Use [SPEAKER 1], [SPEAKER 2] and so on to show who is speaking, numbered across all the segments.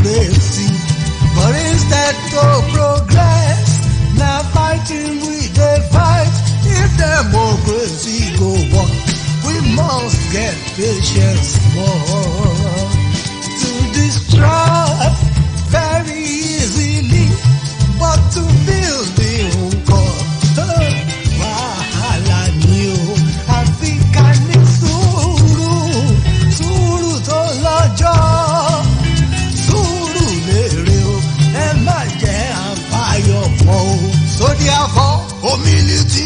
[SPEAKER 1] democracy. But instead to progress, now fighting we dey fight. If democracy go on, we must get patience more. To destroy very easily, but to build the wahala ni o. Africa ní sùúrù tó lọ́jọ́, sùúrù lèrè o, ẹ má jẹ́ àbáyọ̀ pọ̀ o. So therefore, humility,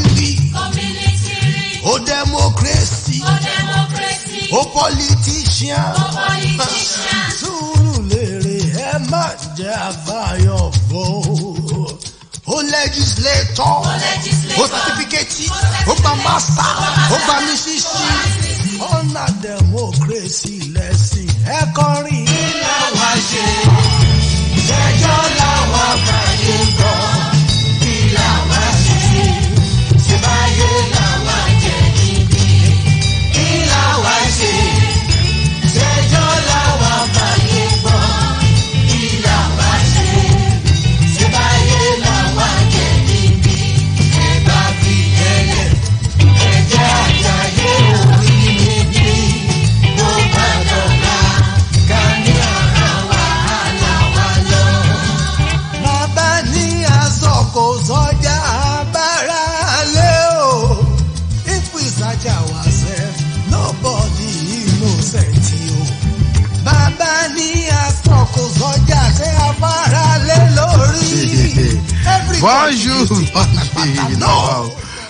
[SPEAKER 1] o democracy, o politician, sùúrù lèrè, ẹ má jẹ́ àbáyọ̀ pọ̀ o. O legislator, o certificate, o gba master, o gba mrs, ọ̀nà democracy lẹ́sìn ẹ kọrin. Làwa ṣe ṣẹjọ́ làwa fàyè gbọ́, kí làwa ṣe ṣe báyé làwa jẹ níbí. Kí làwa ṣe ṣẹjọ́ làwa fàyè gbọ́, kí làwa ṣe ṣe báyé làwa jẹ níbí. Ẹ bá fi ẹlẹ ẹ jẹ́ àjàyè orí níbí. Bó bá dọ̀la ká ní ara wàhálà wa lọ. Bàbá ní àsọkò sọjà abára lé o. If we search ourselves, nobody innocent o. Bàbá ní àsọkò sọjà ṣe abára lé lórí.
[SPEAKER 2] Bonjour.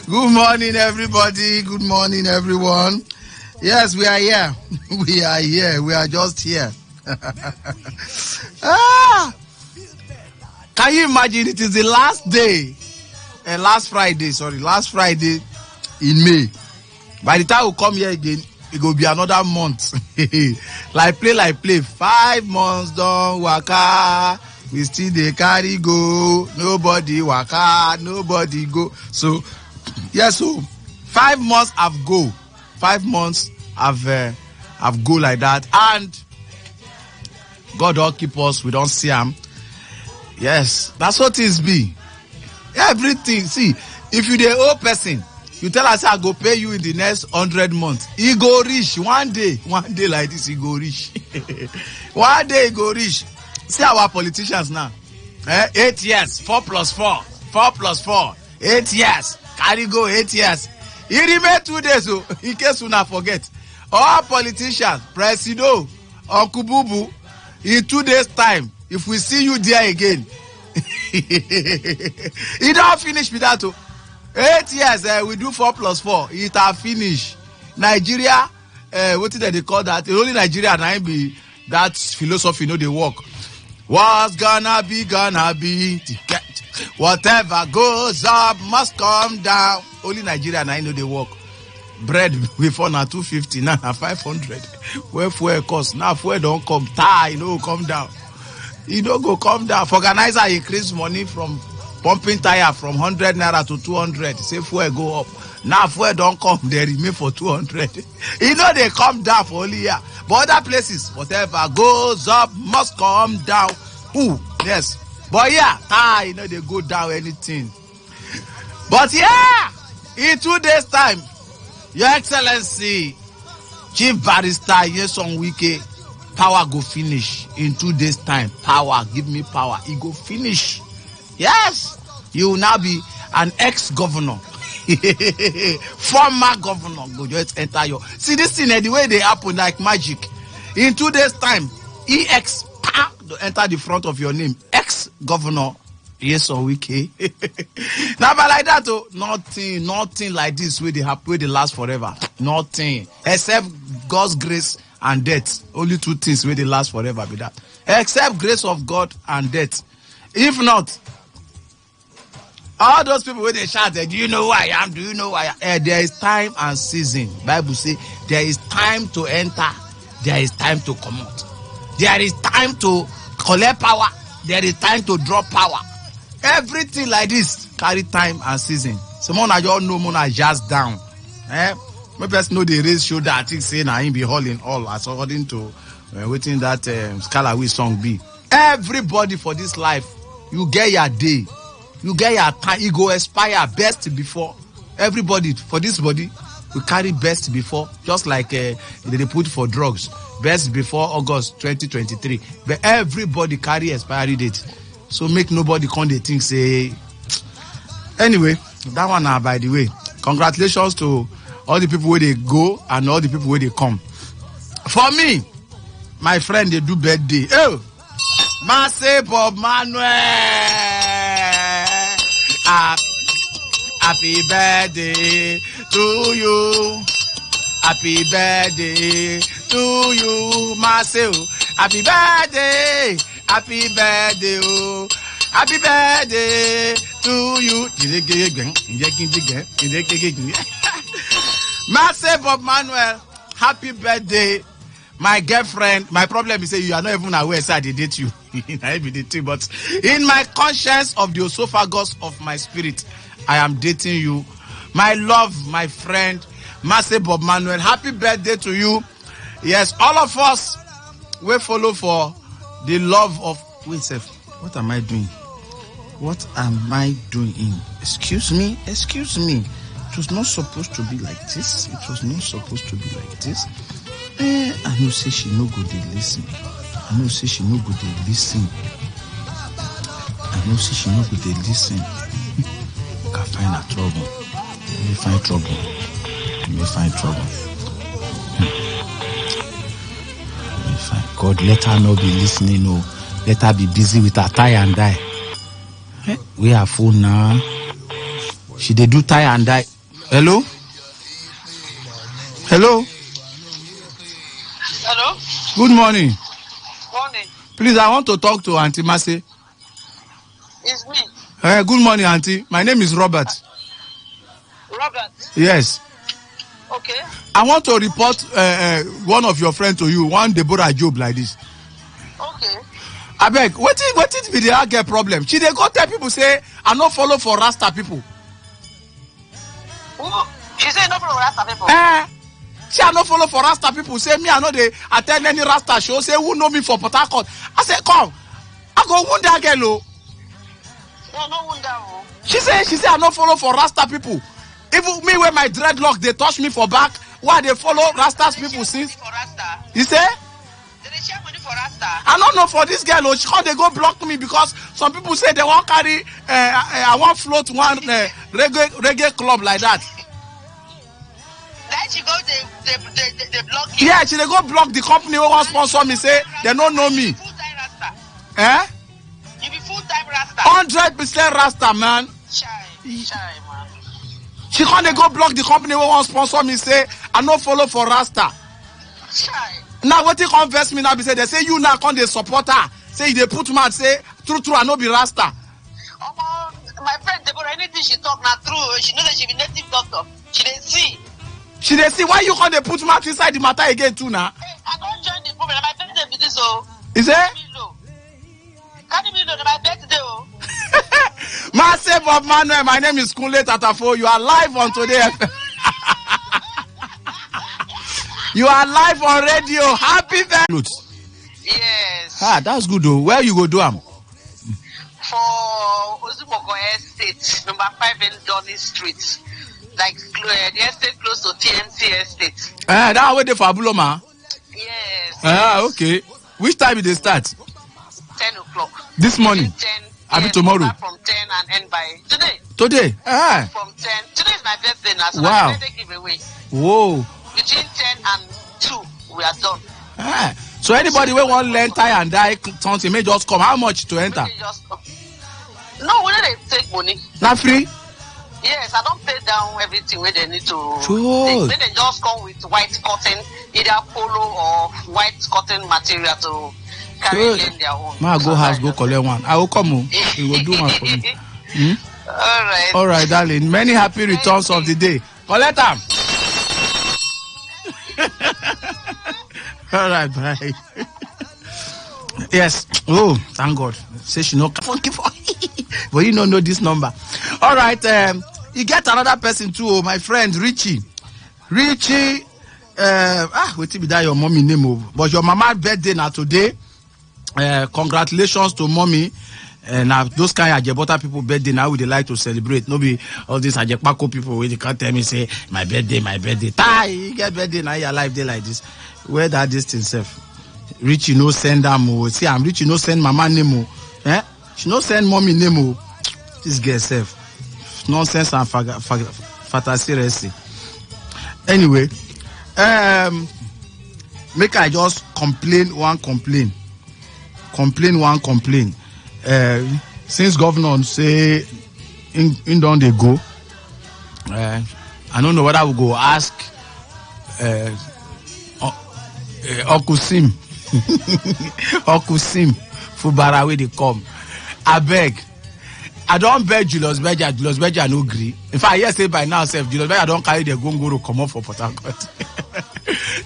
[SPEAKER 2] Good morning, everybody. Good morning, everyone. Yes, we are here. We are here. We are just here. Can you imagine? It is the last day, last Friday in May. By the time we come here again, it will be another month. like play. 5 months done, waka. We still dey carry go. Nobody waka, nobody go. So, yes, so 5 months have go. 5 months have go like that. And God don't keep us. We don't see him. Yes, that's what it be. Everything. See, if you the old person, you tell us I go pay you in the next 100 months. He go reach one day like this. He go reach. One day he go reach. See our politicians now. 8 years, 4 plus 4, 4 plus 4, 8 years. Carry go 8 years. He remain 2 days, so in case you not forget. All politicians, Presido, Uncle Bubu, in 2 days time, if we see you there again, he don't finish with that. 8 years, we do 4 plus 4. It have finished. Nigeria, what did they call that? Only Nigeria now be that philosophy, they work. What's gonna be. Whatever goes up must come down. Only Nigeria now they work. Bread before now 250, now 500. Where fuel cost? Now fuel don't come. Come down. You don't go come down. For organizer increase money from pumping tire from 100 naira to 200. Say fuel go up. Now fuel don't come. They remain for 200. They come down for only here. But other places, whatever goes up must come down. Ooh, yes. But yeah, they go down anything. But yeah, in 2 days time, Your Excellency, Chief Barrister Yeson Wike, power go finish in 2 days time. Power, give me power. It go finish. Yes, you will now be an ex-governor. Former governor go just enter your. See this thing, the way they happen like magic. In 2 days time, EX enter the front of your name. Ex-governor Yeson Wike. Now, but like that, nothing like this where they happen, where they last forever. Nothing except God's grace and death. Only 2 things where they last forever be that. Except grace of God and death. If not, all those people where they shout, do you know who I am? Do you know who I am? There is time and season. Bible say there is time to enter. There is time to come out. There is time to collect power. There is time to drop power. Everything like this carry time and season. Someone I just know, I just down. My person know the raise shoulder. I think say na him be hauling all according to waiting that Scala we song be. Everybody for this life, you get your day, you get your time, you go expire best before. Everybody for this body, we carry best before, just like they put for drugs, best before August 2023. But everybody carry expiry date, so make nobody come dey think say. Anyway, that one now, by the way, congratulations to all the people where they go and all the people where they come. For me, my friend, they do birthday. Oh, Masse Bob Manuel, happy birthday to you. Happy birthday to you, Marcel. Happy birthday, happy birthday, oh. Happy birthday to you. Marcel Bob Manuel, happy birthday. My girlfriend, my problem is that you are not even aware that I date you. But in my conscience of the esophagus of my spirit, I am dating you. My love, my friend, Marcel Bob Manuel, happy birthday to you. Yes, all of us, we follow for the love of... Wait, Seth, what am I doing? What am I doing? Excuse me? Excuse me. It was not supposed to be like this. It was not supposed to be like this. I know say she no go dey listen. I know say she no go dey listen. I know say she no go dey listen. Can find her trouble. You may find trouble. You may find trouble. You may find. God, let her not be listening. No, let her be busy with her tie and dye. We are full now. She dey do tie and dye. Hello? Hello?
[SPEAKER 3] Hello?
[SPEAKER 2] Good morning.
[SPEAKER 3] Morning.
[SPEAKER 2] Please, I want to talk to Auntie Massey.
[SPEAKER 3] It's me.
[SPEAKER 2] Good morning, Auntie. My name is Robert.
[SPEAKER 3] Robert?
[SPEAKER 2] Yes.
[SPEAKER 3] Okay.
[SPEAKER 2] I want to report one of your friends to you, one Deborah Job like this.
[SPEAKER 3] Okay.
[SPEAKER 2] I beg, what is be the get problem? She dey go tell people say, I no follow for Rasta people.
[SPEAKER 3] Who? She say no follow Rasta people?
[SPEAKER 2] She I no follow for Rasta people. Say me, I know they attend any Rasta show. Say who know me for Port Harcourt. I say, come. I go wound that girl.
[SPEAKER 3] No wound that.
[SPEAKER 2] She say I no follow for Rasta people. Even me with my dreadlock, they touch me for back. Why they follow Rasta's people since? You say?
[SPEAKER 3] They share money for Rasta.
[SPEAKER 2] I don't know for this girl. She can't they go block me because some people say they won't carry. I won't float one reggae club like that.
[SPEAKER 3] Then she go they block you.
[SPEAKER 2] Yeah, she they go block the company who want sponsor me. Say they don't know me.
[SPEAKER 3] Full-time Rasta.
[SPEAKER 2] You
[SPEAKER 3] be full-time Rasta.
[SPEAKER 2] 100% Rasta, man.
[SPEAKER 3] Shy, man.
[SPEAKER 2] She can't they go block the company who want sponsor me. Say I no follow for Rasta.
[SPEAKER 3] Shy.
[SPEAKER 2] Now what they converse me now be say they say you now can't they support her. Say they put mad say true I no be Rasta.
[SPEAKER 3] My friend Deborah, anything she talk now true. She know that she be native doctor. She didn't see.
[SPEAKER 2] She dey see why you can't they put mouth inside the matter again too now.
[SPEAKER 3] Hey, I don't join the problem. My birthday be this
[SPEAKER 2] Is it?
[SPEAKER 3] Can't me know my birthday
[SPEAKER 2] Massive Bob Manuel, my name is Kunle Tatafo. You are live on Today. You are live on radio. Happy birthday.
[SPEAKER 3] Yes.
[SPEAKER 2] That's good though. Where you go do am?
[SPEAKER 3] For Ozumoko Estate, number 5 in Donny Street. Like the estate close to TNT Estate.
[SPEAKER 2] That way there for Abuloma?
[SPEAKER 3] Yes.
[SPEAKER 2] Okay. Which time did they start?
[SPEAKER 3] 10 o'clock.
[SPEAKER 2] This morning?
[SPEAKER 3] 10.
[SPEAKER 2] I'll be tomorrow?
[SPEAKER 3] From 10 and end by today.
[SPEAKER 2] Today?
[SPEAKER 3] From 10. Today is my birthday now, so
[SPEAKER 2] wow.
[SPEAKER 3] my birthday giveaway.
[SPEAKER 2] Whoa.
[SPEAKER 3] Between 10 and 2, we are done.
[SPEAKER 2] So anybody who want to learn tie and dye something may just come. How much to enter?
[SPEAKER 3] No, we don't take money.
[SPEAKER 2] Not free?
[SPEAKER 3] Yes, I don't pay down everything where they need to.
[SPEAKER 2] Sure.
[SPEAKER 3] They just come with white cotton, either polo or white cotton material to carry in their own.
[SPEAKER 2] Ma go house, go collect one. I will come. We will do one for me. All right, darling. Many happy returns of the day. Collect them. All right, bye. Yes. Oh, thank God. Say she no funky for. But you don't know this number. All right. You get another person too. My friend Richie. Wait till be that your mommy name. But your mama birthday now today. congratulations to mommy. Now those kind of Ajebota people birthday now they like to celebrate. No be all these Ajepako people where they can't tell me say my birthday. You get birthday now your life day like this. Where that distance self? Rich you know send them. See I'm rich you know send mama name. She no send mommy name. This girl self nonsense and fantasy. Anyway, make I just complain. Since governor say in don't they go, I don't know whether I will go ask Okusim Fubara where they come. I beg. I don't beg Julius Berger no agree. In fact, I say by now, Julius Berger don't carry the gongoro come up for Port Harcourt.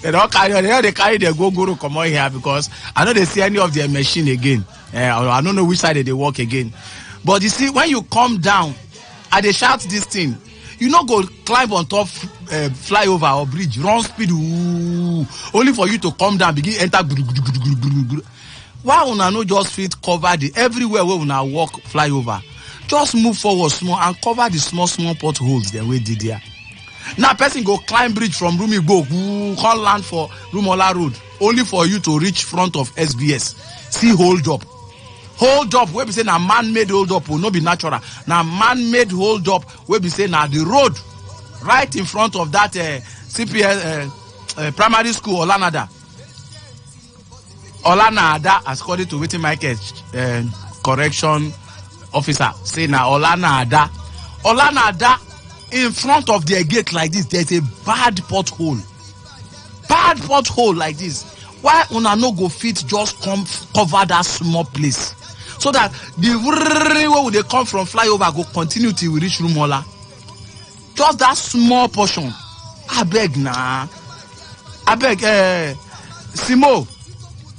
[SPEAKER 2] They carry the gongoro come out here because I know they see any of their machine again. I don't know which side they work again. But you see, when you come down, and they shout this thing, you not go climb on top flyover or bridge, run speed, only for you to come down, begin enter. Why una no just fit cover the everywhere where una walk flyover? Just move forward small and cover the small potholes the way did there. Now person go climb bridge from Rumigbo, come land for Rumola Road, only for you to reach front of SBS. See hold up where we say na man-made hold up will not be natural. Now man-made hold up where we say na the road right in front of that CPS primary school Olanada, as according to waiting Michael correction officer say na Olanada in front of their gate like this. There's a bad pothole like this. Why una no go fit just come cover that small place so that the where they come from flyover go continue till we reach Rumola? Just that small portion. I beg.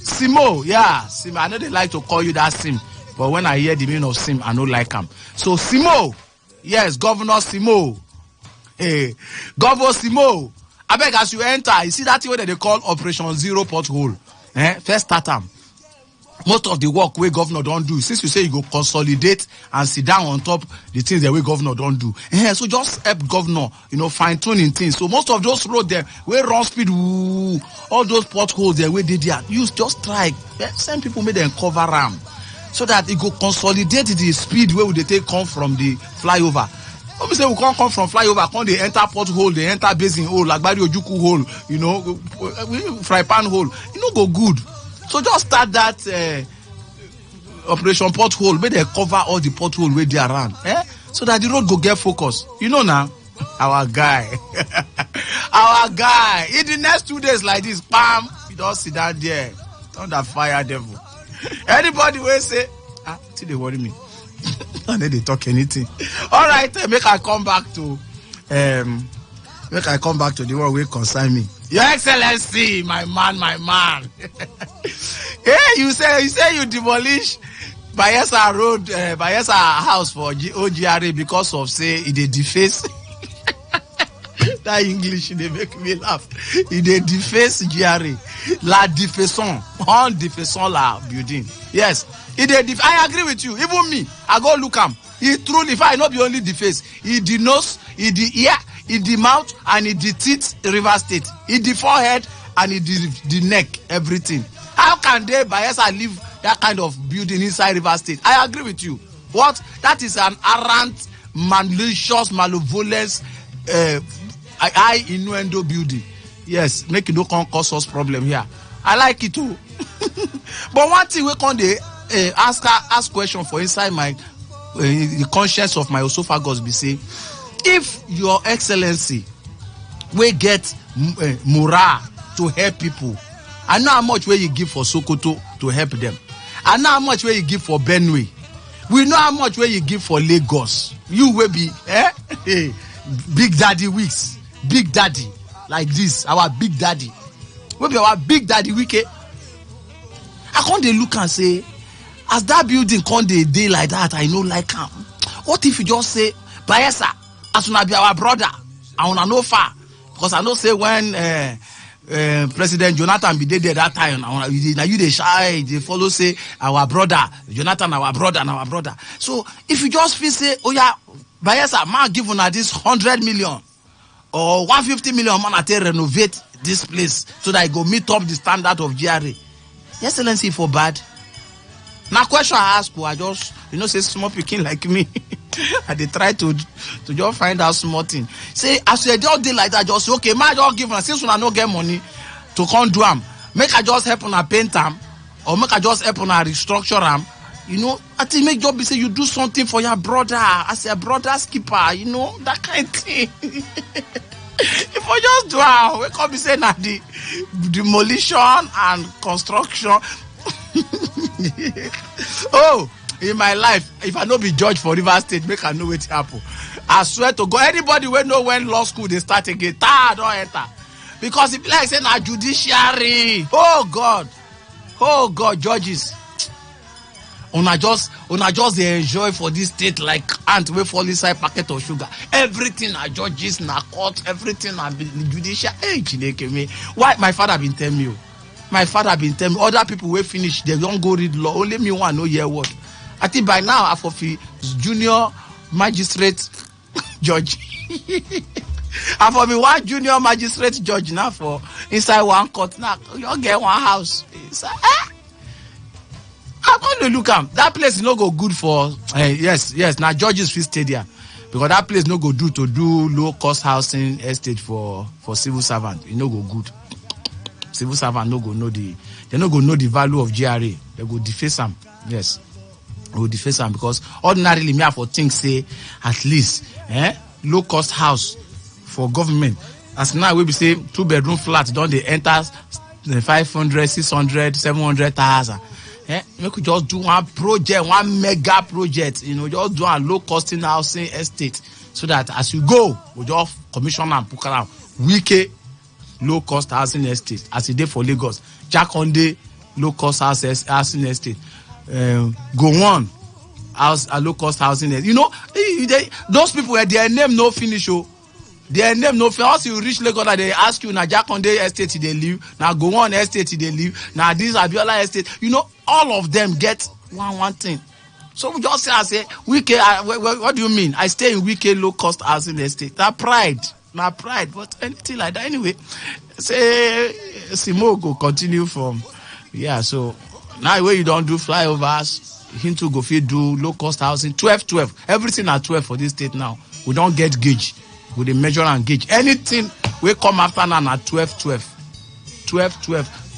[SPEAKER 2] Simo, yeah, Sim. I know they like to call you that Sim, but when I hear the meaning of Sim, I don't like him. So Simo, yes, Governor Simo. Hey, Governor Simo. I beg as you enter, you see that thing that they call Operation Zero Pothole. First start them. Most of the work where governor don't do, since you say you go consolidate and sit down on top the things the way governor don't do. So just help governor, fine tuning things. So most of those roads there where run speed, all those potholes there where they there, you just try. Send people make them cover them so that it go consolidate the speed where they take come from the flyover. We say we can't come from flyover, come they enter pothole, they enter basin hole, like Bari Ojuku hole, fry pan hole. Go good. So just start that operation pothole, where they cover all the pothole where they are around, so that the road go get focus. Now, our guy, in the next 2 days like this, bam, you don't sit down there, thunder fire devil. Anybody will say, till they worry me. And then they talk anything. All right, make I come back to the one will concern me. Your Excellency, my man. Hey, you say you demolish Bayelsa Road, Bayelsa House for OGRA because of say it dey deface. That English they make me laugh. It dey deface GRA, la défaisons, on défaisons la building. Yes. I agree with you. Even me, I go look him. He truly, if I not be only the face, he the nose, he the ear, he the mouth, and he the teeth. River State, he the forehead, and he the neck, everything. How can they Bayelsa leave that kind of building inside River State? I agree with you. What? That is an arrant, malicious, malevolence, high innuendo building. Yes, make it no cause us problem here. I like it too. But one thing we can't ask question for inside my the conscience of my esophagus be say, if your excellency we get morale to help people, I know how much where you give for Sokoto to help them. I know how much where you give for Benue. We know how much where you give for Lagos. You will be Big Daddy Weeks, Big Daddy like this, our Big Daddy. We be our Big Daddy Wike. I can't they look and say, as that building can't they day like that, I know like him. What if you just say, Bayelsa, as soon as be our brother, I wanna know far. Because I know say when President Jonathan be there that time. Now you they shy, they follow say our brother Jonathan, our brother and our brother. So if you just feel say, oh yeah, Bayelsa man give una this 100 million or 150 million man at renovate this place so that it go meet up the standard of GRA. Excellency for bad. Now question I ask, I just say small picking like me. And they try to just find out small thing. Say as you just did like that, just say, okay, man, just give us since when I don't get money to come do them. Make I just help on a paint them, or make I just help on a restructure them. I think make job be say you do something for your brother as a brother's keeper, that kind of thing. If I just do we come be say now the demolition and construction. Oh, in my life, if I no be judge for River State, make I know what happen. I swear to God, anybody will know when law school they start again. Don't enter. Because if like say na judiciary, oh God, judges. Una just they enjoy for this state like ant wey fall inside packet of sugar. Everything na judges, na court, everything na judiciary. Hey, Chineke me. Why my father been tell me? Other people will finish, they don't go read law. Only me one know hear word. I think by now I for junior magistrate judge. I for me one junior magistrate judge now for inside one court now. You get one house. I'm going to look at that place. No go good for yes. Now judges fit stay there because that place no go to do low cost housing estate for civil servant. It no go good. Civil servant no go know the value of GRA. They go deface them. Yes. They go deface them because ordinarily me have for things say at least low cost house for government. As now we be say 2-bedroom flats don't they enter 500, 600, 700,000. We could just do one project, one mega project, just do a low costing housing estate so that as you go, we just commission and put around weekly low cost housing estate as it did for Lagos. Jakonde low cost housing estate. Go on house a low cost housing estate. Those people their name no finish. Their name no finish. Once you reach Lagos, they ask you now Jakonde estate they live, now go on estate they live, now this Abiola estate. All of them get one thing. So we just say Wike. What do you mean? I stay in Wike low cost housing estate. That pride. But anything like that anyway. Say Simo go continue from so now where you don't do flyovers, him to go fit do low cost housing 12. Everything at 12 for this state now. We don't get gauge. We dey measure and gauge. Anything we come after now at 12.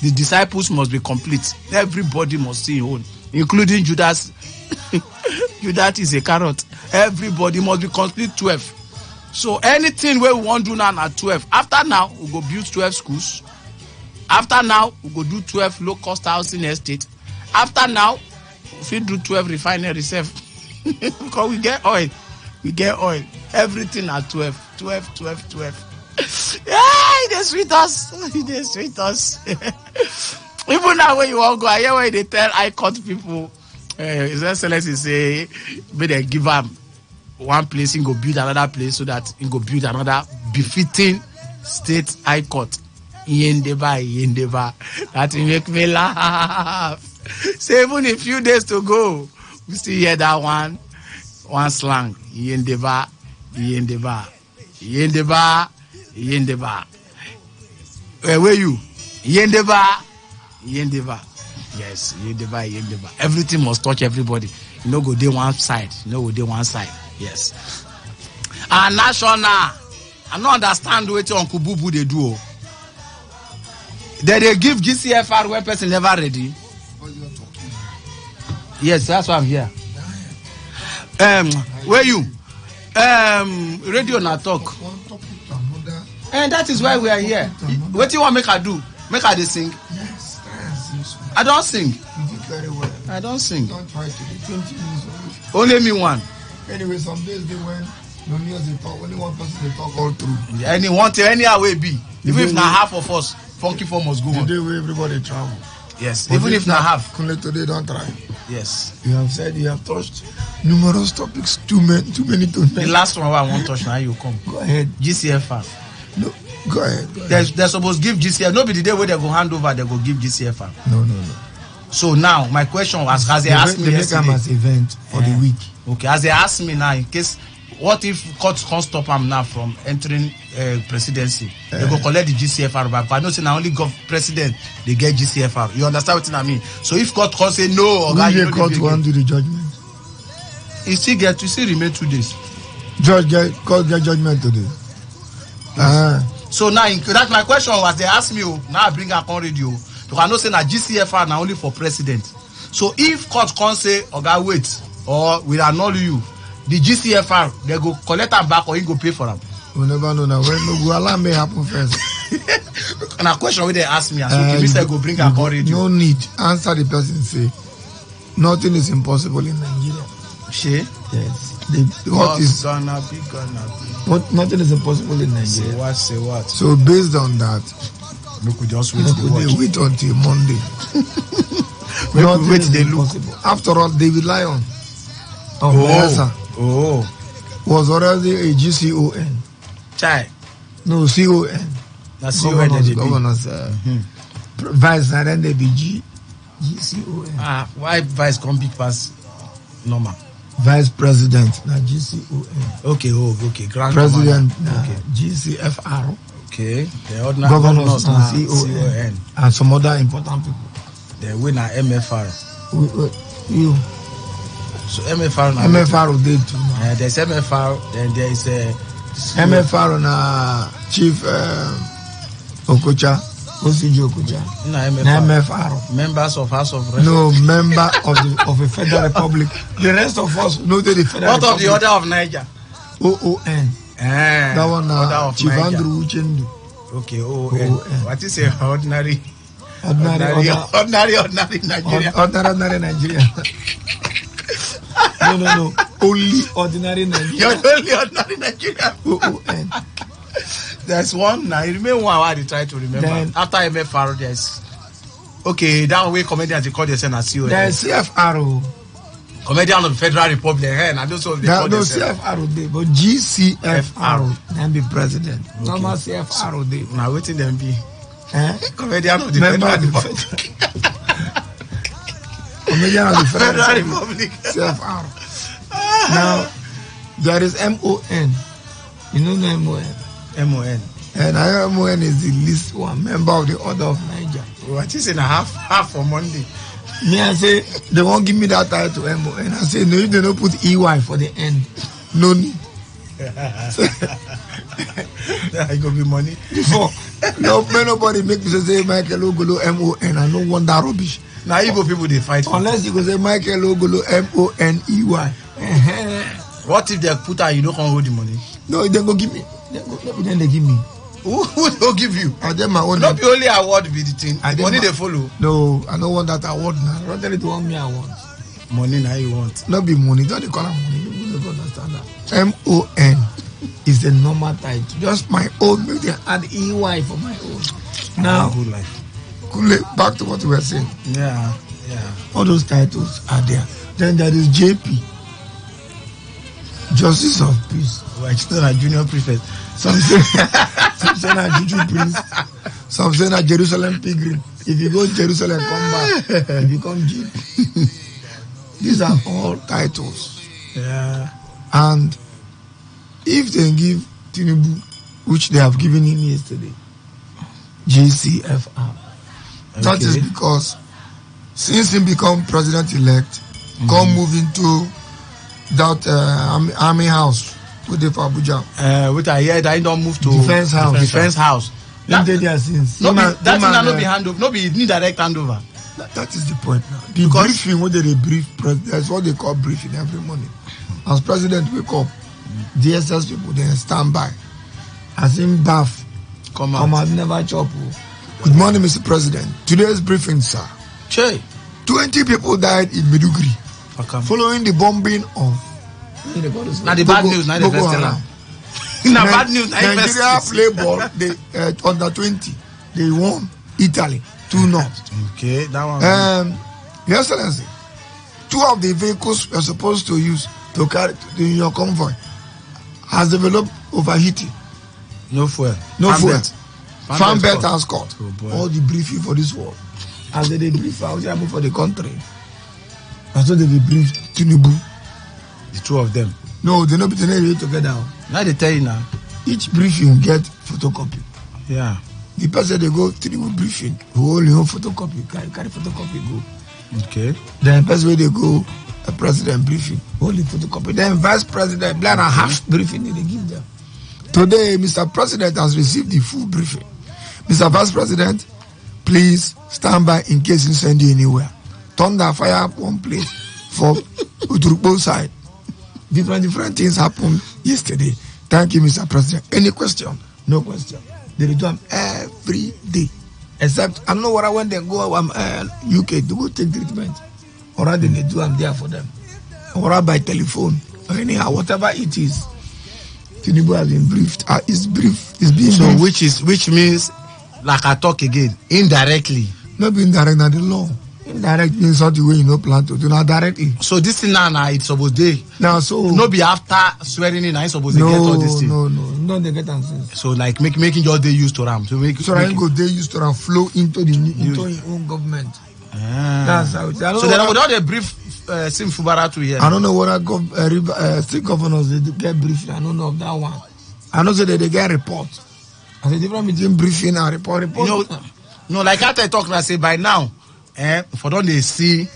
[SPEAKER 2] The disciples must be complete. Everybody must see his own, including Judas. Judas is a carrot. Everybody must be complete 12. So anything we want to do now at 12. After now, we go build 12 schools. After now, we go do 12 low-cost housing estate. After now, we do 12 refineries. Because we get oil. Everything at 12. 12. They sweet us. Even now when you want to go, I hear when they tell I-Court people, His Excellency say, may they give them one place, he go build another place so that he go build another befitting state high court. Yendeba. That will make me laugh. Say even a few days to go, we still hear that one slang. Yendeba. Where you? Yendeba. Yes, Yendeba. Everything must touch everybody. Go day one side. Yes. And national, I don't understand what Uncle Boo Boo they do. They give GCFR when person never ready. Yes, that's why I'm here. Where you? Radio na talk. And that is why we are here. What do you want make I do? Make I sing?
[SPEAKER 4] Yes.
[SPEAKER 2] I don't sing.
[SPEAKER 4] You did very well.
[SPEAKER 2] I don't sing.
[SPEAKER 4] Don't try to do 20 minutes.
[SPEAKER 2] Only me one.
[SPEAKER 4] Anyway, some days they went. No news they talk. Only one person they talk all through.
[SPEAKER 2] Any way be. Even if not half of us, Funky Four must go on.
[SPEAKER 4] The day where everybody travel.
[SPEAKER 2] Yes. But even if not half.
[SPEAKER 4] Today don't try.
[SPEAKER 2] Yes.
[SPEAKER 4] You have said you have touched numerous topics. Too many to
[SPEAKER 2] the last one I want to touch now you come.
[SPEAKER 4] Go ahead.
[SPEAKER 2] GCFR.
[SPEAKER 4] No. Go ahead.
[SPEAKER 2] They're supposed to give GCF. No be the day where they go hand over, they go give GCFR.
[SPEAKER 4] No.
[SPEAKER 2] So now my question was, as they asked me yesterday,
[SPEAKER 4] they make as event for the week.
[SPEAKER 2] Okay, as they asked me now, in case, what if court can't stop them now from entering presidency? They go collect the GCFR back. But I know say now only president they get GCFR. You understand what I mean? So if court can't say no,
[SPEAKER 4] or the court won't do the judgment.
[SPEAKER 2] It still remain 2 days.
[SPEAKER 4] Court get judgment today.
[SPEAKER 2] So now that's my question was, they asked me, now I bring up on radio. Because I know say that GCFR now only for president. So if court can't say, okay, wait, or we annul you, the GCFR, they go collect them back or you go pay for them.
[SPEAKER 4] We never know now. When no alarm may happen first.
[SPEAKER 2] And a question where they ask me, so can we say go bring a call radio?
[SPEAKER 4] No need. Answer the person say, nothing is impossible in Nigeria.
[SPEAKER 2] She?
[SPEAKER 4] Yes. What is
[SPEAKER 2] gonna be?
[SPEAKER 4] What, nothing is impossible in Nigeria.
[SPEAKER 2] Say what?
[SPEAKER 4] So based on that,
[SPEAKER 2] we could just wait.
[SPEAKER 4] Wait until Monday.
[SPEAKER 2] Wait, they look.
[SPEAKER 4] After all, David Lyon was already a GCON.
[SPEAKER 2] Chai.
[SPEAKER 4] No, CON.
[SPEAKER 2] That's
[SPEAKER 4] governors. Vice, and then they be GCON.
[SPEAKER 2] Why vice come big pass normal?
[SPEAKER 4] Vice president, not GCON.
[SPEAKER 2] Okay.
[SPEAKER 4] Grand president, GCFR.
[SPEAKER 2] Okay. The ordinary
[SPEAKER 4] governors, CON. And some other important people.
[SPEAKER 2] They win at MFR.
[SPEAKER 4] You.
[SPEAKER 2] So MFR
[SPEAKER 4] did too.
[SPEAKER 2] There's MFR, then there is
[SPEAKER 4] MFR na Chief Okocha, Osiji Okocha. MFR.
[SPEAKER 2] Members of House of Reps.
[SPEAKER 4] No, member of the Federal Republic. The rest of us know the Federal
[SPEAKER 2] Republic. What of the order of Niger?
[SPEAKER 4] OON. That one Chief Andrew Uchendu.
[SPEAKER 2] Okay, OON. What is a ordinary Nigeria?
[SPEAKER 4] Ordinary Nigeria. No. Only ordinary Nigeria.
[SPEAKER 2] Only ordinary Nigeria.
[SPEAKER 4] OON.
[SPEAKER 2] There's one now. You remember one I try to remember. Then, after MFR, there's that way comedians they call themselves as CON.
[SPEAKER 4] There's CFR.
[SPEAKER 2] Comedian of the Federal Republic. And I don't know they call themselves.
[SPEAKER 4] CFR but GCFR then be president.
[SPEAKER 2] Okay.
[SPEAKER 4] Normal CFR day.
[SPEAKER 2] Now waiting them be. Comedian of the Federal Republic.
[SPEAKER 4] Comedian of the Federal Republic. CFR. Now there is MON. You know the MON?
[SPEAKER 2] MON.
[SPEAKER 4] And MON is the least one member of the Order of Niger.
[SPEAKER 2] What is in a half for Monday?
[SPEAKER 4] Me, I say they won't give me that title MON. I say no, if they don't put EY for the end, no need.
[SPEAKER 2] It could be money.
[SPEAKER 4] Before nobody make me say Michael Ogolo MON. I don't want that rubbish.
[SPEAKER 2] Now Igbo people they fight.
[SPEAKER 4] Unless you go say Michael Ogolo MONEY.
[SPEAKER 2] What if they put out you don't hold the money?
[SPEAKER 4] No, they go give me. Then they give me.
[SPEAKER 2] Who will give you?
[SPEAKER 4] I get my own.
[SPEAKER 2] Not the only award be the thing. Money they follow.
[SPEAKER 4] No, I don't want that award now. I don't tell it to want me award.
[SPEAKER 2] Money now you want.
[SPEAKER 4] Not be money. Don't they call it money? You don't understand that. MON is the normal title. Just my own. Maybe they add EY for my own. Now,
[SPEAKER 2] good life.
[SPEAKER 4] Back to what we were saying.
[SPEAKER 2] Yeah.
[SPEAKER 4] All those titles are there. Then there is JP. Justice of Peace.
[SPEAKER 2] Like still a junior prefect.
[SPEAKER 4] Some say a Juju Prince. Some say a Jerusalem Pilgrim. If you go to Jerusalem, come back. You become JP. These are all titles.
[SPEAKER 2] Yeah.
[SPEAKER 4] And if they give Tinubu, which they have given him yesterday, GCFR. Okay. That is because since he become president-elect, come move into that army house with the Abuja.
[SPEAKER 2] With I hear that he don't move to
[SPEAKER 4] defense
[SPEAKER 2] house.
[SPEAKER 4] That since
[SPEAKER 2] that not be handover, not be need direct handover.
[SPEAKER 4] That is the point now. The briefing, what they brief president, that's what they call briefing every morning. As president wake up, DSS people then stand by. As in bath, come out, never chop. Good morning, Mr. President. Today's briefing, sir.
[SPEAKER 2] Che.
[SPEAKER 4] 20 people died in Meduguri following the bombing of.
[SPEAKER 2] Now the bad news, now the first now bad news,
[SPEAKER 4] Nigeria play ball. They under 20, they won Italy 2-0.
[SPEAKER 2] Okay, that one.
[SPEAKER 4] Your Excellency, 2 of the vehicles we are supposed to use to carry in your convoy has developed overheating.
[SPEAKER 2] No fuel.
[SPEAKER 4] No
[SPEAKER 2] Farm
[SPEAKER 4] fuel.
[SPEAKER 2] belt.
[SPEAKER 4] Farm belt
[SPEAKER 2] cut.
[SPEAKER 4] and Scott.
[SPEAKER 2] Oh, boy.
[SPEAKER 4] All the briefing for this war. As they brief out here for the country. As so they brief Tinubu.
[SPEAKER 2] The two of them.
[SPEAKER 4] No, they not be together.
[SPEAKER 2] Now they tell you now.
[SPEAKER 4] Each briefing get photocopy.
[SPEAKER 2] Yeah.
[SPEAKER 4] The person they go Tinubu briefing, who only have photocopy, carry photocopy go.
[SPEAKER 2] Okay.
[SPEAKER 4] Then person where they go a president briefing, only photocopy. Then vice president, blind and half briefing they give them. Today, Mr. President has received the full briefing. Mr. Vice President, please stand by in case you send you anywhere. Thunder fire up one place for Uturukpo side. Different things happened yesterday. Thank you, Mr. President. Any question? No question. They do them every day. Except, I don't know what when they go UK to go take treatment. Or rather, they do them there for them. Or by telephone. Or anyhow, whatever it is. Tinubu has been briefed. It's brief. It's being
[SPEAKER 2] So
[SPEAKER 4] briefed.
[SPEAKER 2] which means, like I talk again, indirectly.
[SPEAKER 4] Not being direct, not the law. Indirect means something where you no plan to do, not directly.
[SPEAKER 2] So this thing now it's supposed to
[SPEAKER 4] Now, so
[SPEAKER 2] no be after swearing in, I supposed to get all this thing.
[SPEAKER 4] No, they get answers.
[SPEAKER 2] So like making your day used to them. So make
[SPEAKER 4] So I go they used to flow into your own government. That's how it is.
[SPEAKER 2] So then without a brief Sim Fubara to here.
[SPEAKER 4] I don't know what state governors they get briefing. I don't know of that one. I know that they get report. I say difference between briefing and report.
[SPEAKER 2] You know, no, like after I talk, I say by now, for don't they see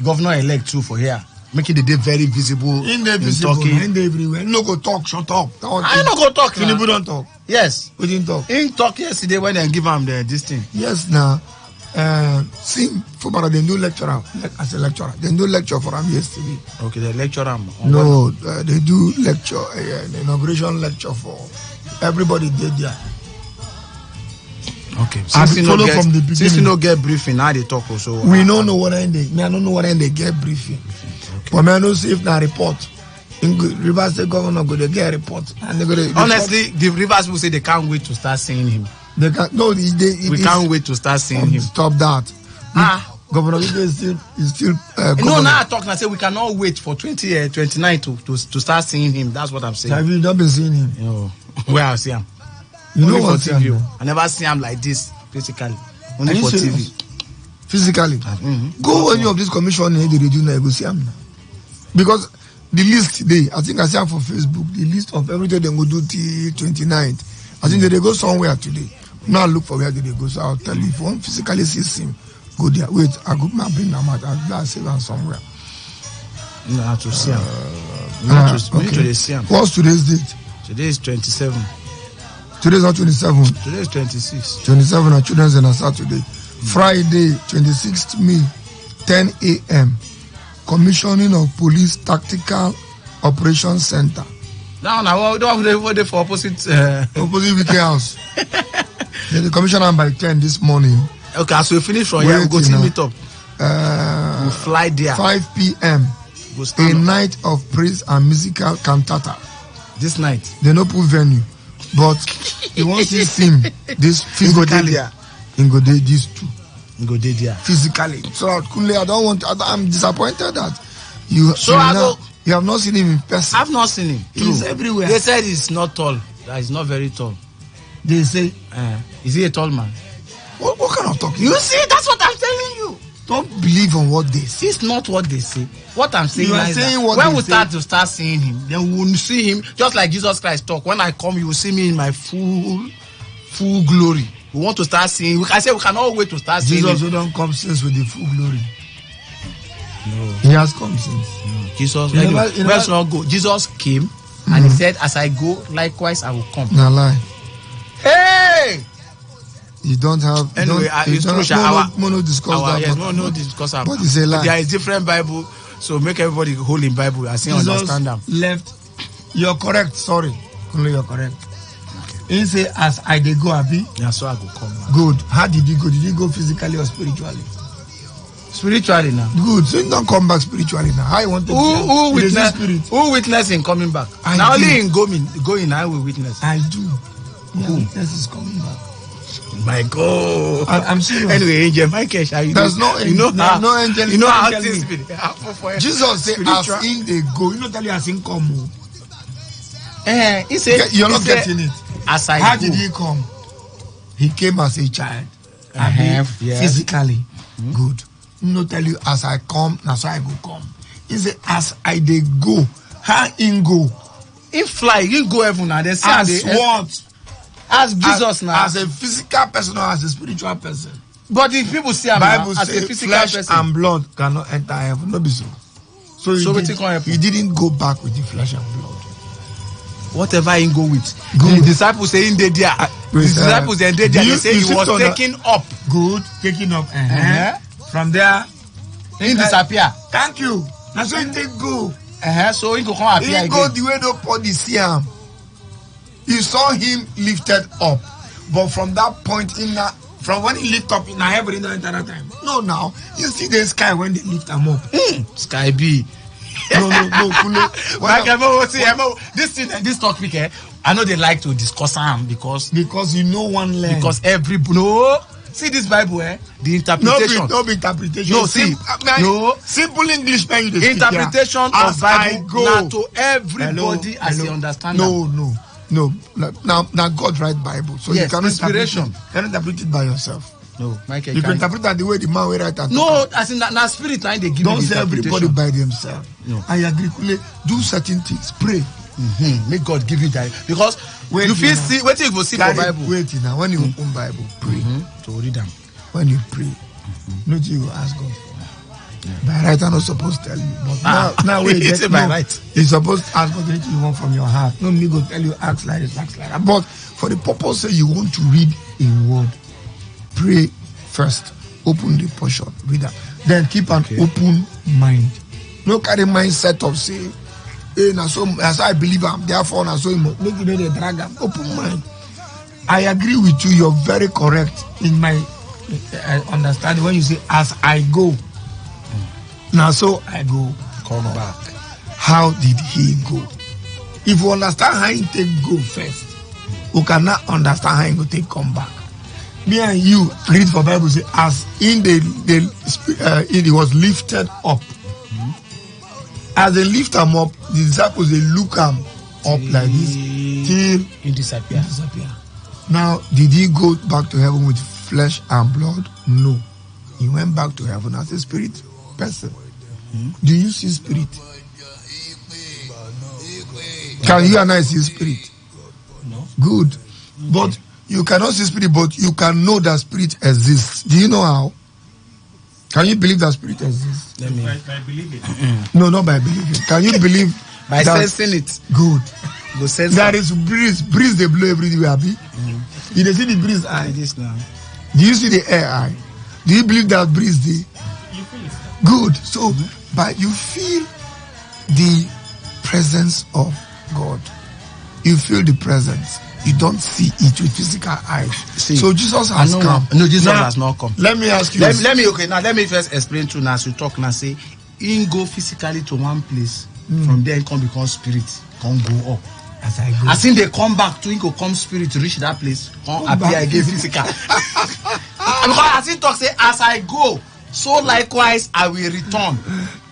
[SPEAKER 2] governor elect too for here, making the day very visible.
[SPEAKER 4] In the visible, in the everywhere. No go talk, shut up.
[SPEAKER 2] I no go talk.
[SPEAKER 4] Tinubu don't talk.
[SPEAKER 2] Yes.
[SPEAKER 4] We didn't talk.
[SPEAKER 2] He talk yesterday when they give him this thing.
[SPEAKER 4] Yes, now. Sim Fubara, they do lecturer as a lecturer. They do lecture for him yesterday.
[SPEAKER 2] Okay, they lecture him.
[SPEAKER 4] No, they do lecture, the inauguration lecture for everybody did there.
[SPEAKER 2] Okay.
[SPEAKER 4] Since you
[SPEAKER 2] no get briefing, now they talk also.
[SPEAKER 4] We don't know what end I don't know what end they get briefing. Okay. But I know see if na report. In Rivers State governor go they get a report and they go.
[SPEAKER 2] Honestly, the Rivers will say they can't wait to start seeing him.
[SPEAKER 4] They can't. No, we
[SPEAKER 2] can't wait to start seeing him.
[SPEAKER 4] Stop that. Governor is still.
[SPEAKER 2] No, now I talk and I say we cannot wait for 29 to start seeing him. That's what I'm saying.
[SPEAKER 4] Have you not been seeing him?
[SPEAKER 2] No. Where I see him?
[SPEAKER 4] You
[SPEAKER 2] only
[SPEAKER 4] know
[SPEAKER 2] for
[SPEAKER 4] what
[SPEAKER 2] TV. I never see him like this physically. Only for TV.
[SPEAKER 4] Physically. Go any of this commission in the region now, you go see him now. Because the list today, I think I see him for Facebook. The list of everything they go do till 29th. I think they go somewhere today. Now look for where they go. So I'll tell you if you want physically see him, go there. Wait, I go bring them out. I'll save them somewhere.
[SPEAKER 2] No, I have to see him. We need to see him.
[SPEAKER 4] What's today's date?
[SPEAKER 2] Today is 27.
[SPEAKER 4] Today's not 27.
[SPEAKER 2] Today is 26.
[SPEAKER 4] 27 are Children's Day on Saturday. Friday, 26th May, 10 a.m. Commissioning of Police Tactical Operations Center.
[SPEAKER 2] Now, we don't have to for opposite.
[SPEAKER 4] Opposite Wiki House. The commissioner by 10 this morning.
[SPEAKER 2] Okay, so we finish from here. We'll go to meet up. We'll fly there.
[SPEAKER 4] 5 p.m. A night of praise and musical cantata.
[SPEAKER 2] This night.
[SPEAKER 4] They no put venue. But he wants to sing this physically. In go day these two.
[SPEAKER 2] In go day there.
[SPEAKER 4] Physically. So I'm disappointed that you have not seen him in person.
[SPEAKER 2] I've not seen him.
[SPEAKER 4] He's everywhere.
[SPEAKER 2] They said he's not tall. That he's not very tall.
[SPEAKER 4] They say
[SPEAKER 2] is he a tall man?
[SPEAKER 4] What kind of talk?
[SPEAKER 2] You see, that's what I'm telling you.
[SPEAKER 4] Don't believe on what they say.
[SPEAKER 2] It's not what they say. What I'm saying is
[SPEAKER 4] that
[SPEAKER 2] when we start seeing him, then we will see him just like Jesus Christ talk. When I come, you will see me in my full glory. We want to start seeing. I say we cannot wait to start seeing
[SPEAKER 4] Jesus
[SPEAKER 2] him.
[SPEAKER 4] don't come since with the full glory.
[SPEAKER 2] No.
[SPEAKER 4] He has come since.
[SPEAKER 2] No. Jesus. Let's not go. Jesus came and he said, "As I go, likewise I will come."
[SPEAKER 4] No lie.
[SPEAKER 2] Hey.
[SPEAKER 4] You don't have.
[SPEAKER 2] Anyway, it's true.
[SPEAKER 4] No discuss that.
[SPEAKER 2] Yes, no discuss that.
[SPEAKER 4] But it's a lie.
[SPEAKER 2] There is different Bible, so make everybody hold in Bible. I see understand them.
[SPEAKER 4] Left. You're correct. Sorry, only you're correct. Okay. He say, "As I dey go, Abi."
[SPEAKER 2] Yeah, so I go come.
[SPEAKER 4] Good. How did you go? Did you go physically or spiritually?
[SPEAKER 2] Spiritually now.
[SPEAKER 4] Good. So you don't come back spiritually now. How you want to?
[SPEAKER 2] Who witness in coming back? Now only in going, I will witness.
[SPEAKER 4] I do. Yeah, witness is coming back.
[SPEAKER 2] My God.
[SPEAKER 4] I'm serious.
[SPEAKER 2] Anyway, Angel Michael,
[SPEAKER 4] there's no angel. No angel.
[SPEAKER 2] You know how things be.
[SPEAKER 4] Jesus said, as in they go. You know, tell you as in come.
[SPEAKER 2] He said,
[SPEAKER 4] you're not getting it.
[SPEAKER 2] as I
[SPEAKER 4] How
[SPEAKER 2] go.
[SPEAKER 4] did he come? He came as a child.
[SPEAKER 2] Yes.
[SPEAKER 4] Physically. Good. No tell you as I come, that's how I go come. He said, as I dey go, how in go?
[SPEAKER 2] He fly, he go heaven and then see
[SPEAKER 4] As what?
[SPEAKER 2] As Jesus now.
[SPEAKER 4] As a physical person or as a spiritual person.
[SPEAKER 2] But if people see him
[SPEAKER 4] Bible
[SPEAKER 2] as a
[SPEAKER 4] say
[SPEAKER 2] physical
[SPEAKER 4] flesh
[SPEAKER 2] person.
[SPEAKER 4] and blood cannot enter heaven. No be so. So he didn't go back with the flesh and blood.
[SPEAKER 2] Whatever he go with.
[SPEAKER 4] Good.
[SPEAKER 2] The disciples say in the there. The disciples they there. They say he was taken up.
[SPEAKER 4] Good. Taken up. From there,
[SPEAKER 2] He disappear.
[SPEAKER 4] Thank you. That's why he take go.
[SPEAKER 2] So he go come appear
[SPEAKER 4] He
[SPEAKER 2] again.
[SPEAKER 4] go the way nobody see him. You saw him lifted up. But from that point in that, from when he lift up in heaven in that time. No, now you see the sky when they lift him up.
[SPEAKER 2] Sky B.
[SPEAKER 4] No.
[SPEAKER 2] This topic, I know they like to discuss them because
[SPEAKER 4] you know one learn.
[SPEAKER 2] Because see this Bible, the interpretation.
[SPEAKER 4] No be interpretation.
[SPEAKER 2] No, see,
[SPEAKER 4] simple English man.
[SPEAKER 2] Interpretation of Bible now to everybody
[SPEAKER 4] Hello.
[SPEAKER 2] as they understand.
[SPEAKER 4] No. Now God write Bible, so
[SPEAKER 2] yes,
[SPEAKER 4] you cannot
[SPEAKER 2] inspiration.
[SPEAKER 4] interpret it by yourself.
[SPEAKER 2] No, Michael.
[SPEAKER 4] You can interpret that the way the man will write and
[SPEAKER 2] no, as in that spirit now they give.
[SPEAKER 4] Don't say everybody by themselves.
[SPEAKER 2] No.
[SPEAKER 4] I agree. Do certain things. Pray.
[SPEAKER 2] Make God give you that because you feel see. What you go see for Bible?
[SPEAKER 4] Wait now. When you open Bible, pray.
[SPEAKER 2] To read them.
[SPEAKER 4] When you pray, not you ask God for. By right, I'm not supposed to tell you. But now we get
[SPEAKER 2] by right.
[SPEAKER 4] You're supposed to ask God anything you want from your heart. No, me go tell you ask like this, ask like that. But for the purpose that you want to read a word, pray first. Open the portion, read that. Then keep an open mind. No carry mindset of say, hey, now so as I believe I'm therefore now so make you know the dragon. Open mind. I agree with you. You're very correct in my understanding when you say as I go. Now so I go.
[SPEAKER 2] Come back.
[SPEAKER 4] How did he go? If you understand how he take go first, you cannot understand how he go take come back. Me and you read for Bible say as in it was lifted up. As they lift him up, the disciples they look him up like this till
[SPEAKER 2] he disappear.
[SPEAKER 4] Now, did he go back to heaven with flesh and blood? No. He went back to heaven as a spirit person. Do you see spirit? Can you and I see spirit?
[SPEAKER 2] No.
[SPEAKER 4] Good. But you cannot see spirit, but you can know that spirit exists. Do you know how? Can you believe that spirit exists?
[SPEAKER 5] By believing it.
[SPEAKER 4] No, not by believing. Can you believe
[SPEAKER 2] by
[SPEAKER 4] that?
[SPEAKER 2] sensing it?
[SPEAKER 4] Good.
[SPEAKER 2] Go sense
[SPEAKER 4] there is breeze they blow everywhere. You dey see the breeze eye.
[SPEAKER 2] This now.
[SPEAKER 4] Do you see the air eye? Do you believe that breeze dey?
[SPEAKER 5] You feel it.
[SPEAKER 4] Good. So, but you feel the presence of God. You feel the presence. You don't see it with physical eyes. So Jesus has come.
[SPEAKER 2] No, Jesus has not come.
[SPEAKER 4] Let me ask you.
[SPEAKER 2] Let me first explain to now as you talk now. Say, he go physically to one place. From there, he can become spirit. Can go up.
[SPEAKER 4] As I go.
[SPEAKER 2] As in they come back to he go come spirit to reach that place. Come appear again physical. Because as he talk say, as I go, so likewise I will return.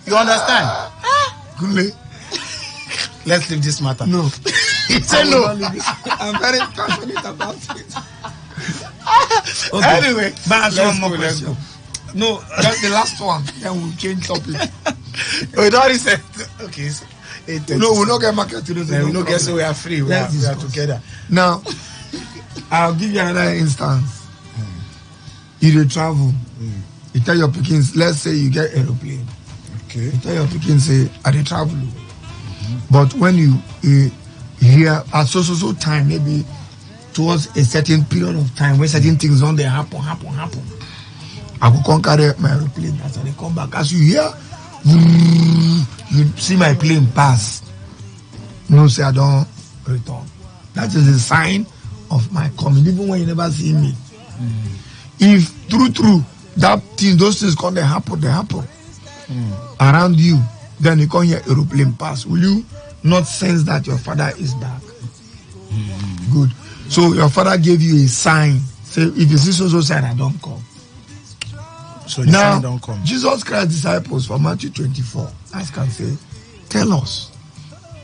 [SPEAKER 2] You understand?
[SPEAKER 4] Good.
[SPEAKER 2] Let's leave this matter.
[SPEAKER 4] No.
[SPEAKER 2] Say no.
[SPEAKER 4] I'm very passionate about it.
[SPEAKER 2] Okay. Anyway,
[SPEAKER 4] but one more question. No, that's the last one. Then we'll change topic.
[SPEAKER 2] We already said okay.
[SPEAKER 4] No, we'll not get market today.
[SPEAKER 2] So we'll not get so we are free. We are together.
[SPEAKER 4] Now, I'll give you another instance. You travel. You tell your pickings, let's say you get aeroplane.
[SPEAKER 2] Okay.
[SPEAKER 4] You tell your pickings, say, I dey travel. But when you hear at so time, maybe towards a certain period of time, when certain things don't they happen. I will come carry my aeroplane as I come back. As you hear, you see my plane pass. No, say I don't return. That is a sign of my coming, even when you never see me. If true, that thing, those things come, they happen around you, then you come hear aeroplane pass. Will you not sense that your father is back? Good. So your father gave you a sign. Say, if you see so sign, I don't come.
[SPEAKER 2] So the sign don't come.
[SPEAKER 4] Jesus Christ's disciples from Matthew 24 ask and say, tell us,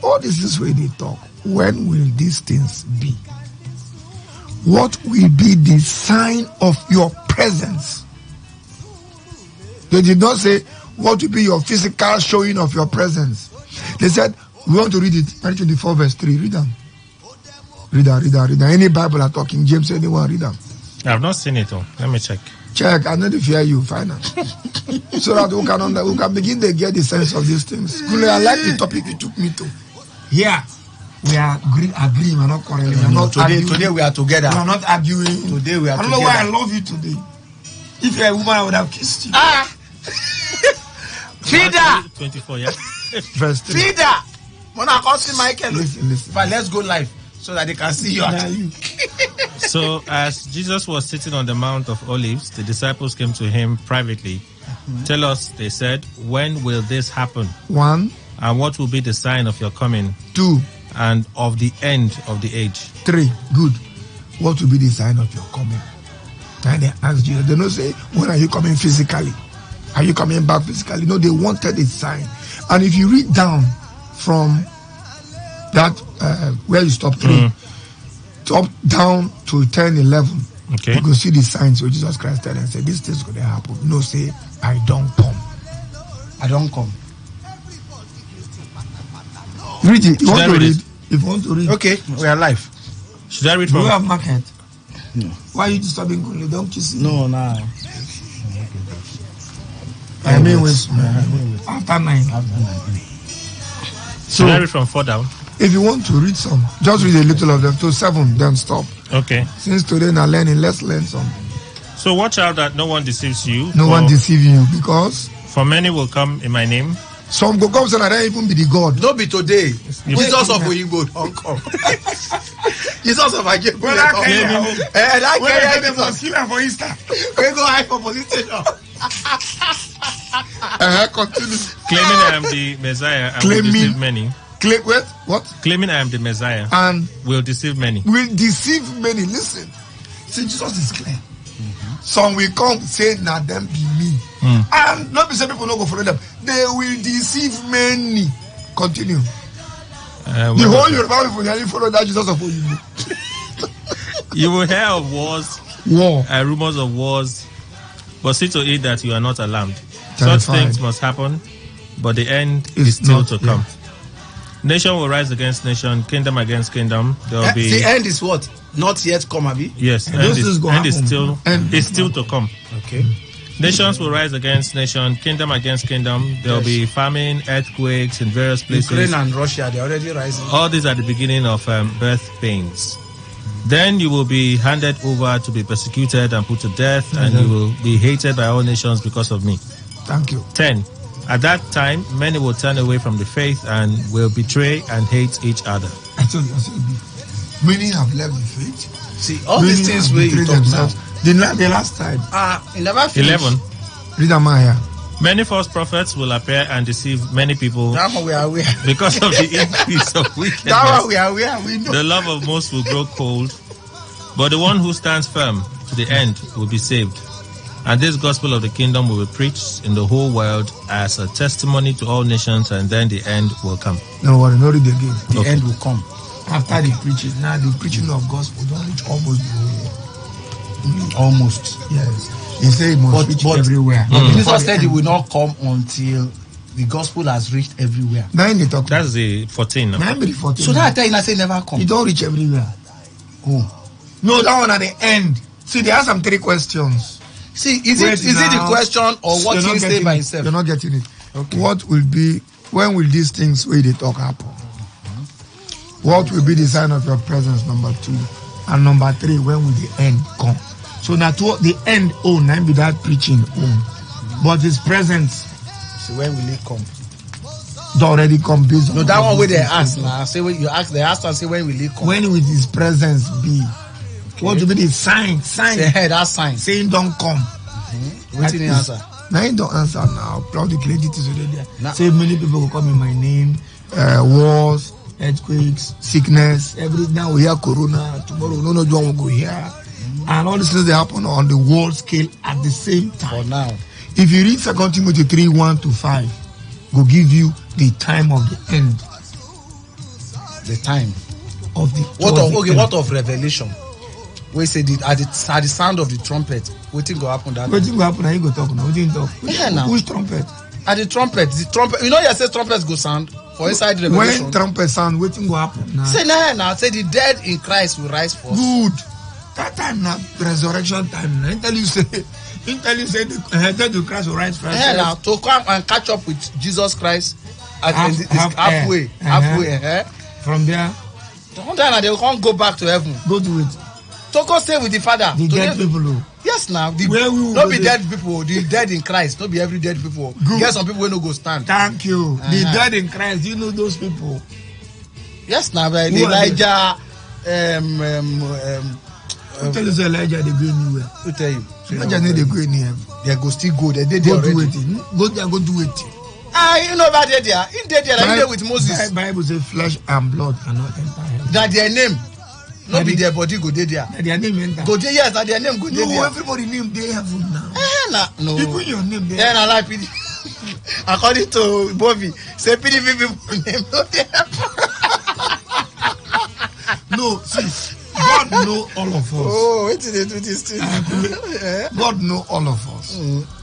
[SPEAKER 4] all this is where they talk. When will these things be? What will be the sign of your presence? They did not say what will be your physical showing of your presence. They said, we want to read it. Matthew 24 verse 3. Read them. Read that. Any Bible are talking, James, anyone read them.
[SPEAKER 5] I've not seen it. Let me check.
[SPEAKER 4] Check. I know if hear you. Fine. So that we can begin to get the sense of these things. I like the topic you took me to. Yeah. We are agreeing. We're not quarreling. We're not arguing.
[SPEAKER 2] Today we are together.
[SPEAKER 4] We are not arguing.
[SPEAKER 2] Today we are together.
[SPEAKER 4] I don't know why I love you today. If you're a woman, I would have kissed you.
[SPEAKER 2] Feeder!
[SPEAKER 5] 24, yeah.
[SPEAKER 4] Verse 3.
[SPEAKER 2] Feeder! When I call see Michael,
[SPEAKER 4] Listen.
[SPEAKER 2] Fine, let's go live so that they can see you.
[SPEAKER 5] So, as Jesus was sitting on the Mount of Olives, the disciples came to him privately. Tell us, they said, when will this happen?
[SPEAKER 4] 1.
[SPEAKER 5] And what will be the sign of your coming?
[SPEAKER 4] 2.
[SPEAKER 5] And of the end of the age?
[SPEAKER 4] 3. Good. What will be the sign of your coming? And they asked Jesus. They don't say, when are you coming physically? Are you coming back physically? No, they wanted a sign. And if you read down from that, where you stop 3, top down to 10, 11,
[SPEAKER 5] Okay.
[SPEAKER 4] you can see the signs where Jesus Christ said and said, this thing's going to happen. No, say, I don't come.
[SPEAKER 2] I don't come.
[SPEAKER 4] Read it. You
[SPEAKER 5] Should
[SPEAKER 4] want
[SPEAKER 5] I
[SPEAKER 4] to
[SPEAKER 5] read
[SPEAKER 4] read?
[SPEAKER 5] it?
[SPEAKER 4] If you want to read.
[SPEAKER 2] Okay, we are live.
[SPEAKER 5] Should I read
[SPEAKER 4] Do you
[SPEAKER 5] from?
[SPEAKER 4] have market?
[SPEAKER 2] No.
[SPEAKER 4] Why are you disturbing Kunle? Don't kiss him.
[SPEAKER 2] No, nah.
[SPEAKER 4] I mean, after 9.
[SPEAKER 5] Should I read from 4 down?
[SPEAKER 4] If you want to read some, just read a little of them to 7, then stop.
[SPEAKER 5] Okay.
[SPEAKER 4] Since today now learning, let's learn some.
[SPEAKER 5] So watch out that no one deceives you.
[SPEAKER 4] No one deceive you, because
[SPEAKER 5] For many will come in my name.
[SPEAKER 4] some go come say I don't even be the God.
[SPEAKER 2] No be today. Jesus of Oyigbo don't come. Jesus of Ajebo
[SPEAKER 4] Well,
[SPEAKER 2] don't come.
[SPEAKER 4] that
[SPEAKER 2] That
[SPEAKER 4] Where
[SPEAKER 2] Kenya
[SPEAKER 4] they
[SPEAKER 2] Jesus.
[SPEAKER 4] was killer for Easter.
[SPEAKER 2] We go high for police station.
[SPEAKER 4] Continue.
[SPEAKER 5] Claiming I am the Messiah and will
[SPEAKER 4] Claiming-
[SPEAKER 5] deceive many.
[SPEAKER 4] Wait, what?
[SPEAKER 5] Claiming I am the Messiah
[SPEAKER 4] And
[SPEAKER 5] will deceive many.
[SPEAKER 4] will deceive many. Listen, see, Jesus is clear. Some will come say, "Now them be me," and not be say people no go follow them. They will deceive many. Continue. The whole Yoruba people nearly follow that Jesus of Oyigbo.
[SPEAKER 5] You will hear of wars,
[SPEAKER 4] War.
[SPEAKER 5] rumors of wars, but see to it that you are not alarmed.
[SPEAKER 4] Terrified.
[SPEAKER 5] Such things must happen, but the end is still
[SPEAKER 4] not
[SPEAKER 5] to come.
[SPEAKER 4] yet.
[SPEAKER 5] Nation will rise against nation, kingdom against kingdom. There will be
[SPEAKER 2] The end is what? Not yet come, Abi?
[SPEAKER 5] yes,
[SPEAKER 4] And those things go
[SPEAKER 5] end is
[SPEAKER 4] happen.
[SPEAKER 5] still
[SPEAKER 4] End
[SPEAKER 5] is
[SPEAKER 4] is
[SPEAKER 5] still to come.
[SPEAKER 2] Okay.
[SPEAKER 5] Nations will rise against nation, kingdom against kingdom. There will be famine, earthquakes in various places.
[SPEAKER 2] Ukraine and Russia, they're already rising.
[SPEAKER 5] All these are the beginning of birth pains. Then you will be handed over to be persecuted and put to death, and you will be hated by all nations because of me.
[SPEAKER 4] Thank you.
[SPEAKER 5] 10. At that time, many will turn away from the faith and will betray and hate each other.
[SPEAKER 4] I told you. Many have left the faith.
[SPEAKER 2] See, all
[SPEAKER 4] Many
[SPEAKER 2] these things
[SPEAKER 4] have
[SPEAKER 2] where you
[SPEAKER 4] betrayed
[SPEAKER 2] talk now.
[SPEAKER 4] themselves. The last time.
[SPEAKER 2] You never finish.
[SPEAKER 5] 11.
[SPEAKER 4] Read them out here.
[SPEAKER 5] Many false prophets will appear and deceive many people
[SPEAKER 2] That one we are aware.
[SPEAKER 5] because of the increase of
[SPEAKER 2] That one
[SPEAKER 5] wickedness.
[SPEAKER 2] we are aware. We know.
[SPEAKER 5] The love of most will grow cold, but the one who stands firm to the end will be saved. And this gospel of the kingdom will be preached in the whole world as a testimony to all nations, and then the end will come.
[SPEAKER 4] No worry, not read again.
[SPEAKER 2] The end will come.
[SPEAKER 4] After the preaching, now the preaching of gospel don't reach almost the whole world.
[SPEAKER 2] Almost.
[SPEAKER 4] Yes. He said it must reach everywhere.
[SPEAKER 2] Jesus said he will not come until the gospel has reached everywhere.
[SPEAKER 4] Now in the talk.
[SPEAKER 5] That's the 14 now.
[SPEAKER 4] Now in the 14.
[SPEAKER 2] So that I tell you, I say never come.
[SPEAKER 4] it don't reach everywhere.
[SPEAKER 2] Oh.
[SPEAKER 4] No, that one at the end. See, they ask some 3 questions.
[SPEAKER 2] See, is
[SPEAKER 4] Wait
[SPEAKER 2] it the
[SPEAKER 4] now.
[SPEAKER 2] question or what
[SPEAKER 4] You're not
[SPEAKER 2] he say
[SPEAKER 4] getting
[SPEAKER 2] by
[SPEAKER 4] it.
[SPEAKER 2] himself?
[SPEAKER 4] You're not getting it.
[SPEAKER 2] Okay.
[SPEAKER 4] What will be, when will these things where they talk happen? What will be the sign of your presence, number 2? And number 3, when will the end come? So now to the end, now be that preaching, but his presence
[SPEAKER 2] So when will he come?
[SPEAKER 4] already come based on.
[SPEAKER 2] No, that one where they ask now. Say when you ask, they ask and say when will he come?
[SPEAKER 4] When will his presence be? What will be the sign?
[SPEAKER 2] Say hey, that sign.
[SPEAKER 4] Saying don't come.
[SPEAKER 2] What did he answer?
[SPEAKER 4] Now he don't answer now. Proud the credit is already there.
[SPEAKER 2] Nah.
[SPEAKER 4] Say many people will come in my name. Wars, earthquakes, sickness. Every now we hear corona. Tomorrow no one will go here. And all these things they happen on the world scale at the same time.
[SPEAKER 2] For now.
[SPEAKER 4] If you read 2 Timothy 3:1-5, go give you the time of the end
[SPEAKER 2] The time.
[SPEAKER 4] of the.
[SPEAKER 2] What
[SPEAKER 4] towards
[SPEAKER 2] of
[SPEAKER 4] the
[SPEAKER 2] okay?
[SPEAKER 4] end.
[SPEAKER 2] What of Revelation? We say at the sound of the trumpet, waiting go happen that.
[SPEAKER 4] Waiting go happen, and you go talk now. Waiting talk.
[SPEAKER 2] Yeah, now.
[SPEAKER 4] Which trumpet?
[SPEAKER 2] At the trumpet. You know, you say trumpets go sound for inside Revelation.
[SPEAKER 4] When trumpet sound, waiting go happen now.
[SPEAKER 2] Say now. Say the dead in Christ will rise first.
[SPEAKER 4] Good. That time now, resurrection time. Now, until you say the dead in Christ will rise first.
[SPEAKER 2] Yeah, now to come and catch up with Jesus Christ at halfway.
[SPEAKER 4] From there.
[SPEAKER 2] Now they can't go back to heaven.
[SPEAKER 4] Go do it.
[SPEAKER 2] So go stay with the Father.
[SPEAKER 4] The dead people.
[SPEAKER 2] Yes, now.
[SPEAKER 4] Not
[SPEAKER 2] be dead people. The dead in Christ. Not be every dead people.
[SPEAKER 4] Good.
[SPEAKER 2] Get some people who no go stand.
[SPEAKER 4] Thank you. The dead in Christ. Do you know those people?
[SPEAKER 2] Yes, now. Elijah.
[SPEAKER 4] Who tell you say Elijah they go anywhere?
[SPEAKER 2] Who tell you?
[SPEAKER 4] Elijah they go anywhere.
[SPEAKER 2] They go still go. They did
[SPEAKER 4] go
[SPEAKER 2] already.
[SPEAKER 4] Do it. Go there. Go do it.
[SPEAKER 2] You know about there. In there, like there with Moses.
[SPEAKER 4] Bible say flesh and blood cannot enter heaven.
[SPEAKER 2] That their name. Not be their body go there.
[SPEAKER 4] Their name enter.
[SPEAKER 2] Go there, yes, that their name go there.
[SPEAKER 4] No, everybody name they heaven now.
[SPEAKER 2] No.
[SPEAKER 4] You put your name there.
[SPEAKER 2] Then I like PD. According to Bobby, say PDP people name not there.
[SPEAKER 4] No, see, God know all of us.
[SPEAKER 2] Oh, wait till they do this thing.
[SPEAKER 4] God know all of us.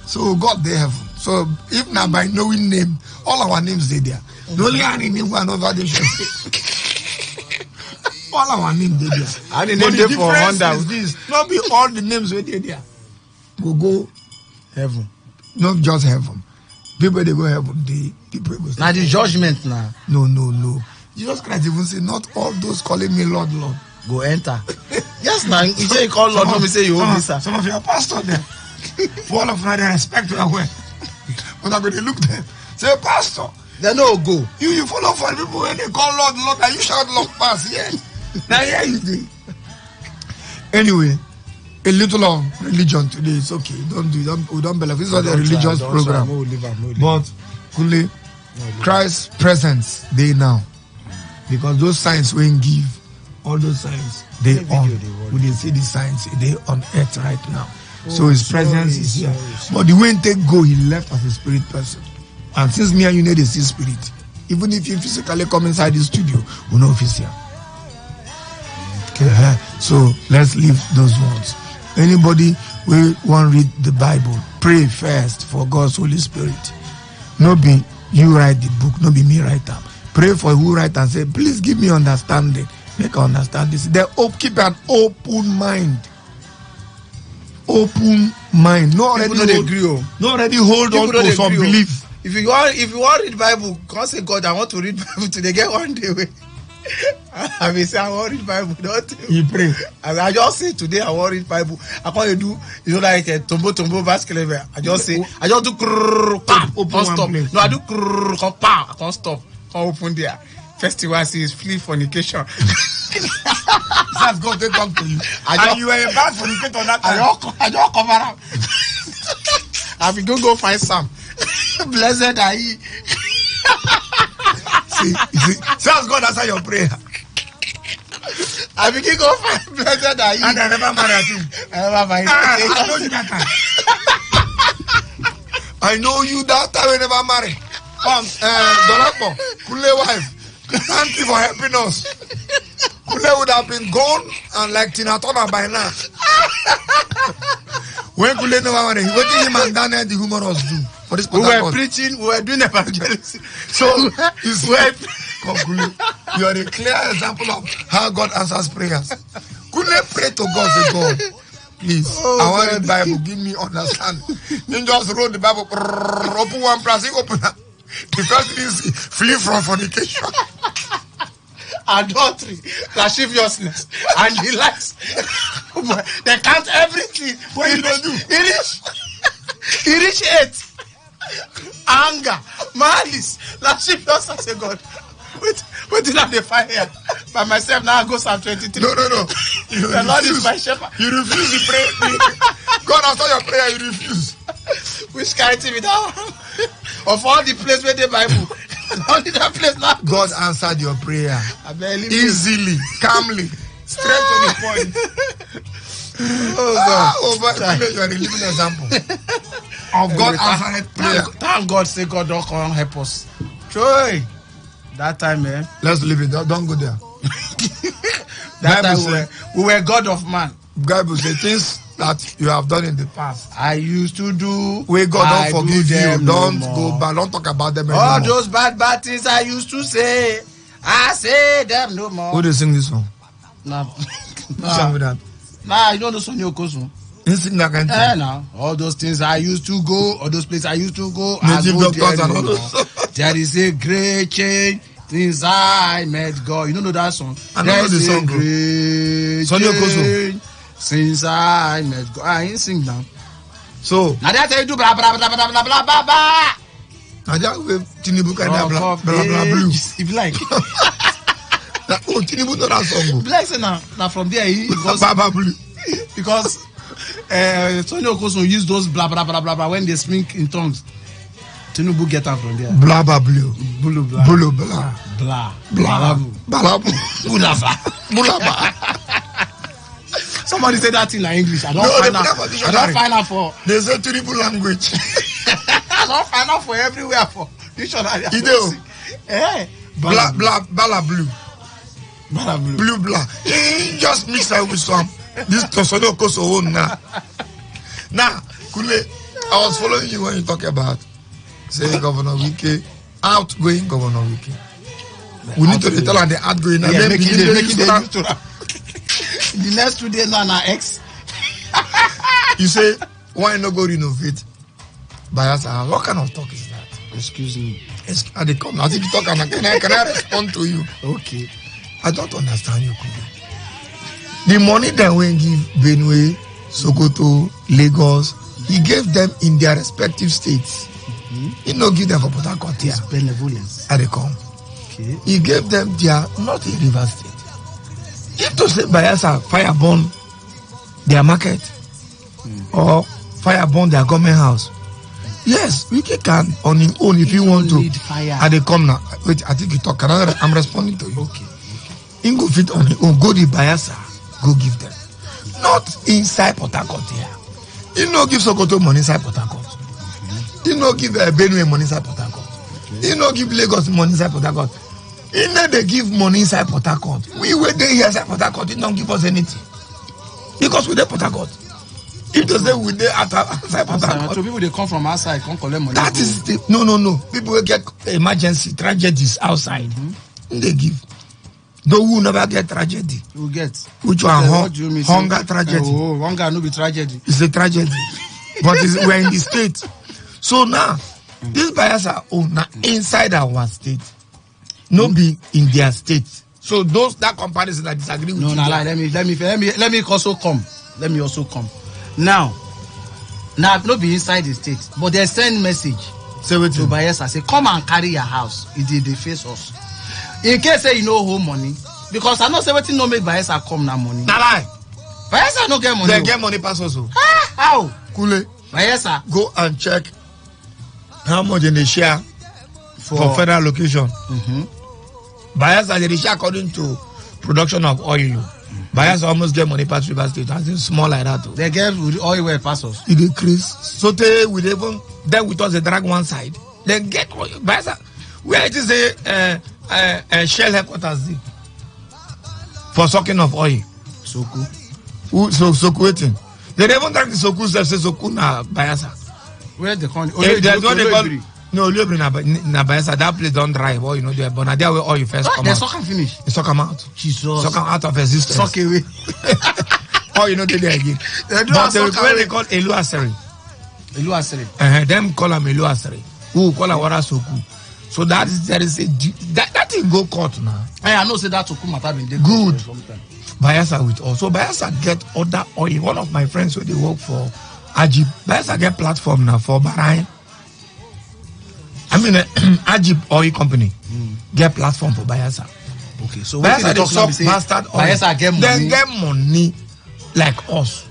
[SPEAKER 4] So God they heaven. So if now by knowing name, all our names they there. The only any name one over they should say. All our names they there.
[SPEAKER 2] And the name they for Honda.
[SPEAKER 4] Is this. Not be all the names where they there. We'll go
[SPEAKER 2] heaven.
[SPEAKER 4] Not just heaven. People they go heaven, the people go.
[SPEAKER 2] Now the judgment now.
[SPEAKER 4] No. Jesus Christ even say, not all those calling me Lord, Lord.
[SPEAKER 2] Go enter. Yes, now you say you call Lord, let me say you hold this.
[SPEAKER 4] Some of your pastor there. For all of them, they respect your way. But I'm going to look there. Say, Pastor.
[SPEAKER 2] They no go.
[SPEAKER 4] You follow for people when they call Lord, Lord, and you shout Lord pass. Yes. Now here you do. Anyway, a little of religion today is okay. We don't believe. This is not a religious program. But fully, Christ's presence, they now. Because those signs when give, all those signs, they on. We didn't see the signs, they on earth right now. So his presence is here. But the way they go, he left as a spirit person. And since me and you need a spirit, even if you physically come inside the studio, we know if he's here. Okay. So let's leave those ones. Anybody will want to read the Bible, pray first for God's Holy Spirit. No be you write the book, no be me write them. Pray for who write and say, please give me understanding. Make I understand this. Keep an open mind. Open mind. Not already hold on to some belief.
[SPEAKER 2] If you want to read Bible, can't say God, I want to read Bible today. Get one day away. I may say I want to read Bible. Don't
[SPEAKER 4] you pray?
[SPEAKER 2] I just say today I want to read Bible. I can't do like a tombo basket. I just do open stop. No, I do I can't stop. Can't open there. Festival says flee fornication.
[SPEAKER 4] That's God they come to you. And you were a bad fornicator that time.
[SPEAKER 2] I don't cover up. I will go find some. Blessed are ye.
[SPEAKER 4] See, that's God answer your prayer.
[SPEAKER 2] I begin go find blessed are ye.
[SPEAKER 4] And I never married him.
[SPEAKER 2] I never married him.
[SPEAKER 4] I know you that time. I know you that time we never married. Donapo, Kule wife. Thank you for helping us. Kule would have been gone and like Tina Turner by now. When Kule never married, what did him and Daniel the humorous do? For this
[SPEAKER 2] we were preaching, we were doing evangelism. So
[SPEAKER 4] you are a clear example of how God answers prayers. Kule pray to God, say God, please, I want the Bible, give me understanding. Then just wrote the Bible, open one place, open up. The first thing is flee from fornication,
[SPEAKER 2] adultery, lasciviousness, and the likes. They count everything.
[SPEAKER 4] What you don't do?
[SPEAKER 2] He reach 8. Anger, malice, lasciviousness. I say God, wait till I define here by myself. Now I go Psalm 23.
[SPEAKER 4] No.
[SPEAKER 2] The Lord is my shepherd.
[SPEAKER 4] You refuse to pray. God answer your prayer. You refuse.
[SPEAKER 2] Which kind of thing without of all the places where the Bible, only that place now.
[SPEAKER 4] God answered your prayer easily, calmly, straight to the point. But you are a living example of God answered prayer.
[SPEAKER 2] Thank God, say God don't come help us. Troy, that time, man.
[SPEAKER 4] Let's leave it. Don't go there.
[SPEAKER 2] That time we were God of man.
[SPEAKER 4] Bible says things that you have done in the past.
[SPEAKER 2] I used to do.
[SPEAKER 4] We God
[SPEAKER 2] I
[SPEAKER 4] don't forgive
[SPEAKER 2] do
[SPEAKER 4] you.
[SPEAKER 2] them
[SPEAKER 4] Don't
[SPEAKER 2] no
[SPEAKER 4] go
[SPEAKER 2] more.
[SPEAKER 4] back. Don't talk about them
[SPEAKER 2] All
[SPEAKER 4] anymore.
[SPEAKER 2] those bad things I used to say, I say them no more.
[SPEAKER 4] Who they sing this song?
[SPEAKER 2] Nah,
[SPEAKER 4] Sing with that.
[SPEAKER 2] you don't know Sonny Okosun.
[SPEAKER 4] You sing that kind of thing.
[SPEAKER 2] Now all those things I used to go, all those places I used to go,
[SPEAKER 4] Native
[SPEAKER 2] I go
[SPEAKER 4] doctors
[SPEAKER 2] there
[SPEAKER 4] and
[SPEAKER 2] no
[SPEAKER 4] all
[SPEAKER 2] more.
[SPEAKER 4] those.
[SPEAKER 2] There is a great change since I met God. You don't know that song?
[SPEAKER 4] I don't know the song, bro.
[SPEAKER 2] Great
[SPEAKER 4] Sonny Okosun.
[SPEAKER 2] change since I met God. I ain't sing now.
[SPEAKER 4] So,
[SPEAKER 2] Now that's how you do blah blah blah blah blah blah blah blah.
[SPEAKER 4] I just wave Tinubu kind of blah blah blue.
[SPEAKER 2] If you like,
[SPEAKER 4] Oh, Tinubu know that song.
[SPEAKER 2] if you like, say now from there he goes
[SPEAKER 4] Blah blah blue.
[SPEAKER 2] because Sonny Okosun use those blah blah blah blah blah when they speak in tongues. Tinubu get out from there.
[SPEAKER 4] Blah blah blue.
[SPEAKER 2] Bulu blah.
[SPEAKER 4] Bulu blah.
[SPEAKER 2] Blah.
[SPEAKER 4] Blah. Balabu.
[SPEAKER 2] Bulava.
[SPEAKER 4] Bulaba.
[SPEAKER 2] Somebody say that in English. I don't
[SPEAKER 4] No,
[SPEAKER 2] find
[SPEAKER 4] they
[SPEAKER 2] out.
[SPEAKER 4] put that for
[SPEAKER 2] I
[SPEAKER 4] dictionary.
[SPEAKER 2] don't find out for.
[SPEAKER 4] They say Tinubu language.
[SPEAKER 2] I don't find out for everywhere for dictionary.
[SPEAKER 4] You do?
[SPEAKER 2] Eh.
[SPEAKER 4] Blah blah blah blue.
[SPEAKER 2] Blah blue.
[SPEAKER 4] Blue blah. Just mix that with some. This Tosono Koso now. Now, Kule, I was following you when you talk about say Governor Wike, outgoing Governor Wike. We need to tell her the outgoing.
[SPEAKER 2] Yeah,
[SPEAKER 4] And then
[SPEAKER 2] making
[SPEAKER 4] begin
[SPEAKER 2] the
[SPEAKER 4] to
[SPEAKER 2] used
[SPEAKER 4] use
[SPEAKER 2] to
[SPEAKER 4] that.
[SPEAKER 2] that. The next 2 days now X.
[SPEAKER 4] You say, why not go renovate Bayelsa? What kind of talk is that?
[SPEAKER 2] Excuse me.
[SPEAKER 4] And they come, as if you talk, and can I respond to you?
[SPEAKER 2] Okay.
[SPEAKER 4] I don't understand you, Kule. The money that we give Benue, Sokoto, Lagos, he gave them in their respective states. He no give them for Port Harcourt here.
[SPEAKER 2] It's benevolence.
[SPEAKER 4] And they come.
[SPEAKER 2] Okay.
[SPEAKER 4] He gave them their, not in River State. If to say Bayelsa fire burn their market or fire burn their government house, yes, we can on his own if you want to.
[SPEAKER 2] Need fire.
[SPEAKER 4] And they come now. Wait, I think you talk. I'm responding to you.
[SPEAKER 2] Okay.
[SPEAKER 4] In go fit on his own. Go the Bayelsa. Go give them. Not inside Port Harcourt here. He no give Sokoto money inside Port Harcourt. He no give Benue money inside Port Harcourt. He no give Lagos money inside Port Harcourt. He no they give money inside Port Harcourt. We were there here inside Port Harcourt. He don't give us anything. Because we there Port Harcourt. If they say we there outside Port Harcourt.
[SPEAKER 2] So people they come from outside come collect money.
[SPEAKER 4] That is the no. People will get emergency tragedies outside. They give. Those who never get tragedy.
[SPEAKER 2] You get.
[SPEAKER 4] Which one?
[SPEAKER 2] What do you mean?
[SPEAKER 4] Hunger tragedy.
[SPEAKER 2] Oh, hunger no be tragedy.
[SPEAKER 4] It's a tragedy. But we're in the state. So now, these buyers are inside our state. No be in their state. So those that comparison that disagree with
[SPEAKER 2] No,
[SPEAKER 4] you.
[SPEAKER 2] no, like, let me also come. Let me also come. Now no be inside the state, but they send message
[SPEAKER 4] Say what
[SPEAKER 2] to
[SPEAKER 4] you
[SPEAKER 2] Bayelsa say come and carry your house. It did they face us. In case say you no hold money, because I know say wetin no make Bayelsa come na money.
[SPEAKER 4] na lie.
[SPEAKER 2] Bayelsa no get money.
[SPEAKER 4] They get money pass also.
[SPEAKER 2] How?
[SPEAKER 4] Kule,
[SPEAKER 2] Bayelsa
[SPEAKER 4] go and check how much they share for federal location. Bayelsa they share according to production of oil. Bayelsa almost get money pass River State. As in small like that.
[SPEAKER 2] they get oil well pass us.
[SPEAKER 4] It increase. So they will even then with us they drag one side. They get oil. Bayelsa where it is a Shell headquarters there for sucking of oil.
[SPEAKER 2] Soku.
[SPEAKER 4] Soku waiting. They even drag the Soku self say Soku na Bayelsa.
[SPEAKER 2] Where the country?
[SPEAKER 4] There's what they call no Olebri na Bayelsa. That place don't drive or you know there, but now there where oil first come
[SPEAKER 2] They
[SPEAKER 4] out.
[SPEAKER 2] suck and finish.
[SPEAKER 4] They suck them out.
[SPEAKER 2] Jesus.
[SPEAKER 4] Suck them out of existence.
[SPEAKER 2] Suck away.
[SPEAKER 4] Or you know they there again.
[SPEAKER 2] They do
[SPEAKER 4] But
[SPEAKER 2] suck
[SPEAKER 4] they where
[SPEAKER 2] away.
[SPEAKER 4] they call Elu Aseri.
[SPEAKER 2] Elu Asere.
[SPEAKER 4] Them call them Elu Aseri. Who call them Wara Soku. So that is there is a that thing go court now.
[SPEAKER 2] I know say that Soku matter been dey
[SPEAKER 4] Good.
[SPEAKER 2] for a long time.
[SPEAKER 4] Bayelsa with also Bayelsa get other oil. One of my friends who they work for Ajib. Bayelsa get platform now for Bahrain. I mean Ajib oil company get platform for Bayelsa.
[SPEAKER 2] Okay, so
[SPEAKER 4] Bayelsa they
[SPEAKER 2] talk now
[SPEAKER 4] suck
[SPEAKER 2] be say
[SPEAKER 4] bastard oil.
[SPEAKER 2] Bayelsa get money.
[SPEAKER 4] They get money like us.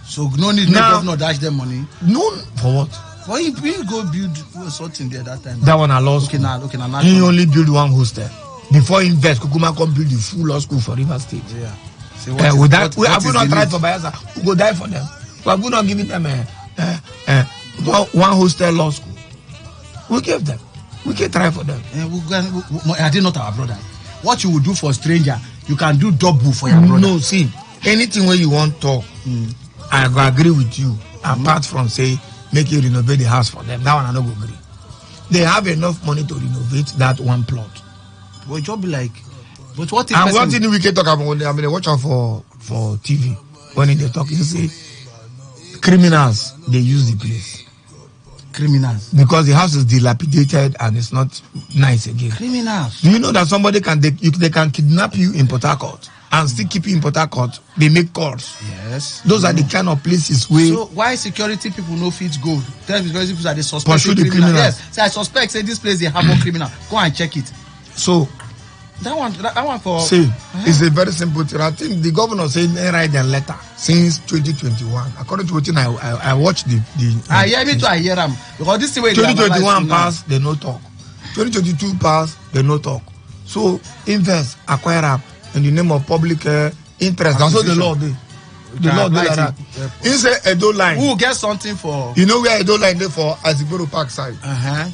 [SPEAKER 2] So no need no
[SPEAKER 4] Now-
[SPEAKER 2] governor dash them money.
[SPEAKER 4] No for what?
[SPEAKER 2] Why you go build something there that time?
[SPEAKER 4] That one I lost.
[SPEAKER 2] Okay, now
[SPEAKER 4] He
[SPEAKER 2] national.
[SPEAKER 4] only build one hostel. Before he invest, Kukuma come build the full law school for River State.
[SPEAKER 2] Yeah. Say
[SPEAKER 4] With that, we have
[SPEAKER 2] is
[SPEAKER 4] not
[SPEAKER 2] the
[SPEAKER 4] tried
[SPEAKER 2] need?
[SPEAKER 4] for Bayelsa. We go die for them. We have not giving them one hostel law school. We give them. We can try for them.
[SPEAKER 2] Are they not our brothers? What you would do for a stranger, you can do double for your brother.
[SPEAKER 4] No, see, anything where you want talk, I go agree with you. Apart from say make you renovate the house for them, that one I don't go agree. They have enough money to renovate that one plot.
[SPEAKER 2] But it be like, but what if
[SPEAKER 4] and one thing we can talk about, I mean, watch out for TV when they talk, you see, criminals, they use the place.
[SPEAKER 2] Criminals,
[SPEAKER 4] because the house is dilapidated and it's not nice again.
[SPEAKER 2] Criminals.
[SPEAKER 4] Do you know that somebody they can kidnap you in Port Harcourt and still keep you in Port Harcourt? They make calls.
[SPEAKER 2] Yes.
[SPEAKER 4] Those are the kind of places where.
[SPEAKER 2] So why security people no fit go? Tell security people that they suspect
[SPEAKER 4] pursue the criminal.
[SPEAKER 2] Yes. So I suspect say this place they have more criminal. Go and check it.
[SPEAKER 4] So
[SPEAKER 2] that one for.
[SPEAKER 4] See, it's a very simple thing. I think the governor said they write a letter since 2021. According to what I watched the.
[SPEAKER 2] I hear me too. I hear them because this way.
[SPEAKER 4] 2021 pass, they no talk. 2022 pass, they no talk. So invest, acquire up in the name of public interest. That's what the law do. The law do like that. Inside Edo line.
[SPEAKER 2] Who get something for?
[SPEAKER 4] You know where Edo line there for Aziboro Park side.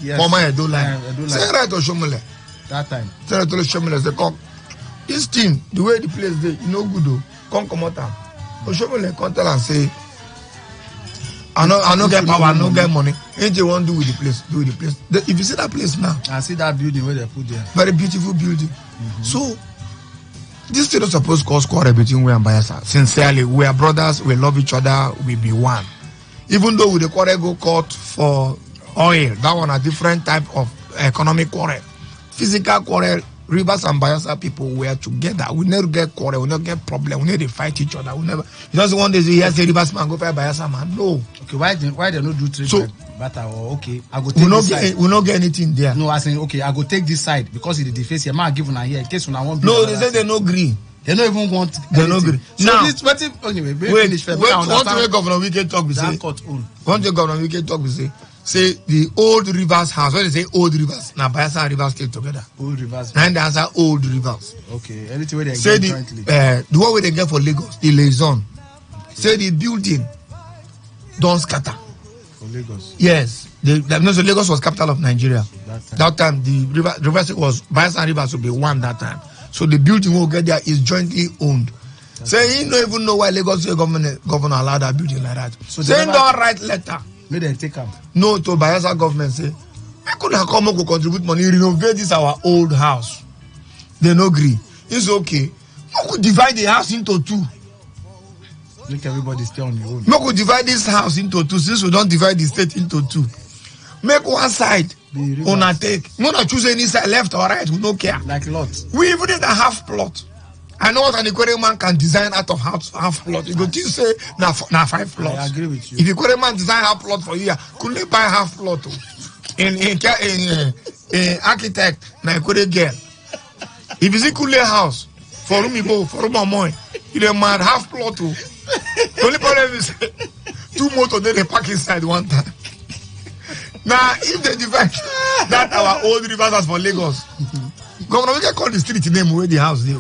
[SPEAKER 2] Yes.
[SPEAKER 4] Former Edo line. Say right to Shomole.
[SPEAKER 2] That time.
[SPEAKER 4] Say right to Shomole. They come. This thing, the way the place dey, you know good though. Come out. Shomole come tell and say, I no get power, I no get money. Anything you want to do with the place, do with the place. If you see that place now,
[SPEAKER 2] I see that building where they put there.
[SPEAKER 4] Very beautiful building. So this thing is supposed to cause quarrel between we and Bayelsa. Sincerely, we are brothers, we love each other, we be one. Even though with the quarrel go court for oil, that one a different type of economic quarrel. Physical quarrel, Rivers and Bayelsa people were together. We never get quarrel, we never get problem, we never fight each other. We never. You just one day you say Rivers man go fight Bayelsa man. No.
[SPEAKER 2] Okay, why they not do trade?
[SPEAKER 4] So,
[SPEAKER 2] but okay, I go take this side.
[SPEAKER 4] We not get anything there.
[SPEAKER 2] No, I say okay, I go take this side because it is the face here. Man, give una here in case una won't be.
[SPEAKER 4] No, they say they no agree.
[SPEAKER 2] They don't even want.
[SPEAKER 4] They no agree.
[SPEAKER 2] So
[SPEAKER 4] now,
[SPEAKER 2] this anyway.
[SPEAKER 4] Wait, one way Governor Wike talk we say. One day Governor Wike talk we say the old Rivers house. When they say old Rivers, now Bayelsa and Rivers stay together.
[SPEAKER 2] Old Rivers.
[SPEAKER 4] Now they answer old Rivers.
[SPEAKER 2] Okay, anything where they
[SPEAKER 4] say
[SPEAKER 2] get jointly.
[SPEAKER 4] The one where they get for Lagos, the liaison. Okay. Say the building don't scatter.
[SPEAKER 2] For Lagos.
[SPEAKER 4] Yes. So Lagos was capital of Nigeria. That time the Rivers was Bayelsa and Rivers would be one that time. So the building will get there is jointly owned. Say he don't even know why Lagos governor allowed that building like that. So say don't write letter.
[SPEAKER 2] May they take them.
[SPEAKER 4] No, to Bayelsa government say, I could have come and go contribute money, renovate this our old house. They no agree. It's okay. We could divide the house into two.
[SPEAKER 2] Make everybody stay on your own.
[SPEAKER 4] We could divide this house into two since we don't divide the state into two. Make one side on a take. We don't choose any side, left or right. We don't care.
[SPEAKER 2] Like lots.
[SPEAKER 4] We even need a half plot. I know what an Equatorial man can design out of half plot. You go to say now 5 plots.
[SPEAKER 2] I agree with you.
[SPEAKER 4] If Equatorial man design half plot for you, couldn't they buy half plot? In architect, na Equatorial girl. If you see Kule house for Rumibo, for Rumamoy, you dey mad half plot. The only problem is 2 motor they park inside one time. Now, if they divide that our old Rivers as for Lagos, Governor, we can call the street name where the house is.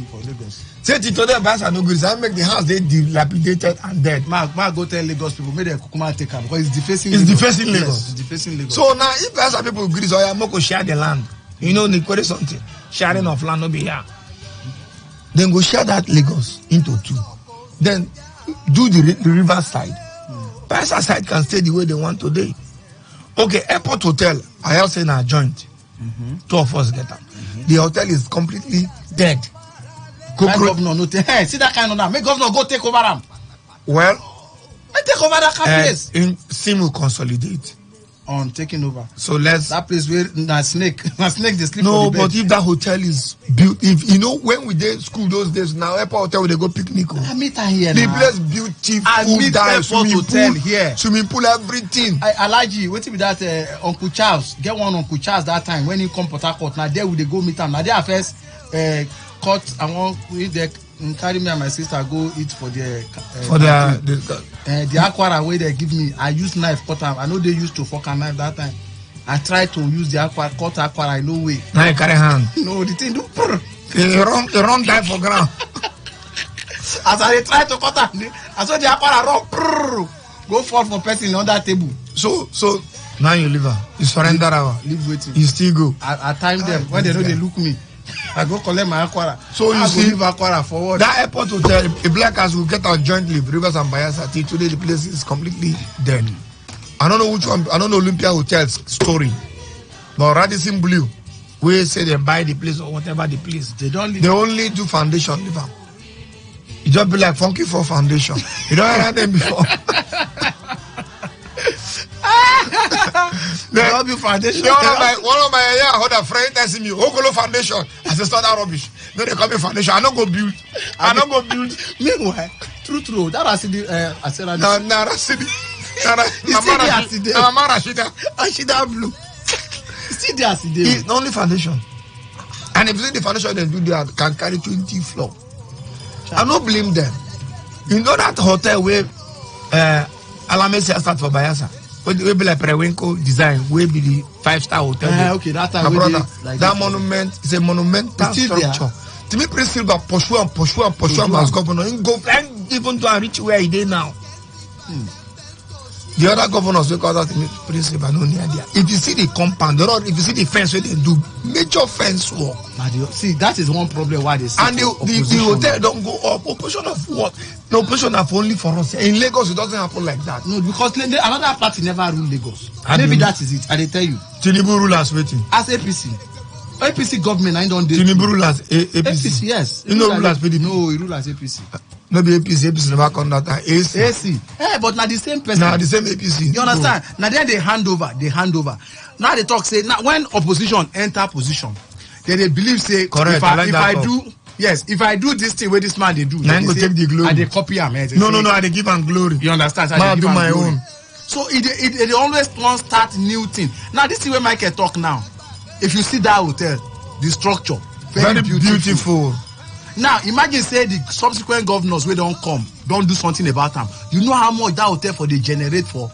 [SPEAKER 2] For Lagos.
[SPEAKER 4] Say today, Bayelsa no good. I make the house they dilapidated and dead.
[SPEAKER 2] Ma go tell Lagos people, make them Kukuma take them because it's defacing.
[SPEAKER 4] It's defacing Lagos.
[SPEAKER 2] Yes, it's defacing Lagos.
[SPEAKER 4] So now, if Bayelsa people agree, so I go share the land. You know, they call it something. Sharing of land no be here. Then go share that Lagos into 2. Then do the river side. Bayelsa side can stay the way they want today. Okay, airport hotel. I also say joint. 2 of us get up. The hotel is completely dead.
[SPEAKER 2] Governor, no hey, see that kind of now. Make governor go take over them.
[SPEAKER 4] Well,
[SPEAKER 2] take over that place.
[SPEAKER 4] Sim will consolidate
[SPEAKER 2] on taking over.
[SPEAKER 4] So let's
[SPEAKER 2] that place where snake they sleep.
[SPEAKER 4] No,
[SPEAKER 2] for the
[SPEAKER 4] but
[SPEAKER 2] bed.
[SPEAKER 4] if that hotel is built, if you know when we did school those days, now airport hotel they go picnic.
[SPEAKER 2] I meet her here.
[SPEAKER 4] The
[SPEAKER 2] now.
[SPEAKER 4] place beautiful.
[SPEAKER 2] I meet airport hotel here.
[SPEAKER 4] Swimming pool, everything.
[SPEAKER 2] Alaji, wait till that Uncle Charles get one Uncle Charles that time when he come Port Harcourt. Now there we they go meet him. Now there first cut and one with the carry me and my sister go eat for the aquara where they give me. I use knife cut am. I know they used to fork and knife that time. I try to use the aquara cut aquara. No way.
[SPEAKER 4] Now you carry hand.
[SPEAKER 2] No, the thing do.
[SPEAKER 4] You run die for ground.
[SPEAKER 2] As I try to cut am, I saw the aquara run. Go fall for person on that table.
[SPEAKER 4] So now you leave her. You surrender her.
[SPEAKER 2] Leave waiting.
[SPEAKER 4] You still go.
[SPEAKER 2] I time them when they know they look me. I go collect my Aquara.
[SPEAKER 4] So you see,
[SPEAKER 2] leave Aquara forward.
[SPEAKER 4] That airport hotel, a black house will get our joint leave, Rivers and Bayelsa. Till today, the place is completely dead. I don't know which one. I don't know Olympia Hotel's story, but Radisson Blue, we say they buy the place or whatever the place. They only do foundation. Leave them. You just be like Funky for foundation. You don't hear them before.
[SPEAKER 2] Foundation.
[SPEAKER 4] One of my other friends telling me, Okolo foundation. I said, start that rubbish. Then they call me foundation. I don't go build.
[SPEAKER 2] Meanwhile, true. That I said, I said,
[SPEAKER 4] Mama Rashida
[SPEAKER 2] Blue. See the acid.
[SPEAKER 4] It's only foundation. And if you see the foundation they do, they can carry 20 floor. I don't blame them. You know that hotel where Alamesia start for Bayelsa? We be like Prewenko design, we be the 5-star hotel.
[SPEAKER 2] Okay, that time.
[SPEAKER 4] My brother,
[SPEAKER 2] like
[SPEAKER 4] that monument is a monumental structure. To me, Prince Silver pursue as governor. Even to reach where he is now. The other governors will call that Prince Silver, no near there. If you see the compound, if you see the fence where they do, major fence work.
[SPEAKER 2] See, that is one problem why they say.
[SPEAKER 4] And the hotel don't go up. Opposition of what? The opposition of only for us. In Lagos, it doesn't happen like that.
[SPEAKER 2] No, because another party never rule Lagos. Maybe that is it. I tell you.
[SPEAKER 4] Tinubu rule as waiting.
[SPEAKER 2] As APC government, I don't do.
[SPEAKER 4] Tinubu rule as APC.
[SPEAKER 2] Yes.
[SPEAKER 4] You know rule as PDP.
[SPEAKER 2] No, he rule as APC.
[SPEAKER 4] No be APC never come that time.
[SPEAKER 2] AC. But now the same person.
[SPEAKER 4] Now the same APC.
[SPEAKER 2] You understand? Now then they hand over. Now they talk say now when opposition enter position, then they believe say
[SPEAKER 4] correct.
[SPEAKER 2] If I do this thing where this man they do,
[SPEAKER 4] then go take the glory.
[SPEAKER 2] And they copy him.
[SPEAKER 4] No, I they give him glory.
[SPEAKER 2] You understand? So
[SPEAKER 4] I do my own.
[SPEAKER 2] So it always want start new thing. Now this is where Michael talk now. If you see that hotel, the structure very beautiful. Now imagine say the subsequent governors where don't come, don't do something about them. You know how much that hotel for they generate for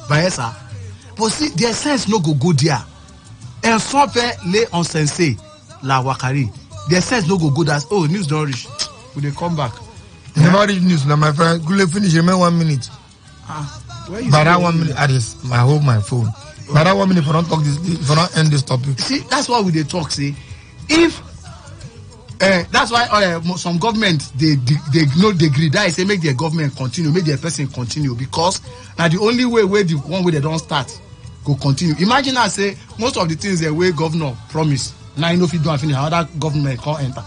[SPEAKER 2] Bayelsa. But see, their sense no go there. And somewhere lay on sensei la Wakari. Their sense no go there. Oh, news don't reach. Will they come back?
[SPEAKER 4] Never reach news. Now my friend, could finish in 1 minute. By that 1 minute, I hold my phone. By that 1 minute, if I don't talk this, if I don't end this topic.
[SPEAKER 2] See, that's why we they talk. See, if that's why some government they no degree that say make their government continue, make their person continue because now the only way the one way they don't start go continue. Imagine I say most of the things the way governor promise now you know if you don't finish another government can't enter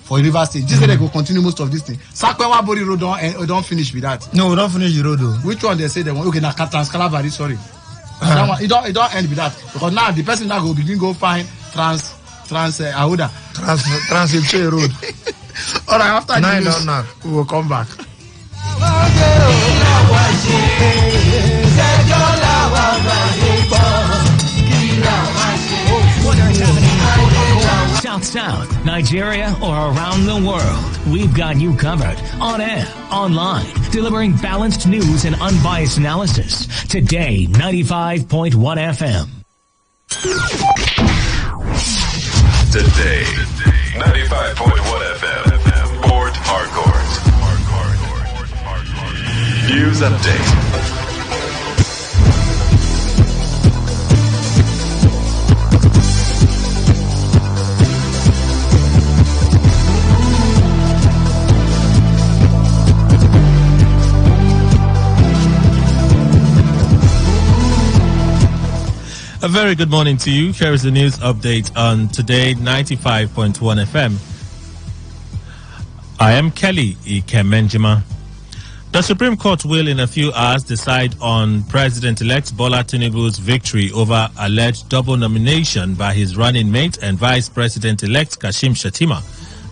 [SPEAKER 2] for River State. Just say they go continue most of this thing. Sakwewa Body Road don't finish with that.
[SPEAKER 4] No, we don't finish the road though.
[SPEAKER 2] Which one they say they want? Okay, now Trans-Calabari, sorry. That one, it don't end with that because now the person that go begin go find Trans Ahuda.
[SPEAKER 4] Trans Road.
[SPEAKER 2] All right, after
[SPEAKER 4] the
[SPEAKER 2] news, we will come back.
[SPEAKER 6] South, Nigeria, or around the world, we've got you covered. On air, online, delivering balanced news and unbiased analysis. Today, 95.1 FM.
[SPEAKER 7] Today, 95.1 FM. Port Harcourt. News update.
[SPEAKER 5] A very good morning to you. Here is the news update on Today 95.1 FM. I am Kelly Ikemenjima. The Supreme Court will in a few hours decide on President-elect Bola Tinubu's victory over alleged double nomination by his running mate and Vice President-elect Kashim Shettima.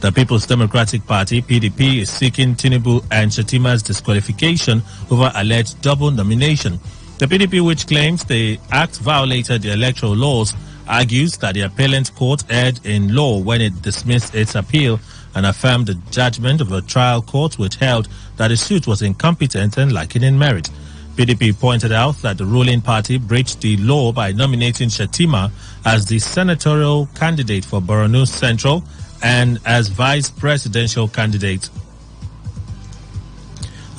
[SPEAKER 5] The People's Democratic Party, PDP, is seeking Tinubu and Shettima's disqualification over alleged double nomination. The PDP, which claims the act violated the electoral laws, argues that the appellant court erred in law when it dismissed its appeal and affirmed the judgment of a trial court which held that the suit was incompetent and lacking in merit. PDP pointed out that the ruling party breached the law by nominating Shettima as the senatorial candidate for Borno Central and as vice presidential candidate.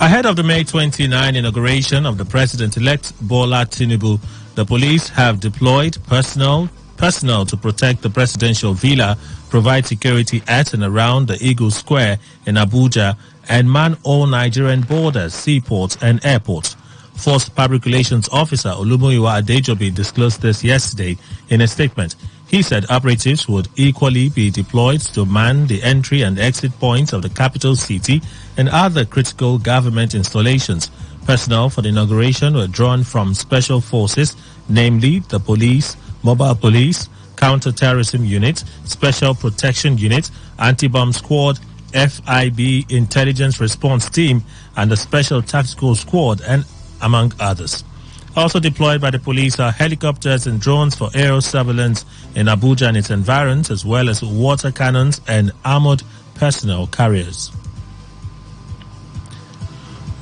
[SPEAKER 5] Ahead of the May 29 inauguration of the president-elect Bola Tinubu, the police have deployed personnel personnel to protect the presidential villa, provide security at and around the Eagle Square in Abuja, and man all Nigerian borders, seaports, and airports. Force Public Relations Officer Olumuyiwa Adejobi disclosed this yesterday in a statement. He said operatives would equally be deployed to man the entry and exit points of the capital city and other critical government installations. Personnel for the inauguration were drawn from special forces, namely the police, mobile police, counter-terrorism unit, special protection unit, anti-bomb squad, FIB intelligence response team, and the special tactical squad, and among others. Also deployed by the police are helicopters and drones for aerial surveillance in Abuja and its environs, as well as water cannons and armored personnel carriers.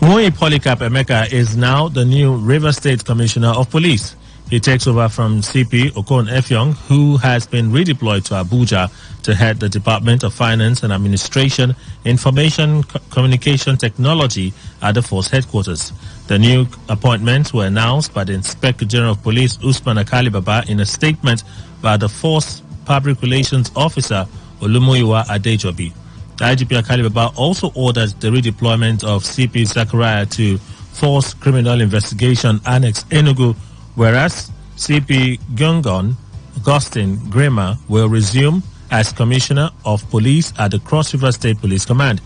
[SPEAKER 5] Moyi Polycarp Emeka is now the new River State Commissioner of Police. He takes over from CP Okon Effiong, who has been redeployed to Abuja to head the Department of Finance and Administration, Information Communication Technology at the Force Headquarters. The new appointments were announced by the Inspector General of Police, Usman Akali Baba, in a statement by the Force Public Relations Officer, Olumuyiwa Adejobi. The IGP Akali Baba also ordered the redeployment of CP Zachariah to Force Criminal Investigation Annex Enugu, whereas CP Gungon Augustine Grima will resume as Commissioner of Police at the Cross River State Police Command.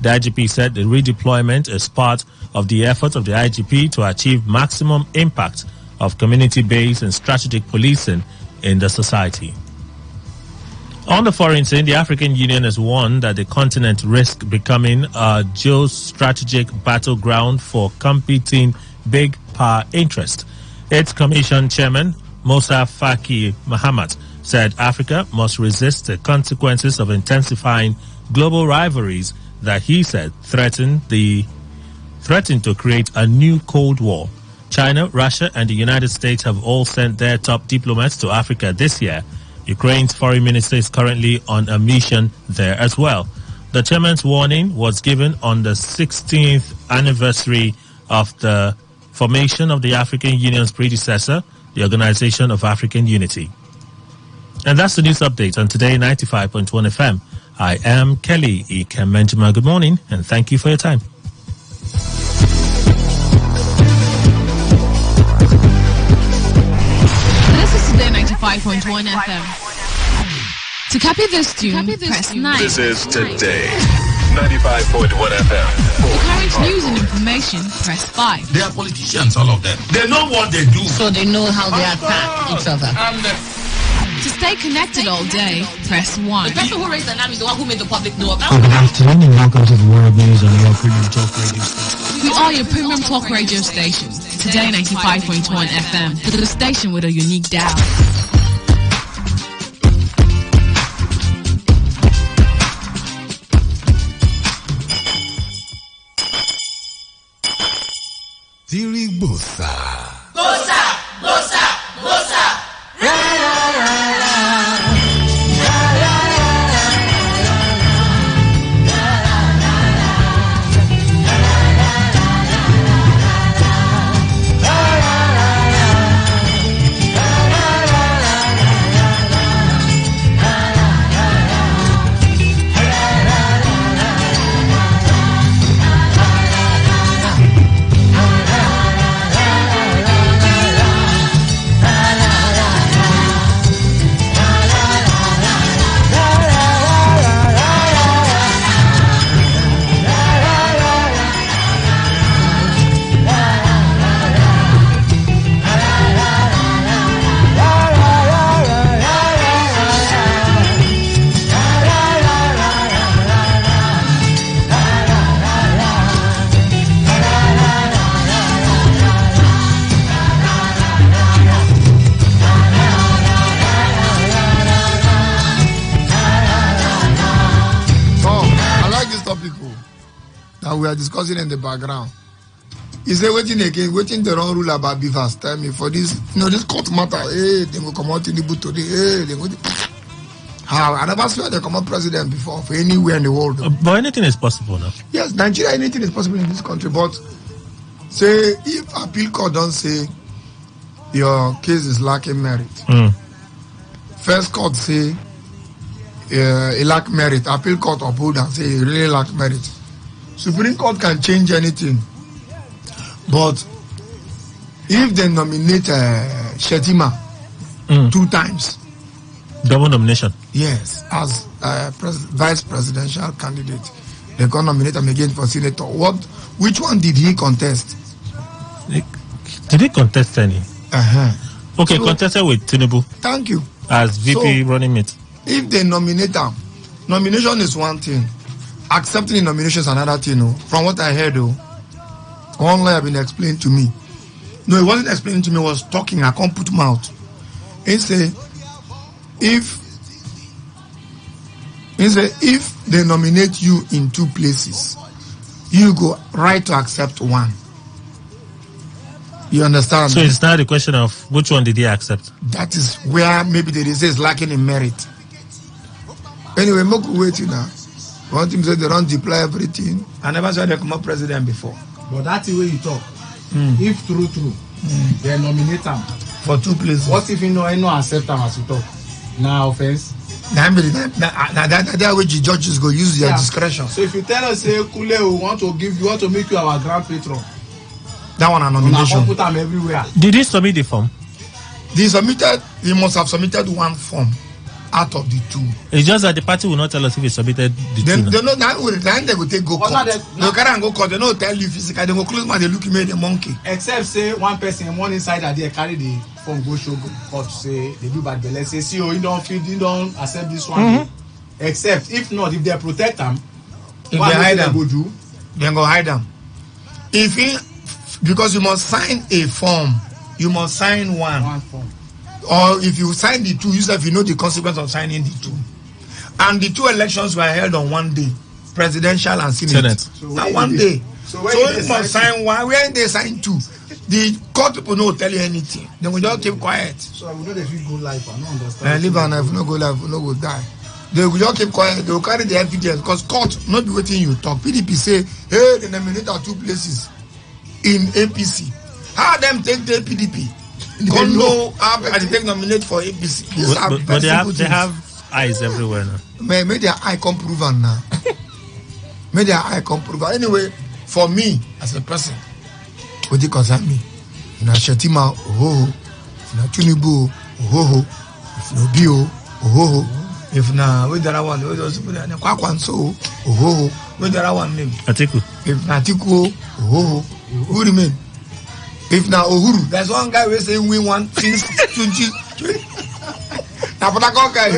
[SPEAKER 5] The IGP said the redeployment is part of the effort of the IGP to achieve maximum impact of community-based and strategic policing in the society. On the foreign scene, the African Union has warned that the continent risks becoming a geostrategic battleground for competing big power interests. Its Commission Chairman, Musa Faki Mahamat, said Africa must resist the consequences of intensifying global rivalries that he said threatened to create a new Cold War. China, Russia, and the United States have all sent their top diplomats to Africa this year. Ukraine's foreign minister is currently on a mission there as well. The chairman's warning was given on the 16th anniversary of the formation of the African Union's predecessor, the Organization of African Unity. And that's the news update on Today 95.1 FM. I am Kelly Ikemenjima. Good morning, and thank you for your time.
[SPEAKER 8] This is Today 95.1 FM. To copy this tune, press 9.
[SPEAKER 7] This is Today 95.1 FM.
[SPEAKER 8] For current news and information, press 5.
[SPEAKER 9] They are politicians, all of them. They know what they do.
[SPEAKER 10] So they know how they attack each other.
[SPEAKER 8] To stay connected all day, press 1.
[SPEAKER 10] The person who raised the alarm is the one who made the public know about
[SPEAKER 11] Good afternoon and welcome to the World News on your premium talk radio station.
[SPEAKER 8] We are your premium talk radio station. Today 95.1 FM. The station with a unique dial.
[SPEAKER 1] Tiri Bosa.
[SPEAKER 10] Bosa, Bosa, Bosa.
[SPEAKER 4] We are discussing in the background. He said, waiting again, waiting the wrong rule about beavers. Tell me for this, this court matter. Hey, they will come out in the boot today. Hey, they will. How? I never saw they come out president before for anywhere in the world.
[SPEAKER 5] But anything is possible now.
[SPEAKER 4] Yes, Nigeria, anything is possible in this country. But say, if appeal court don't say your case is lacking merit, First court say he lack merit. Appeal court uphold and say he really lack merit. Supreme Court can change anything. But if they nominate Shetima 2 times,
[SPEAKER 5] double nomination.
[SPEAKER 4] Yes, as vice presidential candidate, they can nominate him again for senator. Which one did he contest?
[SPEAKER 5] Did he contest any? Okay,
[SPEAKER 4] so,
[SPEAKER 5] contested with Tinubu.
[SPEAKER 4] Thank you.
[SPEAKER 5] As VP running mate.
[SPEAKER 4] If they nominate him, nomination is one thing. Accepting the nomination is another thing. From what I heard, one lawyer been explained to me. No, it wasn't explaining to me. It was talking. I can't put mouth. He said, if they nominate you in 2 places, you go right to accept one. You understand?
[SPEAKER 5] So it's not a question of which one did he accept.
[SPEAKER 4] That is where maybe the result is lacking in merit. Anyway, Moku waiting now. One thing say they don't deploy everything. I never saw they come up president before.
[SPEAKER 2] But that's the way you talk. If true, they nominate him
[SPEAKER 4] for 2 places.
[SPEAKER 2] What if you know accept him as you talk? Now offense.
[SPEAKER 4] That way the judges go use their discretion.
[SPEAKER 2] So if you tell us say Kule we want to make you our grand patron.
[SPEAKER 4] That one a nomination.
[SPEAKER 2] Put them everywhere.
[SPEAKER 5] Did he submit the form?
[SPEAKER 4] He must have submitted 1 form out of the 2.
[SPEAKER 5] It's just that the party will not tell us if he submitted the 2.
[SPEAKER 4] They know that with the time they will take go court. They carry and go court. They don't tell you physically. They go close my. They look at me the monkey.
[SPEAKER 2] Except say one person, one insider there carry the form go show court say they do bad belle. Say see you don't accept this one. Except if not, if they protect them,
[SPEAKER 4] if they hide them, they go hide them. Because you must sign a form, you must sign one form. Or if you sign the 2, you know the consequence of signing the 2. And the 2 elections were held on one day, presidential and senate. So one day. So you must sign one. Where they sign 2? The court people don't tell you anything. They will just keep quiet.
[SPEAKER 2] So I will not if you go live. I don't understand.
[SPEAKER 4] Live and if you not go live, you not go die. They will just keep quiet. They will carry the evidence because court not be waiting you talk. PDP say, hey, they nominate at 2 places in APC. How them take the PDP? Don't know how they take nominate for APC.
[SPEAKER 5] But they have eyes everywhere now.
[SPEAKER 4] May their eye come prove now. May their eye come prove. Anyway, for me as a person, what it concern me? In a Shetima, if na Tinubu, if no Bio, if na where the other one, where those people na Kwakwanso, where the other one name?
[SPEAKER 5] Atiku.
[SPEAKER 4] If na Atiku, who remain? If na Uhuru, there's one guy who say win one since 2020. Now, but I guy,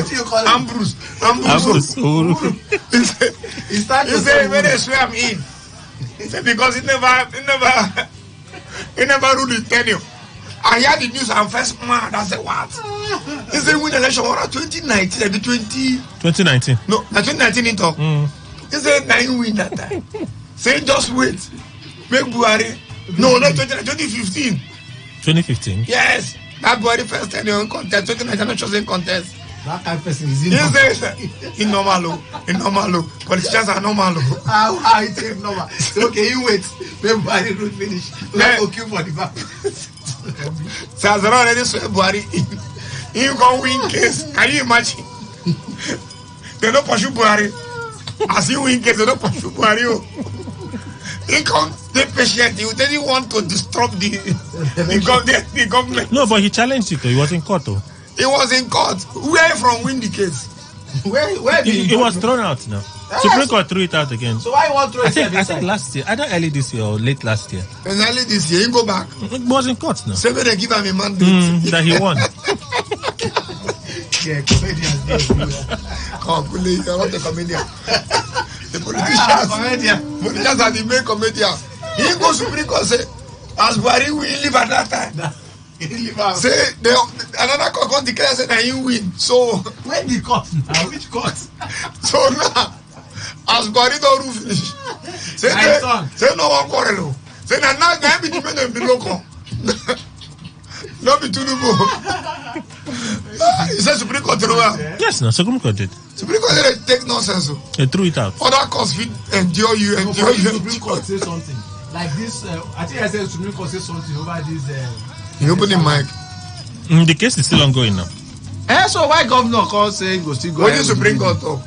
[SPEAKER 4] Ambrose Uhuru. He say when they swear him in. He said because he never ruled his tenure. I heard the news and first man. I said what? He said win election around 2019,
[SPEAKER 5] 2019.
[SPEAKER 4] No, 2019 in talk. He said now you win that time. Say just wait. Make Buhari. No, not 2015.
[SPEAKER 5] 2015?
[SPEAKER 4] Yes. That Buhari first tenure in contest. 2019 not chosen contest.
[SPEAKER 2] That kind of person is in
[SPEAKER 4] normal. Politicians are normal.
[SPEAKER 2] How it is normal? So okay, you wait. Make Buhari road finish. Like okay for the back.
[SPEAKER 4] So as already swear Buhari you go win case. Can you imagine? They don't pursue Buhari. As you win case, they don't pursue Buhari. He can't stay patient. He didn't want to disrupt the government.
[SPEAKER 5] No, but he challenged it. He was in court. Though.
[SPEAKER 4] He was in court. Where from win the case?
[SPEAKER 2] Where
[SPEAKER 5] he was thrown out now. Yes. Supreme Court threw it out again.
[SPEAKER 2] So why you want to throw it?
[SPEAKER 5] I think last year, either early this year or late last year.
[SPEAKER 4] And early this year, he go back.
[SPEAKER 5] It was in court now.
[SPEAKER 4] So they give him a mandate
[SPEAKER 5] that he won.
[SPEAKER 2] Yeah, comedians.
[SPEAKER 4] You're not a comedian. The politicians are the main comedian. He goes to Supreme Court say, as Buhari will live at that time. Say another court can declare say that you win. So
[SPEAKER 2] when the court now? Which court?
[SPEAKER 4] So now as Buhari don't rule finish. Say no one quarrel. Say now be the men of the local. Not be Tinubu. He said Supreme Court threw out.
[SPEAKER 5] Yes, no, Supreme Court did.
[SPEAKER 4] Supreme Court did take nonsense.
[SPEAKER 5] They threw it out.
[SPEAKER 4] Other courts fit endure you.
[SPEAKER 2] Supreme Court say something like this. I think I said Supreme Court say something over this.
[SPEAKER 4] You open the mic.
[SPEAKER 5] The case is still ongoing now.
[SPEAKER 2] So why governor call say go still go?
[SPEAKER 4] What is Supreme Court talk?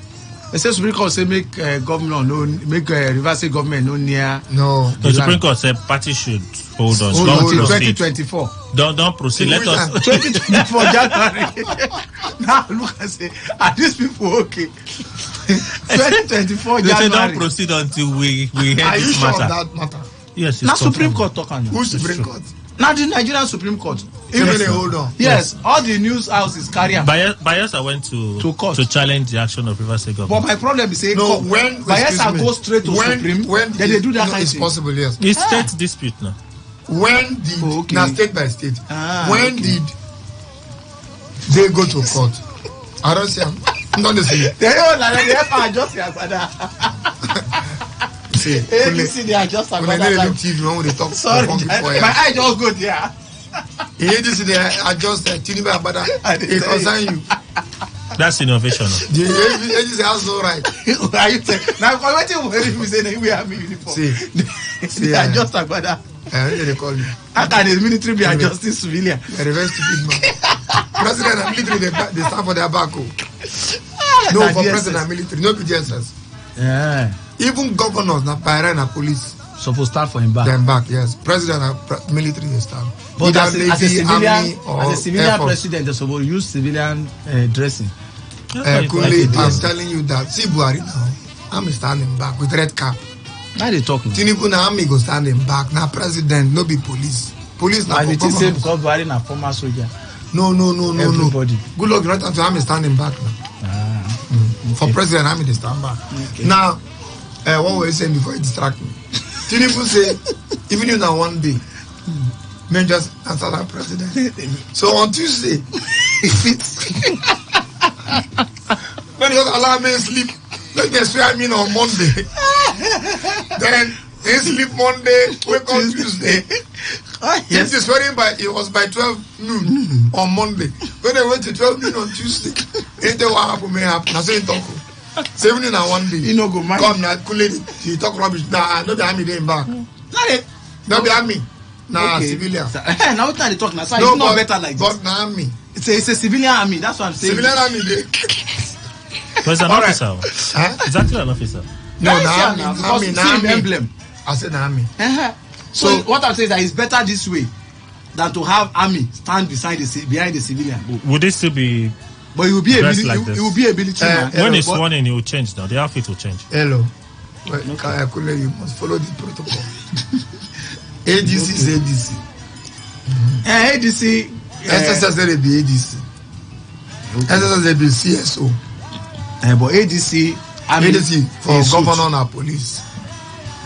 [SPEAKER 2] They say Supreme Court say make governor no make Rivers State government no near.
[SPEAKER 4] No.
[SPEAKER 5] The Supreme Court said party should hold on.
[SPEAKER 2] Hold until 2024.
[SPEAKER 5] Don't proceed. Let us
[SPEAKER 2] 2024 January. Now look and say, are these people okay? 2024
[SPEAKER 5] They
[SPEAKER 2] January.
[SPEAKER 5] say don't proceed until we hear
[SPEAKER 4] Are you
[SPEAKER 5] this
[SPEAKER 4] sure
[SPEAKER 5] matter.
[SPEAKER 4] of that matter?
[SPEAKER 5] Yes,
[SPEAKER 2] Now
[SPEAKER 5] it's
[SPEAKER 2] Supreme
[SPEAKER 5] confirmed.
[SPEAKER 2] Court talking.
[SPEAKER 4] Who's Supreme Court?
[SPEAKER 2] Now the Nigerian Supreme Court.
[SPEAKER 4] Even they hold on.
[SPEAKER 2] Yes, all the news houses carry on.
[SPEAKER 5] Bayelsa went to
[SPEAKER 2] court
[SPEAKER 5] to challenge the action of Rivers State government.
[SPEAKER 2] But my problem is saying
[SPEAKER 4] No, when
[SPEAKER 2] Bayelsa go straight to Supreme, then they do that kind of
[SPEAKER 4] it's
[SPEAKER 2] thing.
[SPEAKER 4] possible, yes.
[SPEAKER 5] It's state dispute now.
[SPEAKER 4] When did
[SPEAKER 2] okay.
[SPEAKER 4] now state by state? When
[SPEAKER 2] okay.
[SPEAKER 4] did they go to court? I don't say I'm not the same.
[SPEAKER 2] They don't like they have to adjust your father.
[SPEAKER 4] See,
[SPEAKER 2] ABC they adjust your
[SPEAKER 4] when
[SPEAKER 2] father.
[SPEAKER 4] they look TV when they talk
[SPEAKER 2] Sorry, my eye just go there.
[SPEAKER 4] ABC they adjust Tinubu Abada. It concern you.
[SPEAKER 5] That's innovation.
[SPEAKER 4] The agency has no right.
[SPEAKER 2] Are you saying now? What you worry me say we have me uniform?
[SPEAKER 4] See,
[SPEAKER 2] they adjust your father.
[SPEAKER 4] They call you.
[SPEAKER 2] How can the military be adjusting civilian?
[SPEAKER 4] You're a very stupid man. President and military, they stand for their back. No, for president and military, no BGSS.
[SPEAKER 2] Yeah.
[SPEAKER 4] Even governors, na Pyra and police.
[SPEAKER 2] Supposed to start for him back.
[SPEAKER 4] Them back, yes. President and military, they stand.
[SPEAKER 2] But as a civilian,
[SPEAKER 4] Air
[SPEAKER 2] president, they're supposed to use civilian dressing.
[SPEAKER 4] Kule, I'm telling you that. See Buhari now, I'm standing back with red cap.
[SPEAKER 2] Now they talking.
[SPEAKER 4] Tinubu na army go standing back. Now president, no be police. Police na for
[SPEAKER 2] government. Say because Buhari na former soldier.
[SPEAKER 4] No.
[SPEAKER 2] Everybody.
[SPEAKER 4] Good luck, right until army standing back now.
[SPEAKER 2] Okay.
[SPEAKER 4] For president, army they stand back. Okay. Now, what were you saying before you distract me? Tinubu say, even if na one day, men just answer that president. So on Tuesday, when you allow me sleep, let me swear me on Monday. Then he sleep Monday, wake up Tuesday. Yes. It was by 12 noon on Monday. When they went to 12 noon on Tuesday, what happened may happen. I say talk. 7 in one day. You know go man. Come now, you talk rubbish. Nah, not the army they back. Not the army. Nah, okay. Civilian.
[SPEAKER 2] Now what they talk now? So no, it's not better like
[SPEAKER 4] but
[SPEAKER 2] this.
[SPEAKER 4] But army.
[SPEAKER 2] It's a civilian army. That's what I'm saying.
[SPEAKER 4] Civilian army.
[SPEAKER 5] So it's an officer. Huh? It's actually an officer.
[SPEAKER 4] No, army.
[SPEAKER 2] Emblem.
[SPEAKER 4] I said army.
[SPEAKER 2] So what I'm saying is that it's better this way than to have army stand behind the civilian.
[SPEAKER 5] Would it still be?
[SPEAKER 2] But it will be a
[SPEAKER 5] military. Like
[SPEAKER 2] it will be a military man.
[SPEAKER 5] When it's sworn in, it will change now. The outfit will change.
[SPEAKER 4] Hello. Well, okay. You must follow the protocol. ADC is ADC.
[SPEAKER 2] ADC.
[SPEAKER 4] SSS will be ADC. SSS will be CSO.
[SPEAKER 2] But ADC.
[SPEAKER 4] ADC for governor and police.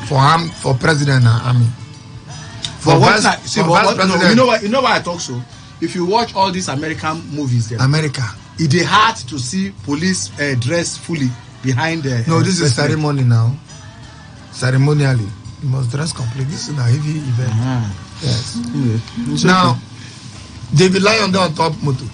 [SPEAKER 4] For president and army.
[SPEAKER 2] For vice president. You know why I talk so? If you watch all these American movies,
[SPEAKER 4] America.
[SPEAKER 2] It is hard to see police dressed fully behind the.
[SPEAKER 4] No, this is ceremony now. Ceremonially, you must dress completely. This is a heavy event. Yes. Now, they rely on that on top motor.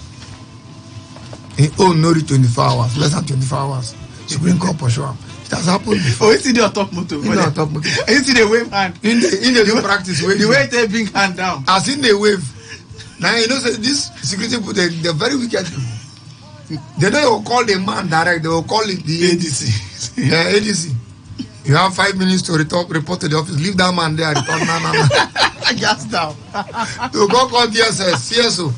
[SPEAKER 4] No 24 hours, less than 24 hours. Supreme Court for sure. It has happened before.
[SPEAKER 2] Oh, you see the on top motor.
[SPEAKER 4] You on top motor.
[SPEAKER 2] You see the wave hand.
[SPEAKER 4] In the practice wave.
[SPEAKER 2] The way they bring hand down.
[SPEAKER 4] As in the wave. Now you know this security people they're very wicked. They don't call the man direct, they will call it the ADC. ADC. You have 5 minutes to report to the office. Leave that man there. Return. No.
[SPEAKER 2] Just now.
[SPEAKER 4] To go call DSS, CSO.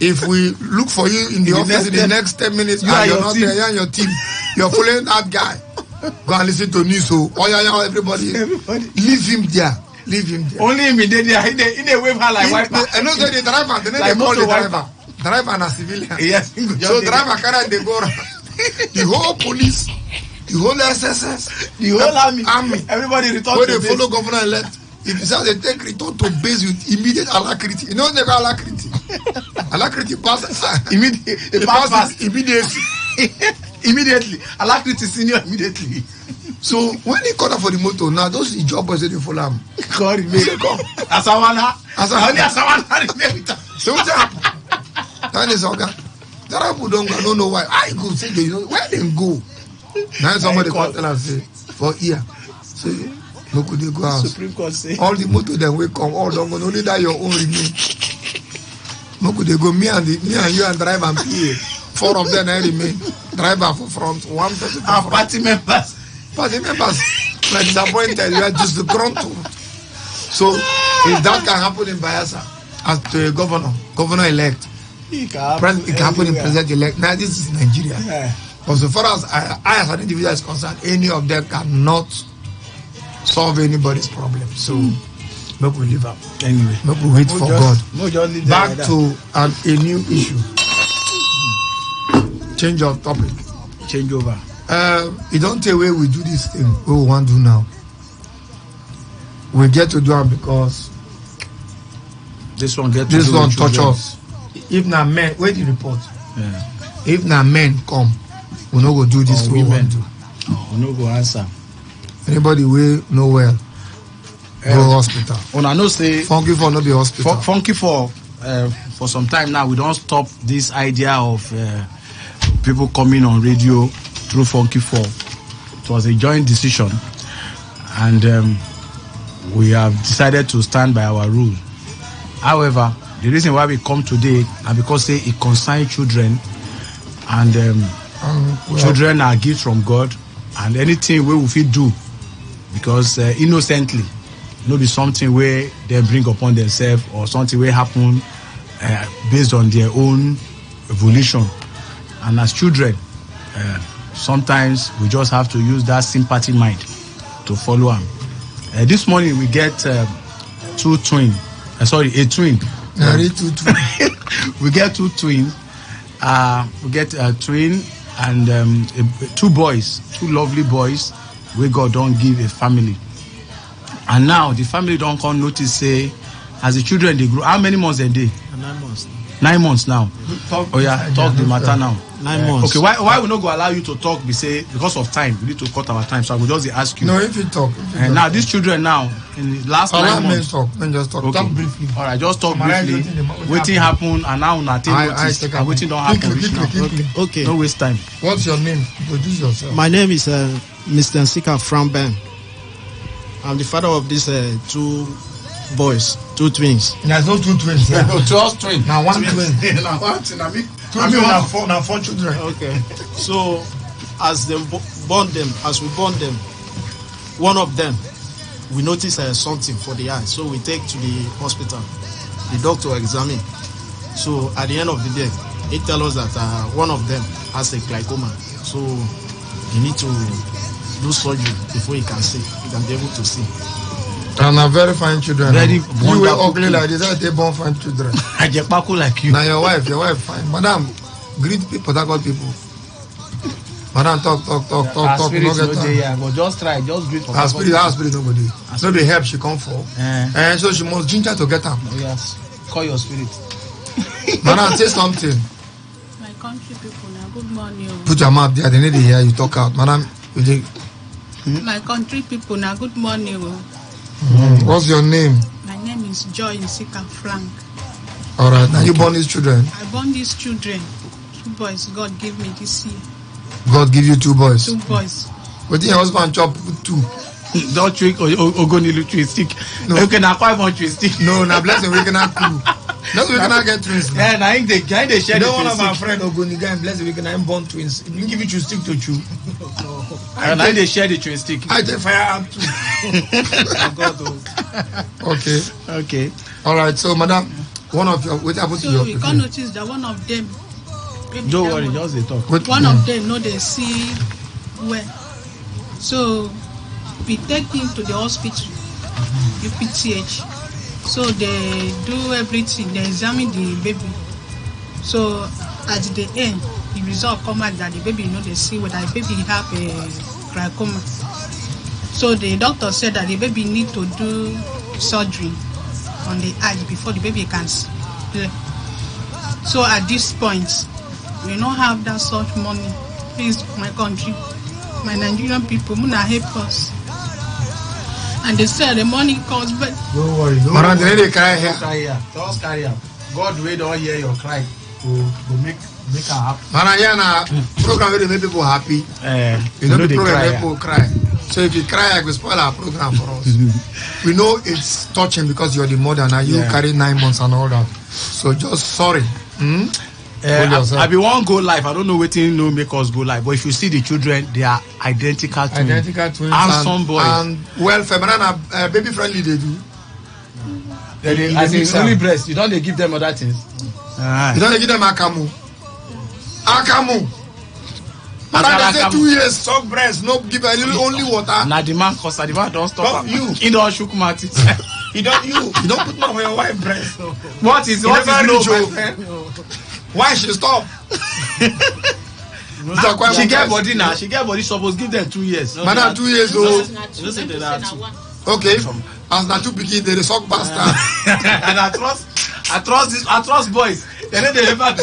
[SPEAKER 4] If we look for you in the office in the next 10 minutes, you're not there, you and your team, you're following that guy. Go and listen to news. So, everybody. Leave him there.
[SPEAKER 2] Only him in the wave hand like wiper.
[SPEAKER 4] And also the driver, then they call the driver. Driver and a civilian.
[SPEAKER 2] Yes.
[SPEAKER 4] So driver carry they go around. The whole police, the whole SSS,
[SPEAKER 2] the whole army. Everybody return to base.
[SPEAKER 4] When they follow governor elect, if you say they take return to base with immediate alacrity. You know they call alacrity. Alacrity pass immediately.
[SPEAKER 2] Immediately. Alacrity senior immediately.
[SPEAKER 4] So when they call for the motor, now those the job boys they follow him.
[SPEAKER 2] God remain. Asawana remain with them.
[SPEAKER 4] So what's happened? That is organ. There are people don't know why. I go say they know where they go. Now somebody call tell us say for here. So no could they go out.
[SPEAKER 2] Supreme Court say
[SPEAKER 4] all the motor then will come, all don't go only that your own remain. Moku they go me and you and driver and PA. 4 of them remain. Driver for front, 1 person for front.
[SPEAKER 2] Party members.
[SPEAKER 4] Like disappointed, you are just the grunt. So if that can happen in Bayelsa as to a governor elect, it can happen in president elect. Now this is Nigeria. Yeah. But so far as I as an individual is concerned, any of them cannot solve anybody's problem. So maybe we leave up.
[SPEAKER 2] Anyway,
[SPEAKER 4] maybe we wait for God. Back to a new issue. Change of topic.
[SPEAKER 2] Change over.
[SPEAKER 4] You don't tell where we do this thing. What we want to do now. We get to do it because
[SPEAKER 2] this one
[SPEAKER 4] touch us. If not men, wait the report.
[SPEAKER 2] Yeah.
[SPEAKER 4] If not men come, we no go do this.
[SPEAKER 2] Women do. We no go answer.
[SPEAKER 4] Anybody we know well, go hospital.
[SPEAKER 2] When I know say
[SPEAKER 4] funky for no be hospital.
[SPEAKER 2] Funky for some time now. We don't stop this idea of people coming on radio through Funky 4. It was a joint decision, and we have decided to stand by our rule. However, the reason why we come today is because it concerns children, and children are gifts from God, and anything we will do, because innocently, no be something where they bring upon themselves or something will happen based on their own volition. And as children, sometimes we just have to use that sympathy mind to follow them. This morning we get a twin. We get 2 twins. We get a twin and 2 boys, 2 lovely boys where God don't give a family. And now the family don't come notice, say, as the children they grow, how many months a day?
[SPEAKER 12] 9 months.
[SPEAKER 2] 9 months now. Talk the matter now.
[SPEAKER 12] 9 months.
[SPEAKER 2] Okay, why we not go allow you to talk? We say because of time, we need to cut our time. So I will just ask you.
[SPEAKER 4] No, if you talk.
[SPEAKER 2] And now these children now in the last 9 months.
[SPEAKER 4] Just talk. Okay. Talk briefly.
[SPEAKER 2] All right, just talk briefly. Waiting happen and now nothing notice. And waiting don't happen.
[SPEAKER 12] Okay.
[SPEAKER 2] Don't waste time.
[SPEAKER 4] What's your name? Introduce yourself.
[SPEAKER 12] My name is Mr. Nsika Framben. I'm the father of these 2 boys, 2 twins.
[SPEAKER 4] There's no 2 twins.
[SPEAKER 2] No, 2 twins.
[SPEAKER 4] Now 1 twin.
[SPEAKER 2] Now 1 twin.
[SPEAKER 4] I mean, now 4 children.
[SPEAKER 12] Okay. So, as we born them, one of them, we notice something for the eye. So we take to the hospital. The doctor examine. So at the end of the day, he tell us that one of them has a glaucoma. So you need to do surgery before he can see. He can be able to see.
[SPEAKER 4] And are very fine children.
[SPEAKER 2] Very
[SPEAKER 4] you were ugly like this. They born fine children.
[SPEAKER 2] I get back like you.
[SPEAKER 4] Now your wife fine. Madam, greet people, that got people. Madam, talk.
[SPEAKER 2] No get time. But just try, just greet for
[SPEAKER 4] our spirit nobody. No be help she come for. And so she must ginger to get her.
[SPEAKER 2] Oh, yes. Call your spirit.
[SPEAKER 4] Madam, say something.
[SPEAKER 13] My country people now, good morning.
[SPEAKER 4] Put your mouth there, they need to hear you talk out. Madam, you think?
[SPEAKER 13] My country people now, good morning.
[SPEAKER 4] What's your name?
[SPEAKER 13] My name is Joy Nsika Frank.
[SPEAKER 4] Alright, now you born these children?
[SPEAKER 13] I born these children. 2 boys God gave me this year.
[SPEAKER 4] God give you 2 boys?
[SPEAKER 13] 2 boys.
[SPEAKER 4] But your husband chop 2.
[SPEAKER 2] Don't trick Ogoni stick.
[SPEAKER 4] No.
[SPEAKER 2] You can acquire one stick.
[SPEAKER 4] No, now blessing we cannot do. That's we cannot get twins.
[SPEAKER 2] Yeah, now they share the
[SPEAKER 4] one of our friend Ogoni guy and blessing we can born twins. If you give you stick to chew.
[SPEAKER 2] And now they share the twin stick.
[SPEAKER 4] I take fire up too. Okay. Alright, so madam, one of your what happened to your
[SPEAKER 13] you can't notice that one of them.
[SPEAKER 2] Don't worry, just they talk.
[SPEAKER 13] One of them know they see well. So we take him to the hospital, UPTH. So they do everything, they examine the baby. So at the end, the result come out that the baby they see whether the baby have a glaucoma. So the doctor said that the baby need to do surgery on the eye before the baby can play. So at this point, we don't have that such money. Please, my country, my Nigerian people, Muna help us. And they said the money comes back.
[SPEAKER 4] Don't worry. They cry here.
[SPEAKER 2] Just carry up. God will don't hear your cry. Go make Make her happy.
[SPEAKER 4] Program where they make people happy. You know the program where people cry. So if you cry, I will spoil our program for us. We know it's touching because you're the mother now. You carry 9 months and all that. So just sorry.
[SPEAKER 2] I be one go live. I don't know what you know make us go live. But if you see the children, they are identical twins.
[SPEAKER 4] Identical twins.
[SPEAKER 2] Handsome boys.
[SPEAKER 4] And well, banana baby friendly they do.
[SPEAKER 2] As in only breast. You don't give them other things.
[SPEAKER 4] You don't give them akamu. And they say 2 years, suck breast, no give a little only water.
[SPEAKER 2] Now the man cost, the man don't stop.
[SPEAKER 4] You.
[SPEAKER 2] He don't shook Marty.
[SPEAKER 4] You don't put more for your wife breast.
[SPEAKER 2] What is no,
[SPEAKER 4] why she stop?
[SPEAKER 2] She get body now. She get body. Supposed give them 2 years.
[SPEAKER 4] Madam, 2 years old. Okay. As na two pikin, they suck bastard.
[SPEAKER 2] And I trust boys. They never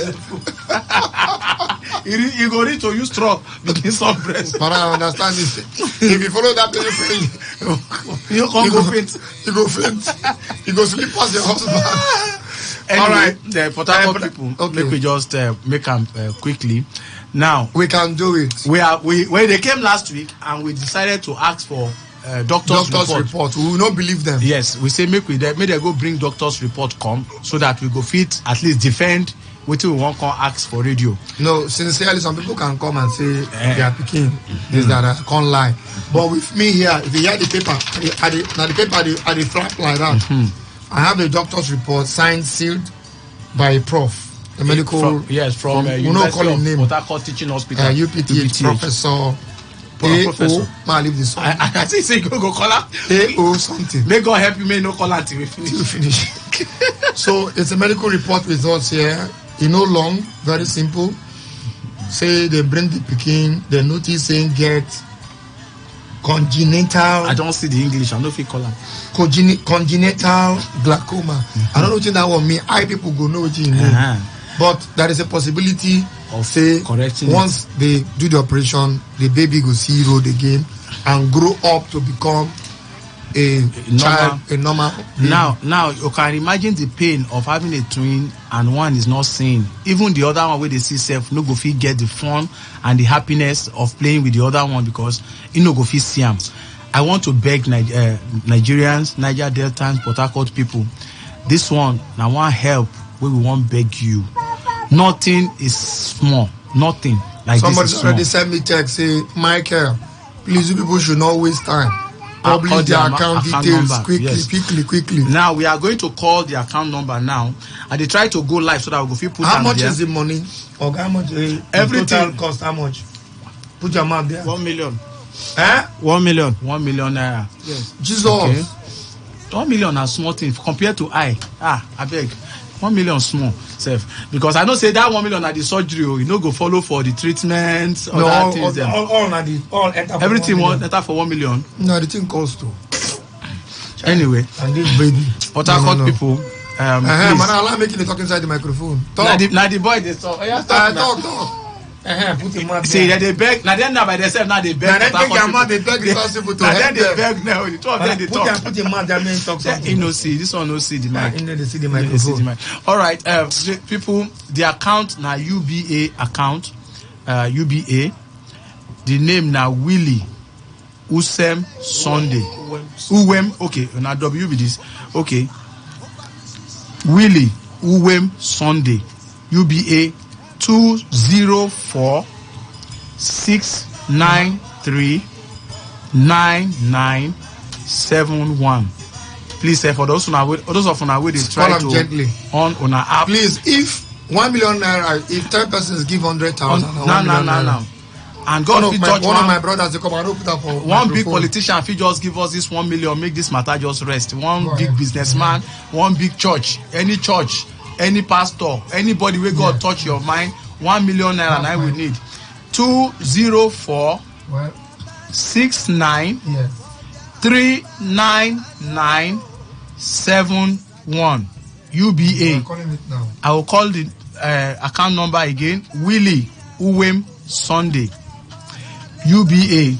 [SPEAKER 2] you go need to use straw begin some breast.
[SPEAKER 4] But I understand this. If you follow that little thing,
[SPEAKER 2] you can't go faint.
[SPEAKER 4] You go faint. You go sleep past your husband.
[SPEAKER 2] Anyway, all right, the Port Harcourt people. Okay. Make we just make them quickly. Now
[SPEAKER 4] we can do it.
[SPEAKER 2] When they came last week and we decided to ask for doctor's report.
[SPEAKER 4] We will not believe them.
[SPEAKER 2] Yes, we say make they go bring doctor's report come so that we go fit at least defend what we want to ask for radio.
[SPEAKER 4] No, sincerely, some people can come and say they are picking this that I can't lie. But with me here, if you hear the paper, at the flap like that, I have the doctor's report signed, sealed by a prof. A medical
[SPEAKER 2] from
[SPEAKER 4] University of
[SPEAKER 2] Port Harcourt Teaching Hospital.
[SPEAKER 4] UPTH professor.
[SPEAKER 2] Professor.
[SPEAKER 4] I leave this.
[SPEAKER 2] I think say go call her.
[SPEAKER 4] Something.
[SPEAKER 2] May God help you. May no call her till we finish.
[SPEAKER 4] So it's a medical report results here. You know, long, very simple. Say they bring the pikin. The notice saying get congenital.
[SPEAKER 2] I don't see the English. I know if you call her
[SPEAKER 4] congenital glaucoma. I don't know what that one mean. People go know what you mean. But there is a possibility of say once they do the operation, the baby go see road again and grow up to become a normal baby.
[SPEAKER 2] Now you can imagine the pain of having a twin and one is not seeing. Even the other one where they see self no go fit get the fun and the happiness of playing with the other one because you no go fit see them. I want to beg Nigerians, Niger Deltans, Port Harcourt people. This one now want help where we want beg you. Nothing is small. Nothing like
[SPEAKER 4] somebody
[SPEAKER 2] this is
[SPEAKER 4] already sent me text say, Michael, please, you people should not waste time. Publish the account details quickly.
[SPEAKER 2] Now we are going to call the account number now, and they try to go live so that we go fit put.
[SPEAKER 4] How much is the money? Or how much? Everything total cost how much? Put your mouth there.
[SPEAKER 12] 1 million.
[SPEAKER 2] 1 million. 1 million naira.
[SPEAKER 4] Yes. Jesus.
[SPEAKER 2] Okay. 1 million are small thing compared to I beg. 1 million small self because I don't say that 1 million at the surgery you no go follow for the treatment or that things
[SPEAKER 4] all enter
[SPEAKER 2] everything enter for 1 million.
[SPEAKER 4] No, the thing costs too.
[SPEAKER 2] Anyway,
[SPEAKER 4] and this baby
[SPEAKER 2] Port Harcourt people
[SPEAKER 4] man, allow making the talk inside the microphone.
[SPEAKER 2] Now the boy they talk.
[SPEAKER 4] Talk. Put him out.
[SPEAKER 2] See that they beg. Now they by themselves. Now they beg.
[SPEAKER 4] Now they beg responsible to help them.
[SPEAKER 2] They beg now. The two of them they talk.
[SPEAKER 4] Put him out. That means talk something.
[SPEAKER 2] He no see. This one no see the mic.
[SPEAKER 4] They see the microphone.
[SPEAKER 2] All right, people. The account now UBA account. UBA. The name now Willie Usem Sunday. Uwem. Okay. Now WB this. Okay. Willie Uwem Sunday. UBA. 204-693-9971. Please, for those of our way they try to
[SPEAKER 4] gently
[SPEAKER 2] on our app.
[SPEAKER 4] Please, if 1 million naira, if 10 persons give 100,000,
[SPEAKER 2] no. And God
[SPEAKER 4] one of my brothers they come and open up for
[SPEAKER 2] one big politician. If he just give us this 1 million, make this matter just rest. One big businessman, one big church, any pastor, anybody where God touch your mind, 1 million naira and I will need 204-69-39971 UBA. I will call the account number again. Willie Uwem Sunday UBA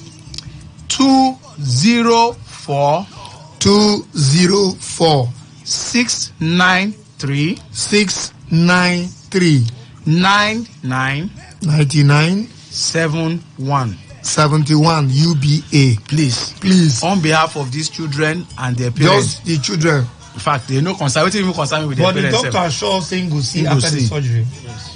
[SPEAKER 2] 204-693-693 99
[SPEAKER 4] 99
[SPEAKER 2] 71
[SPEAKER 4] 71 UBA. Please.
[SPEAKER 2] On behalf of these children and their parents.
[SPEAKER 4] Just the children.
[SPEAKER 2] In fact, they no conservative even concern me with their parents.
[SPEAKER 4] But the doctor sure saying go see after the surgery.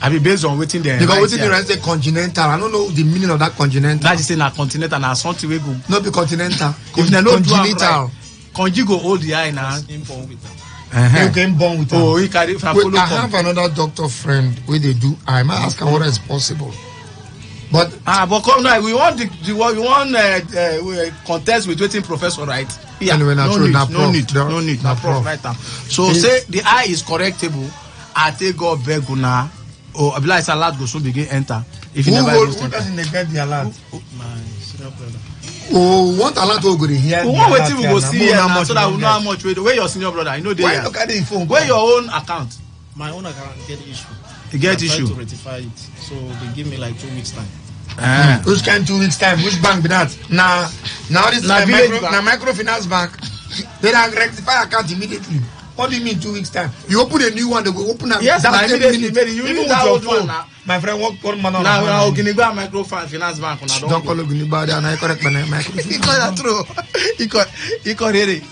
[SPEAKER 2] I mean, based on waiting there.
[SPEAKER 4] Because waiting there say congenital. I don't know the meaning of that congenital.
[SPEAKER 2] That is saying a continental and something we go.
[SPEAKER 4] Not be continental.
[SPEAKER 2] Congenital. Conji go hold the eye now.
[SPEAKER 4] You can born with
[SPEAKER 2] oh, he carry from
[SPEAKER 4] Wait, I have another doctor friend where they do. I might ask him whether it's possible. But
[SPEAKER 2] come now, we want contest with waiting professor, right?
[SPEAKER 4] Yeah, anyway,
[SPEAKER 2] no need, no prof right now. So say the eye is correctable. I take go beguna or Abdullah Salat go soon begin enter. If you never
[SPEAKER 4] who doesn't get the alert?
[SPEAKER 12] My senior brother.
[SPEAKER 4] Oh, what alert will go here?
[SPEAKER 2] What waiting we go see here now so that we know how much where your senior brother? You know they
[SPEAKER 4] look at the phone.
[SPEAKER 2] Where your own account?
[SPEAKER 12] My own account get issue.
[SPEAKER 2] You get issue.
[SPEAKER 12] To rectify it, so they give me like 2 weeks time.
[SPEAKER 4] Which kind 2 weeks time? Which bank be that? Now this microfinance bank. They don't rectify account immediately. What do you mean 2 weeks time? You open a new one, they go open up.
[SPEAKER 2] Yes, that immediately. You need that old one now.
[SPEAKER 4] My friend, what man on
[SPEAKER 2] now? Oginiba microfinance bank.
[SPEAKER 4] Don't call Oginiba. They are not correct.
[SPEAKER 2] He got true. He got it.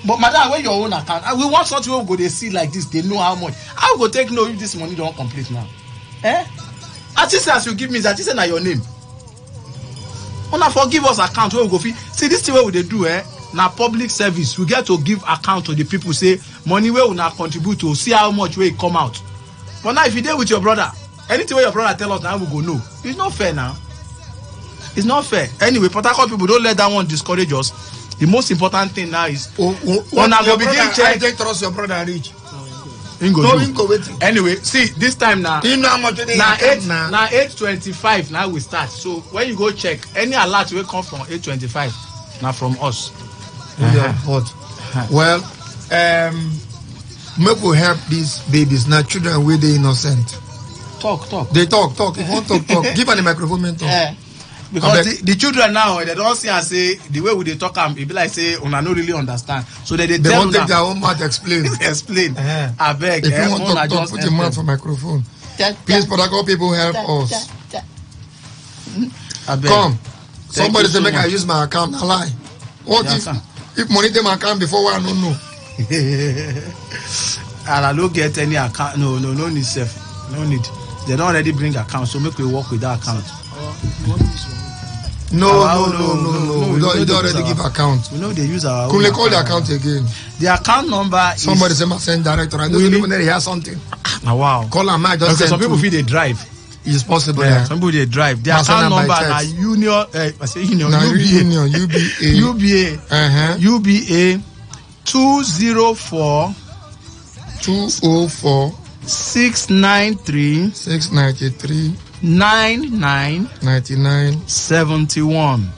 [SPEAKER 2] But madam, when your own account, we want something we go they see like this. They know how much. I will go take know if this money don't complete now. As you give me that, is not your name. Una forgive us account where we go. See this thing where they do now public service. We get to give account to the people. Say money where we now contribute to see how much where it come out. But now if you deal with your brother, anything where your brother tell us now we go no. It's not fair now. It's not fair. Anyway, Port Harcourt people don't let that one discourage us. The most important thing now is when I go begin check.
[SPEAKER 4] I trust your brother rich.
[SPEAKER 2] Anyway, see this time now.
[SPEAKER 4] You know how much they
[SPEAKER 2] now 8:25 now we start. So when you go check, any alert will come from 8:25. Now from us.
[SPEAKER 4] Well, make we help these babies now. Children where they innocent.
[SPEAKER 2] Talk.
[SPEAKER 4] They talk. If you want talk. Give an microphone man talk.
[SPEAKER 2] Because the children now they don't see and say the way we they talk it be like say una no really understand. So they tell
[SPEAKER 4] won't take their own mouth explain.
[SPEAKER 2] I beg.
[SPEAKER 4] If you want to talk, put your mouth for microphone. Please, Port Harcourt people help us.
[SPEAKER 2] I beg.
[SPEAKER 4] Come. Somebody say make I use my account. I lie. What if money take my account before I don't know?
[SPEAKER 2] And I don't get any account. No need safe. No need. They don't already bring account, so make we work with that account.
[SPEAKER 4] No. We don't already give account.
[SPEAKER 2] We know they use our.
[SPEAKER 4] Could they call the account again?
[SPEAKER 2] The account number.
[SPEAKER 4] Somebody say my send director. I don't even know they have something.
[SPEAKER 2] Wow.
[SPEAKER 4] Call them. I just
[SPEAKER 2] okay, some people feel they drive.
[SPEAKER 4] It's possible.
[SPEAKER 2] Yeah. Some people they drive. The account number na Union. I say Union. UBA. UBA 204 693 99 71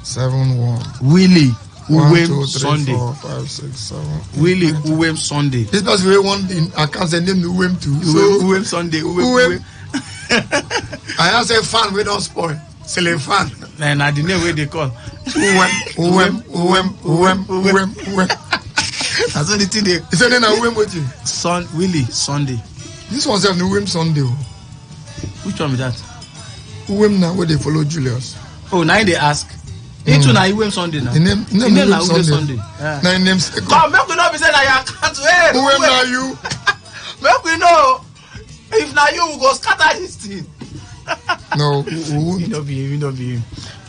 [SPEAKER 2] Willie Uwem Sunday.
[SPEAKER 4] 4, 5, 6, 7, 8,
[SPEAKER 2] Willie Uwem Sunday.
[SPEAKER 4] This was we want in account the name Uwem too.
[SPEAKER 2] Uwem Sunday. Uwem.
[SPEAKER 4] I have say fan we don't spoil. Selling fan.
[SPEAKER 2] And the name where they call
[SPEAKER 4] Uwem.
[SPEAKER 2] That's the thing they.
[SPEAKER 4] Is it then Uwem what you?
[SPEAKER 2] Willie Sunday.
[SPEAKER 4] This one's a Uwem Sunday.
[SPEAKER 2] Which one is that?
[SPEAKER 4] Uwem now where they follow Julius.
[SPEAKER 2] Oh, now they ask. Into na Uwem Sunday now.
[SPEAKER 4] The name
[SPEAKER 2] na Uwem Sunday.
[SPEAKER 4] Nine names.
[SPEAKER 2] Come, make we not be saying that you can't. Hey,
[SPEAKER 4] Uwem na you.
[SPEAKER 2] Make we know. If na you, we go scatter this thing.
[SPEAKER 4] No,
[SPEAKER 2] we not be him.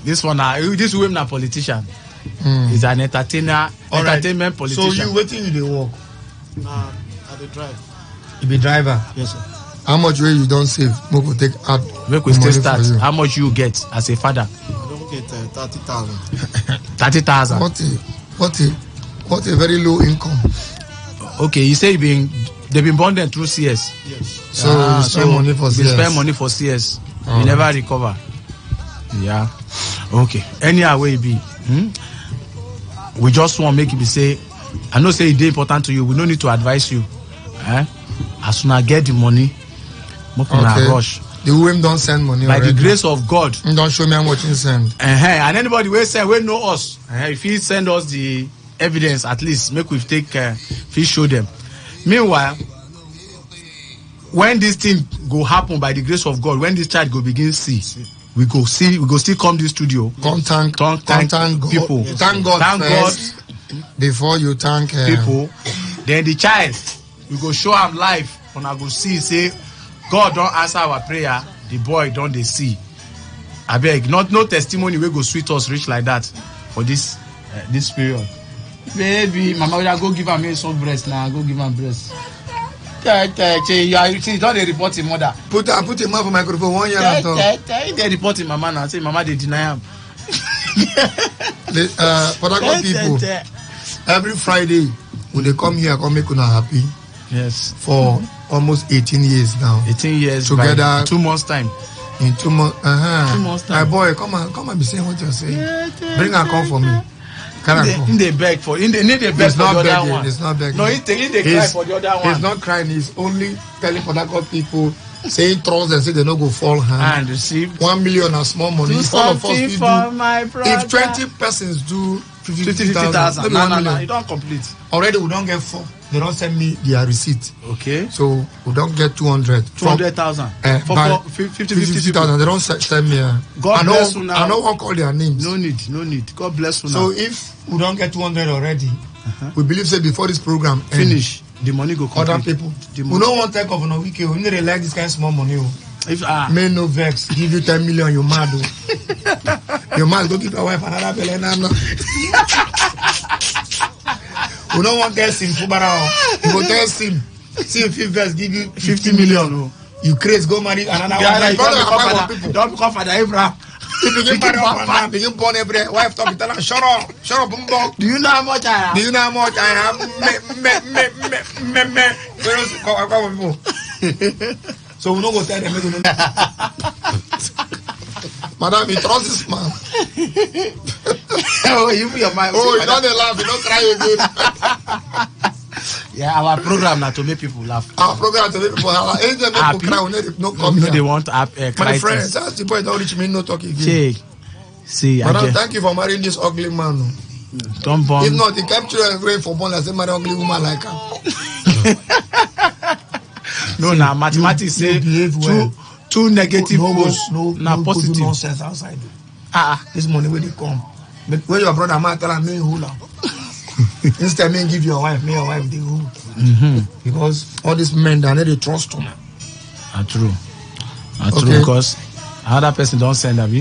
[SPEAKER 2] This one this Uwem na politician. He's an entertainment politician.
[SPEAKER 4] So you waiting in the walk?
[SPEAKER 12] I dey drive.
[SPEAKER 4] You be driver?
[SPEAKER 12] Yes, sir.
[SPEAKER 4] How much way you don't save? Make we take out.
[SPEAKER 2] Make we still start. How much you get as a father?
[SPEAKER 12] I don't get 30,000.
[SPEAKER 2] 30,000.
[SPEAKER 4] What a very low income.
[SPEAKER 2] Okay, you say they've been bonded through CS.
[SPEAKER 12] Yes.
[SPEAKER 4] So you spend money for CS.
[SPEAKER 2] You spend money for CS. You never recover. Yeah. Okay. Anyhow way it be. We just want to make it be say. I know say it's important to you. We don't need to advise you. As soon as I get the money, rush.
[SPEAKER 4] The women don't send money.
[SPEAKER 2] By the grace of God.
[SPEAKER 4] Don't show me how much you send.
[SPEAKER 2] And anybody will send, will know us. If he send us the evidence, at least make we take if he show them. Meanwhile, when this thing go happen by the grace of God, when this child go begin see, we go still come to the studio.
[SPEAKER 4] Thank God.
[SPEAKER 2] People.
[SPEAKER 4] Thank God first, before you thank
[SPEAKER 2] people. Then the child, we go show him live, and I go see, say, God don't answer our prayer, the boy don't they see. I beg, no testimony we go sweet us rich like that for this period. Baby, mama, we go give him some breast now. Go give him breast. You don't they report him mother.
[SPEAKER 4] Put him up for microphone 1 year and
[SPEAKER 2] they report him mama now. Say mama they deny him.
[SPEAKER 4] For that people, every Friday when they come here, come make una happy.
[SPEAKER 2] Yes.
[SPEAKER 4] For almost 18 years now.
[SPEAKER 2] 18 years
[SPEAKER 4] together.
[SPEAKER 2] 2 months time.
[SPEAKER 4] In 2 months.
[SPEAKER 2] 2 months time.
[SPEAKER 4] My boy, come and be saying what you're saying. Bring her come for me.
[SPEAKER 2] In the beg for in the beg for the other one.
[SPEAKER 4] It's not begging.
[SPEAKER 2] No, he cry for the other one.
[SPEAKER 4] He's not crying. He's only telling for that God people saying trust and say they don't go fall hand.
[SPEAKER 2] And receive
[SPEAKER 4] 1 million are small money.
[SPEAKER 2] Do
[SPEAKER 4] all of us we
[SPEAKER 2] for my brother.
[SPEAKER 4] If 20 persons do
[SPEAKER 2] 50,000, no, you don't complete.
[SPEAKER 4] Already we don't get 4. They don't send me their receipt.
[SPEAKER 2] Okay.
[SPEAKER 4] So we don't get 200.
[SPEAKER 2] 200,000. For
[SPEAKER 4] 50,000. They don't send me.
[SPEAKER 2] God bless you now.
[SPEAKER 4] I don't want to call their names.
[SPEAKER 2] No need. God bless you now.
[SPEAKER 4] So if we don't get 200 already, we believe say before this program
[SPEAKER 2] finish, the money go complete.
[SPEAKER 4] Other people. We don't want to take off on a weekend. We need to like this kind of small money.
[SPEAKER 2] If
[SPEAKER 4] may no vex, give you 10 million, you mad. You mad, go give your wife another belly. We don't want to get Sim Fubara. You go tell Sim. See if he vex, give you 50 million. You crazy, go marry another one.
[SPEAKER 2] Don't become Father Abraham.
[SPEAKER 4] You begin marry up and down, begin born every wife talk, tell her, shut up, boom.
[SPEAKER 2] Do you know how much I have?
[SPEAKER 4] So we don't go tell them. Madam, you trust this man.
[SPEAKER 2] Oh, you put your mind.
[SPEAKER 4] Oh, you don't laugh, you don't cry again.
[SPEAKER 2] Yeah, our program now to make people laugh.
[SPEAKER 4] Our program to make people laugh. Anytime people cry, we need no come here.
[SPEAKER 2] They want to cry.
[SPEAKER 4] My friends, that's the point. Don't reach me, no talk again.
[SPEAKER 2] Check. See,
[SPEAKER 4] madam, thank you for marrying this ugly man.
[SPEAKER 2] Don't born.
[SPEAKER 4] If not, he kept children away for born. I say, marry ugly woman like her.
[SPEAKER 2] No, now mathematics say two negative goes now positive.
[SPEAKER 4] Nonsense outside. This money where they come. But when your brother man tell me hula. Instead, me give your wife the who. Because all these men that they trust them.
[SPEAKER 2] True. True, because another person don't send them.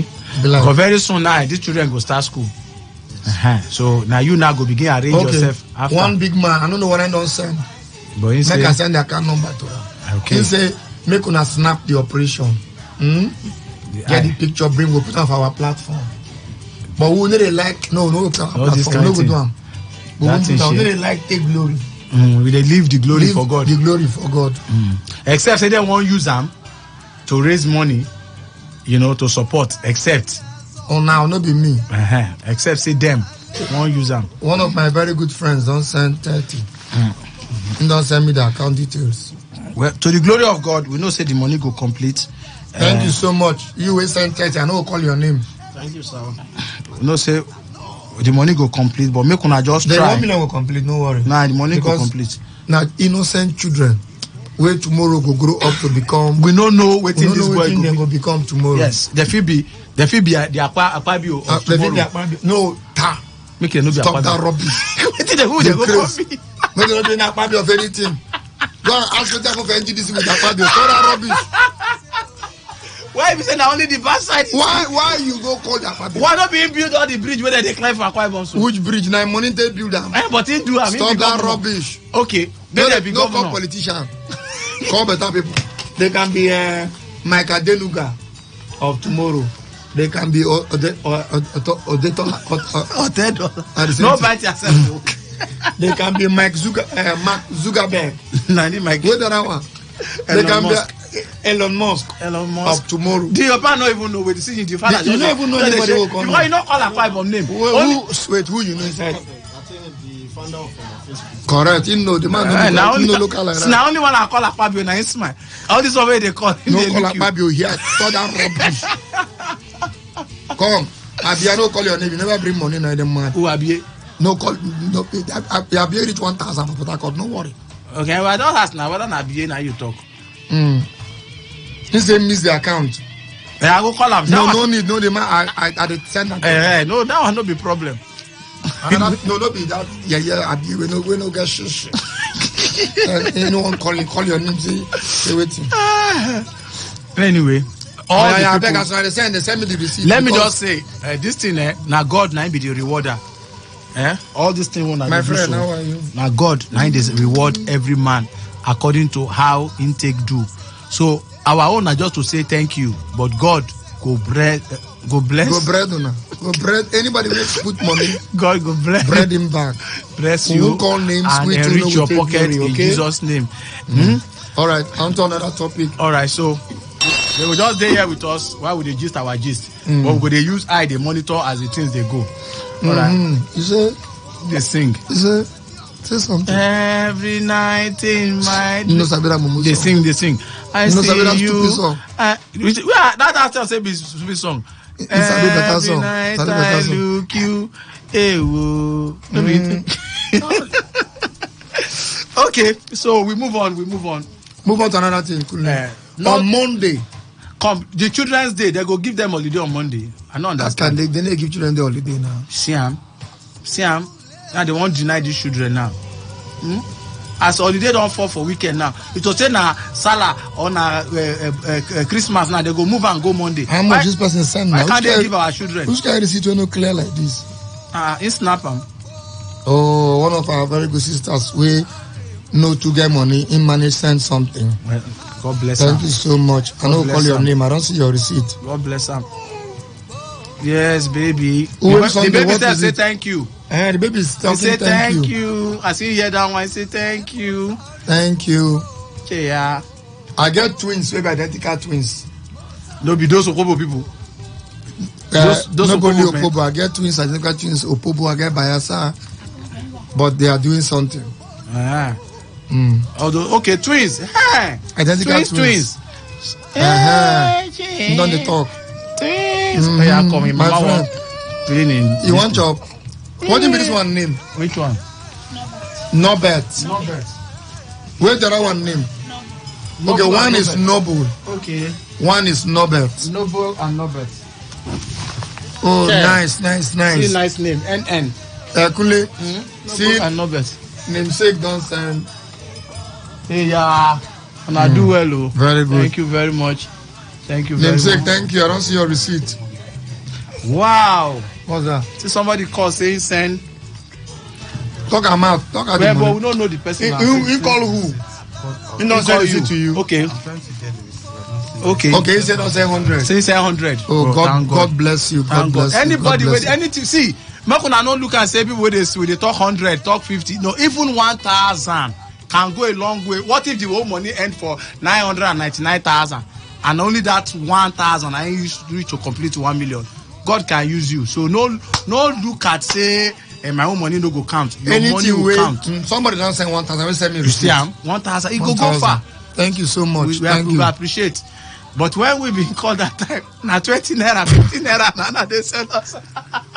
[SPEAKER 2] Because very soon now these children go start school. So now you now go begin arrange yourself after.
[SPEAKER 4] One big man, I don't know what I don't send.
[SPEAKER 2] But he
[SPEAKER 4] make I send the account number to her.
[SPEAKER 2] Okay.
[SPEAKER 4] He say make una snap the operation. Get the picture, bring we put on our platform. But we need like no put on our platform. No go do am. We need like take glory.
[SPEAKER 2] We dey leave the glory for God.
[SPEAKER 4] The glory for God.
[SPEAKER 2] Except say they won't use them to raise money, to support. Except
[SPEAKER 4] now not be me.
[SPEAKER 2] Except say them won't use them.
[SPEAKER 4] One of my very good friends don't send 30. He don't send me the account details.
[SPEAKER 2] Well, to the glory of God, we know say the money go complete.
[SPEAKER 4] Thank you so much. You will send 30. I know call your name.
[SPEAKER 12] Thank you, sir.
[SPEAKER 2] We know say the money go complete, but make una just try.
[SPEAKER 4] The 1 million will complete, no worry.
[SPEAKER 2] Nah, the money go complete.
[SPEAKER 4] Now, innocent children, where tomorrow go grow up to become.
[SPEAKER 2] We don't know what this boy
[SPEAKER 4] go become tomorrow.
[SPEAKER 2] Yes, there will be the Akpabio of tomorrow.
[SPEAKER 4] No, ta.
[SPEAKER 2] Make it no be
[SPEAKER 4] stop that rubbish. Who they go copy? Make it no be Akpabio of anything. Go and ask the type of NGDC with Akpabio. Stop that rubbish.
[SPEAKER 2] Why you say now only the bad side?
[SPEAKER 4] Why you go call that Akpabio?
[SPEAKER 2] Why not being build all the bridge where they climb for Akwa Ibom? So?
[SPEAKER 4] Which bridge? Now money they build them.
[SPEAKER 2] But he do.
[SPEAKER 4] Stop that rubbish.
[SPEAKER 2] Okay.
[SPEAKER 4] No call politician. Call better people. They can be Mike Adenuga of tomorrow. They can be
[SPEAKER 2] no bite yourself.
[SPEAKER 4] They can be Mark Zuckerberg.
[SPEAKER 2] Mike.
[SPEAKER 4] Wait that one. They can be Elon Musk of tomorrow.
[SPEAKER 2] Do your father not even know where the decision? Do your father
[SPEAKER 4] you don't even know anybody who come?
[SPEAKER 2] Because you not call a five of name.
[SPEAKER 4] Who you know inside?
[SPEAKER 12] I think the founder of Facebook.
[SPEAKER 4] Correct. You know the man.
[SPEAKER 2] Now only
[SPEAKER 4] local like that.
[SPEAKER 2] Now only one I call a Fabio. Now smile. All this over they call.
[SPEAKER 4] No call a Fabio here. Stop that rubbish. Come, Abia no call your name. You never bring money now. The man.
[SPEAKER 2] Who Abia?
[SPEAKER 4] No call. No, Abia reach 1,000 for Port Harcourt. No worry.
[SPEAKER 2] Okay, well I don't ask now. Whether Abia now you talk.
[SPEAKER 4] He say miss the account.
[SPEAKER 2] I go call him.
[SPEAKER 4] No need. No, the man I did send that.
[SPEAKER 2] No, that one no be problem.
[SPEAKER 4] No be that. Yeah. We no get shh. No one call your name. Say waiting.
[SPEAKER 2] Anyway.
[SPEAKER 4] I beg us. They send me the receipt.
[SPEAKER 2] Let me just say, this thing, now God, now be the rewarder. All this thing,
[SPEAKER 4] my friend, how are you?
[SPEAKER 2] Now God, now is reward every man according to how intake do. So our own are just to say thank you, but God go bless.
[SPEAKER 4] Anybody who put money,
[SPEAKER 2] God go bless.
[SPEAKER 4] Bread him back.
[SPEAKER 2] Bless you
[SPEAKER 4] call names
[SPEAKER 2] and enrich your pocket in Jesus' name.
[SPEAKER 4] All right, on to another topic.
[SPEAKER 2] All right, so they will just stay here with us while we gist our gist. But we they use eye, they monitor as the things they go. All right.
[SPEAKER 4] You say
[SPEAKER 2] they sing.
[SPEAKER 4] You say something.
[SPEAKER 2] Every night in my
[SPEAKER 4] they
[SPEAKER 2] sing. I see you. That's just a stupid song. Every night I look you. Okay, so we move on.
[SPEAKER 4] Move on to another thing. On Monday.
[SPEAKER 2] Come, the Children's Day, they go give them holiday on Monday. I don't understand.
[SPEAKER 4] They give children the holiday now.
[SPEAKER 2] See, now they won't deny these children now. As holiday don't fall for weekend now. It was say na Salah or na Christmas now. They go move and go Monday.
[SPEAKER 4] How much this person send now?
[SPEAKER 2] Why can't they give our children?
[SPEAKER 4] Which kind of receipt no clear like this?
[SPEAKER 2] In snap them.
[SPEAKER 4] Oh, one of our very good sisters, we know to get money, in manage send something.
[SPEAKER 2] Well, God bless
[SPEAKER 4] Thank you so much. I know call your name. I don't see your receipt.
[SPEAKER 2] God bless him. Yes, baby.
[SPEAKER 4] The
[SPEAKER 2] baby say thank you.
[SPEAKER 4] The baby is talking
[SPEAKER 2] say thank you. I see here that one. I say thank you.
[SPEAKER 4] Thank you.
[SPEAKER 2] Yeah.
[SPEAKER 4] I get twins, maybe identical twins.
[SPEAKER 2] No, be those Opobo people.
[SPEAKER 4] Those nobody Opobo. I get twins, identical twins. Opobo, I get Bayasa. But they are doing something.
[SPEAKER 2] Although, okay, twins. Hey.
[SPEAKER 4] Identical
[SPEAKER 2] twins.
[SPEAKER 4] Don't they talk?
[SPEAKER 2] Twins. Yeah, come
[SPEAKER 4] my friend. You want job? What do you mean this one name?
[SPEAKER 2] Which one?
[SPEAKER 4] Norbert. Where's the other one name? Okay, one is Noble.
[SPEAKER 2] Okay.
[SPEAKER 4] One is Norbert.
[SPEAKER 2] Noble and Norbert.
[SPEAKER 4] Oh, nice.
[SPEAKER 2] See, nice name. NN.
[SPEAKER 4] Kule.
[SPEAKER 2] See, and Norbert.
[SPEAKER 4] Namesake don't send.
[SPEAKER 2] Hey, yeah. And I do well, oh.
[SPEAKER 4] Very good.
[SPEAKER 2] Thank you very much. Thank you very much.
[SPEAKER 4] Namesake, thank you. I don't see your receipt.
[SPEAKER 2] Wow.
[SPEAKER 4] What's that?
[SPEAKER 2] See somebody call saying send.
[SPEAKER 4] Talk him out. Talk at
[SPEAKER 2] well, but we don't know the person.
[SPEAKER 4] You call who? He don't send receipt to you.
[SPEAKER 2] Okay.
[SPEAKER 4] Okay, he said don't say 100.
[SPEAKER 2] Say 100.
[SPEAKER 4] Oh, God bless you. God bless you.
[SPEAKER 2] Anybody with anything, see, make una not look and say people with they talk 100, talk 50. No, even 1,000 can go a long way. What if the whole money end for 999,000 and only that 1,000 I reach to complete 1 million? God can use you. So no look at say my own money no go count. Your
[SPEAKER 4] anything
[SPEAKER 2] money will count.
[SPEAKER 4] Somebody don't send 1,000. We send me receipt.
[SPEAKER 2] 1,000. It go far.
[SPEAKER 4] Thank you so much.
[SPEAKER 2] We appreciate. But when we been called that time, now 20 naira, 15 naira, now they send us.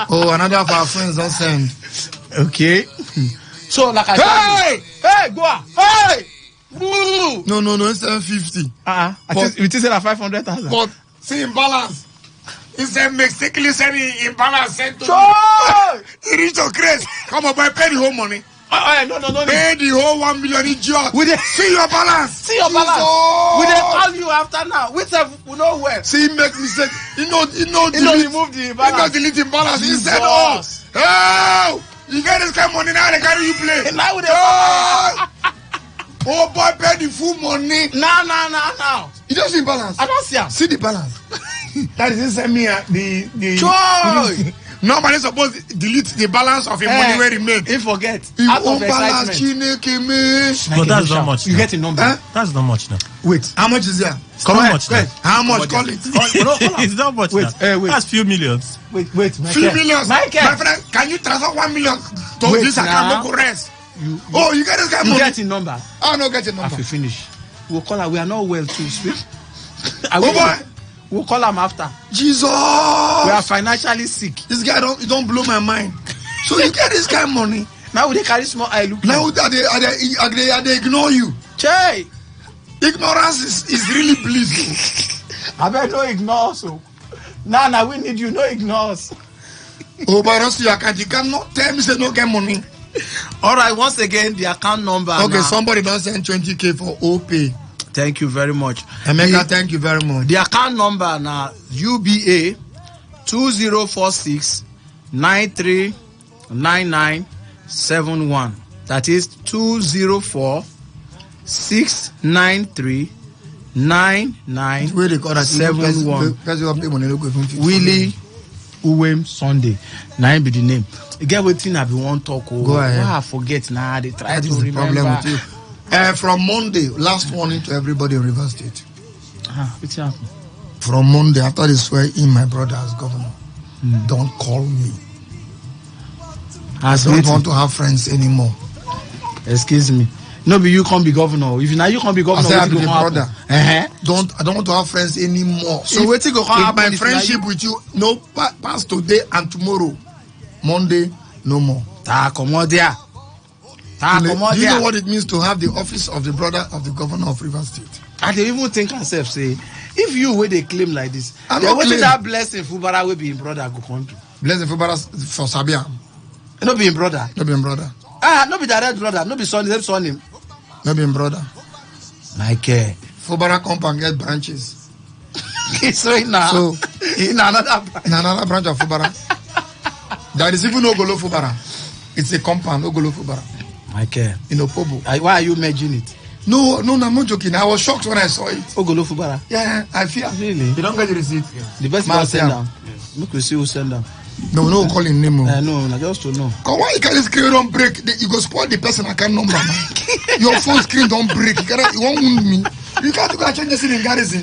[SPEAKER 4] Oh, another of our friends don't send.
[SPEAKER 2] Okay. So like I said, hey, go on, hey. Woo!
[SPEAKER 4] No, it's 750.
[SPEAKER 2] It is at 500,000.
[SPEAKER 4] But see imbalance. Instead mistakenly send imbalance sent to you reach your grace. Come on, boy, pay the whole money.
[SPEAKER 2] No.
[SPEAKER 4] Pay the whole 1 million idiot. See your balance.
[SPEAKER 2] See your balance. We dey call you after now. We know where.
[SPEAKER 4] See, make mistake. You know,
[SPEAKER 2] remove the balance.
[SPEAKER 4] You know, delete the balance. He said, oh, you get this kind of money now. They carry you play.
[SPEAKER 2] Now we
[SPEAKER 4] oh boy, pay the full money.
[SPEAKER 2] Now.
[SPEAKER 4] You don't see balance.
[SPEAKER 2] I don't see him.
[SPEAKER 4] See the balance. That is send me the nobody supposed to delete the balance of your money where it made.
[SPEAKER 2] He forget. Out of excitement.
[SPEAKER 5] But that's not much.
[SPEAKER 2] You get a number.
[SPEAKER 5] That's not much now.
[SPEAKER 4] Wait, how much is there?
[SPEAKER 5] Come on, much now.
[SPEAKER 4] How much? Call it.
[SPEAKER 5] It's not much now. That's few millions.
[SPEAKER 2] Wait.
[SPEAKER 4] Few millions. My friend, can you transfer 1 million to this account? No rest. You get this guy money.
[SPEAKER 2] You get a number.
[SPEAKER 4] I don't get a number.
[SPEAKER 2] After we finish, we'll call her. We are not well to speak. We'll call him after.
[SPEAKER 4] Jesus! We
[SPEAKER 2] are financially sick.
[SPEAKER 4] This guy don't blow my mind. So you get this guy money.
[SPEAKER 2] Now they carry small eye look.
[SPEAKER 4] Now they ignore you.
[SPEAKER 2] Che!
[SPEAKER 4] Ignorance is really bliss.
[SPEAKER 2] I bet no ignore us. Now we need you, no ignore us.
[SPEAKER 4] Oh, but also you cannot tell me say no get money.
[SPEAKER 2] All right, once again, the account number.
[SPEAKER 4] Okay,
[SPEAKER 2] now.
[SPEAKER 4] somebody don't send 20K for OPay.
[SPEAKER 2] Thank you very much.
[SPEAKER 4] Emeka, thank you very much.
[SPEAKER 2] The account number now, UBA 2046 939971. That is 204 693 9971. Willie Uwem Sunday. Now be the name. You get what thing I be want talk.
[SPEAKER 4] Go ahead.
[SPEAKER 2] I forget now. They try
[SPEAKER 4] that
[SPEAKER 2] to
[SPEAKER 4] is the
[SPEAKER 2] remember.
[SPEAKER 4] problem with you. From Monday, last warning to everybody in River State.
[SPEAKER 2] What's happening?
[SPEAKER 4] From Monday, after they swear in my brother as governor, don't call me. I don't want to have friends anymore.
[SPEAKER 2] Excuse me. No, but you can't be governor. If now you can't be governor,
[SPEAKER 4] I be the brother.
[SPEAKER 2] I
[SPEAKER 4] don't want to have friends anymore.
[SPEAKER 2] So wait till go
[SPEAKER 4] if my friendship with you no pass today and tomorrow, Monday no more.
[SPEAKER 2] Do you
[SPEAKER 4] know what it means to have the office of the brother of the governor of River State?
[SPEAKER 2] I don't even think myself say, if you where they claim like this, then what is that blessing Fubara will be in brother go country?
[SPEAKER 4] Blessing Fubara for Sabia.
[SPEAKER 2] No be in brother.
[SPEAKER 4] No be in brother.
[SPEAKER 2] No be direct brother. No be son name.
[SPEAKER 4] No be in brother.
[SPEAKER 2] Like
[SPEAKER 4] Fubara compound get branches.
[SPEAKER 2] So in another
[SPEAKER 4] branch of Fubara. There is even no Ogolo Fubara. It's a compound, Ogolo Fubara.
[SPEAKER 2] Okay.
[SPEAKER 4] In Opobo.
[SPEAKER 2] Why are you merging it?
[SPEAKER 4] No, I'm not joking. I was shocked when I saw it.
[SPEAKER 2] Ogolo Fubara.
[SPEAKER 4] Yeah, I fear.
[SPEAKER 2] Really?
[SPEAKER 4] You don't get the receipt.
[SPEAKER 2] The best man send them. Yes. Look, we see who send them.
[SPEAKER 4] No, call him name.
[SPEAKER 2] No, just to know.
[SPEAKER 4] Cause why you carry screen don't break? You go spoil the person account number. Your phone screen don't break. You won't wound me. You can't go change this in garrison.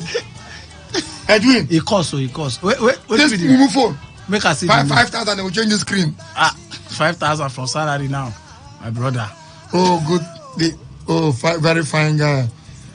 [SPEAKER 4] Edwin.
[SPEAKER 2] It costs. Wait.
[SPEAKER 4] Just move phone.
[SPEAKER 2] Make us see
[SPEAKER 4] 5,000. They will change the screen.
[SPEAKER 2] 5,000 from salary now, my brother.
[SPEAKER 4] Oh, good. Very fine guy.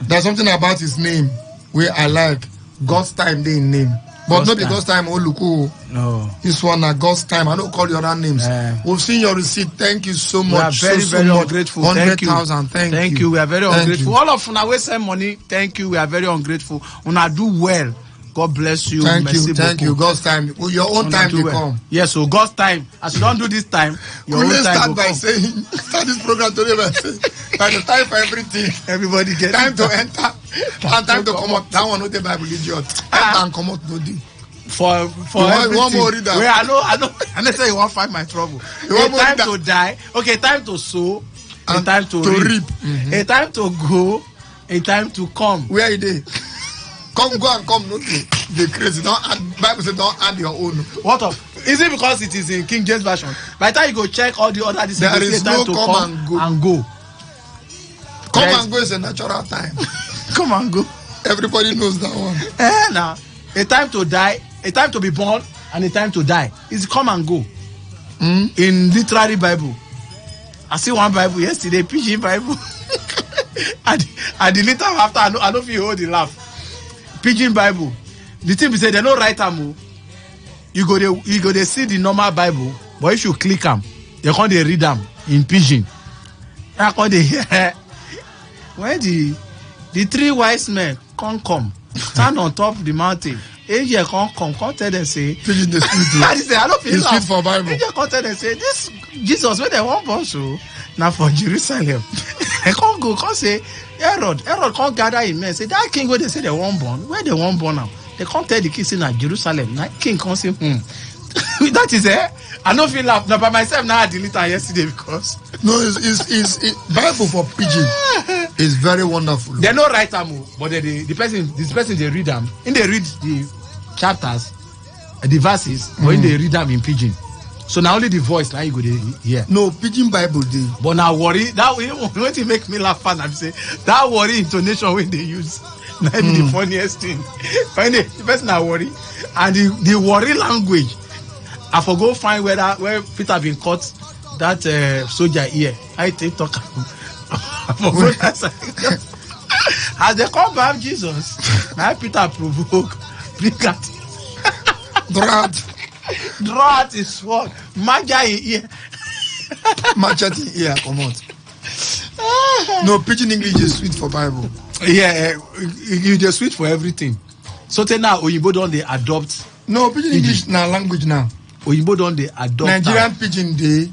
[SPEAKER 4] There's something about his name where I like. God's time they in name. But not God's time, Oluku.
[SPEAKER 2] No.
[SPEAKER 4] This one, God's time. I don't call your other names. We've seen your receipt. Thank you so much.
[SPEAKER 2] We are very ungrateful.
[SPEAKER 4] 100,000. Thank you.
[SPEAKER 2] We are very ungrateful. All of una we send money. Thank you. We are very ungrateful. Una do well. God bless you.
[SPEAKER 4] Thank you. God's time. Your own time will come.
[SPEAKER 2] Yes, so God's time. As you don't do this time, your own time will come.
[SPEAKER 4] Start this program today by saying, by the time for everything,
[SPEAKER 2] everybody gets
[SPEAKER 4] time to enter and time to come out. That one, not the Bible idiot. Enter and come out, no deal.
[SPEAKER 2] For
[SPEAKER 4] one more reader.
[SPEAKER 2] Wait, I know. I say you won't find my trouble. A time to die. Okay, time to sow. A time to reap. A time to go. A time to come.
[SPEAKER 4] Where are they? Come, go and come. No, they crazy. Don't add. Bible says don't add your own.
[SPEAKER 2] What of? Is it because it is in King James version? By the time you go check all the other,
[SPEAKER 4] there is no come and go. Come and go is a natural time.
[SPEAKER 2] Come and go.
[SPEAKER 4] Everybody knows that one.
[SPEAKER 2] Now, a time to die, a time to be born, and a time to die is come and go. In literary Bible, I see one Bible yesterday, PG Bible. and the later after, I don't feel hold the laugh. Pidgin Bible. The thing be say they no write am. You go they see the normal Bible, but if you click them, they can't they read them in Pidgin. I can't they hear. When the three wise men come stand on top of the mountain. Angel come tell them say
[SPEAKER 4] Pidgin the street.
[SPEAKER 2] I say I don't feel
[SPEAKER 4] laugh. For Bible.
[SPEAKER 2] Angel come tell them say this Jesus when they want born so now for Jerusalem. They can't go say Herod can't gather him men say that king where they say they won't born where they won't born now they can't tell the king say na Jerusalem na king can't say that is I don't feel laugh now by myself now I delete it yesterday because
[SPEAKER 4] no it's Bible for Pidgin is very wonderful.
[SPEAKER 2] They no write them but this person they read them in they read the chapters the verses when they read them in Pidgin. So now only the voice now you go there. Yeah.
[SPEAKER 4] No, Pidgin Bible day.
[SPEAKER 2] But now worry that way when it make me laugh fun and say that worry intonation when they use now be the funniest thing. When the person now worry and the worry language I forgo find where Peter been caught that soldier ear. I take talk as they come back Jesus now Peter provoke bring at draw out his sword, Maja in ear.
[SPEAKER 4] Machete in ear, come on. No, Pidgin English is sweet for Bible.
[SPEAKER 2] Yeah, you just switch for everything. So now Oyinbo don't they adopt?
[SPEAKER 4] No, pidgin English now language now.
[SPEAKER 2] Oyinbo don't they adopt?
[SPEAKER 4] Nigerian pidgin day,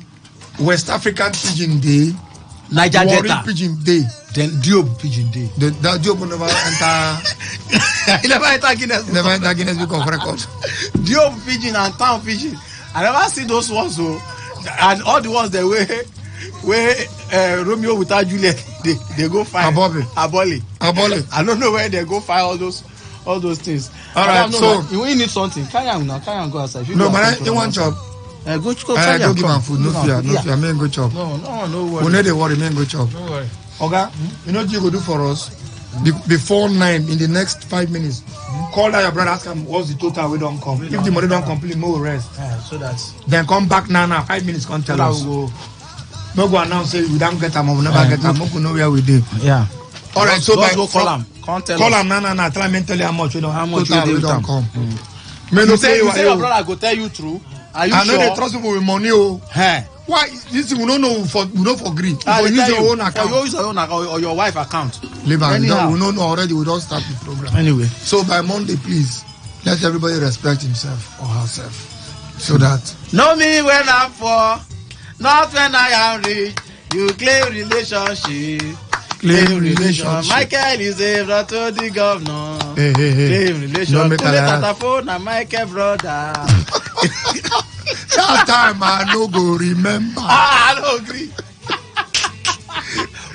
[SPEAKER 4] West African pidgin day,
[SPEAKER 2] Niger Delta
[SPEAKER 4] pidgin day.
[SPEAKER 2] Then Diob pidgin day.
[SPEAKER 4] That Diob will never enter.
[SPEAKER 2] He never enter Guinness.
[SPEAKER 4] Never enter Guinness Book of Records.
[SPEAKER 2] Diob pidgin and town pidgin. I never see those ones so, and all the ones that where Romeo without Juliet they go find Aboli. I don't know where they go find all those things.
[SPEAKER 4] All right, so
[SPEAKER 2] you need something. Carry on now. Carry on. Go outside.
[SPEAKER 4] No, but you want job.
[SPEAKER 2] Go
[SPEAKER 4] give him food. No fear. Me go chop.
[SPEAKER 2] No worry.
[SPEAKER 4] We need to worry. Me go chop.
[SPEAKER 2] No worry.
[SPEAKER 4] Okay, you know what you go do for us? Before 9 in the next 5 minutes, call out your brother, ask him what's the total we don't come. If the money don't complete, we will rest.
[SPEAKER 2] So that's
[SPEAKER 4] then come back now. 5 minutes, come tell us. No go announce say we don't get them, we never get them. We know where we do.
[SPEAKER 2] Yeah.
[SPEAKER 4] All right, so
[SPEAKER 2] go call him.
[SPEAKER 4] Call him now. Tell him mentally how much we don't come.
[SPEAKER 2] You say your brother go tell you true. Are you sure?
[SPEAKER 4] I know they trust people with money. Why this thing we don't know for green? You use your own account.
[SPEAKER 2] You use your own account or your wife account.
[SPEAKER 4] Leave we don't know already. We don't start the program
[SPEAKER 2] anyway.
[SPEAKER 4] So by Monday, please let everybody respect himself or herself, so that
[SPEAKER 2] know me when I'm poor, not when I am rich. You claim relationship. Claim relationship. Michael is a brother to the governor. Claim relationship. Phone and Michael brother.
[SPEAKER 4] That time I no go remember.
[SPEAKER 2] I don't agree.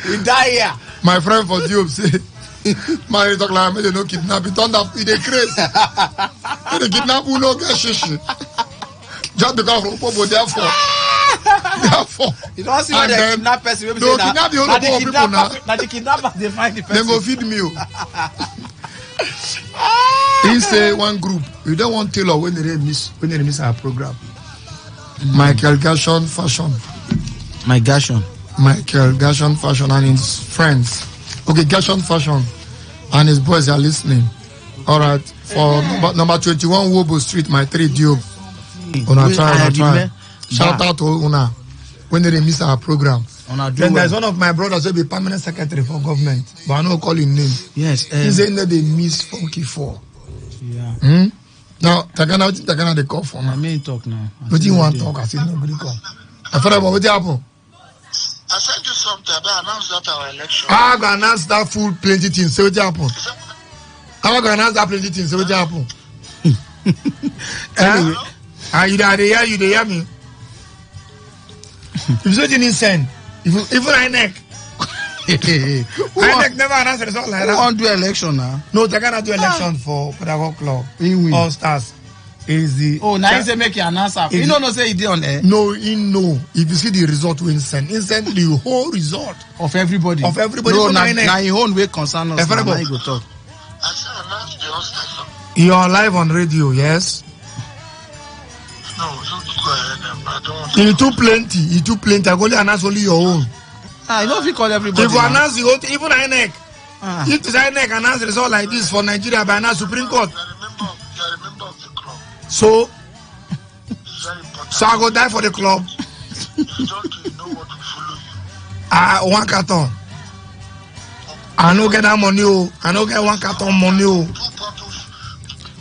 [SPEAKER 2] We die here.
[SPEAKER 4] My friend for Job say, my talk like me they no kidnap. It turned up in the craze. They kidnap who no get shishi. Just because of people therefore.
[SPEAKER 2] You don't see what they kidnap person.
[SPEAKER 4] No, kidnap the whole people now.
[SPEAKER 2] Now the kidnapper they find the person.
[SPEAKER 4] Then go feed me. He say one group. You don't want Taylor when they miss our program. Michael Gershon Fashion and his friends. Okay, Gershon Fashion and his boys are listening. All right, for number 21 Wobo Street, my 3 Diob. Una try. Shout out to Una when they miss our program. Then there's one of my brothers who will be permanent secretary for government, but I don't call his name.
[SPEAKER 2] Yes,
[SPEAKER 4] he said that they miss Funky 4.
[SPEAKER 2] Yeah.
[SPEAKER 4] Now, Takana they call for me.
[SPEAKER 2] I mean talk now.
[SPEAKER 4] What do you want to talk? I said nobody come. I thought about what happened.
[SPEAKER 14] I sent you something about announce that our election.
[SPEAKER 4] I'm gonna announce that full plenty things. So what happened? I'm gonna announce that plenty things. So what happened? Anyway, you hear me? If you didn't send, even INEC. INEC never announced the result like that.
[SPEAKER 2] We won't do election now.
[SPEAKER 4] No, they cannot do election for Pedagogue Club. All Stars.
[SPEAKER 2] Now he say make you announce. He no say he did on there.
[SPEAKER 4] No, he know. If you see the result, we send the whole result
[SPEAKER 2] of everybody.
[SPEAKER 4] No,
[SPEAKER 2] now your own way concern us. Now you go talk.
[SPEAKER 14] I said announce the All Stars.
[SPEAKER 4] You are live on radio, yes.
[SPEAKER 14] No, don't go ahead. I don't want
[SPEAKER 4] to. You too plenty. I go only announce only your own.
[SPEAKER 2] You know if you call everybody.
[SPEAKER 4] If you announce the whole thing, even INEC. If the INEC announce the result like this for Nigeria by now Supreme Court.
[SPEAKER 14] You are a member of the club.
[SPEAKER 4] So
[SPEAKER 14] I
[SPEAKER 4] go die for the club.
[SPEAKER 14] You know what will follow you.
[SPEAKER 4] One carton. I no get that money. I no get one carton money.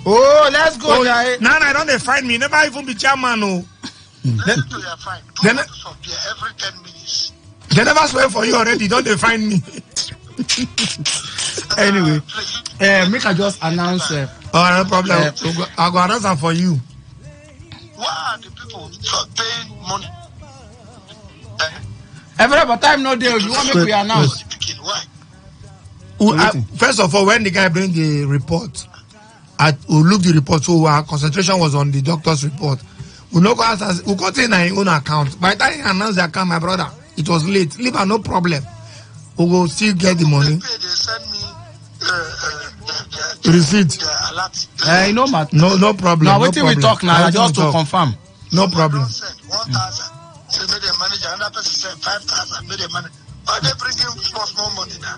[SPEAKER 2] Oh, let's go.
[SPEAKER 4] Now I don't they find me. Never even be chairman.
[SPEAKER 14] Let me do your fine. 2 bottles of beer every 10 minutes.
[SPEAKER 4] They never swear for you already. Don't they find me?
[SPEAKER 2] Anyway, make I just announce.
[SPEAKER 4] No problem. I'll go announce them for you.
[SPEAKER 14] Why are the people paying money?
[SPEAKER 2] Every time no deal. You want me to announce?
[SPEAKER 14] Why?
[SPEAKER 4] First of all, when the guy bring the report, we look the report. So our concentration was on the doctor's report. We no go answer. We got in our own account. By the time he announced the account, my brother, it was late. Leave no problem. We will still get the money.
[SPEAKER 14] They send me
[SPEAKER 4] receipt. No problem.
[SPEAKER 2] Now, wait till we talk now, just to confirm.
[SPEAKER 4] No problem.
[SPEAKER 14] 1,000. So made the manager, another person said 5,000. Made the manager. Why they bringing small money now?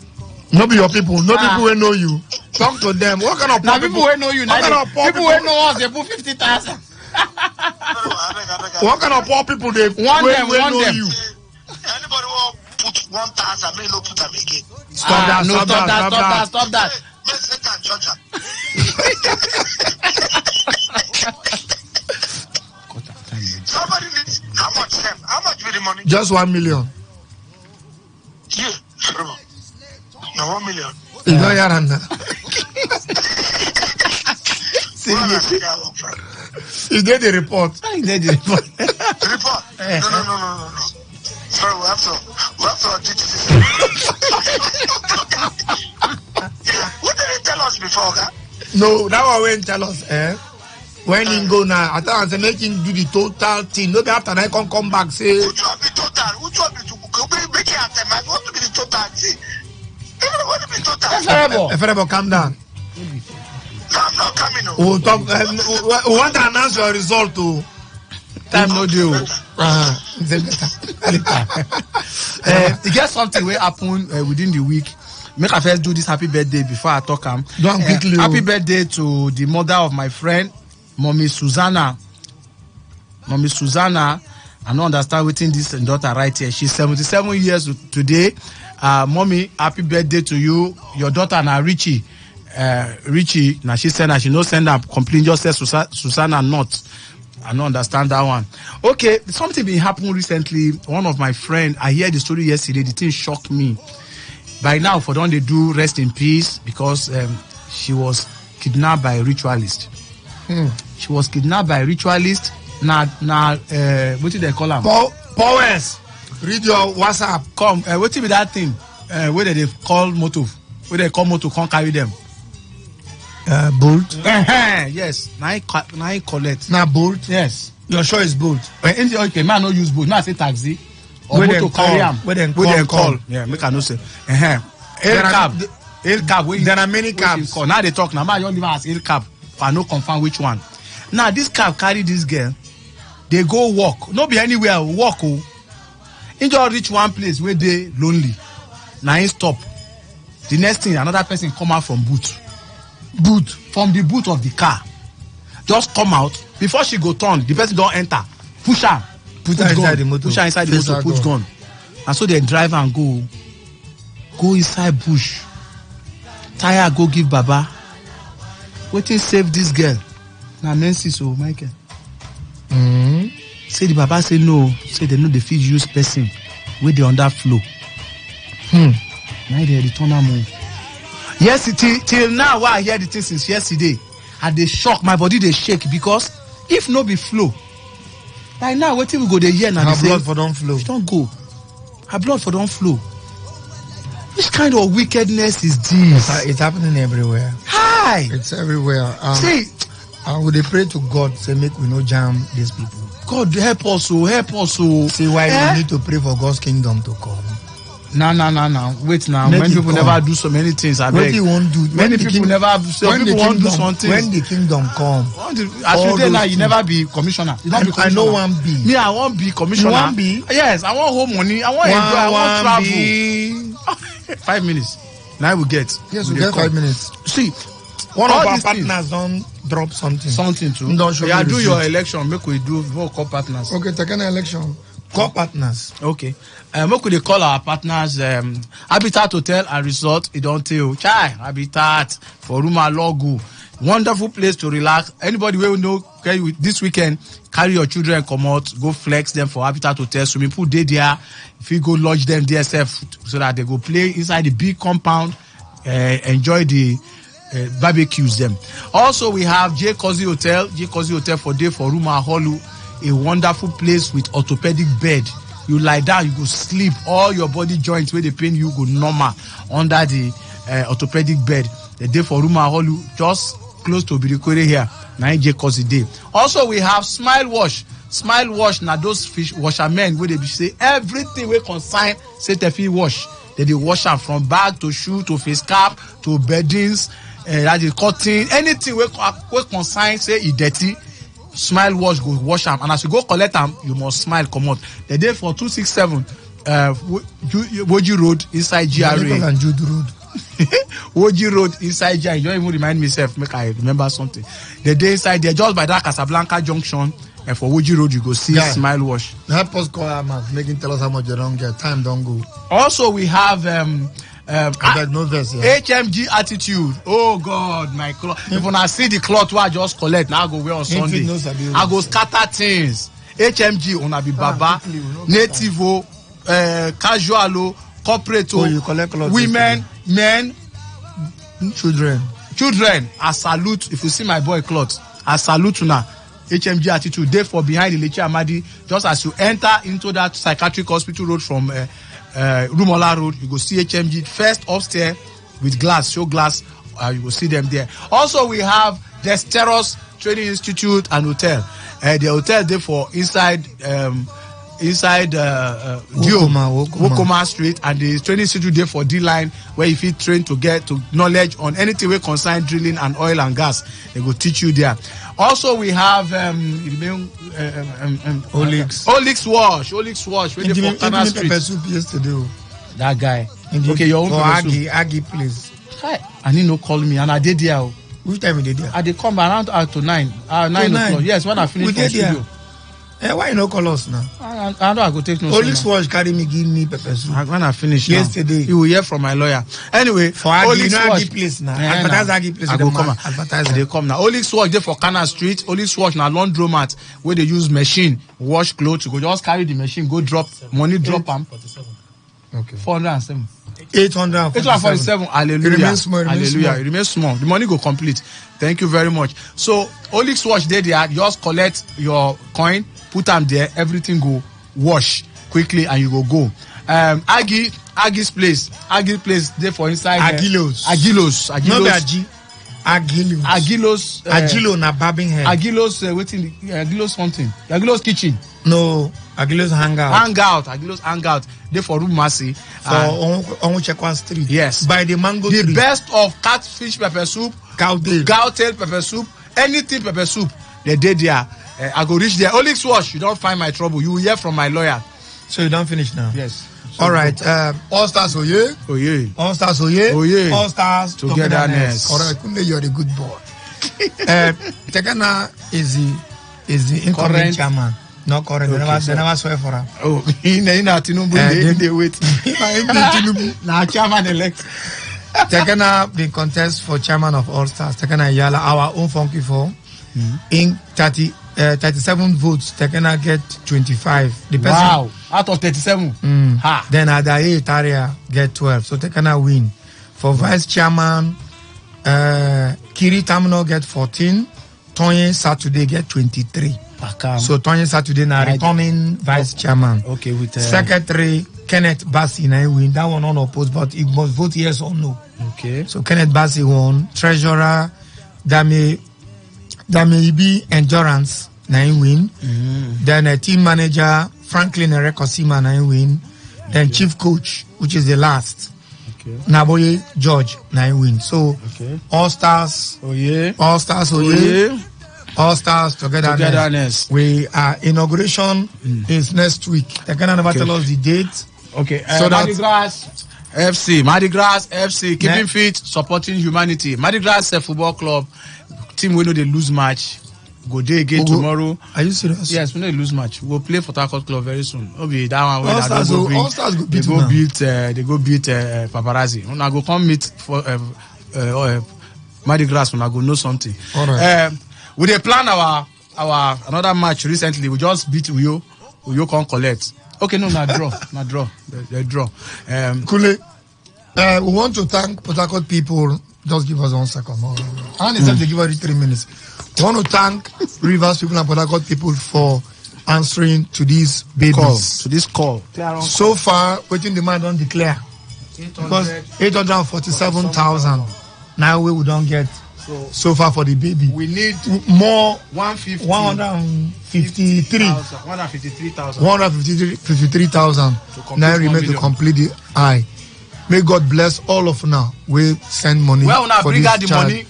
[SPEAKER 4] No be your people. No people will know you. Talk to them. What kind of
[SPEAKER 2] now people will know you? Now people will know us. They put 50,000.
[SPEAKER 4] What kind of poor people they
[SPEAKER 2] want them?
[SPEAKER 4] Know you?
[SPEAKER 14] Anybody will put 1 1,000, may no put them again.
[SPEAKER 2] Stop that.
[SPEAKER 14] Let's let that judge up. Somebody needs how much them? How much with the money?
[SPEAKER 4] Just 1 million.
[SPEAKER 14] Yeah, no 1 million.
[SPEAKER 4] You know Yaranda. He did the report.
[SPEAKER 14] Report? No. Sorry, we have to audit this. What did he tell us before, okay?
[SPEAKER 4] No, that one won't tell us, when he go now, I thought I was making do the total thing. No, after I come back, say.
[SPEAKER 14] Which one be total? Which one be to make it at them? I want to be the total thing. What to be total?
[SPEAKER 4] Efferebo, calm down.
[SPEAKER 14] No, I'm not coming. No.
[SPEAKER 4] We'll talk. We want to announce your result too.
[SPEAKER 2] Time no deal. You get something will happen within the week. Make I first do this happy birthday before I talk.
[SPEAKER 4] Don't quickly.
[SPEAKER 2] Happy birthday to the mother of my friend, Mommy Susanna. Mommy Susanna, I don't understand waiting this daughter right here. She's 77 years today. Mommy, happy birthday to you. Your daughter now Richie. Richie, now she said that she no send up complain, just said Susanna not. I don't understand that one. Okay, something been happening recently. One of my friend, I heard the story yesterday. The thing shocked me. By now, for don't they do rest in peace because she was kidnapped by a ritualist. She was kidnapped by a ritualist. Now, what did they call her?
[SPEAKER 4] Powers. Read your WhatsApp.
[SPEAKER 2] Come, what be that thing? Where they call moto? Where they call moto? Can't carry them.
[SPEAKER 4] Bolt.
[SPEAKER 2] Yes. Now collect.
[SPEAKER 4] Now bolt.
[SPEAKER 2] Yes.
[SPEAKER 4] You're sure it's bolt?
[SPEAKER 2] Okay, man, no use bolt. Now I say taxi. Or
[SPEAKER 4] where
[SPEAKER 2] moto carry them.
[SPEAKER 4] Where they call.
[SPEAKER 2] Yeah, make I know say. El cab.
[SPEAKER 4] There are many cabs.
[SPEAKER 2] Now they talk. Now man, you don't even ask El cab. I no confirm which one. Now this cab carry this girl. They go walk. No be anywhere. Walk. Oh. In just reach one place where they lonely. Now he stop. The next thing, another person come out from boot. From the boot of the car. Just come out. Before she go turn, the person don't enter. Push her.
[SPEAKER 4] Put her inside the motor.
[SPEAKER 2] Push her inside the motor. Put gun. And so they drive and go. Go inside bush. Tire go give Baba. Waiting save this girl. Now Nancy so Michael. Say the Baba say no. Say they know they fit use person. Where they on that flow. Now they return her move. Yes, till now, why I hear the thing since yesterday, and they shock my body, they shake because if no be flow, like now, wait till we go the year now.
[SPEAKER 4] Her blood for don't flow.
[SPEAKER 2] Don't go. Her blood for don't flow. Which kind of wickedness is this?
[SPEAKER 4] It's happening everywhere.
[SPEAKER 2] Hi.
[SPEAKER 4] It's everywhere.
[SPEAKER 2] See,
[SPEAKER 4] would they pray to God say make we no jam these people?
[SPEAKER 2] God help us, help us.
[SPEAKER 4] See why we need to pray for God's kingdom to come.
[SPEAKER 2] No. Wait now. Many people never do so many things. I beg.
[SPEAKER 4] What you won't do?
[SPEAKER 2] Many people never. Some people won't do something.
[SPEAKER 4] When the kingdom come,
[SPEAKER 2] as you say now, you never be commissioner. You don't be commissioner.
[SPEAKER 4] I know one be.
[SPEAKER 2] Me, I won't be commissioner.
[SPEAKER 4] You want be?
[SPEAKER 2] Yes, I want home money. I want enjoy. I want travel. 5 minutes. Now we get.
[SPEAKER 4] Yes, we get 5 minutes.
[SPEAKER 2] See,
[SPEAKER 4] one of our partners don't drop something.
[SPEAKER 2] Something too. Yeah, do your election. Make we do more co-partners.
[SPEAKER 4] Okay, take an election. Co-partners.
[SPEAKER 2] Okay. What could they call our partners? Habitat Hotel and Resort. You don't tell. Chai. Habitat. For Ruma Logo. Wonderful place to relax. Anybody will know this weekend, carry your children, come out, go flex them for Habitat Hotel. Swimming pool day there. If you go lodge them there, so that they go play inside the big compound, enjoy the barbecues them. Also, we have J Cozy Hotel. J Cozy Hotel for day for Ruma Holu. A wonderful place with orthopedic bed. You lie down, you go sleep. All your body joints where they pain you go normal under the orthopedic bed. The day for Ruma Holu, just close to Birikore here. 9J Cozy Day. Also, we have Smile Wash. Smile Wash, now those fish washermen where they say everything we consign, say Tefi wash. They wash them from bag to shoe to face cap to beddings, that is cotton, anything we consign, say it dirty. Smile Wash go wash them, and as you go collect them, you must smile come out. The day for 267 Woji Road inside GRA.
[SPEAKER 4] And Jude Road.
[SPEAKER 2] Woji Road inside GRA. You don't even remind myself, make I remember something. The day inside there, just by that Casablanca Junction, And for Wuji Road, you go see Smile Wash.
[SPEAKER 4] Help us call our man, making tell us how much they don't get. Time don't go.
[SPEAKER 2] Also, we have
[SPEAKER 4] HMG
[SPEAKER 2] Attitude. Oh God, my cloth. If when I see the cloth I just collect, now I go wear on Sunday. I go scatter things. HMG on be Baba, Nativo, Casualo, Corporate, women, men,
[SPEAKER 4] children.
[SPEAKER 2] I salute. If you see my boy cloth, I salute now. HMG Attitude. Therefore, behind the Leche Amadi, just as you enter into that psychiatric hospital road from Rumola Road, you go see HMG first upstairs with glass, show glass. You will see them there. Also, we have Desteros Training Institute and Hotel. The hotel therefore inside Wokoma Street, and the training institute there for D-line, where if you train to get to knowledge on anything we concern drilling and oil and gas, they go teach you there. Also, we have Olix Wash. Where they for Kana Street.
[SPEAKER 4] Yesterday.
[SPEAKER 2] That guy. Okay, your own
[SPEAKER 4] Aggie, please.
[SPEAKER 2] Hi. I need no call me, and I did there.
[SPEAKER 4] Which time you did there?
[SPEAKER 2] I did come around to 9 o'clock. Yes, when I finish from studio.
[SPEAKER 4] Why you no call us now?
[SPEAKER 2] I know I go take no.
[SPEAKER 4] Olix Wash carry me, give me pepper soup.
[SPEAKER 2] When I finish
[SPEAKER 4] yesterday,
[SPEAKER 2] you will hear from my lawyer. Anyway,
[SPEAKER 4] for Olix Wash place now. Advertise Aggie place.
[SPEAKER 2] I go come. Advertise. They come now. Olix Wash there for Kana Street. Olix Wash na laundromat where they use machine wash clothes. You go just carry the machine, go drop money, drop them. 407. 847. Hallelujah.
[SPEAKER 4] It remains small.
[SPEAKER 2] It remains small. The money go complete. Thank you very much. So Olix Wash there, just collect your coin, put them there, everything go wash quickly, and you go. Aggie's place there for inside.
[SPEAKER 4] Agilos.
[SPEAKER 2] No be
[SPEAKER 4] Agilos. Agilo na barbing hair.
[SPEAKER 2] Agilos waiting. Agilos something. Agilos kitchen.
[SPEAKER 4] No. Agilos
[SPEAKER 2] Agilos hangout. There for room mercy.
[SPEAKER 4] For Onwuchekwa Street.
[SPEAKER 2] Yes.
[SPEAKER 4] By the mango
[SPEAKER 2] tree.
[SPEAKER 4] The
[SPEAKER 2] best of catfish pepper soup. Cow-tail pepper soup. Anything pepper soup. They did there. I go reach there. Olix Wash. You don't find my trouble. You will hear from my lawyer.
[SPEAKER 4] So you don't finish now?
[SPEAKER 2] Yes.
[SPEAKER 4] So all right. All stars oye. All stars oye. All stars togetherness. All right. Kunle, you're a good boy. Tekena is the incoming chairman. No correct. Okay, they never swear for her.
[SPEAKER 2] Oh, in Tinubu, they wait. Now chairman elect.
[SPEAKER 4] Tekena the contest for chairman of All Stars. Tekena Yala, our own funky form. In 37 votes, Tekena get 25. The person,
[SPEAKER 2] wow, out of 37.
[SPEAKER 4] Then Adaye Itaria get 12. So Tekena win. For vice chairman, Kiri Tamino get 14. Tonye Saturday get 23. So Tonye Saturday now returning vice chairman.
[SPEAKER 2] Okay, with
[SPEAKER 4] secretary Kenneth Bassi now win. That one unopposed, but he must vote yes or no.
[SPEAKER 2] Okay.
[SPEAKER 4] So Kenneth Bassi won. Treasurer Dame Ibi Endurance now win. Then team manager Franklin Erekosima now win. Then chief coach, which is the last. Naboye George now win. So All Stars. All Stars. All Stars togetherness. We inauguration is next week. They can never tell us the date.
[SPEAKER 2] Okay. So Mardi Gras FC, keeping fit, supporting humanity. Mardi Gras Football Club, team we know they lose match. Go there again tomorrow.
[SPEAKER 4] Are you serious?
[SPEAKER 2] Yes, we know they lose match. We'll play for Takot Club very soon. Okay, that one.
[SPEAKER 4] All Stars go beat
[SPEAKER 2] Paparazzi. When I go come meet for Mardi Gras, when I go know something.
[SPEAKER 4] All right.
[SPEAKER 2] We dey plan our another match recently. We just beat Uyo. Uyo can't collect. Okay, no, not draw. They draw.
[SPEAKER 4] Kule, we want to thank Port Harcourt people. Just give us 1 second. And instead they give us 3 minutes. We want to thank Rivers people and Port Harcourt people for answering to these babies.
[SPEAKER 2] To this call.
[SPEAKER 4] So far, waiting demand don't declare. Because 847,000. Now we don't get. So far for the baby,
[SPEAKER 2] we need
[SPEAKER 4] more
[SPEAKER 2] 153,000
[SPEAKER 4] now remain to complete the eye. May God bless all of now. We send money.
[SPEAKER 2] Well, now bring out the money.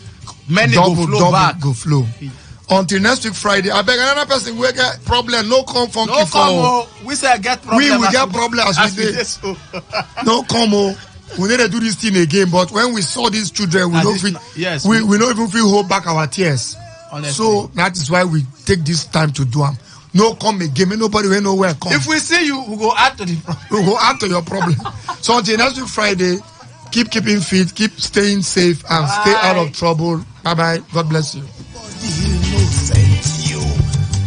[SPEAKER 2] Many
[SPEAKER 4] double flow. Until next week Friday. I beg another person we get problem. No come funky
[SPEAKER 2] no come. We say get problem.
[SPEAKER 4] We will get problem as we did. No come. We need to do this thing again, but when we saw these children, we don't even feel hold back our tears. Honestly. So that is why we take this time to do them. no come again. Nobody will know where come.
[SPEAKER 2] If we see you, we'll go add to the problem.
[SPEAKER 4] We'll go add to your problem. So until next week Friday, keep keeping fit, keep staying safe, and stay out of trouble. Bye-bye. God bless you.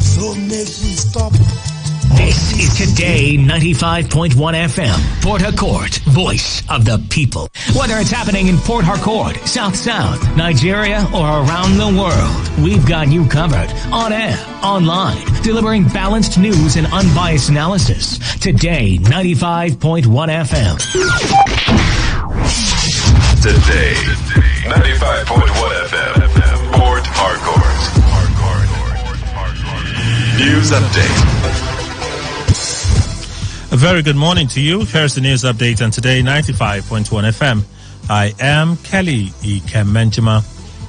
[SPEAKER 1] So make we stop.
[SPEAKER 6] This is Today 95.1 FM, Port Harcourt, voice of the people. Whether it's happening in Port Harcourt, South South, Nigeria, or around the world, we've got you covered on air, online, delivering balanced news and unbiased analysis. Today 95.1 FM.
[SPEAKER 7] Today 95.1 FM, Port Harcourt. News update.
[SPEAKER 5] A very good morning to you. Here's the news update on Today 95.1 FM. I am Kelly Ikemenjima.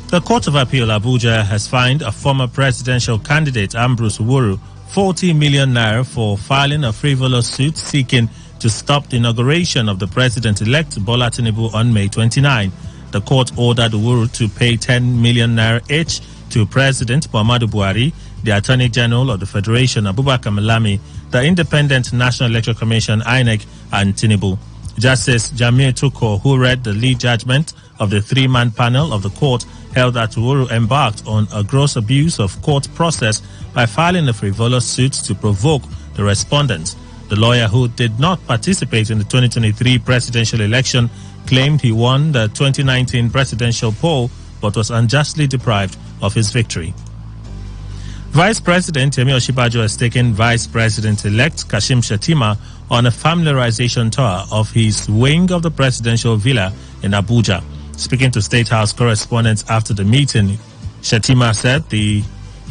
[SPEAKER 5] The Court of Appeal Abuja has fined a former presidential candidate, Ambrose Uwuru, 40 million naira for filing a frivolous suit seeking to stop the inauguration of the president-elect Bola Tinubu on May 29. The court ordered Uwuru to pay 10 million naira each to President Muhammadu Buhari, the Attorney General of the Federation, Abubakar Malami, the Independent National Electoral Commission, INEC, and Tinubu. Justice Jamil Tuko, who read the lead judgment of the three-man panel of the court, held that Uwuru embarked on a gross abuse of court process by filing a frivolous suit to provoke the respondents. The lawyer, who did not participate in the 2023 presidential election, claimed he won the 2019 presidential poll but was unjustly deprived of his victory. Vice President Yemi Osinbajo has taken Vice President-elect Kashim Shettima on a familiarization tour of his wing of the presidential villa in Abuja. Speaking to State House correspondents after the meeting, Shettima said he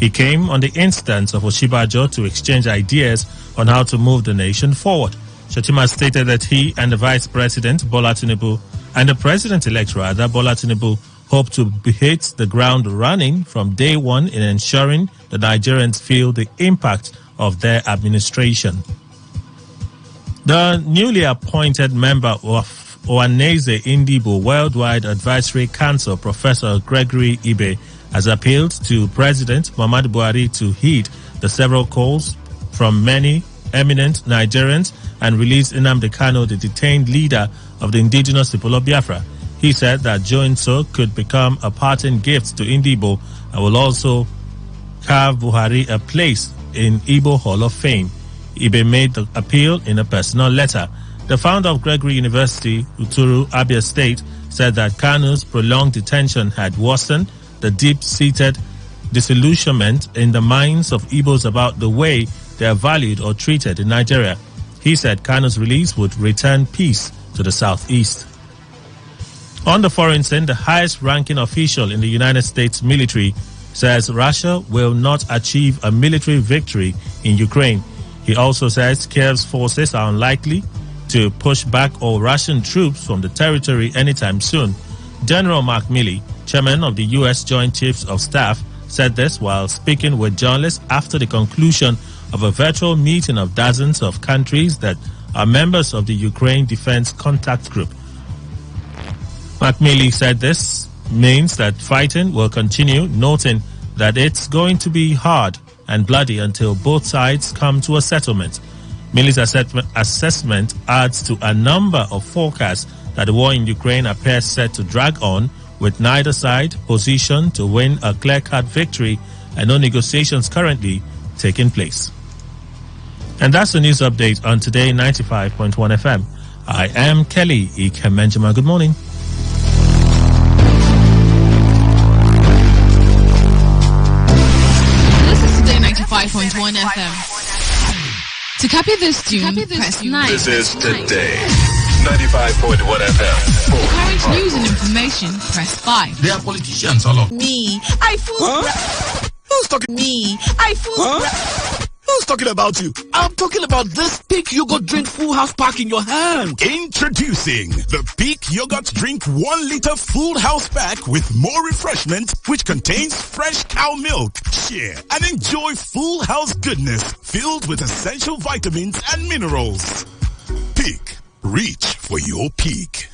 [SPEAKER 5] came on the instance of Osinbajo to exchange ideas on how to move the nation forward. Shettima stated that he and the Vice President, Bola Tinubu, and the President-elect, rather, Bola Tinubu, hope to hit the ground running from day one in ensuring the Nigerians feel the impact of their administration. The newly appointed member of Ohaneze Indibo Worldwide Advisory Council, Professor Gregory Ibe, has appealed to President Muhammadu Buhari to heed the several calls from many eminent Nigerians and release Nnamdi Kanu, the detained leader of the indigenous people of Biafra. He said that doing so could become a parting gift to Indibo and will also carve Buhari a place in Igbo Hall of Fame. Ibe made the appeal in a personal letter. The founder of Gregory University, Uturu, Abia State, said that Kanu's prolonged detention had worsened the deep-seated disillusionment in the minds of Igbos about the way they are valued or treated in Nigeria. He said Kanu's release would return peace to the southeast. On the foreign scene, the highest-ranking official in the United States military says Russia will not achieve a military victory in Ukraine. He also says Kiev's forces are unlikely to push back all Russian troops from the territory anytime soon. General Mark Milley, chairman of the U.S. Joint Chiefs of Staff, said this while speaking with journalists after the conclusion of a virtual meeting of dozens of countries that are members of the Ukraine Defense Contact Group. Mark Milley said this means that fighting will continue, noting that it's going to be hard and bloody until both sides come to a settlement. Milley's assessment adds to a number of forecasts that the war in Ukraine appears set to drag on, with neither side positioned to win a clear-cut victory and no negotiations currently taking place. And that's the news update on Today 95.1 FM. I am Kelly Ikemenjima. Good morning.
[SPEAKER 8] This is Today 95.1 FM. To copy this tune, press 9.
[SPEAKER 7] This is Today 95.1 FM.
[SPEAKER 8] For current news and information, press 5.
[SPEAKER 9] They are politicians, all of
[SPEAKER 10] Me, I fool.
[SPEAKER 15] Who's talking?
[SPEAKER 10] Me, I fool.
[SPEAKER 15] Who's talking about you? I'm talking about this Peak Yogurt Drink Full House Pack in your hand.
[SPEAKER 16] Introducing the Peak Yogurt Drink 1 liter Full House Pack with more refreshment, which contains fresh cow milk. Share and enjoy full house goodness filled with essential vitamins and minerals. Peak. Reach for your peak.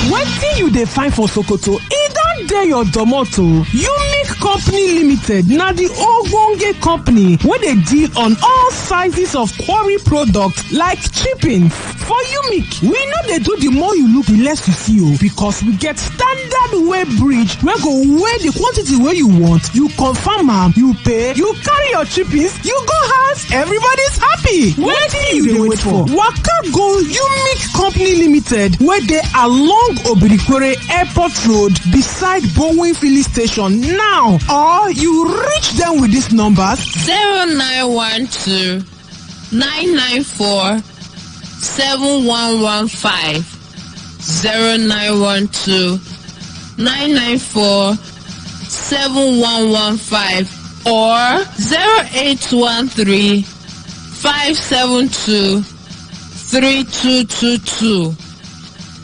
[SPEAKER 17] Wetin you dey find for Sokoto? E don dey your domoto. Unique Company Limited na the ogbonge company wey dey deal on all sizes of quarry products like chipping. For Unique, we no dey do the more you look, the less you see o, because we get standard weigh bridge wey go weigh the quantity wey you want, you confirm am, you pay, you carry your chippings, you go house, everybody's happy. Wetin you dey wait for? Waka go Unique Company Limited wey dey along Obirikwere Airport Road beside Bowen Filling Station now, or you reach them with these numbers
[SPEAKER 18] 0912 994 7115 0912 994 7115 or 0813 572 3222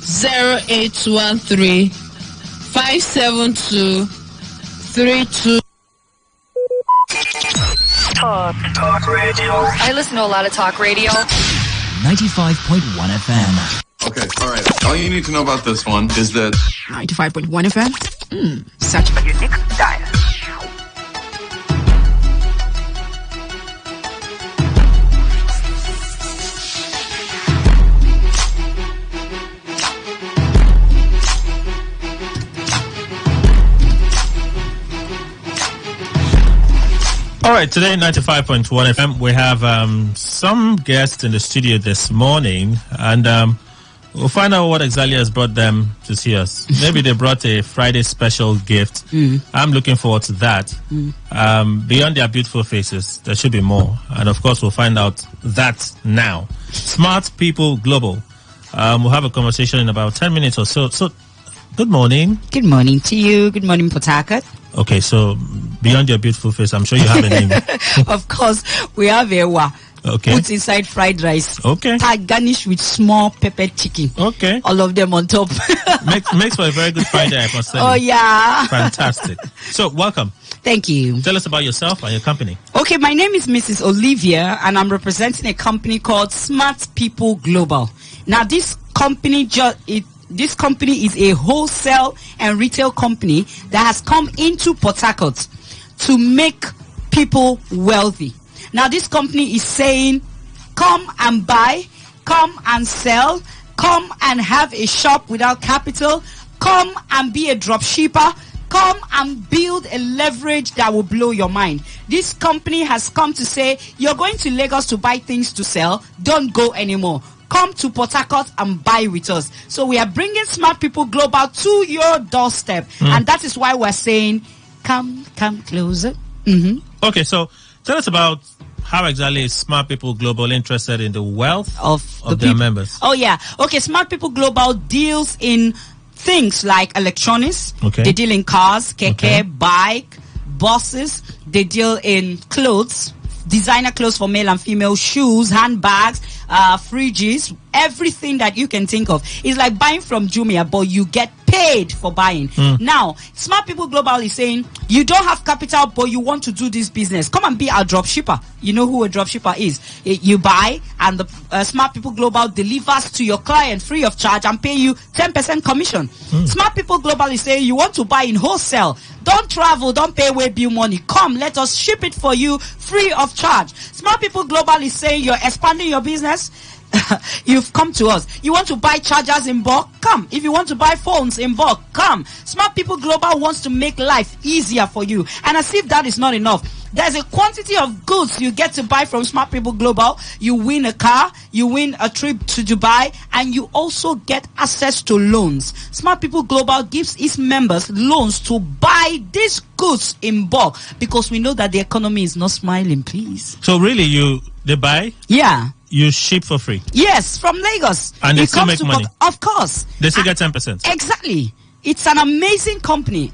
[SPEAKER 18] 0813 572 3222.
[SPEAKER 19] Talk radio. I listen to a lot of talk radio.
[SPEAKER 20] 95.1 FM.
[SPEAKER 21] Okay, all right. All you need to know about this one is that
[SPEAKER 8] 95.1 FM. Such a unique dial.
[SPEAKER 5] All right, today 95.1 FM, we have some guests in the studio this morning, and we'll find out what exactly has brought them to see us. Maybe they brought a Friday special gift. I'm looking forward to that. Beyond their beautiful faces, there should be more. And of course, we'll find out that now. Smart People Global. We'll have a conversation in about 10 minutes or so. So, good morning.
[SPEAKER 22] Good morning to you. Good morning, Port Harcourt.
[SPEAKER 5] Okay, so beyond your beautiful face, I'm sure you have a name.
[SPEAKER 22] Of course, we have Ewa.
[SPEAKER 5] Okay.
[SPEAKER 22] Put inside fried rice.
[SPEAKER 5] Okay.
[SPEAKER 22] Garnished with small pepper chicken.
[SPEAKER 5] Okay.
[SPEAKER 22] All of them on top.
[SPEAKER 5] makes for a very good Friday, I must say.
[SPEAKER 22] Oh, yeah.
[SPEAKER 5] Fantastic. So, welcome.
[SPEAKER 22] Thank you.
[SPEAKER 5] Tell us about yourself and your company.
[SPEAKER 22] Okay, my name is Mrs. Olivia, and I'm representing a company called Smart People Global. Now, this company This company is a wholesale and retail company that has come into Port Harcourt to make people wealthy. Now, this company is saying, come and buy, come and sell, come and have a shop without capital, come and be a drop shipper, come and build a leverage that will blow your mind. This company has come to say, you're going to Lagos to buy things to sell, don't go anymore. Come to Port Harcourt and buy with us. So we are bringing Smart People Global to your doorstep. And that is why we're saying, come closer.
[SPEAKER 5] Okay, so tell us about how exactly is Smart People Global interested in the wealth of their members?
[SPEAKER 22] Oh, yeah. Okay, Smart People Global deals in things like electronics.
[SPEAKER 5] Okay.
[SPEAKER 22] They deal in cars, keke, bike, buses. They deal in clothes, designer clothes for male and female, shoes, handbags, fridges, everything that you can think of. It's like buying from Jumia, but you get paid for buying. Now, Smart People Global is saying, you don't have capital, but you want to do this business. Come and be our drop shipper. You know who a drop shipper is. You buy, and the Smart People Global delivers to your client free of charge and pay you 10% commission. Smart People Global is saying, you want to buy in wholesale. Don't travel, don't pay way bill money. Come, let us ship it for you free of charge. Smart People Global is saying, you're expanding your business. You've come to us. You want to buy chargers in bulk? Come. If you want to buy phones in bulk, come. Smart People Global wants to make life easier for you. And as if that is not enough, there's a quantity of goods you get to buy from Smart People Global. You win a car, you win a trip to Dubai, and you also get access to loans. Smart People Global gives its members loans to buy these goods in bulk, because we know that the economy is not smiling, please.
[SPEAKER 5] So really, they buy?
[SPEAKER 22] Yeah.
[SPEAKER 5] You ship for free?
[SPEAKER 22] Yes, from Lagos.
[SPEAKER 5] And they still make money?
[SPEAKER 22] Of course.
[SPEAKER 5] They still get 10%?
[SPEAKER 22] Exactly. It's an amazing company,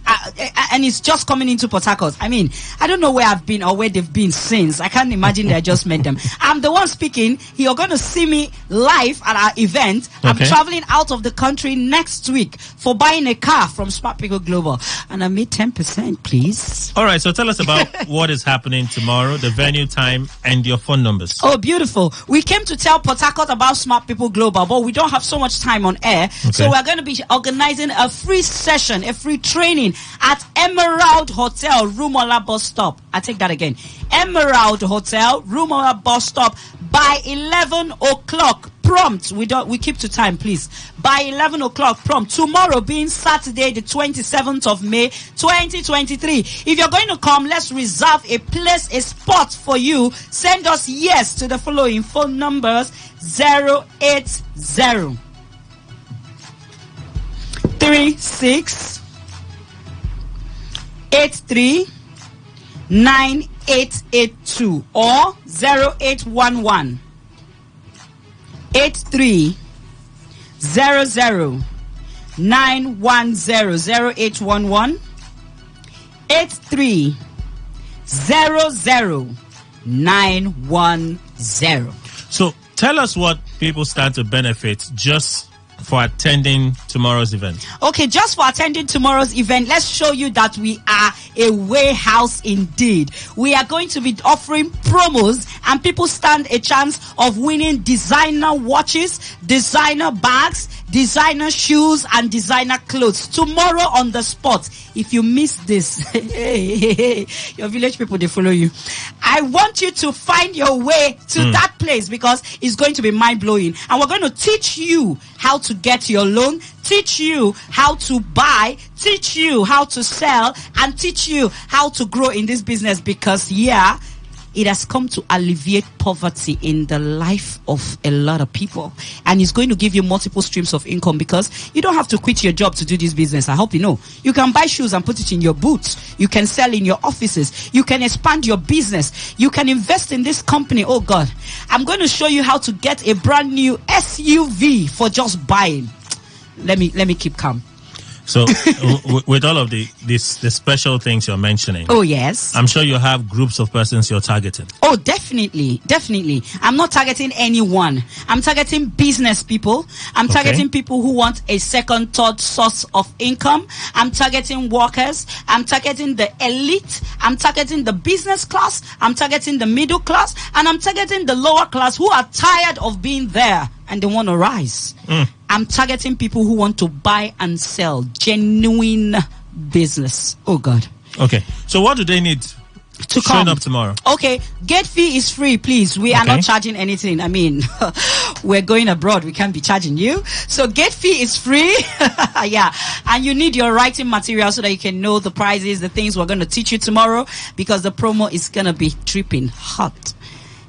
[SPEAKER 22] and it's just coming into Port Harcourt. I mean, I don't know where I've been or where they've been since. I can't imagine I just met them. I'm the one speaking. You're going to see me live at our event. Okay. I'm traveling out of the country next week for buying a car from Smart People Global. And I made 10%, please.
[SPEAKER 5] All right, so tell us about what is happening tomorrow, the venue, time, and your phone numbers.
[SPEAKER 22] Oh, beautiful. We came to tell Port Harcourt about Smart People Global, but we don't have so much time on air. Okay. So we're going to be organizing a free free session, a free training at Emerald Hotel, Rumola Bus Stop. I take that again. Emerald Hotel, Rumola Bus Stop by 11 o'clock. Prompt. We keep to time, please. By 11 o'clock prompt. Tomorrow being Saturday, the 27th of May, 2023. If you're going to come, let's reserve a place, a spot for you. Send us yes to the following phone numbers: 080 36 83 9882 or 0811 83 00 910 0811 83 00 910.
[SPEAKER 5] So tell us what people stand to benefit just for attending tomorrow's event.
[SPEAKER 22] Okay, just for attending tomorrow's event, let's show you that we are a warehouse indeed. We are going to be offering promos, and people stand a chance of winning designer watches, designer bags, designer shoes, and designer clothes tomorrow on the spot. If you miss this, your village people, they follow you. I want you to find your way to that place, because it's going to be mind-blowing. And we're going to teach you how to get your loan, teach you how to buy, teach you how to sell, and teach you how to grow in this business, because it has come to alleviate poverty in the life of a lot of people, and it's going to give you multiple streams of income, because you don't have to quit your job to do this business. I hope you know. You can buy shoes and put it in your boots. You can sell in your offices. You can expand your business. You can invest in this company. Oh God, I'm going to show you how to get a brand new SUV for just buying. Let me keep calm.
[SPEAKER 5] So, with all of the special things you're mentioning,
[SPEAKER 22] oh yes,
[SPEAKER 5] I'm sure you have groups of persons you're targeting.
[SPEAKER 22] Oh, definitely. I'm not targeting anyone. I'm targeting business people. I'm targeting people who want a second, third source of income. I'm targeting workers. I'm targeting the elite. I'm targeting the business class. I'm targeting the middle class, and I'm targeting the lower class who are tired of being there and they want to rise. I'm targeting people who want to buy and sell. Genuine business. Oh God.
[SPEAKER 5] Okay. So what do they need
[SPEAKER 22] to come
[SPEAKER 5] up tomorrow?
[SPEAKER 22] Okay. Gate fee is free, please. We are not charging anything. I mean, we're going abroad. We can't be charging you. So gate fee is free. Yeah. And you need your writing material so that you can know the prizes, the things we're going to teach you tomorrow, because the promo is going to be tripping hot.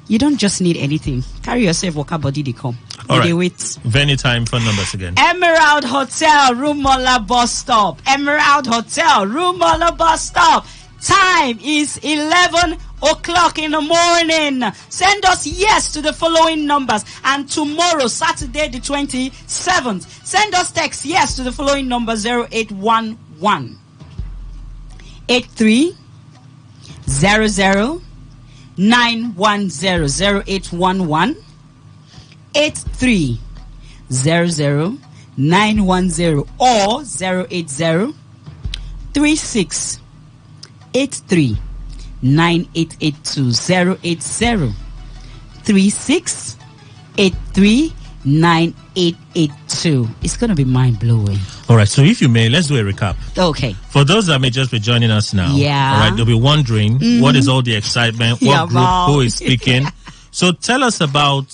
[SPEAKER 22] You don't just need anything. Carry yourself, walk out, body, they come.
[SPEAKER 5] All right.
[SPEAKER 22] Wait.
[SPEAKER 5] Venue, time, phone numbers again.
[SPEAKER 22] Emerald Hotel, Rumola Bus Stop. Emerald Hotel, Rumola Bus Stop. Time is 11 o'clock in the morning. Send us yes to the following numbers. And tomorrow, Saturday the 27th, send us text yes to the following number: 0811 83 00 910 0811 83 00 910 or 080 36 83 9882 080 36 83 9882. It's going to be mind-blowing.
[SPEAKER 5] All right, so if you may, let's do a recap.
[SPEAKER 22] Okay.
[SPEAKER 5] For those that may just be joining us now, all right, they'll be wondering what is all the excitement, what group, who is speaking. So tell us about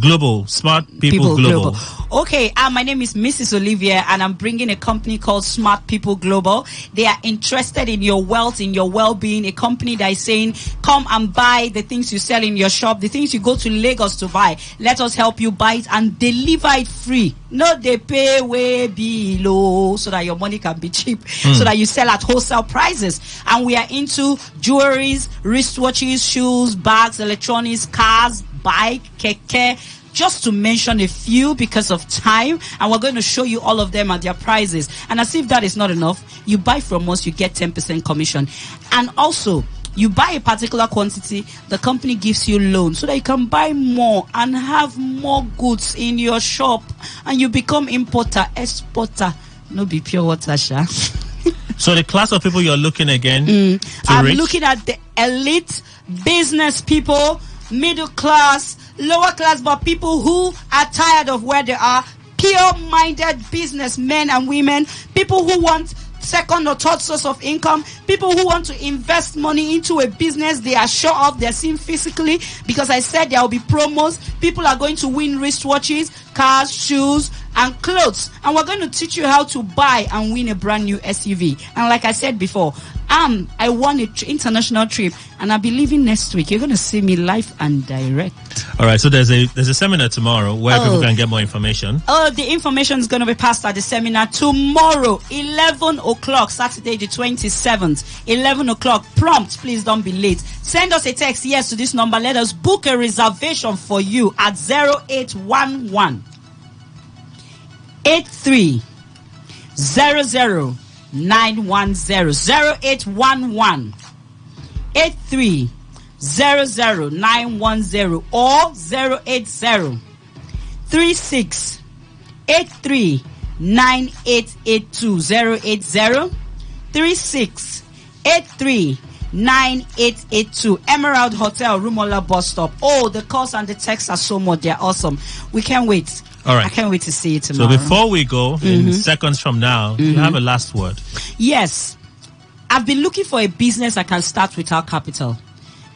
[SPEAKER 5] Global, Smart People Global.
[SPEAKER 22] Okay, my name is Mrs. Olivia, and I'm bringing a company called Smart People Global. They are interested in your wealth, in your well-being. A company that is saying, come and buy the things you sell in your shop, the things you go to Lagos to buy. Let us help you buy it and deliver it free. No, they pay way below so that your money can be cheap, so that you sell at wholesale prices. And we are into jewelries, wristwatches, shoes, bags, electronics, cars, bike, keke, just to mention a few because of time, and we're going to show you all of them at their prices. And as if that is not enough, you buy from us, you get 10% commission. And also, you buy a particular quantity, the company gives you loan so that you can buy more and have more goods in your shop, and you become importer, exporter. No be pure water, sha.
[SPEAKER 5] So the class of people you're looking again
[SPEAKER 22] I'm looking at the elite business people, middle class, lower class, but people who are tired of where they are, pure-minded businessmen and women, people who want second or third source of income, people who want to invest money into a business they are sure of, they're seeing physically, because I said there will be promos. People are going to win wristwatches, cars, shoes, and clothes, and we're going to teach you how to buy and win a brand new SUV. And like I said before, I won an international trip, and I'll be leaving next week. You're going to see me live and direct.
[SPEAKER 5] All right, so there's a seminar tomorrow where people can get more information.
[SPEAKER 22] The information is going to be passed at the seminar tomorrow, 11 o'clock, Saturday the 27th, 11 o'clock, prompt. Please don't be late. Send us a text, yes, to this number. Let us book a reservation for you at 0811 83 00 910 0811 83 00 910 or 080 36 83 9882 080 36 83 9882. Emerald Hotel, Rumola bus stop. Oh, the calls and the texts are so much. They're awesome. We can't wait.
[SPEAKER 5] All right.
[SPEAKER 22] I can't wait to see you tomorrow.
[SPEAKER 5] So before we go, in seconds from now, you have a last word.
[SPEAKER 22] Yes. I've been looking for a business I can start without capital.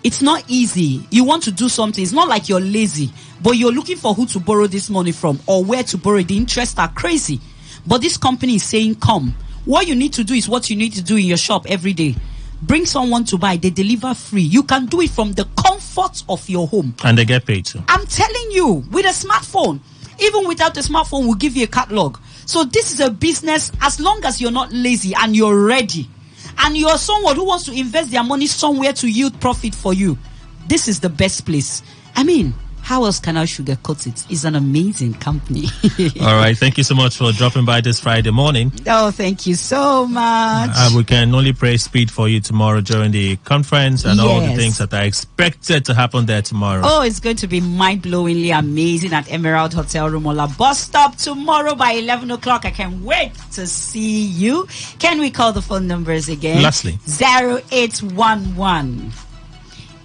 [SPEAKER 22] It's not easy. You want to do something. It's not like you're lazy, but you're looking for who to borrow this money from or where to borrow. The interests are crazy. But this company is saying, come. What you need to do is what you need to do in your shop every day. Bring someone to buy. They deliver free. You can do it from the comfort of your home.
[SPEAKER 5] And they get paid too.
[SPEAKER 22] I'm telling you, with a smartphone. Even without the smartphone, we'll give you a catalog. So this is a business, as long as you're not lazy and you're ready, and you're someone who wants to invest their money somewhere to yield profit for you, this is the best place. I mean, how else can I sugarcoat it? It's an amazing company.
[SPEAKER 5] All right. Thank you so much for dropping by this Friday morning.
[SPEAKER 22] Oh, thank you so much.
[SPEAKER 5] We can only pray speed for you tomorrow during the conference and all the things that are expected to happen there tomorrow.
[SPEAKER 22] Oh, it's going to be mind-blowingly amazing at Emerald Hotel Rumola bus stop tomorrow by 11 o'clock. I can't wait to see you. Can we call the phone numbers again?
[SPEAKER 5] Lastly.
[SPEAKER 22] 0811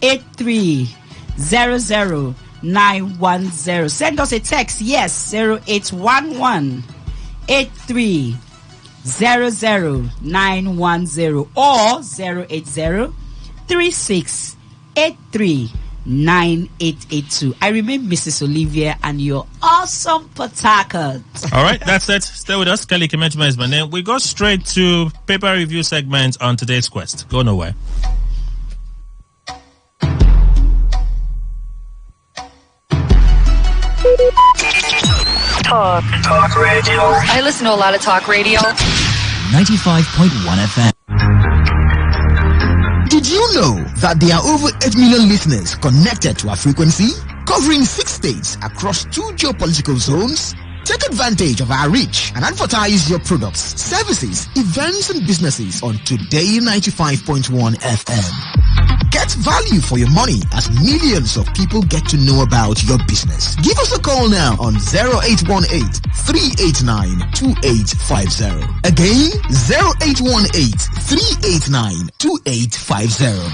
[SPEAKER 22] 8300 910. Send us a text, yes, 0811 83 00 910 or 080 36 83 9882. I remain Mrs. Olivia and your awesome Patakat.
[SPEAKER 5] All right, that's it. Stay with us. Kelly Kemechma is my name. We go straight to paper review segment on today's quest. Go nowhere.
[SPEAKER 19] Talk radio. I listen to a lot of talk radio.
[SPEAKER 20] 95.1 FM.
[SPEAKER 3] Did you know that there are over 8 million listeners connected to our frequency, covering 6 states across 2 geopolitical zones? Take advantage of our reach and advertise your products, services, events, and businesses on Today95.1 FM. Get value for your money as millions of people get to know about your business. Give us a call now on 0818-389-2850. Again, 0818-389-2850.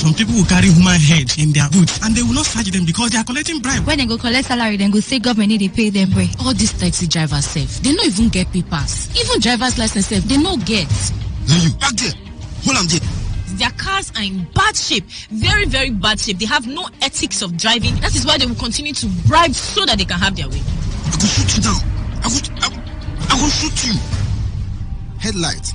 [SPEAKER 11] Some people will carry human head in their boots and they will not charge them because they are collecting bribe.
[SPEAKER 23] When they go collect salary, then go say government need to pay them bribe. All these taxi drivers safe, they don't even get papers. Even driver's license safe, they no get.
[SPEAKER 11] Then you back there. Hold on there.
[SPEAKER 23] Their cars are in bad shape, very, very bad shape. They have no ethics of driving. That is why they will continue to bribe so that they can have their way.
[SPEAKER 11] I will shoot you down. I will shoot you. Headlight,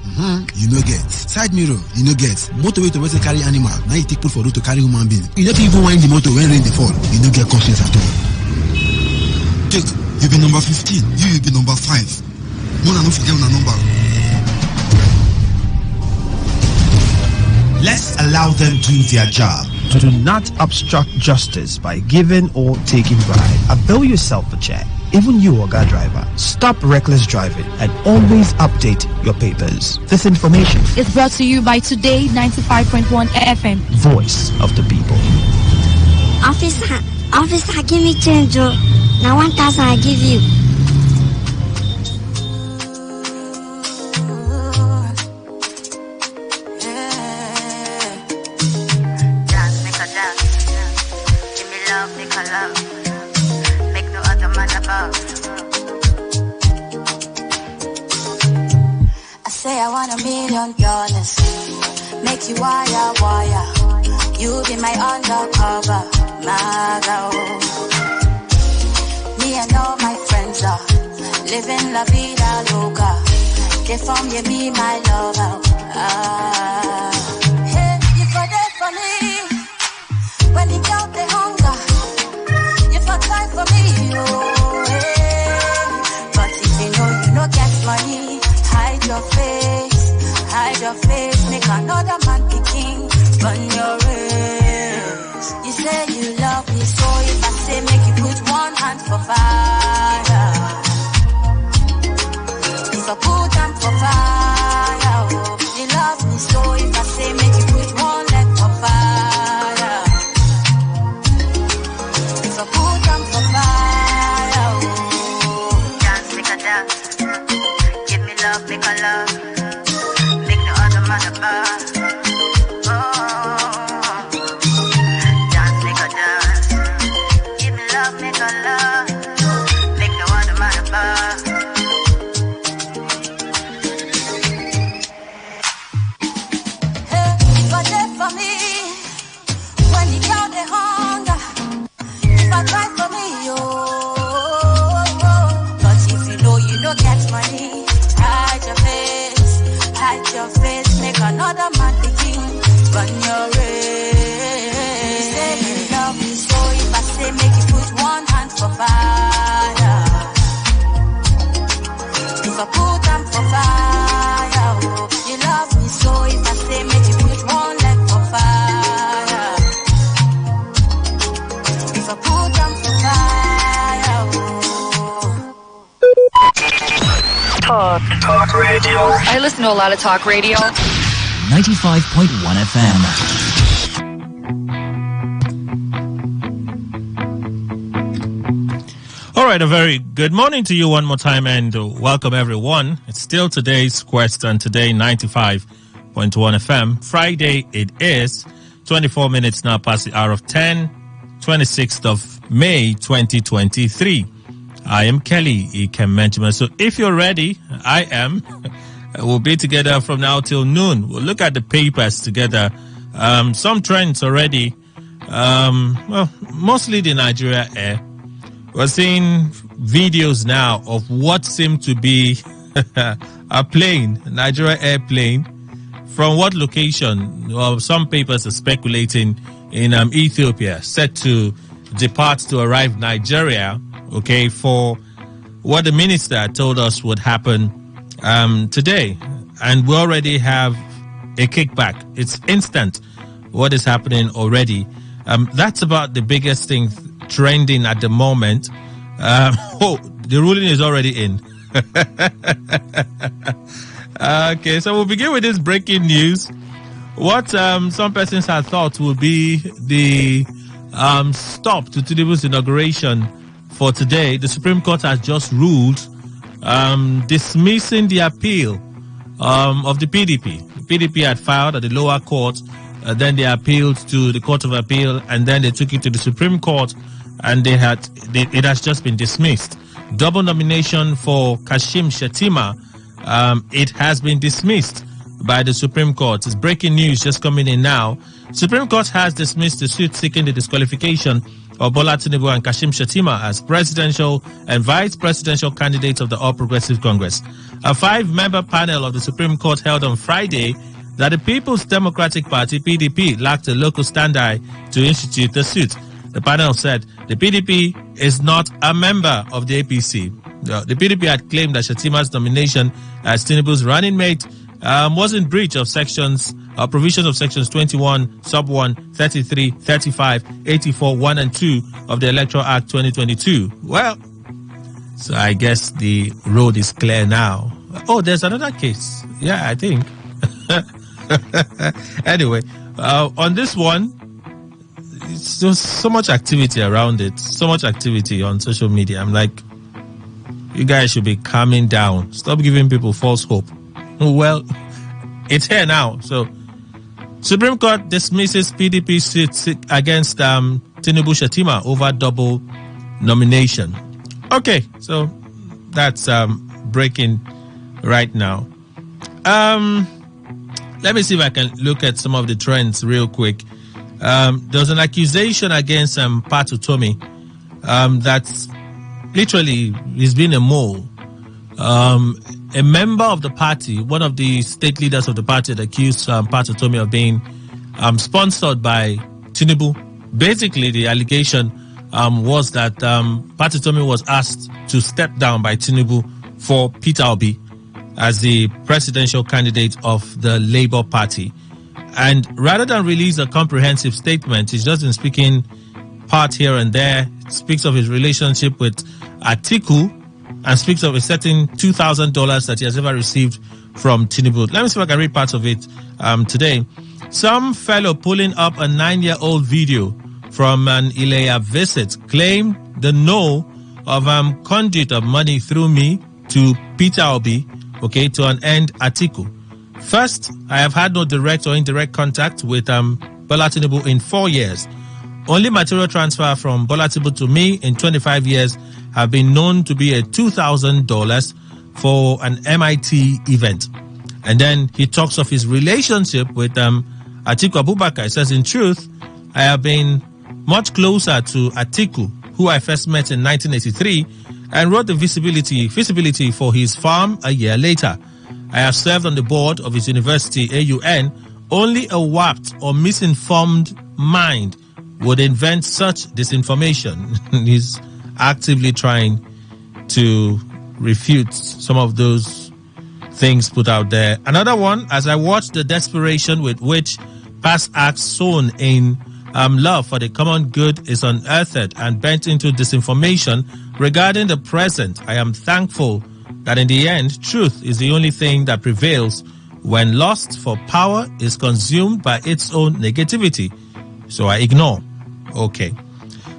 [SPEAKER 11] you no get. Side mirror, you no get. Motorway to also carry animal. Now you take put for road to carry human being. You don't even wind the motor when rain they fall. You no get conscience at all. Take, you be number 15. You be number 5. No, no, forget my number.
[SPEAKER 1] Let's allow them do their job. Do not obstruct justice by giving or taking bribe. Avail yourself a check. Even you, Oga driver, stop reckless driving and always update your papers. This information
[SPEAKER 24] is brought to you by Today 95.1 FM.
[SPEAKER 1] Voice of the people.
[SPEAKER 25] Officer, give me change. Now 1,000 I give you.
[SPEAKER 2] $1,000,000. Make you wire, wire. You be my undercover, my girl. Me and all my friends are living la vida loca. They from you, be my lover. Hey, you for there for me. When you got the hunger, you for time for me, oh, hey. But if you know get money, hide your face, make another man picking, run your race. You say you love me, so if I say make you put one hand for fire, if I put them for fire, oh, you love me, so if I say make you put one leg for fire, if I put them for fire, oh. Dance, make a dance, give me love, make a love, make the other man a bar. Oh, dance, make a dance, give me love, make a love, make the other man a bar. For me, when you count the hunger, if I try for me, oh. But if you know get money, hide your face, make another man begin, run your race. You say you love me, so if I say make you put one hand for fire, if I put them for fire, oh. You love me, so if I say make you put one leg for fire, if I put them for fire,
[SPEAKER 19] oh. Talk radio. I listen to a lot of talk radio.
[SPEAKER 20] 95.1 FM.
[SPEAKER 5] All right, a very good morning to you one more time, and welcome everyone. It's still today's quest on Today 95.1 FM. Friday it is, 24 minutes now past the hour of 10, 26th of May 2023. I am Kelly Ikem. So if you're ready, I am. We'll be together from now till noon. We'll look at the papers together. Some trends already. Well, mostly the Nigeria Air. We're seeing videos now of what seemed to be a plane, a Nigeria airplane. From what location? Well, some papers are speculating in Ethiopia, set to depart to arrive Nigeria, okay, for what the minister told us would happen today. And we already have a kickback. It's instant what is happening already. That's about the biggest thing trending at the moment. The ruling is already in. Okay, so we'll begin with this breaking news. What some persons had thought would be the stop to Tinubu's inauguration for today. The Supreme Court has just ruled dismissing the appeal of the PDP. The PDP had filed at the lower court, then they appealed to the Court of Appeal, and then they took it to the Supreme Court, and it has just been dismissed. Double nomination for Kashim Shettima, it has been dismissed by the Supreme Court. It's breaking news just coming in now. Supreme Court has dismissed the suit seeking the disqualification of Bola Tinubu and Kashim Shettima as presidential and vice presidential candidates of the All Progressive Congress. A 5-member panel of the Supreme Court held on Friday that the People's Democratic Party, PDP, lacked a local stand-by to institute the suit. The panel said the PDP is not a member of the APC. The PDP had claimed that Shettima's nomination as Tinubu's running mate was in breach of provisions of sections 21, sub 1, 33, 35, 84, 1 and 2 of the Electoral Act 2022. Well, so I guess the road is clear now. Oh, there's another case. Yeah, I think. Anyway, on this one, it's just so much activity around it, so much activity on social media. I'm like, you guys should be calming down. Stop giving people false hope. Well, it's here now. So, Supreme Court dismisses PDP suit against Tinubu Shettima over double nomination. Okay, so that's breaking right now. Let me see if I can look at some of the trends real quick. There's an accusation against Pat Utomi that's literally he's been a mole. A member of the party, one of the state leaders of the party, had accused Pat Utomi of being sponsored by Tinubu. Basically, the allegation was that Pat Utomi was asked to step down by Tinubu for Peter Obi as the presidential candidate of the Labour Party. And rather than release a comprehensive statement, he's just been speaking part here and there. It speaks of his relationship with Atiku and speaks of a certain $2,000 that he has ever received from Tinubu. Let me see if I can read parts of it today. Some fellow pulling up a 9-year-old video from an Ilea visit claimed the know of conduit of money through me to Peter Obi, okay, to an end Atiku. First, I have had no direct or indirect contact with Bola Tinubu in 4 years. Only material transfer from Bola Tinubu to me in 25 years have been known to be a $2,000 for an MIT event. And then he talks of his relationship with Atiku Abubakar. He says, in truth, I have been much closer to Atiku, who I first met in 1983, and wrote the feasibility for his farm a year later. I have served on the board of his university, AUN. Only a warped or misinformed mind would invent such disinformation. He's actively trying to refute some of those things put out there. Another one, as I watched the desperation with which past acts sown in love for the common good is unearthed and bent into disinformation regarding the present, I am thankful that in the end, truth is the only thing that prevails when lust for power is consumed by its own negativity. So I ignore. Okay.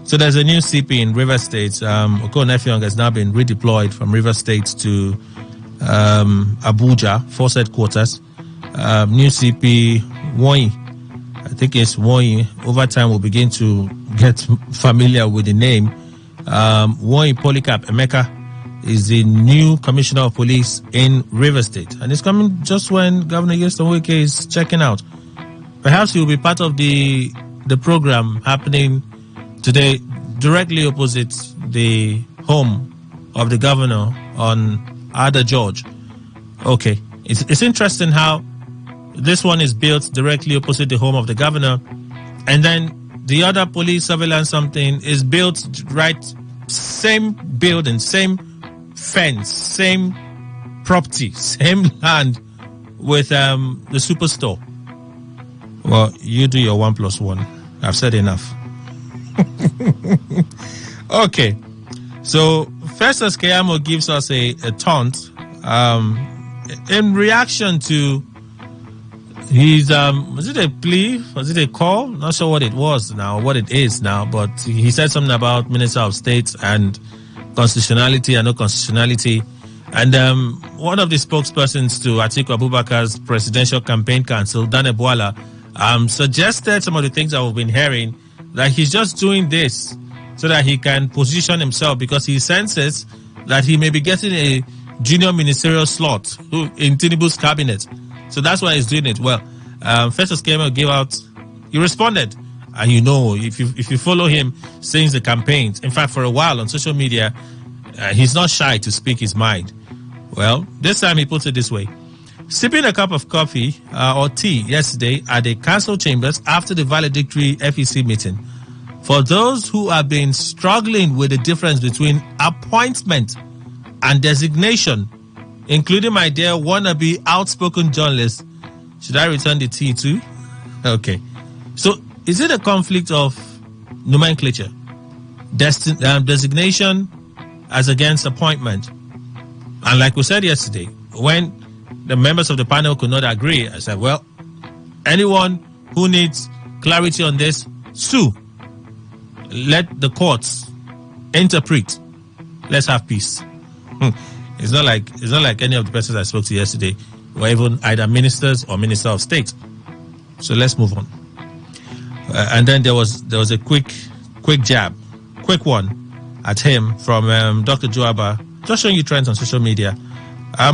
[SPEAKER 5] So there's a new CP in River State. Okon Effiong has now been redeployed from River State to Abuja, force headquarters. New CP, Woyi. I think it's Woyi. Over time, we'll begin to get familiar with the name. Woyi Polycarp Emeka is the new commissioner of police in River State. And it's coming just when Governor Yeston Wike is checking out. Perhaps he will be part of the program happening today directly opposite the home of the governor on Ada George. Okay. It's interesting how this one is built directly opposite the home of the governor, and then the other police surveillance something is built right, same building, same fence, same property, same land with the superstore. Well, you do your 1+1. I've said enough. Okay. So Festus Keyamo gives us a taunt in reaction to his was it a plea? Was it a call? Not sure what it was now, what it is now, but he said something about Minister of State and constitutionality and no constitutionality. And one of the spokespersons to Atiku Abubakar's presidential campaign council, Dan Ebuala, suggested some of the things that we've been hearing, that he's just doing this so that he can position himself because he senses that he may be getting a junior ministerial slot in Tinubu's cabinet. So that's why he's doing it. Well, Festus Keyamo gave out, he responded. And you know, if you follow him since the campaigns, in fact, for a while on social media, he's not shy to speak his mind. Well, this time he puts it this way. Sipping a cup of coffee or tea yesterday at the council chambers after the valedictory FEC meeting. For those who have been struggling with the difference between appointment and designation, including my dear wannabe outspoken journalist, should I return the tea too? Okay. So, is it a conflict of nomenclature? Designation as against appointment? And like we said yesterday, when the members of the panel could not agree, I said, well, anyone who needs clarity on this, sue. Let the courts interpret. Let's have peace. It's not like any of the persons I spoke to yesterday were even either ministers or minister of state. So let's move on. And then there was a quick one at him from Dr. Joaba, just showing you trends on social media.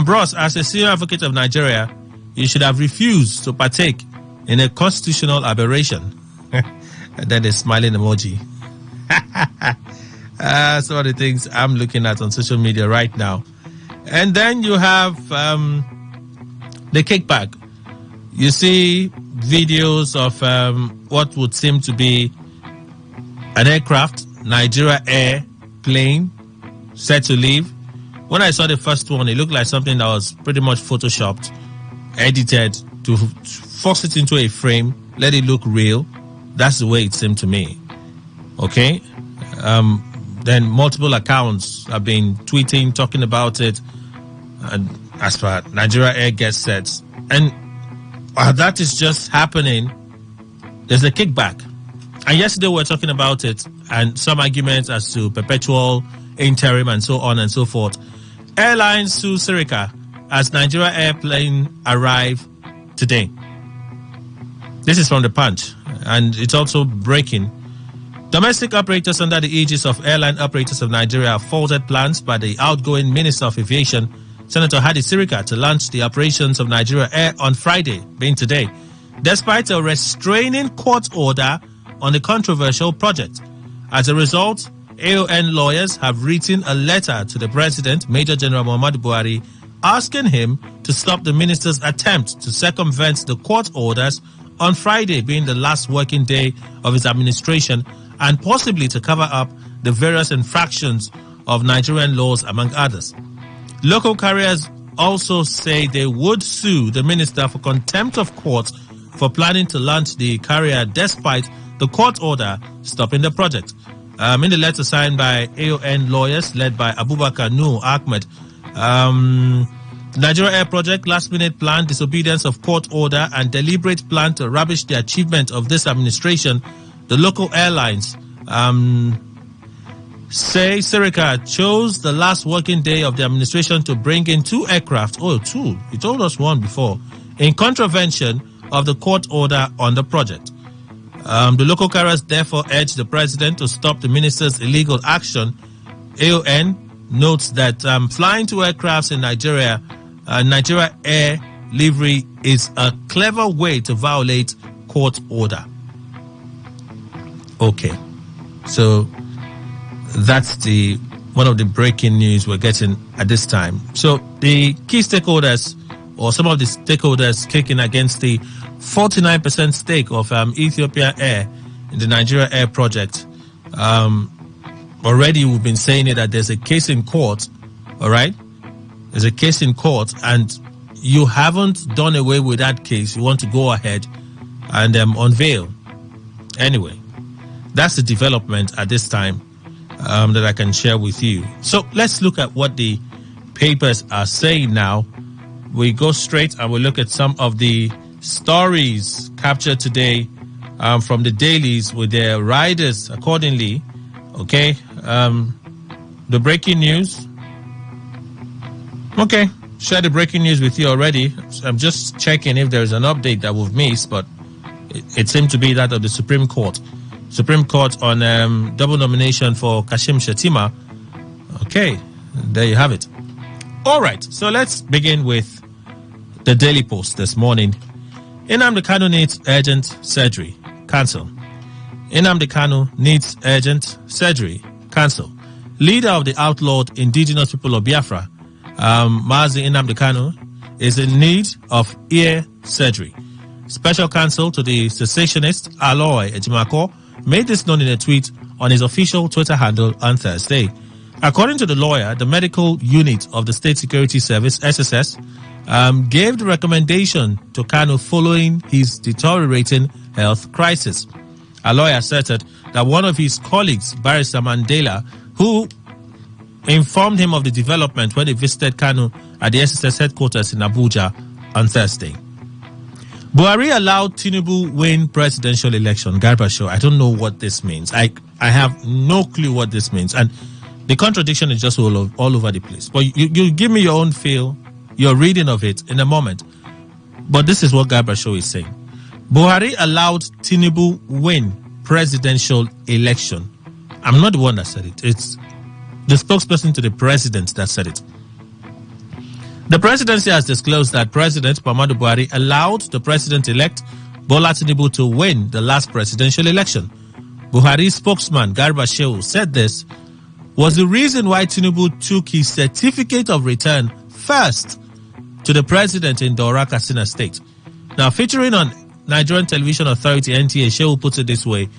[SPEAKER 5] Bros, as a senior advocate of Nigeria, you should have refused to partake in a constitutional aberration. And then a smiling emoji. Some of the things I'm looking at on social media right now. And then you have the kickback. You see videos of what would seem to be an aircraft, Nigeria Air plane, set to leave. When I saw the first one, it looked like something that was pretty much photoshopped, edited to force it into a frame, let it look real. That's the way it seemed to me. Okay? Then multiple accounts have been tweeting, talking about it. And as far as Nigeria Air gets set. And that is just happening. There's a kickback. And yesterday we were talking about it and some arguments as to perpetual, interim, and so on and so forth. Airlines sue Sirica as Nigeria airplane arrive today. This is from the Punch, and it's also breaking. Domestic operators under the aegis of Airline Operators of Nigeria have faulted plans by the outgoing Minister of Aviation, Senator Hadi Sirica, to launch the operations of Nigeria Air on Friday, being today, despite a restraining court order on the controversial project. As a result, AON lawyers have written a letter to the President, Major General Muhammadu Buhari, asking him to stop the minister's attempt to circumvent the court orders on Friday, being the last working day of his administration, and possibly to cover up the various infractions of Nigerian laws, among others. Local carriers also say they would sue the minister for contempt of court for planning to launch the carrier despite the court order stopping the project. In the letter signed by AON lawyers led by Abubakar Nur Ahmed, Nigeria Air Project last-minute plan, disobedience of court order, and deliberate plan to rubbish the achievement of this administration. The local airlines say Sirica chose the last working day of the administration to bring in 2 aircraft. Oh, 2. He told us 1 before. In contravention of the court order on the project. The local carriers therefore urge the president to stop the minister's illegal action. AON notes that flying 2 aircrafts in Nigeria Air livery is a clever way to violate court order. Okay, so that's one of the breaking news we're getting at this time. So the key stakeholders, or some of the stakeholders, kicking against the 49% stake of Ethiopia Air in the Nigeria Air project. Already we've been saying it, that there's a case in court, all right? There's a case in court, and you haven't done away with that case. You want to go ahead and unveil. Anyway, that's the development at this time that I can share with you. So let's look at what the papers are saying now. We go straight and we look at some of the stories captured today from the dailies with their riders accordingly. Okay, the breaking news. Okay, share the breaking news with you already. I'm just checking if there's an update that we've missed, but it seemed to be that of the Supreme Court. Supreme Court on double nomination for Kashim Shettima. Okay, there you have it. All right, so let's begin with the Daily Post this morning. Nnamdi Kanu needs urgent surgery. Cancel. Nnamdi Kanu needs urgent surgery. Cancel. Leader of the outlawed indigenous people of Biafra, Mazi Nnamdi Kanu, is in need of ear surgery. Special counsel to the cessationist Aloy Ejimako made this known in a tweet on his official Twitter handle on Thursday. According to the lawyer, the medical unit of the State Security Service, SSS, gave the recommendation to Kanu following his deteriorating health crisis. A lawyer asserted that one of his colleagues, Barrister Mandela, who informed him of the development when he visited Kanu at the SSS headquarters in Abuja on Thursday. Buhari allowed Tinubu win presidential election. Garba Show, I don't know what this means. I have no clue what this means. And the contradiction is just all over the place. But you give me your own feel, your reading of it in a moment. But this is what Garba Show is saying. Buhari allowed Tinubu win presidential election. I'm not the one that said it. It's the spokesperson to the president that said it. The presidency has disclosed that President Muhammadu Buhari allowed the president-elect Bola Tinubu to win the last presidential election. Buhari's spokesman Garba Shehu said this was the reason why Tinubu took his certificate of return first to the president in Daura, Katsina State. Now, featuring on Nigerian Television Authority NTA, Shehu puts it this way: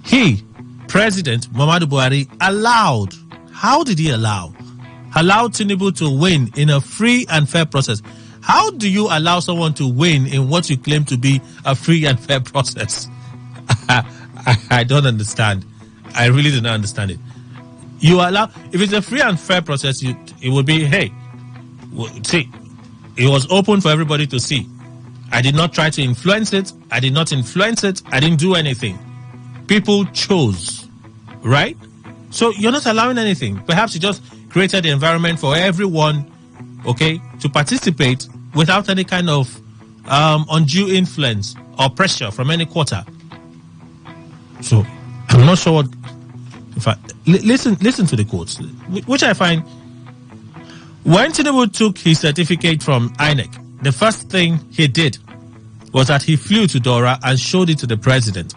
[SPEAKER 5] he, President Muhammadu Buhari, allowed. How did he allow? Allowed Tinubu to win in a free and fair process. How do you allow someone to win in what you claim to be a free and fair process? I don't understand. I really do not understand it. You allow, if it's a free and fair process, it would be, hey, see, it was open for everybody to see. I did not try to influence it. I did not influence it. I didn't do anything. People chose, right? So you're not allowing anything. Perhaps you just created the environment for everyone, okay, to participate without any kind of undue influence or pressure from any quarter. So I'm not sure what. If I listen to the quotes, which I find, when Tinubu took his certificate from INEC, the first thing he did was that he flew to Daura and showed it to the president.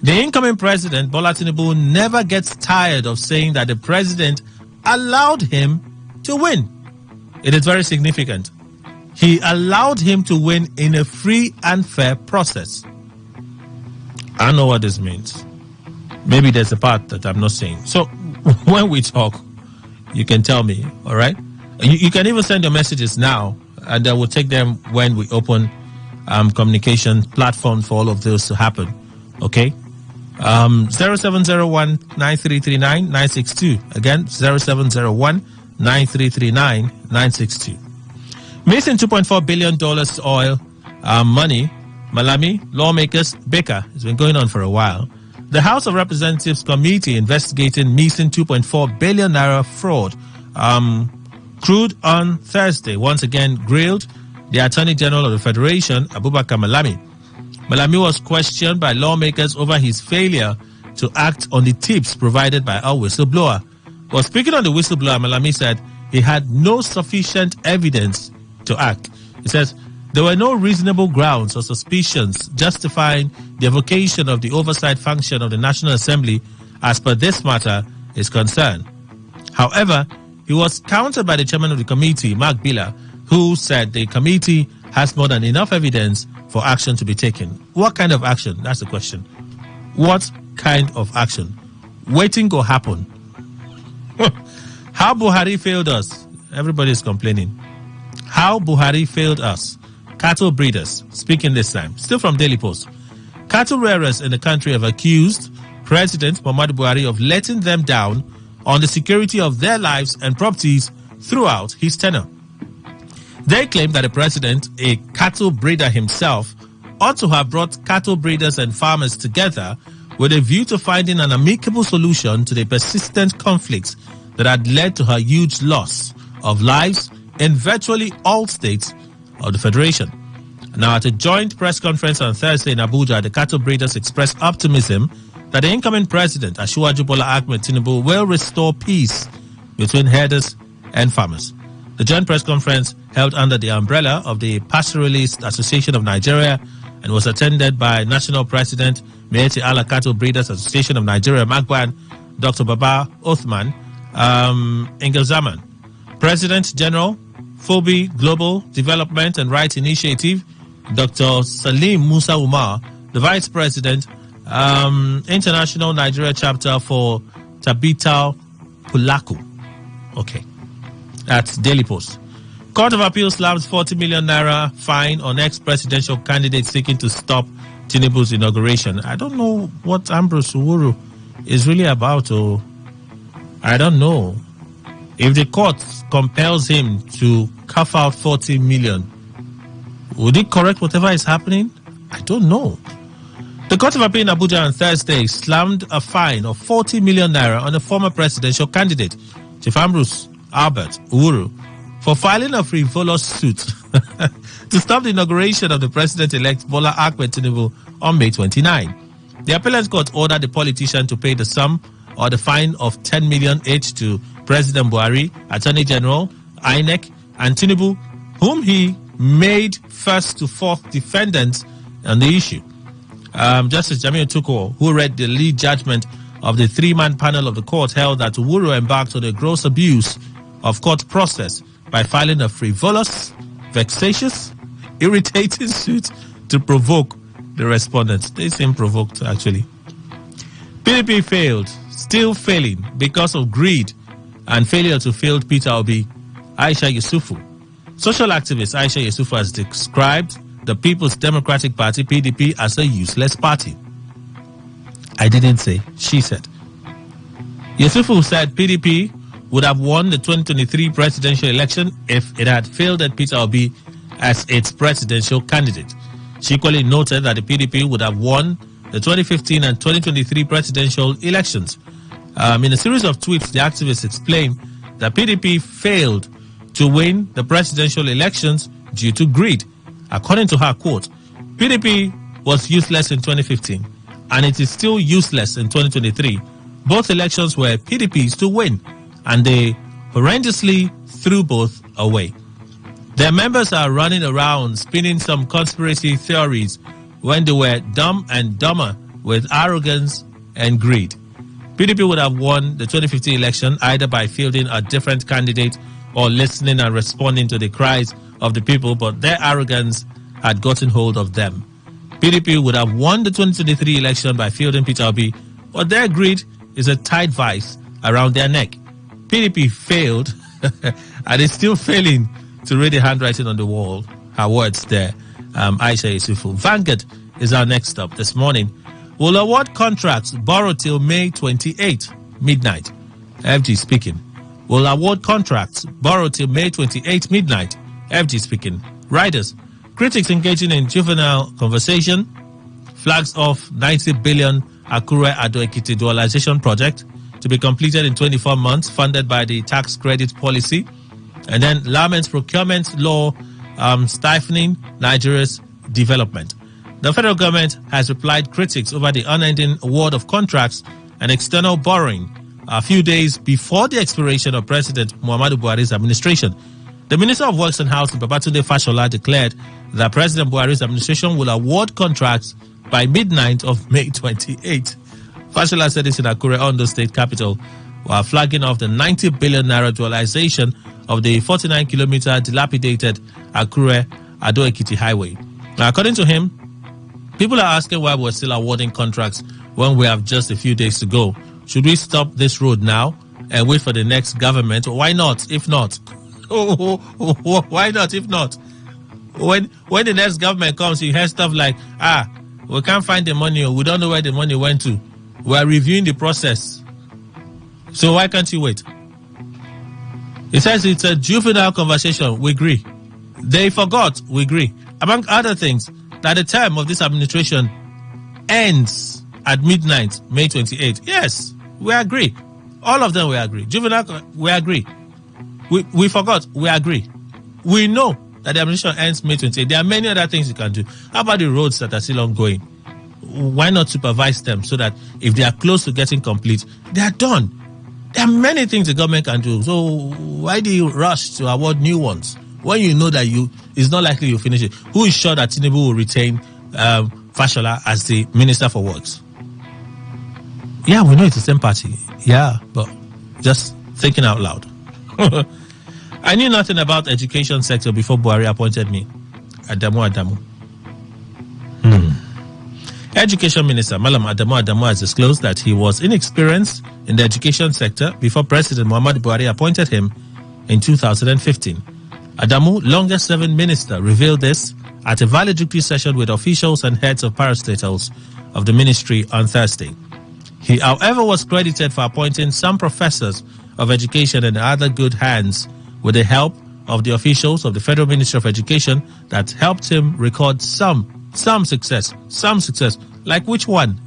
[SPEAKER 5] The incoming president, Bola Tinubu, never gets tired of saying that the president allowed him to win. It is very significant. He allowed him to win in a free and fair process. I know what this means. Maybe there's a part that I'm not saying. So when we talk, you can tell me, all right? You can even send your messages now, and I will take them when we open communication platform for all of those to happen, okay? 0701-9339-962. Again, 0701-9339-962. Missing $2.4 billion oil money, Malami, lawmakers, Baker. It's been going on for a while. The House of Representatives Committee investigating missing 2.4 billion naira fraud crude on Thursday. Once again, grilled the Attorney General of the Federation, Abubakar Malami. Malami was questioned by lawmakers over his failure to act on the tips provided by a whistleblower. Well, speaking on the whistleblower, Malami said he had no sufficient evidence to act. He says there were no reasonable grounds or suspicions justifying the evocation of the oversight function of the National Assembly as per this matter is concerned. However, he was countered by the chairman of the committee, Mark Billa, who said the committee has more than enough evidence for action to be taken. What kind of action? That's the question. What kind of action? Waiting go happen. How Buhari failed us. Everybody is complaining. How Buhari failed us. Cattle breeders, speaking this time, still from Daily Post. Cattle rearers in the country have accused President Muhammadu Buhari of letting them down on the security of their lives and properties throughout his tenure. They claim that the president, a cattle breeder himself, ought to have brought cattle breeders and farmers together with a view to finding an amicable solution to the persistent conflicts that had led to her huge loss of lives in virtually all states of the Federation. Now, at a joint press conference on Thursday in Abuja, the cattle breeders expressed optimism that the incoming president, Asiwaju Bola Ahmed Tinubu, will restore peace between herders and farmers. The joint press conference held under the umbrella of the Pastoralist Association of Nigeria and was attended by National President, Miyetti Allah Cattle Breeders Association of Nigeria, Magban, Dr. Baba Othman, Ingelzaman, President General, Fobi Global Development and Rights Initiative, Dr. Salim Musa Umar, the Vice President, International Nigeria Chapter for Tabita Pulaku. Okay, that's Daily Post. Court of Appeal slams 40 million naira fine on ex-presidential candidates seeking to stop Tinubu's inauguration. I don't know what Ambrose Uwuru is really about, or I don't know. If the court compels him to cough out 40 million, would it correct whatever is happening? I don't know. The Court of Appeal in Abuja on Thursday slammed a fine of 40 million naira on a former presidential candidate, Chief Ambrose Albert Uwuru, for filing a frivolous suit to stop the inauguration of the president-elect Bola Ahmed Tinubu on May 29. The appellate court ordered the politician to pay the sum or the fine of 10 million each to President Buhari, Attorney General, INEC, and Tinubu, whom he made first to fourth defendants on the issue. Justice Jamiu Tuko, who read the lead judgment of the three-man panel of the court, held that Owuru embarked on a gross abuse of court process by filing a frivolous, vexatious, irritating suit to provoke the respondents. They seem provoked, actually. PDP failed, still failing because of greed and failure to field Peter Obi. Aisha Yusufu. Social activist Aisha Yusufu has described the People's Democratic Party, PDP, as a useless party. I didn't say, she said. Yusufu said PDP would have won the 2023 presidential election if it had fielded Peter Obi as its presidential candidate. She equally noted that the PDP would have won the 2015 and 2023 presidential elections. In a series of tweets, the activist explained that PDP failed to win the presidential elections due to greed. According to her, quote, PDP was useless in 2015 and it is still useless in 2023. Both elections were PDP's to win and they horrendously threw both away. Their members are running around spinning some conspiracy theories when they were dumb and dumber with arrogance and greed. PDP would have won the 2015 election either by fielding a different candidate or listening and responding to the cries of the people, but their arrogance had gotten hold of them. PDP would have won the 2023 election by fielding Peter Obi, but their greed is a tight vice around their neck. PDP failed and is still failing to read the handwriting on the wall. Her words there, Aisha Yusufu. Vanguard is our next stop this morning. Will award contracts borrowed till May 28, midnight. FG speaking. Will award contracts borrowed till May 28, midnight. FG speaking. Riders. Critics engaging in juvenile conversation. Flags off 90 billion Akure Ado-Ekiti dualization project to be completed in 24 months, funded by the tax credit policy. And then laments procurement law stifling Nigeria's development. The federal government has replied critics over the unending award of contracts and external borrowing a few days before the expiration of President Muhammadu Buhari's administration. The Minister of Works and Housing, Babatunde Fashola, declared that President Buhari's administration will award contracts by midnight of May 28. Fashola said this in Akure, Ondo State capital, while flagging off the 90 billion naira dualization of the 49-kilometer dilapidated Akure Ado-Ekiti highway. Now, according to him, people are asking why we're still awarding contracts when we have just a few days to go. Should we stop this road now and wait for the next government? Why not, if not? Why not, if not? When the next government comes, you hear stuff like, we can't find the money, or we don't know where the money went to. We're reviewing the process. So why can't you wait? It says it's a juvenile conversation. We agree. They forgot. We agree. Among other things, that the term of this administration ends at midnight, May 28. Yes, we agree. All of them we agree. Juvenile, we agree. We forgot. We agree. We know that the administration ends May 28. There are many other things you can do. How about the roads that are still ongoing? Why not supervise them so that if they are close to getting complete, they are done? There are many things the government can do. So why do you rush to award new ones when you know that it's not likely you'll finish it? Who is sure that Tinubu will retain Fashola as the Minister for Works? Yeah, we know it's the same party. Yeah, but just thinking out loud. I knew nothing about the education sector before Buhari appointed me. Adamu. Education Minister Malam Adamu has disclosed that he was inexperienced in the education sector before President Muhammadu Buhari appointed him in 2015. Adamu, longest serving minister, revealed this at a valedictory session with officials and heads of parastatals of the ministry on Thursday. He, however, was credited for appointing some professors of education and other good hands with the help of the officials of the Federal Ministry of Education that helped him record some success. Like which one?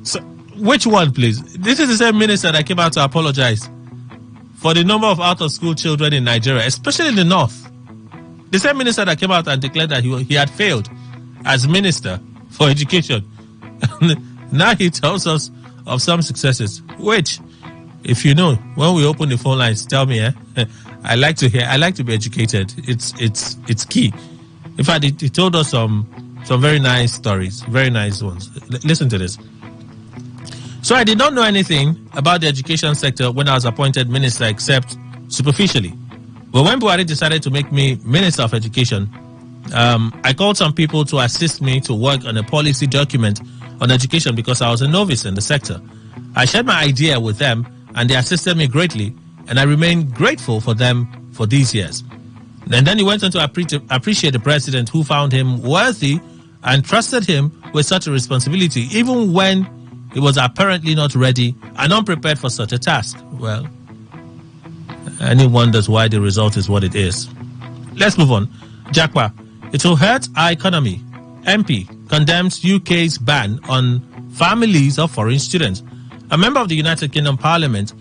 [SPEAKER 5] So, which one, please? This is the same minister that came out to apologize for the number of out-of-school children in Nigeria, especially in the north. The same minister that came out and declared that he had failed as minister for education. Now he tells us of some successes, which, if you know, when we open the phone lines, tell me, I like to hear, I like to be educated. It's key. In fact, he told us some very nice stories, very nice ones. Listen to this. So I did not know anything about the education sector when I was appointed minister, except superficially. But when Buhari decided to make me Minister of Education, I called some people to assist me to work on a policy document on education because I was a novice in the sector. I shared my idea with them and they assisted me greatly, and I remain grateful for them for these years. And then he went on to appreciate the president who found him worthy and trusted him with such a responsibility, even when he was apparently not ready and unprepared for such a task. Well, and he wonders why the result is what it is. Let's move on. Jakwa, it will hurt our economy. MP condemns UK's ban on families of foreign students. A member of the United Kingdom Parliament,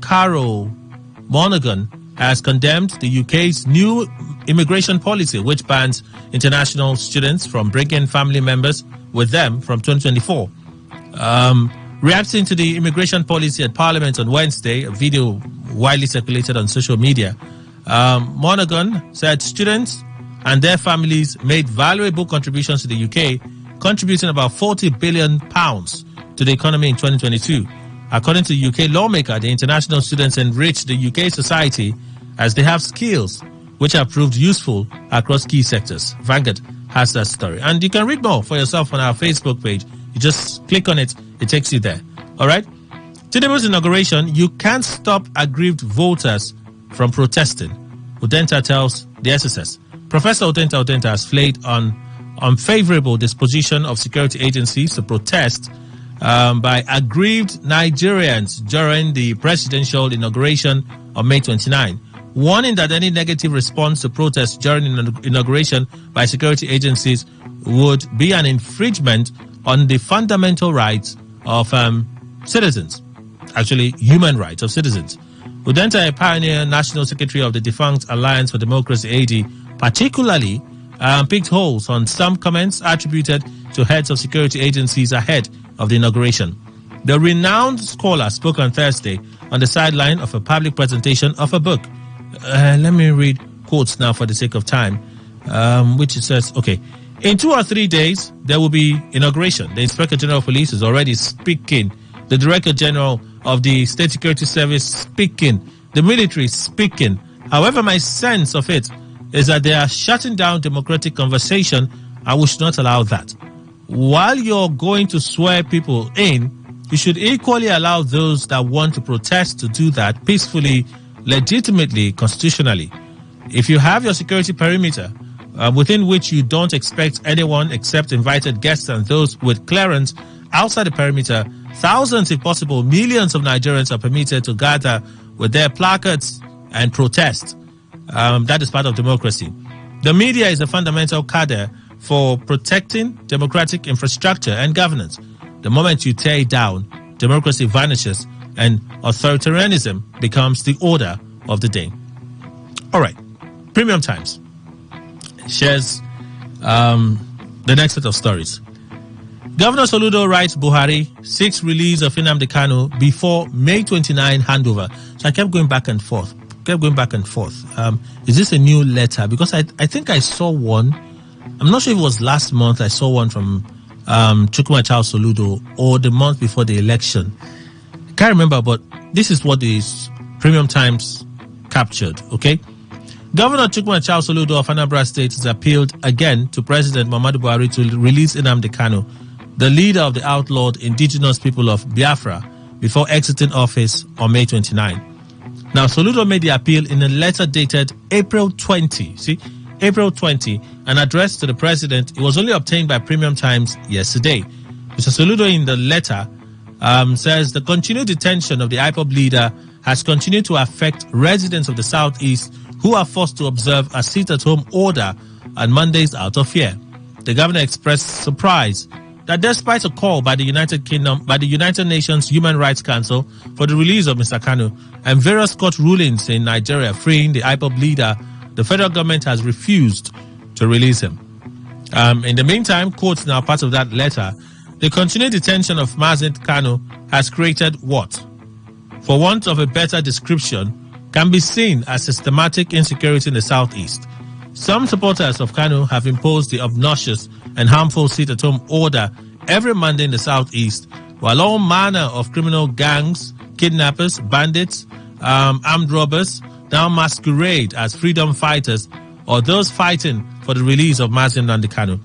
[SPEAKER 5] Carol Monaghan, has condemned the UK's new immigration policy, which bans international students from bringing family members with them from 2024. Reacting to the immigration policy at Parliament on Wednesday, a video widely circulated on social media, Monaghan said students and their families made valuable contributions to the UK, contributing about £40 billion to the economy in 2022. According to UK lawmaker, the international students enrich the UK society as they have skills which have proved useful across key sectors. Vanguard has that story. And you can read more for yourself on our Facebook page. You just click on it, it takes you there. All right? Today's inauguration, you can't stop aggrieved voters from protesting, Udenta tells the SSS. Professor Udenta has flagged on unfavorable disposition of security agencies to protest by aggrieved Nigerians during the presidential inauguration on May 29, warning that any negative response to protests during inauguration by security agencies would be an infringement on the fundamental rights of citizens, actually human rights of citizens. Udenta, a pioneer national secretary of the defunct Alliance for Democracy, AD, particularly picked holes on some comments attributed to heads of security agencies ahead of the inauguration. The renowned scholar spoke on Thursday on the sideline of a public presentation of a book. Let me read quotes now for the sake of time, which it says, okay, in 2 or 3 days, there will be inauguration. The Inspector General of Police is already speaking. The Director General of the State Security Service speaking. The military speaking. However, my sense of it is that they are shutting down democratic conversation, and we should not allow that. While you're going to swear people in, you should equally allow those that want to protest to do that peacefully, legitimately, constitutionally. If you have your security perimeter within which you don't expect anyone except invited guests and those with clearance outside the perimeter, thousands, if possible, millions of Nigerians are permitted to gather with their placards and protest. That is part of democracy. The media is a fundamental cadre for protecting democratic infrastructure and governance. The moment you tear it down, democracy vanishes and authoritarianism becomes the order of the day. All right. Premium Times shares the next set of stories. Governor Soludo writes Buhari seeks release of Nnamdi Kanu before May 29 handover. So I kept going back and forth. Is this a new letter? Because I think I saw one. I'm not sure if it was last month. I saw one from Chukwuma Charles Soludo or the month before the election. I can't remember, but this is what the Premium Times captured, okay? Governor Chukwuma Charles Soludo of Anambra State has appealed again to President Muhammadu Buhari to release Nnamdi Kanu, the leader of the outlawed indigenous people of Biafra, before exiting office on May 29. Now, Soludo made the appeal in a letter dated April 20, April 20, and addressed to the president. It was only obtained by Premium Times yesterday. Mr. Soludo in the letter says the continued detention of the IPOB leader has continued to affect residents of the Southeast who are forced to observe a sit-at-home order on Mondays out of fear. The governor expressed surprise that despite a call by the United Nations Human Rights Council for the release of Mr. Kanu and various court rulings in Nigeria freeing the IPOB leader, the federal government has refused to release him. In the meantime, quotes now part of that letter, The continued detention of Mazi Kanu has created what, for want of a better description, can be seen as systematic insecurity in the southeast. Some supporters of Kanu have imposed the obnoxious and harmful sit-at-home order every Monday in the southeast, while all manner of criminal gangs, kidnappers, bandits, armed robbers now masquerade as freedom fighters or those fighting for the release of Mazi Kanu.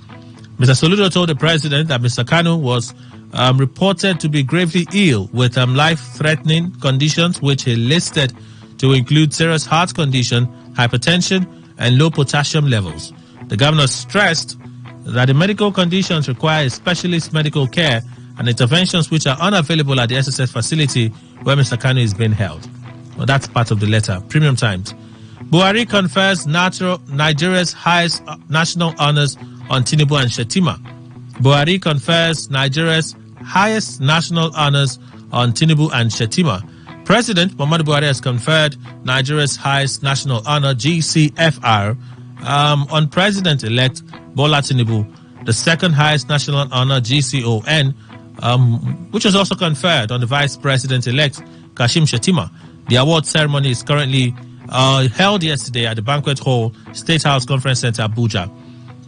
[SPEAKER 5] Mr. Soludo told the president that Mr. Kanu was reported to be gravely ill with life-threatening conditions, which he listed to include serious heart condition, hypertension, and low potassium levels. The governor stressed that the medical conditions require specialist medical care and interventions which are unavailable at the SSS facility where Mr. Kanu is being held. Well, that's part of the letter. Premium Times. Buhari confers Nigeria's highest national honors on Tinubu and Shettima. Buhari confers Nigeria's highest national honors on Tinubu and Shettima. President Muhammadu Buhari has conferred Nigeria's highest national honor, GCFR, on President-elect Bola Tinubu, the second highest national honor, GCON, which was also conferred on the Vice President-elect Kashim Shettima. The award ceremony is currently held yesterday at the Banquet Hall, State House Conference Center, Abuja.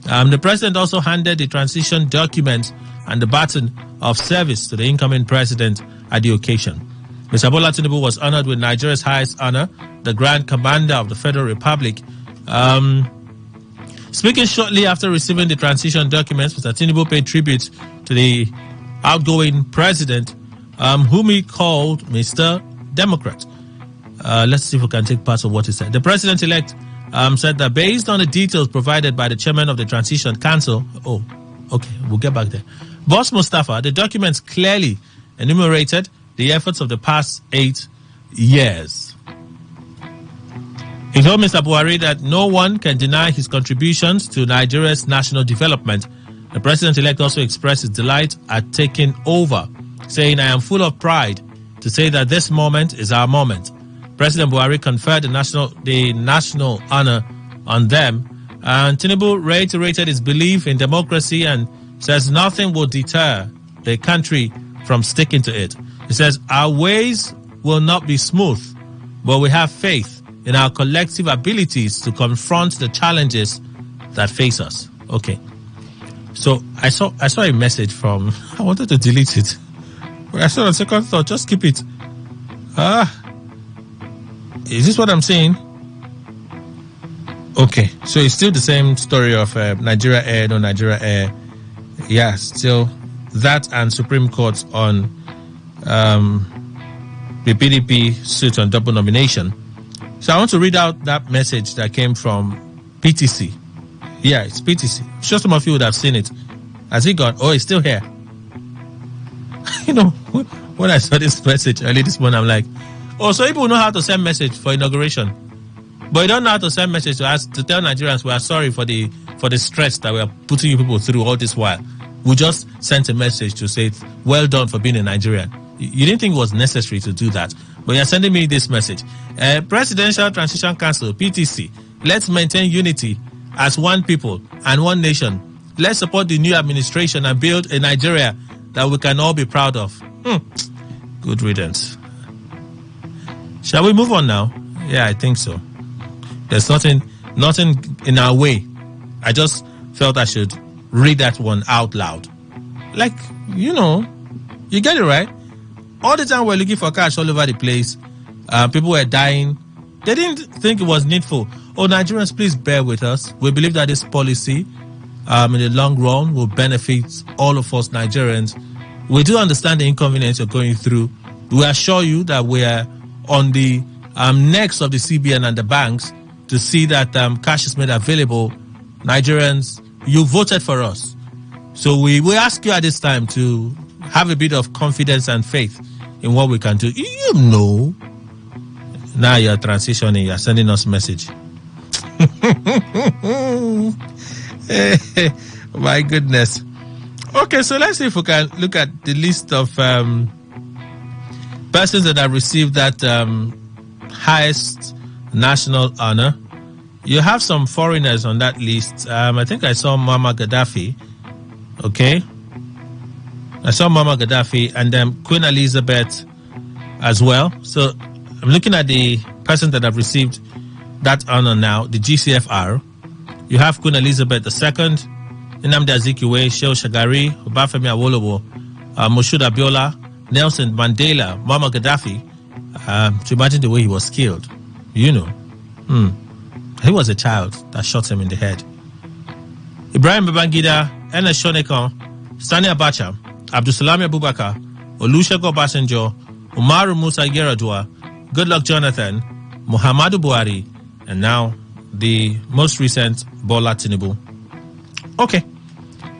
[SPEAKER 5] The president also handed the transition document and the baton of service to the incoming president at the occasion. Mr. Bola Tinubu was honored with Nigeria's highest honor, the Grand Commander of the Federal Republic. Speaking shortly after receiving the transition documents, Mr. Tinubu paid tribute to the outgoing president, whom he called Mr. Democrat. Let's see if we can take part of what he said. The president-elect said that based on the details provided by the chairman of the Transition Council, we'll get back there. Boss Mustafa, the documents clearly enumerated the efforts of the past 8 years. He told Mr. Buhari that no one can deny his contributions to Nigeria's national development. The president-elect also expressed his delight at taking over, saying, "I am full of pride to say that this moment is our moment." President Buhari conferred the national honor on them, and Tinubu reiterated his belief in democracy and says nothing will deter the country from sticking to it. He says, "Our ways will not be smooth, but we have faith in our collective abilities to confront the challenges that face us." Okay. So I saw a message from, I wanted to delete it, but I saw a second thought, just keep it. Is this what I'm saying? Okay, so it's still the same story of Nigeria Air, no Nigeria Air. Yeah, still that and Supreme Court on the PDP suit on double nomination. So I want to read out that message that came from PTC. Yeah, it's PTC. I'm sure some of you would have seen it. Has he gone? Oh, he's still here. You know, when I saw this message early this morning, I'm like, oh, so people know how to send message for inauguration, but you don't know how to send message to us to tell Nigerians we are sorry for the stress that we are putting you people through all this while. We just sent a message to say, well done for being a Nigerian. You didn't think it was necessary to do that, but you're sending me this message. Presidential Transition Council, PTC, let's maintain unity as one people and one nation. Let's support the new administration and build a Nigeria that we can all be proud of. Good riddance. Shall we move on now? Yeah, I think so. There's nothing in our way. I just felt I should read that one out loud. Like, you know, you get it right. All the time we're looking for cash all over the place. People were dying. They didn't think it was needful. Oh, Nigerians, please bear with us. We believe that this policy, in the long run, will benefit all of us Nigerians. We do understand the inconvenience you're going through. We assure you that we are on the necks of the CBN and the banks to see that cash is made available. Nigerians, you voted for us. So we ask you at this time to have a bit of confidence and faith in what we can do. You know, now you're transitioning, you're sending us message. My goodness. Okay, so let's see if we can look at the list of persons that have received that highest national honor. You have some foreigners on that list. I think I saw Muammar Gaddafi. Okay. I saw Muammar Gaddafi and then Queen Elizabeth as well. So I'm looking at the person that have received that honor now, the GCFR. You have Queen Elizabeth II, Nnamdi Azikiwe, Shehu Shagari, Obafemi Awolowo, Moshood Abiola, Nelson Mandela, Muammar Gaddafi. To imagine the way he was killed, you know. He was a child that shot him in the head. Ibrahim Babangida, Ernest Shonekan, Sani Abacha, Abdulsalami Abubakar, Olusegun Obasanjo, Umaru Musa Yar'Adua, Goodluck Jonathan, Muhammadu Buhari, and now the most recent Bola Tinubu. Okay,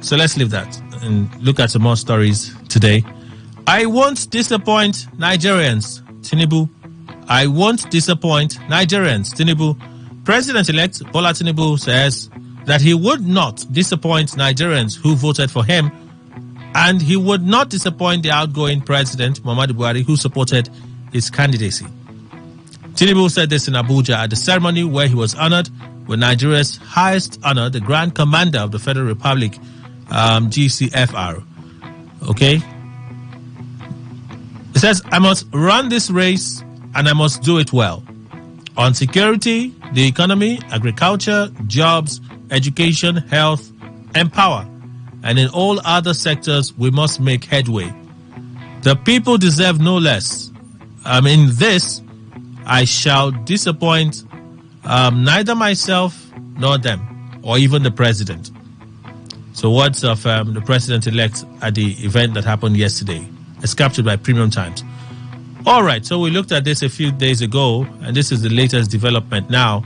[SPEAKER 5] so let's leave that and look at some more stories today. I won't disappoint Nigerians, Tinubu. I won't disappoint Nigerians, Tinubu. President-elect Bola Tinubu says that he would not disappoint Nigerians who voted for him, and he would not disappoint the outgoing president, Muhammadu Buhari, who supported his candidacy. Tinubu said this in Abuja at the ceremony where he was honored with Nigeria's highest honor, the Grand Commander of the Federal Republic, GCFR. Okay? He says, I must run this race and I must do it well. On security, the economy, agriculture, jobs, education, health, and power. And in all other sectors, we must make headway. The people deserve no less. In this, I shall disappoint neither myself nor them, or even the president. So words of the president-elect at the event that happened yesterday. It's captured by Premium Times. All right, so we looked at this a few days ago, and this is the latest development now.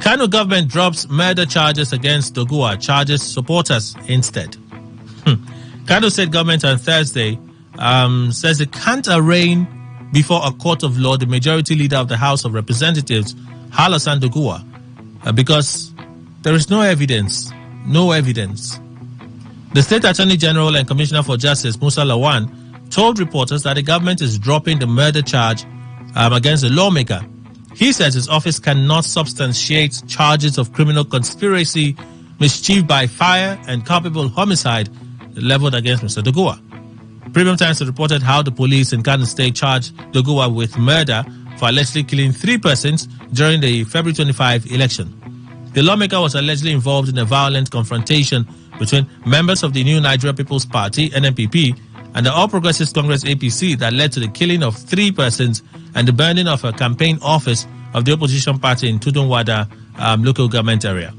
[SPEAKER 5] Kano government drops murder charges against Doguwa, charges supporters instead. Kano State government on Thursday says it can't arraign before a court of law the majority leader of the House of Representatives, Alassane Doguwa, because there is no evidence. No evidence. The State Attorney General and Commissioner for Justice, Musa Lawan, told reporters that the government is dropping the murder charge against the lawmaker. He says his office cannot substantiate charges of criminal conspiracy, mischief by fire, and culpable homicide leveled against Mr. Doguwa. Premium Times reported how the police in Kano State charged Doguwa with murder for allegedly killing 3 persons during the February 25 election. The lawmaker was allegedly involved in a violent confrontation between members of the New Nigeria People's Party, NNPP, and the All Progressives Congress, APC, that led to the killing of 3 persons and the burning of a campaign office of the opposition party in Tudunwada local government area.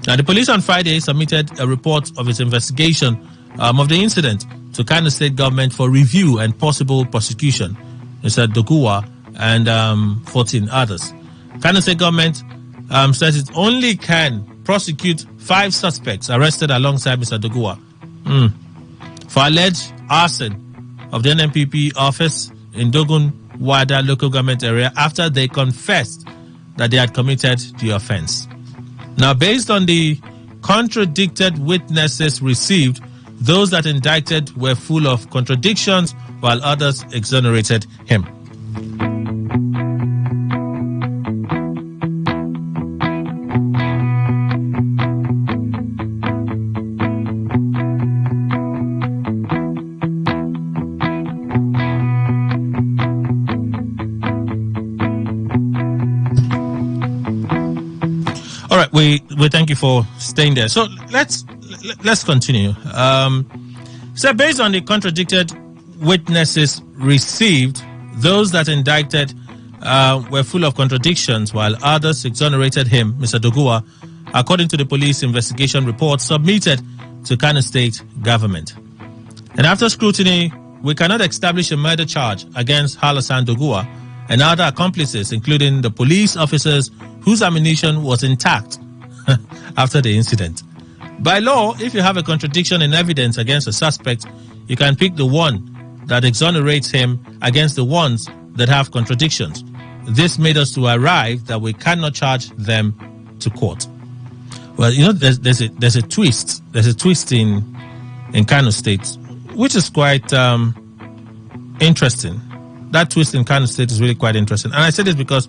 [SPEAKER 5] Now, the police on Friday submitted a report of its investigation of the incident to Kano State government for review and possible prosecution. Mr. Doguwa and 14 others. Kano State government says it only can prosecute 5 suspects arrested alongside Mr. Doguwa for alleged arson of the NNPP office in Dogun Wada local government area after they confessed that they had committed the offense. Now, based on the contradicted witnesses received, those that indicted were full of contradictions while others exonerated him. All right, we thank you for staying there. So let's continue. So based on the contradicted witnesses received, those that indicted were full of contradictions while others exonerated him, Mr. Doguwa, according to the police investigation report submitted to Kano State government. And after scrutiny, we cannot establish a murder charge against Alassane Doguwa and other accomplices, including the police officers whose ammunition was intact after the incident. By law, if you have a contradiction in evidence against a suspect, you can pick the one that exonerates him against the ones that have contradictions. This made us to arrive that we cannot charge them to court. Well, you know, there's a twist. There's a twist in Kano State, which is quite interesting. That twist in Kano State is really quite interesting. And I say this because,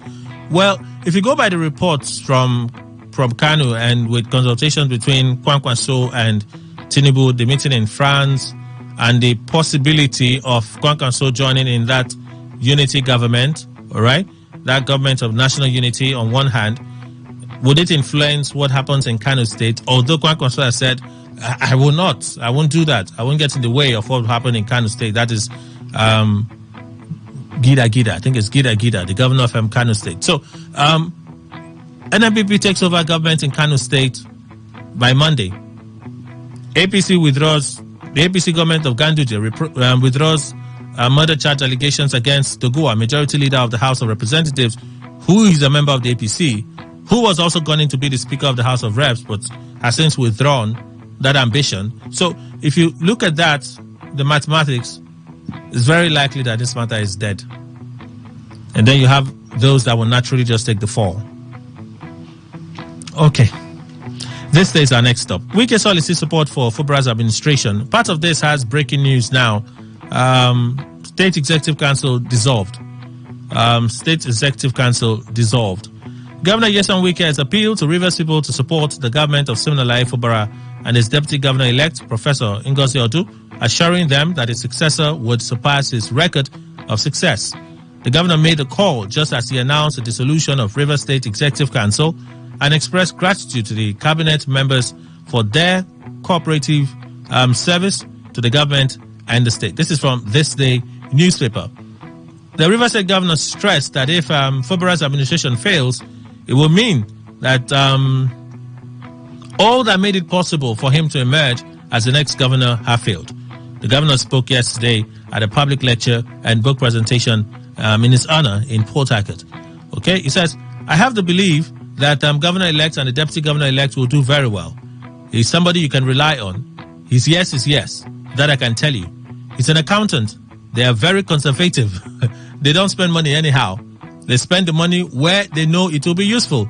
[SPEAKER 5] well, if you go by the reports from Kano and with consultations between Kwankwaso and Tinubu, the meeting in France, and the possibility of Kwankwaso joining in that unity government, all right, that government of national unity on one hand, would it influence what happens in Kano State? Although Kwankwaso has said, I will not, I won't do that. I won't get in the way of what will happen in Kano State. That is Gida. I think it's Gida, the governor of Kano State. So NNPP takes over government in Kano State by Monday. APC withdraws, the APC government of Ganduje withdraws murder charge allegations against Doguwa, majority leader of the House of Representatives, who is a member of the APC, who was also going to be the Speaker of the House of Reps, but has since withdrawn that ambition. So if you look at that, the mathematics, it's very likely that this matter is dead. And then you have those that will naturally just take the fall. Okay. This is our next stop. Wike solicits support for Fubara's administration. Part of this has breaking news now. State Executive Council dissolved. State Executive Council dissolved. Governor Nyesom Wike has appealed to Rivers people to support the government of Siminalayi Fubara and his deputy governor-elect, Professor Ngozi Odu, assuring them that his successor would surpass his record of success. The governor made a call just as he announced the dissolution of Rivers State Executive Council and expressed gratitude to the cabinet members for their cooperative service to the government and the state. This is from This Day newspaper. The Rivers State governor stressed that if Fubara's administration fails, it will mean that all that made it possible for him to emerge as the next governor have failed. The governor spoke yesterday at a public lecture and book presentation in his honor in Port Harcourt. Okay, he says, I have the belief that governor-elect and the deputy governor-elect will do very well. He's somebody you can rely on. His yes is yes. That I can tell you. He's an accountant. They are very conservative. They don't spend money anyhow. They spend the money where they know it will be useful.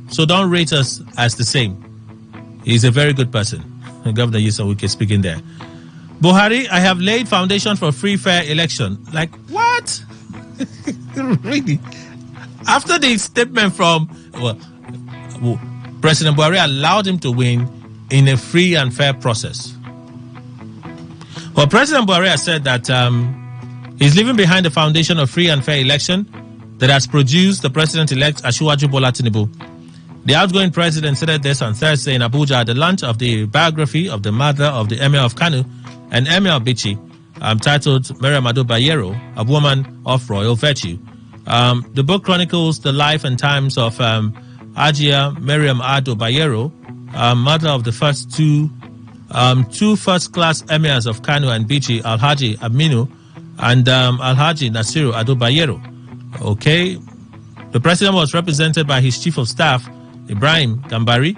[SPEAKER 5] So don't rate us as the same. He's a very good person. Governor Nyesom Wike speaking there. Buhari, I have laid foundation for a free, fair election. Like, what? Really? After the statement from President Buhari allowed him to win in a free and fair process. Well, President Buhari has said that he's leaving behind the foundation of free and fair election that has produced the president-elect Asiwaju Bola Tinubu. The outgoing president said this on Thursday in Abuja at the launch of the biography of the mother of the Emir of Kano and Emir of Bichi, titled Mariam Ado Bayero, a woman of royal virtue. The book chronicles the life and times of Ajia Mariam Ado Bayero, mother of the first two first-class emirs of Kano and Bichi, Alhaji Aminu and Alhaji Nasiru Ado Bayero. Okay, the president was represented by his chief of staff, Ibrahim Gambari.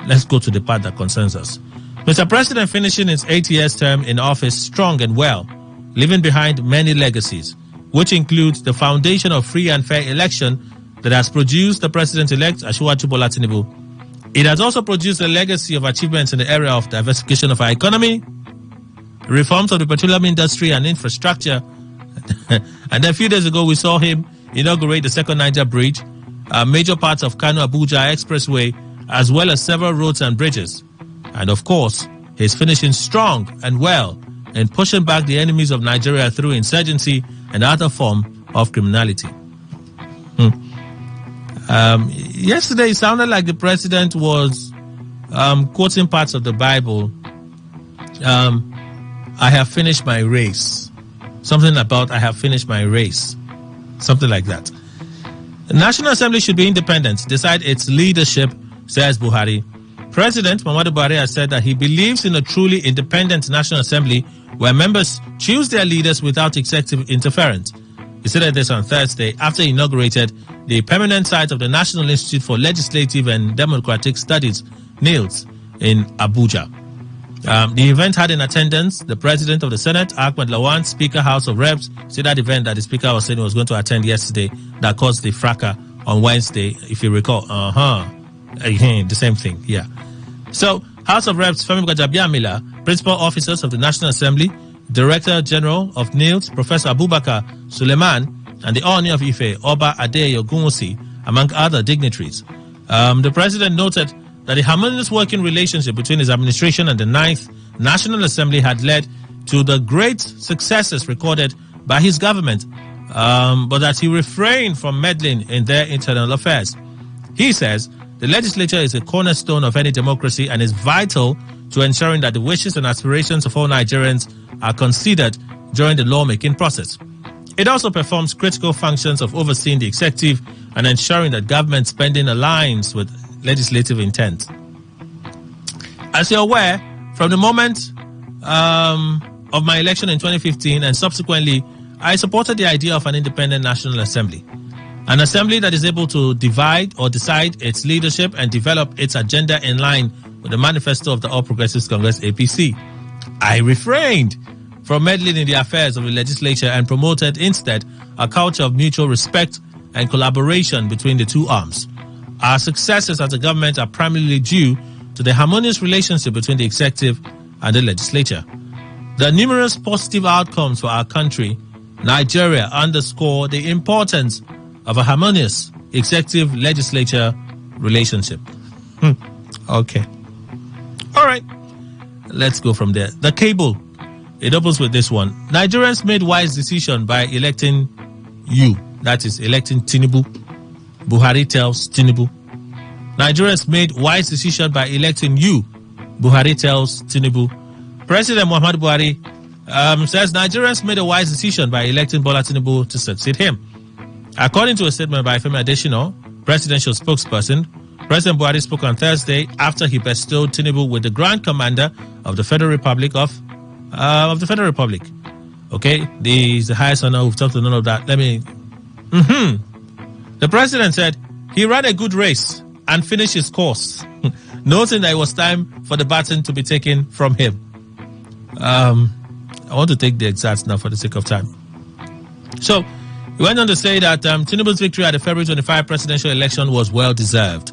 [SPEAKER 5] Let's go to the part that concerns us. Mr. President finishing his 8 years term in office strong and well, leaving behind many legacies, which includes the foundation of free and fair election that has produced the president-elect Asiwaju Bola Tinubu. It has also produced a legacy of achievements in the area of diversification of our economy, reforms of the petroleum industry and infrastructure. And then a few days ago, we saw him inaugurate the second Niger Bridge, major parts of Kano-Abuja Expressway, as well as several roads and bridges. And of course, he's finishing strong and well in pushing back the enemies of Nigeria through insurgency and other form of criminality. Yesterday, it sounded like the president was quoting parts of the Bible. I have finished my race. Something about I have finished my race. Something like that. The National Assembly should be independent, decide its leadership, says Buhari. President Muhammadu Buhari has said that he believes in a truly independent National Assembly where members choose their leaders without executive interference. He said this on Thursday after he inaugurated the permanent site of the National Institute for Legislative and Democratic Studies, NILS, in Abuja. The event had in attendance the President of the Senate, Ahmed Lawan, Speaker, House of Reps. See that event that the Speaker was saying he was going to attend yesterday that caused the fracas on Wednesday, if you recall. The same thing, yeah. So, House of Reps, Femi Gbajabiamila, Principal Officers of the National Assembly, Director General of NILS, Professor Abubakar Suleiman, and the Oni of Ife, Oba Adeyo Gunwusi, among other dignitaries. The President noted that the harmonious working relationship between his administration and the 9th National Assembly had led to the great successes recorded by his government, but that he refrained from meddling in their internal affairs. He says the legislature is a cornerstone of any democracy and is vital to ensuring that the wishes and aspirations of all Nigerians are considered during the lawmaking process. It also performs critical functions of overseeing the executive and ensuring that government spending aligns with legislative intent. As you're aware, from the moment of my election in 2015 and subsequently, I supported the idea of an independent National Assembly. An assembly that is able to divide or decide its leadership and develop its agenda in line with the manifesto of the All Progressives Congress APC. I refrained from meddling in the affairs of the legislature and promoted instead a culture of mutual respect and collaboration between the two arms. Our successes as a government are primarily due to the harmonious relationship between the executive and the legislature. The numerous positive outcomes for our country, Nigeria, underscore the importance of a harmonious executive-legislature relationship. Okay. All right. Let's go from there. The cable. It opens with this one. Nigerians made wise decision by electing you. That is, electing Tinubu. Buhari tells Tinubu. Nigerians made wise decision by electing you. Buhari tells Tinubu. President Muhammadu Buhari says Nigerians made a wise decision by electing Bola Tinubu to succeed him. According to a statement by Femi Adesina, presidential spokesperson, President Buhari spoke on Thursday after he bestowed Tinubu with the Grand Commander of the Federal Republic of the Federal Republic. Okay, the highest honor. We've talked about none of that. The president said he ran a good race and finished his course, noting that it was time for the baton to be taken from him. I want to take the exacts now for the sake of time. So, he went on to say that Tinubu's victory at the February 25 presidential election was well-deserved.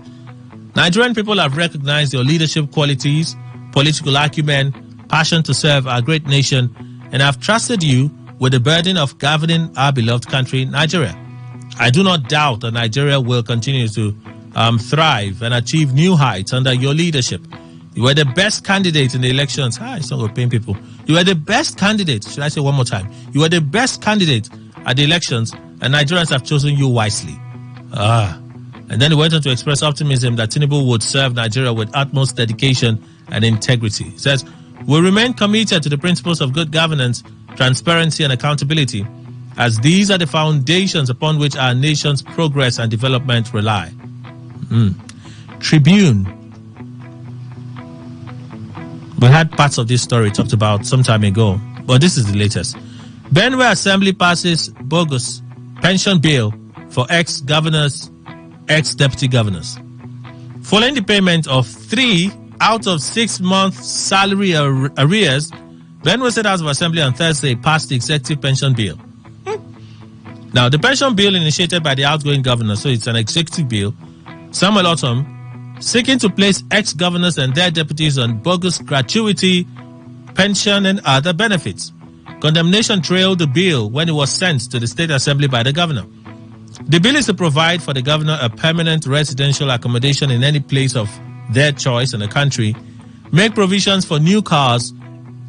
[SPEAKER 5] Nigerian people have recognized your leadership qualities, political acumen, passion to serve our great nation, and have trusted you with the burden of governing our beloved country, Nigeria. I do not doubt that Nigeria will continue to thrive and achieve new heights under your leadership. You were the best candidate in the elections. It's not going to pain people. You were the best candidate. Should I say one more time? You were the best candidate at the elections, and Nigerians have chosen you wisely. And then he went on to express optimism that Tinubu would serve Nigeria with utmost dedication and integrity. He says, we'll remain committed to the principles of good governance, transparency, and accountability, as these are the foundations upon which our nation's progress and development rely. Tribune. We had parts of this story talked about some time ago, but this is the latest. Benue Assembly passes bogus pension bill for ex-governors, ex-deputy governors. Following the payment of 3 out of 6 months' salary arrears, Benue State House of Assembly on Thursday passed the executive pension bill. Now, the pension bill initiated by the outgoing governor, so it's an executive bill, Samuel Otom, seeking to place ex-governors and their deputies on bogus gratuity, pension, and other benefits. Condemnation trailed the bill when it was sent to the State Assembly by the governor. The bill is to provide for the governor a permanent residential accommodation in any place of their choice in the country, make provisions for new cars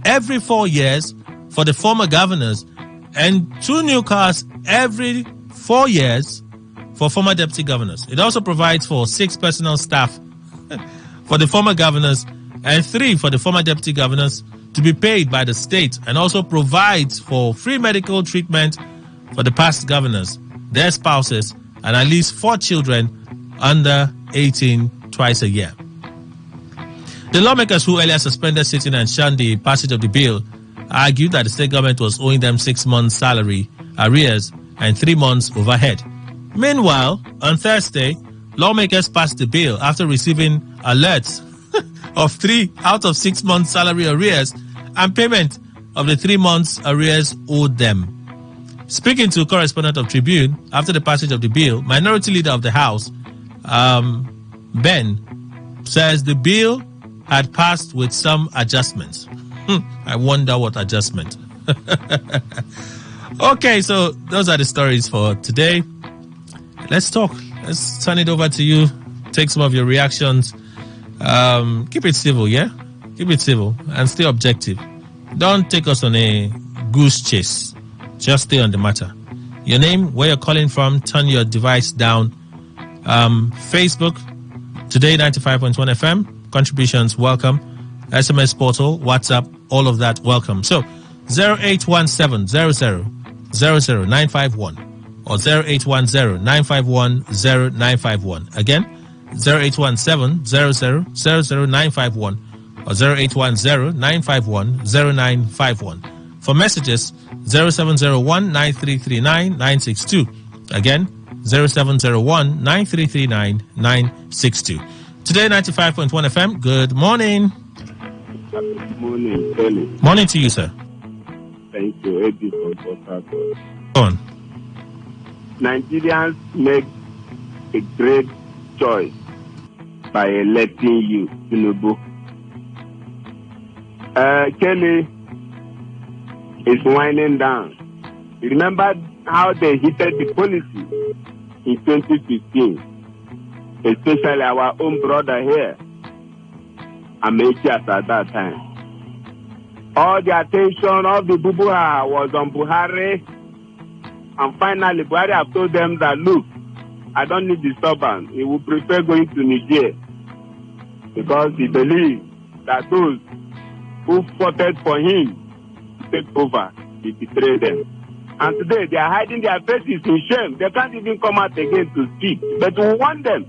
[SPEAKER 5] every 4 years for the former governors, and 2 new cars every 4 years for former deputy governors. It also provides for 6 personal staff for the former governors and 3 for the former deputy governors to be paid by the state, and also provides for free medical treatment for the past governors, their spouses, and at least 4 children under 18 twice a year. The lawmakers who earlier suspended sitting and shunned the passage of the bill argued that the state government was owing them 6 months' salary arrears and 3 months overhead. Meanwhile, on Thursday, lawmakers passed the bill after receiving alerts of 3 out of 6 months' salary arrears and payment of the 3 months' arrears owed them. Speaking to correspondent of Tribune after the passage of the bill, Minority Leader of the House, Ben, says the bill had passed with some adjustments. I wonder what adjustment. Okay, so those are the stories for today. Let's talk. Let's turn it over to you. Take some of your reactions. Keep it civil, yeah? Keep it civil and stay objective. Don't take us on a goose chase. Just stay on the matter. Your name, where you're calling from, turn your device down. Facebook, Today 95.1 FM, contributions, welcome. SMS portal, WhatsApp, all of that, welcome. So, 0817 00 951 or 0810 951 0951. Again, 0817 00 951 or 0810 951 0951. For messages, 0701 9339 962. Again, 0701 9339 962. Today, 95.1 FM. Good morning.
[SPEAKER 4] Good morning, Kelly.
[SPEAKER 5] Morning to you, sir.
[SPEAKER 4] Thank you. Eddie from Port Harcourt.
[SPEAKER 5] Go on.
[SPEAKER 4] Nigerians make a great choice by electing you, Tinubu. Kelly is winding down. You remember how they heated the policy in 2015, especially our own brother here, Amechias, at that time. All the attention of the Bubuha was on Buhari, and finally Buhari have told them that, look, I don't need disturbance. He would prefer going to Niger because he believes that those who fought for him to take over, he betrayed them. And today they are hiding their faces in shame. They can't even come out again to speak. But we want them,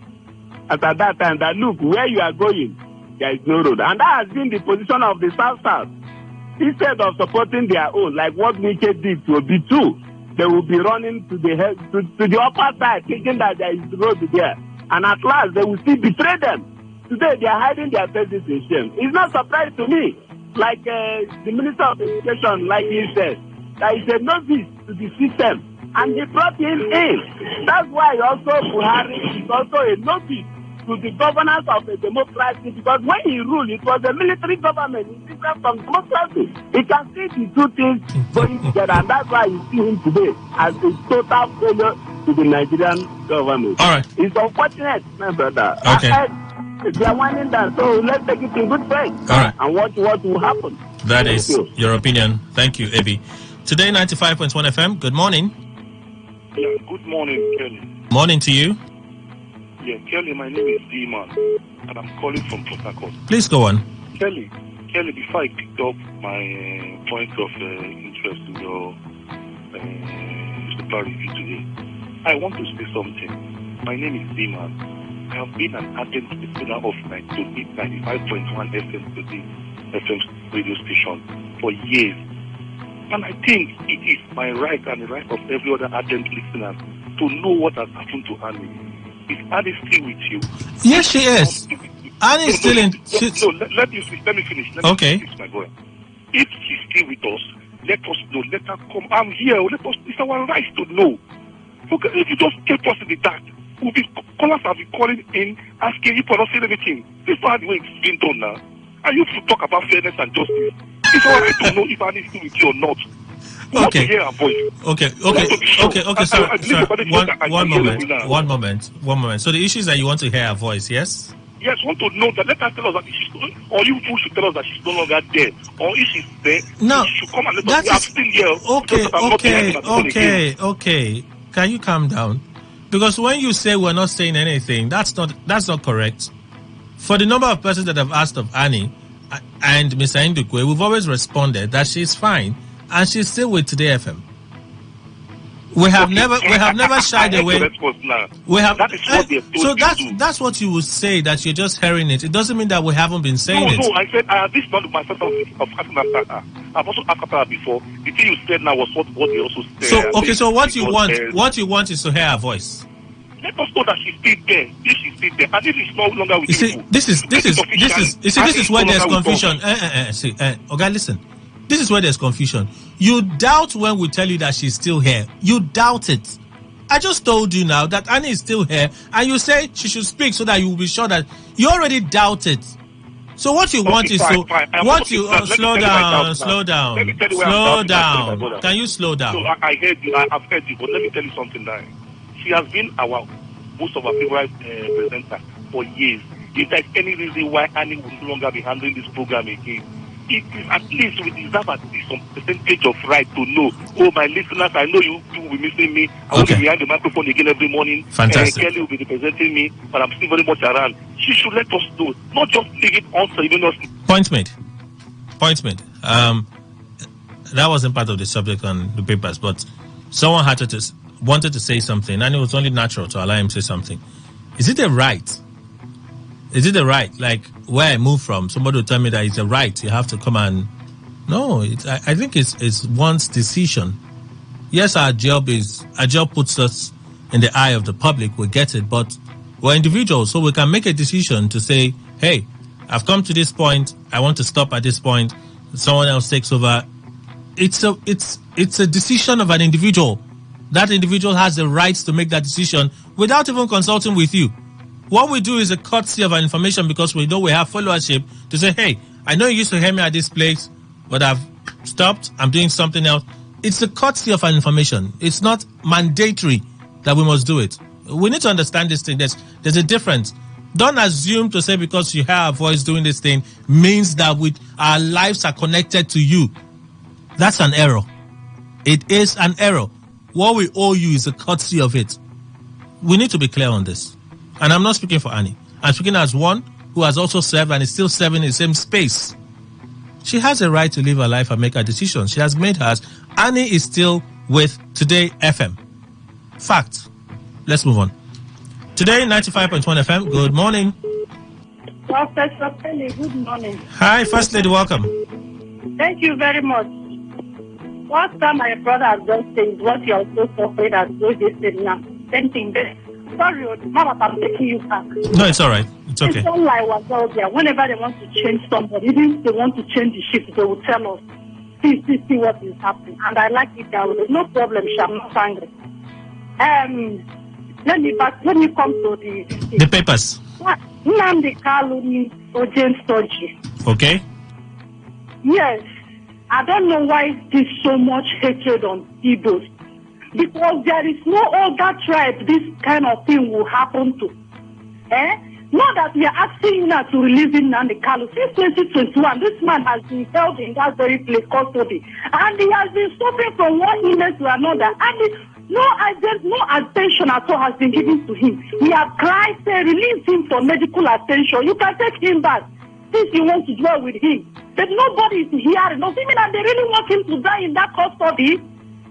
[SPEAKER 4] as at that time, that look, where you are going, there is no road. And that has been the position of the South. Instead of supporting their own, like what Nike did to B2, they will be running to the upper side, thinking that there is road there. And at last, they will still betray them. Today, they are hiding their faces in shame. It's not surprising to me, like the Minister of Education, like he said, that is a novice to the system. And they brought him in. That's why also Buhari is also a novice to the governance of a democracy, because when he ruled, it was a military government. It's different from democracy. He can see the two things going together, and that's why you see him today as a total failure to the Nigerian government.
[SPEAKER 5] All right.
[SPEAKER 4] It's unfortunate, my brother.
[SPEAKER 5] Okay.
[SPEAKER 4] They are winding down, so let's take it in good faith.
[SPEAKER 5] All right.
[SPEAKER 4] And watch what will happen.
[SPEAKER 5] That is your opinion. Thank you, Ebi. Today, 95.1 FM. Good morning.
[SPEAKER 6] Yeah, good morning, Kelly.
[SPEAKER 5] Morning to you.
[SPEAKER 6] Yeah, Kelly, my name is D-Man, and I'm calling from Port Harcourt.
[SPEAKER 5] Please go on.
[SPEAKER 6] Kelly, before I picked up my point of interest in your newspaper review today, I want to say something. My name is D-Man. I have been an ardent listener of 95.1 FM today, FM radio station for years. And I think it is my right and the right of every other ardent listener to know what has happened to Annie. Is Annie still with you?
[SPEAKER 5] Yes, she is. Annie is still in.
[SPEAKER 6] Let me finish.
[SPEAKER 5] Okay.
[SPEAKER 6] My boy. If she's still with us, let us know. Let her come. I'm here. Let us. It's our right to know. Okay, if you just keep us in the dark, callers have been calling in asking you for not saying anything. This is how the way it's been done now. And you to talk about fairness and justice. It's all right to know if Annie is still with you or not.
[SPEAKER 5] Okay.
[SPEAKER 6] Hear her voice.
[SPEAKER 5] Okay. Sorry. One moment. So the issue is that you want to hear her voice, yes?
[SPEAKER 6] Yes, want to know that. Let her tell us that she's, or you should tell us that she's no longer there, or if she's there,
[SPEAKER 5] no,
[SPEAKER 6] she should come and let us. We are still here.
[SPEAKER 5] Okay. Can you calm down? Because when you say we're not saying anything, that's not correct. For the number of persons that have asked of Annie and Mr. Ndukwe, we've always responded that she's fine and she's still with Today FM. We have never shied away. We have. That is what so that's what you would say, that you're just hearing it. It doesn't mean that we haven't been saying it.
[SPEAKER 6] No, I said this is not my first of asking her. I've also asked her before. The thing you said now was what they also said.
[SPEAKER 5] So what you want is to hear her voice.
[SPEAKER 6] Let us know that she's still there. If she's still there, and if she's no longer with you.
[SPEAKER 5] This is where there's confusion. Okay, listen. This is where there's confusion. You doubt when we tell you that she's still here. You doubt it. I just told you now that Annie is still here, and you say she should speak so that you will be sure that you already doubt it. So what you want is slow down. Can you slow down?
[SPEAKER 6] So I heard you. I've heard you, but let me tell you something now. She has been most of our favorite presenter for years. If there's any reason why Annie will no longer be handling this program again, at least we deserve at least some percentage of right to know. Oh, my listeners, I know you will be missing me. I will be behind the microphone again every morning.
[SPEAKER 5] Fantastic.
[SPEAKER 6] Kelly will be representing me, but I'm still very much around. She should let us know, not just leave it on so even us.
[SPEAKER 5] Point made. That wasn't part of the subject on the papers, but someone wanted to say something, and it was only natural to allow him to say something. Is it a right? Like where I moved from, somebody will tell me that it's a right. You have to come and... No, I think it's one's decision. Yes, our job puts us in the eye of the public. We get it, but we're individuals, so we can make a decision to say, hey, I've come to this point. I want to stop at this point. Someone else takes over. It's a decision of an individual. That individual has the right to make that decision without even consulting with you. What we do is a courtesy of our information because we know we have followership to say, hey, I know you used to hear me at this place, but I've stopped. I'm doing something else. It's a courtesy of our information. It's not mandatory that we must do it. We need to understand this thing. There's a difference. Don't assume to say because you hear our voice doing this thing means that our lives are connected to you. That's an error. It is an error. What we owe you is a courtesy of it. We need to be clear on this. And I'm not speaking for Annie. I'm speaking as one who has also served and is still serving in the same space. She has a right to live her life and make her decisions. She has made hers. Annie is still with Today FM. Fact. Let's move on. Today, 95.1 FM. Good morning.
[SPEAKER 7] Professor Penny, good morning.
[SPEAKER 5] Hi, First Lady. Welcome.
[SPEAKER 7] Thank you very much. What my brother has just said, what you are so afraid as though he said now. Same thing there. Sorry, Mama, I'm taking you back.
[SPEAKER 5] No, it's all right. It's okay.
[SPEAKER 7] It's all like what's out there. Whenever they want to change somebody, even if they want to change the shift, they will tell us, see what is happening. And I like it that way. No problem, I'm not angry. Let me come to the
[SPEAKER 5] papers.
[SPEAKER 7] Nnamdi Kalu urgent surgery.
[SPEAKER 5] Okay.
[SPEAKER 7] Yes. I don't know why there's so much hatred on Igbos. Because there is no other tribe this kind of thing will happen to. Not that we are asking now to release Nnamdi Kalu. Since 2021, this man has been held in that very place custody. And he has been suffering from one illness to another. And no attention at all has been given to him. We have cried, say, release him for medical attention. You can take him back since you want to dwell with him. But nobody is hearing us. Even if they really want him to die in that custody,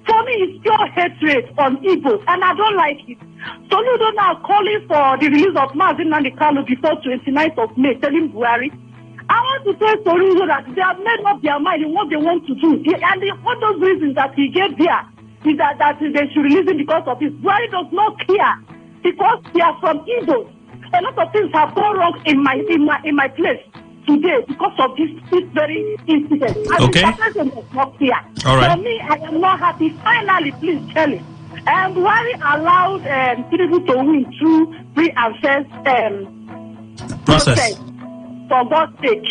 [SPEAKER 7] for me, it's pure hatred on Igbo, and I don't like it. Soludo now calling for the release of Mazin Nnamdi Kalu before 29th of May, telling Buhari. I want to tell Soludo that they have made up their mind in what they want to do. And one of those reasons that he gave there is that they should release him because of this. Buhari does not care because they are from Igbo. A lot of things have gone wrong in my place today because of this very incident. And
[SPEAKER 5] okay.
[SPEAKER 7] The president was not here.
[SPEAKER 5] All right.
[SPEAKER 7] For me, I am not happy. Finally, please tell him. Buhari allowed Tinubu to win through free and fair process. For God's sake,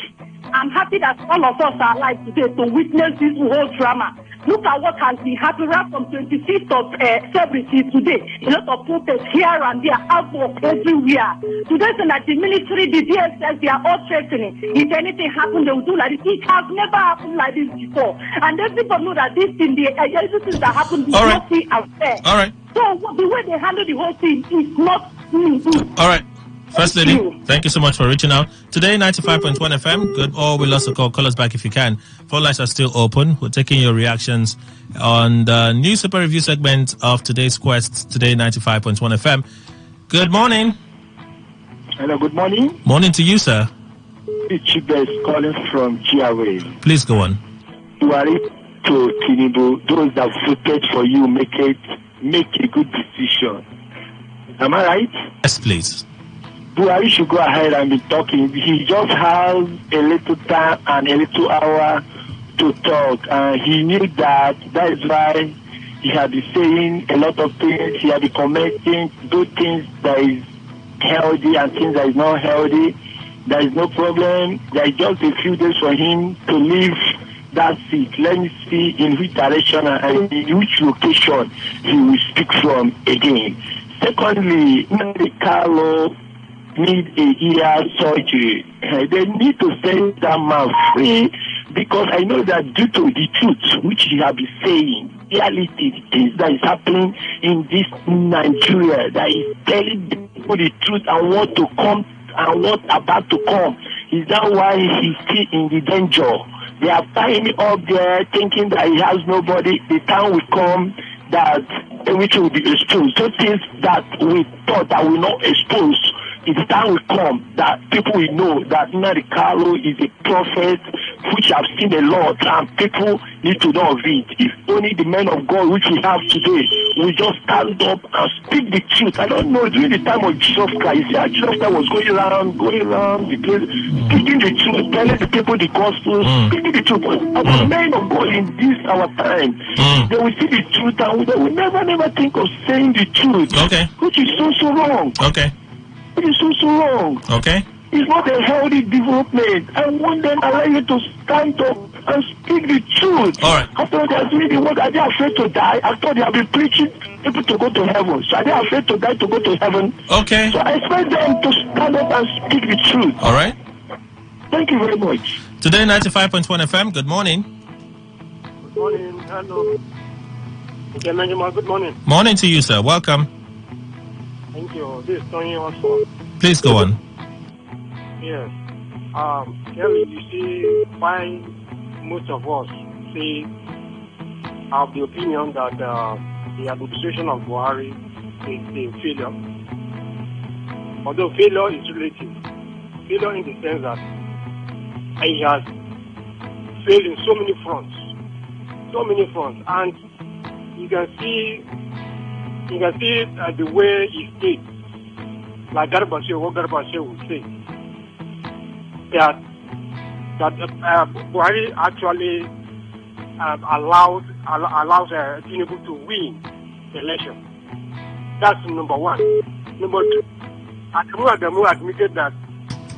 [SPEAKER 7] I'm happy that all of us are alive today to witness this whole drama. Look at what has been happening right from 25th of February today. A lot of protests here and there, outbreaks everywhere. Today, so that the military, the DSS, they are all threatening. If anything happens, they will do like this. It has never happened like this before. And then people know that this thing, everything that happened is not free and fair.
[SPEAKER 5] All right.
[SPEAKER 7] So the way they handle the whole thing is not
[SPEAKER 5] All right. First Lady, thank you so much for reaching out. Today, 95.1 FM. Good. Or we lost a call. Call us back if you can. Phone lines are still open. We're taking your reactions on the new super review segment of today's Quest. Today, 95.1 FM. Good morning.
[SPEAKER 9] Hello, good morning.
[SPEAKER 5] Morning to you, sir.
[SPEAKER 9] This Chiba is calling from GRA.
[SPEAKER 5] Please go on.
[SPEAKER 9] Buhari to Tinubu, those that voted for you, make a good decision. Am I right?
[SPEAKER 5] Yes, please.
[SPEAKER 9] Buhari should go ahead and be talking. He just has a little time and a little hour to talk. He knew that. That is why he had been saying a lot of things. He had been commenting, good things that is healthy and things that is not healthy. There is no problem. There is just a few days for him to leave that seat. Let me see in which direction and in which location he will speak from again. Secondly, Nnamdi Kalu need a ear surgery. They need to set that man free because I know that due to the truth which he has been saying, reality, the things that is happening in this Nigeria, that is telling people the truth and what to come and what about to come, is that why he's still in the danger? They are tying him up there, thinking that he has nobody. The time will come that everything will be exposed. Those things that we thought that will not expose, it's time will come that people will know that Nnamdi Kanu is a prophet which have seen a lot, and people need to know of it. If only the men of God which we have today will just stand up and speak the truth. I don't know, during the time of Jesus Christ, you see how Jesus Christ was going around the place, speaking the truth, telling the people the gospel, speaking the truth. Our men of God in this our time, they will see the truth and they will never think of saying the truth.
[SPEAKER 5] Okay.
[SPEAKER 9] Which is so wrong.
[SPEAKER 5] Okay.
[SPEAKER 9] It is so wrong.
[SPEAKER 5] Okay.
[SPEAKER 9] It's not a healthy development. I want them to allow you to stand up and speak the truth.
[SPEAKER 5] All right.
[SPEAKER 9] After they are doing the work, are they afraid to die? I thought they have been preaching people to go to heaven. So are they afraid to die to go to heaven?
[SPEAKER 5] Okay.
[SPEAKER 9] So I expect them to stand up and speak the truth.
[SPEAKER 5] All right.
[SPEAKER 9] Thank you very much.
[SPEAKER 5] Today 95.1 FM. Good morning.
[SPEAKER 10] Good morning. Hello. Good morning.
[SPEAKER 5] Morning to you, sir. Welcome.
[SPEAKER 10] Thank you. This is Tony also.
[SPEAKER 5] Please go on.
[SPEAKER 10] Yes. Kelly, you see why most of us say have the opinion that the administration of Buhari is a failure. Although failure is relative. Failure in the sense that he has failed in so many fronts. And you can see the way he states, like what Garbachev would say, that Buhari actually allows Tinubu to win the election. That's number one. Number two, Adamu admitted that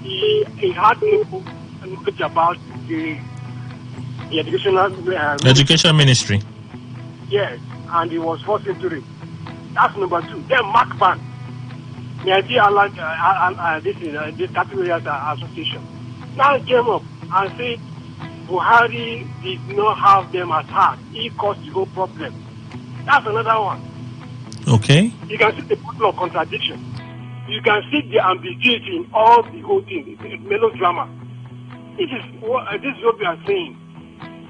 [SPEAKER 10] he had no knowledge about the
[SPEAKER 5] education ministry.
[SPEAKER 10] Yes, and he was forced into it. That's number two. Then Mark Ban, this category association, now came up and said Buhari did not have them at heart. He caused the whole problem. That's another one.
[SPEAKER 5] Okay.
[SPEAKER 10] You can see the bottle of contradiction. You can see the ambiguity in all the whole thing. It's melodrama. This is what we are saying.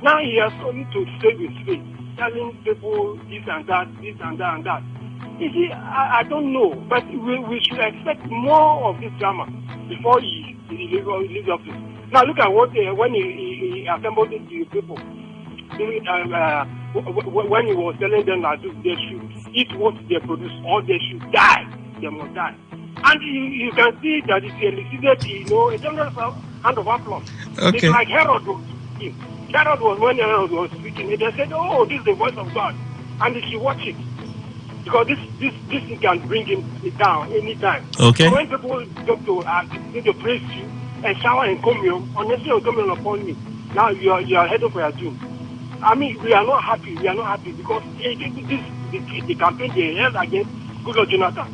[SPEAKER 10] Now he has come to say with faith, telling people this and that. You see, I don't know, but we should expect more of this drama before he leaves office. Now look at what when he assembled the people, when he was telling them that they should eat what they produce or they should die, they must die. And you can see that it elicited, a general hand of applause.
[SPEAKER 5] Okay.
[SPEAKER 10] It's like Herod was speaking. Herod was, when Herod was speaking, they said, oh, this is the voice of God. And they should watch it. Because this can bring him down anytime.
[SPEAKER 5] Okay.
[SPEAKER 10] So when people come to praise you and shower encomium, unnecessary encomium upon me, now you are headed for your doom. I mean, we are not happy because the campaign they held against Goodluck Jonathan.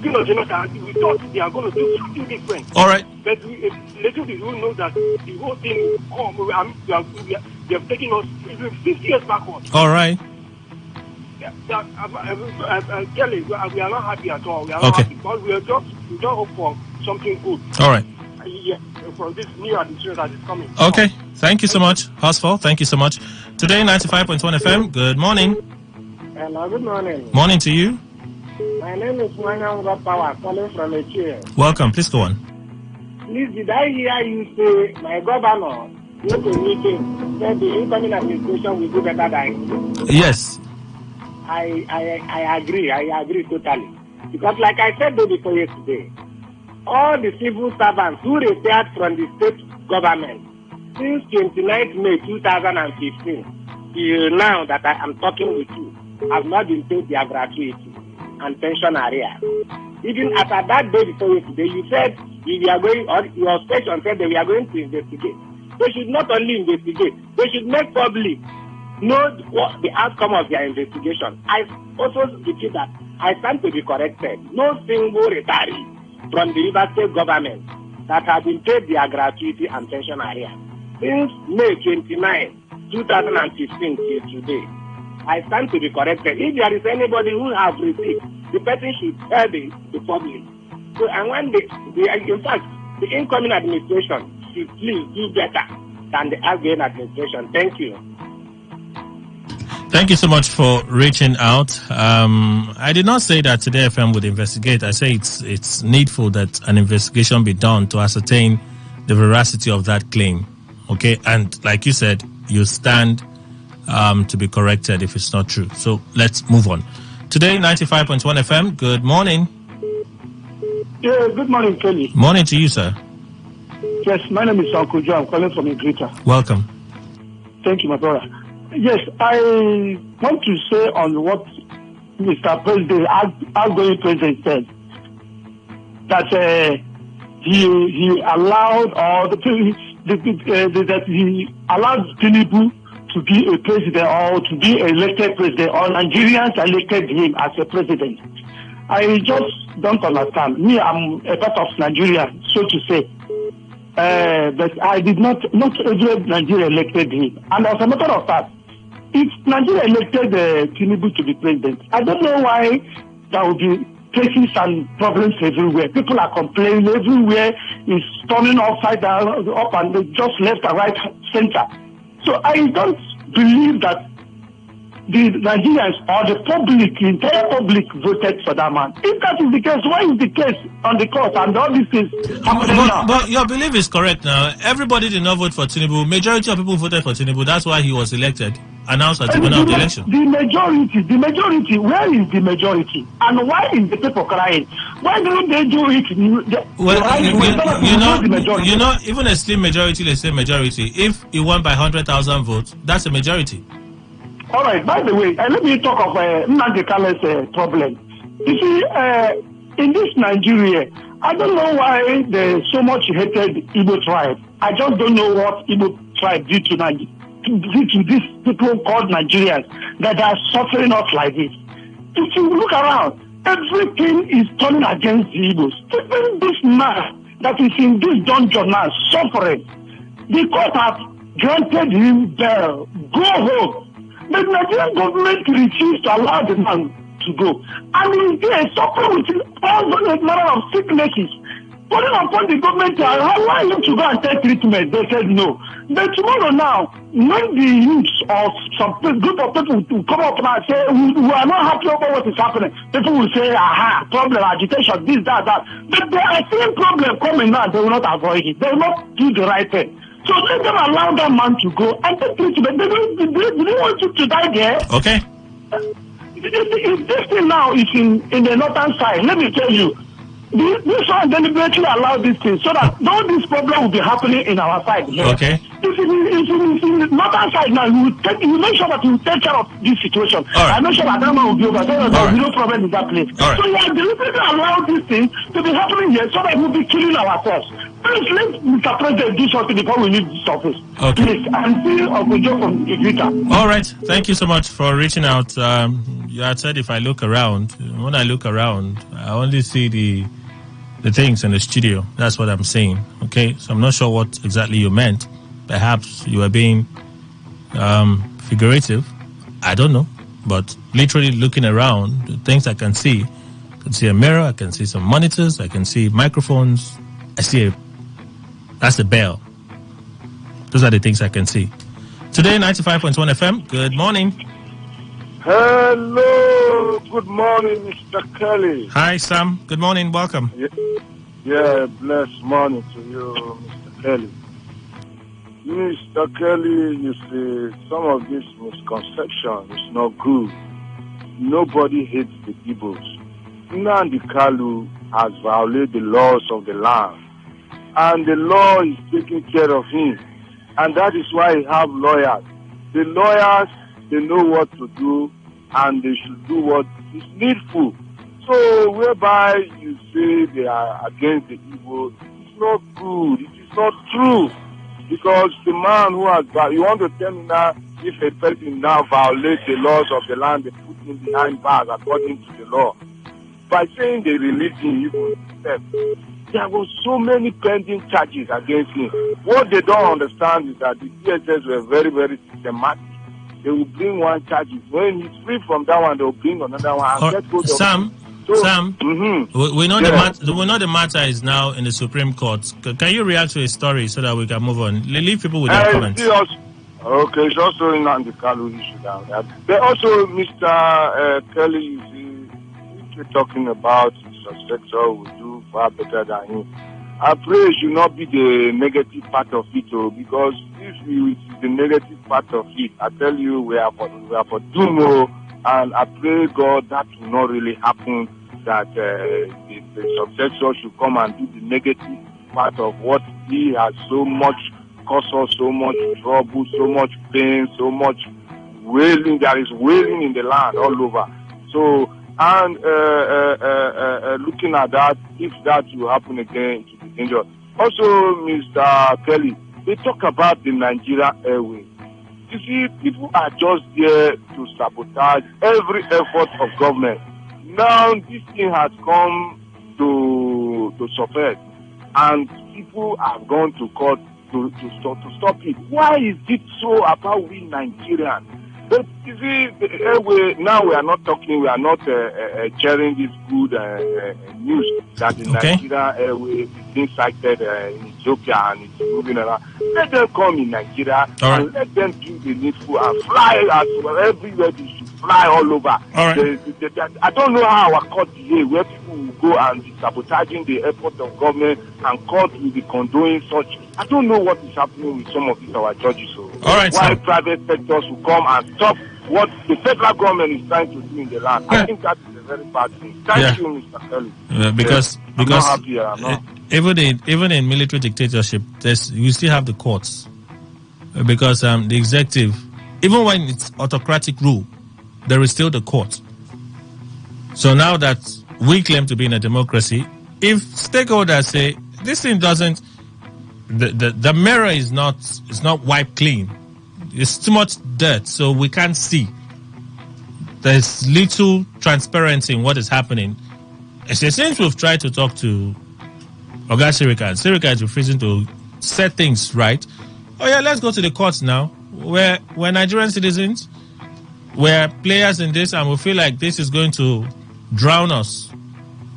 [SPEAKER 10] We thought they are going to do something different.
[SPEAKER 5] All right.
[SPEAKER 10] But little did we know that the whole thing will come. They have taken us 50 years backwards.
[SPEAKER 5] All right.
[SPEAKER 10] Kelly, we are not happy at all. We are not happy because we don't hope for something good.
[SPEAKER 5] All right.
[SPEAKER 10] Yeah, from this new administration that is coming.
[SPEAKER 5] Okay. Thank you so much, Hosfall. Thank you so much. Today, 95.1 FM. Good morning.
[SPEAKER 12] Hello, good morning.
[SPEAKER 5] Morning to you.
[SPEAKER 12] My name is Mwanyanga Power, calling from a chair.
[SPEAKER 5] Welcome. Please go on.
[SPEAKER 12] Please, did I hear you say my governor went to meeting, said the incoming administration will do better than you?
[SPEAKER 5] Yes.
[SPEAKER 12] I agree totally. Because like I said before yesterday, all the civil servants who retired from the state government since 29th May 2015 till now that I am talking with you have not been paid their gratuity and pension area. Even after that day before yesterday, you said we are going, or your station said that we are going to investigate. They should not only investigate, they should make public know what the outcome of their investigation. I also repeat that I stand to be corrected. No single retiree from the River State government that have been paid their gratuity and pension area. since May 29, 2015 till today, I stand to be corrected. If there is anybody who has received, the person should tell the public. So, and when in fact, the incoming administration should please do better than the outgoing administration. Thank you.
[SPEAKER 5] Thank you so much for reaching out. I did not say that Today FM would investigate. I say it's needful that an investigation be done to ascertain the veracity of that claim. Okay, and like you said, you stand to be corrected if it's not true. So let's move on. Today, 95.1 FM. Good morning.
[SPEAKER 13] Yeah, good morning, Kelly.
[SPEAKER 5] Morning to you, sir.
[SPEAKER 13] Yes, my name is Uncle Joe. I'm calling from Igrita.
[SPEAKER 5] Welcome.
[SPEAKER 13] Thank you, my brother. Yes, I want to say on what Mr. President, outgoing president said, that he allowed that he allowed Tinubu to be a president or to be elected president, or Nigerians elected him as a president. I just don't understand. Me, I'm a part of Nigeria, so to say. But I did not every Nigeria elected him. And as a matter of fact, if Nigeria elected Tinubu to be president, I don't know why there will be cases and problems everywhere. People are complaining everywhere. Is turning upside down, up and just left and right, center. So I don't believe that the Nigerians or the public, the entire public voted for that man. If that is the case, why is the case on the court and all these things happening now?
[SPEAKER 5] But your belief is correct now. Everybody did not vote for Tinubu. Majority of people voted for Tinubu. That's why he was elected, announced at the winner of the election.
[SPEAKER 13] The majority, where is the majority? And why is the people crying? Why don't they do it?
[SPEAKER 5] You know, even a slim majority, let's say majority, if he won by 100,000 votes, that's a majority.
[SPEAKER 13] All right, by the way, let me talk of Nnamdi Kane's problem. You see, in this Nigeria, I don't know why there's so much hated Igbo tribe. I just don't know what Igbo tribe did to these people called Nigerians that are suffering us like this. If you look around, everything is turning against the Igbos. Even this man that is in this dungeon now, suffering, the court has granted him bail. Go home. The Nigerian government refused to allow the man to go. And he's there suffering with all those manner of sicknesses. Putting upon the government to allow him to go and take treatment, they said no. But tomorrow now, when the youths or some group of people to come up and say, we are not happy about what is happening, people will say, aha, problem, agitation, this, that. But they are seeing problem coming now, they will not avoid it. They will not do the right thing. So let them allow that man to go and take treatment. They don't want you to die there.
[SPEAKER 5] Okay.
[SPEAKER 13] This thing now is in the northern side. Let me tell you, this one deliberately allowed this thing so that all this problem will be happening in our side. Here.
[SPEAKER 5] Okay.
[SPEAKER 13] If in the northern side now, you make sure that you take care of this situation.
[SPEAKER 5] Right.
[SPEAKER 13] I make sure that man will be over. So there will be no problem in that place.
[SPEAKER 5] Right.
[SPEAKER 13] So you are deliberately allowing this thing to be happening here so that we'll be killing ourselves. Please let Mr. President do something before we leave this office.
[SPEAKER 5] Okay.
[SPEAKER 13] Please, I'm still Uncle Joe from Igrita.
[SPEAKER 5] All right. Thank you so much for reaching out. You had said if I look around, when I look around, I only see the things in the studio. That's what I'm saying. Okay. So I'm not sure what exactly you meant. Perhaps you were being figurative. I don't know. But literally looking around, the things I can see a mirror, I can see some monitors, I can see microphones, I see that's the bell. Those are the things I can see. Today, 95.1 FM. Good morning.
[SPEAKER 14] Hello. Good morning, Mr. Kelly.
[SPEAKER 5] Hi, Sam. Good morning. Welcome.
[SPEAKER 14] Yeah, blessed morning to you, Mr. Kelly. Mr. Kelly, you see, some of this misconception is not good. Nobody hates the Igbos. Nnamdi Kanu has violated the laws of the land. And the law is taking care of him. And that is why he have lawyers. The lawyers, they know what to do, and they should do what is needful. So, whereby you say they are against the Igbo, it's not good. It is not true. Because the man who has, you want to tell me now, if a person now violates the laws of the land, they put him behind bars according to the law. By saying they release him, you will step. there was so many pending charges against him. What they don't understand is that the DSS were very, very systematic. They will bring one charge. When he's free from that one, they will bring another one. And get hold of
[SPEAKER 5] Sam, we know the matter is now in the Supreme Court. Can you react to a story so that we can move on? Leave people with their comments.
[SPEAKER 14] Okay, it's also in the Kalu issue down there. But also, Mr. Kelly, you see, if you're talking about successor will do far better than him. I pray it should not be the negative part of it, because if it is the negative part of it, I tell you, we are for doom, and I pray God that will not really happen, that the successor should come and do the negative part of what he has so much caused us so much trouble, so much pain, so much wailing. There is wailing in the land all over. So, and looking at that, if that will happen again, it will be dangerous. Also, Mr. Kelly, they talk about the Nigeria Airways. You see, people are just there to sabotage every effort of government. Now, this thing has come to surface, and people have gone to court to stop it. Why is it so about we Nigerians? But you see, now we are not talking, we are not sharing this good news that the Nigeria Airways is being sighted in Ethiopia and it's moving around. Let them come in Nigeria and let them do the needful and fly as well everywhere. They should fly all over. I don't know how our court behave, where people will go and be sabotaging the effort of government and court will be condoning such. I don't know what is happening with some of these our judges. So why private sectors will come and stop what the federal government is trying to do in the land. I think that is a very bad thing. Thank you, Mr. Kelly.
[SPEAKER 5] Because
[SPEAKER 14] I'm not happy. I'm not.
[SPEAKER 5] Even in military dictatorship, you still have the courts. Because the executive, even when it's autocratic rule, there is still the court. So now that we claim to be in a democracy, if stakeholders say this thing doesn't, the mirror is not wiped clean, it's too much dirt, so we can't see. There's little transparency in what is happening. Since we've tried to talk to Oga Sirika is refusing to set things right. Oh yeah, let's go to the courts now. We're Nigerian citizens. We're players in this, and we feel like this is going to drown us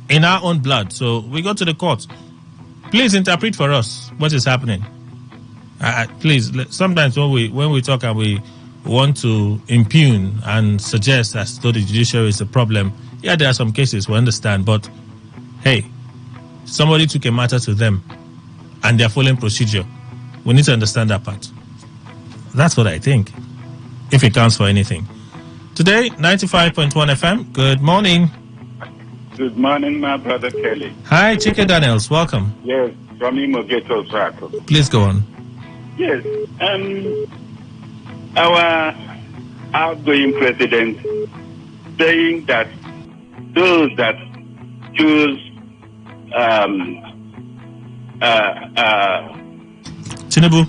[SPEAKER 5] in our own blood. So we go to the courts. Please interpret for us what is happening. Please, sometimes when we talk and we want to impugn and suggest as though the judiciary is a problem, yeah, there are some cases we understand, but hey, somebody took a matter to them and they're following procedure. We need to understand that part. That's what I think, if it counts for anything. Today, 95.1 FM. Good morning.
[SPEAKER 15] Good morning, my brother Kelly.
[SPEAKER 5] Hi, Chike Daniels. Welcome.
[SPEAKER 15] Yes, from Imogeto Circle.
[SPEAKER 5] Please go on.
[SPEAKER 15] Yes, our outgoing president saying that those that choose
[SPEAKER 5] Tinubu,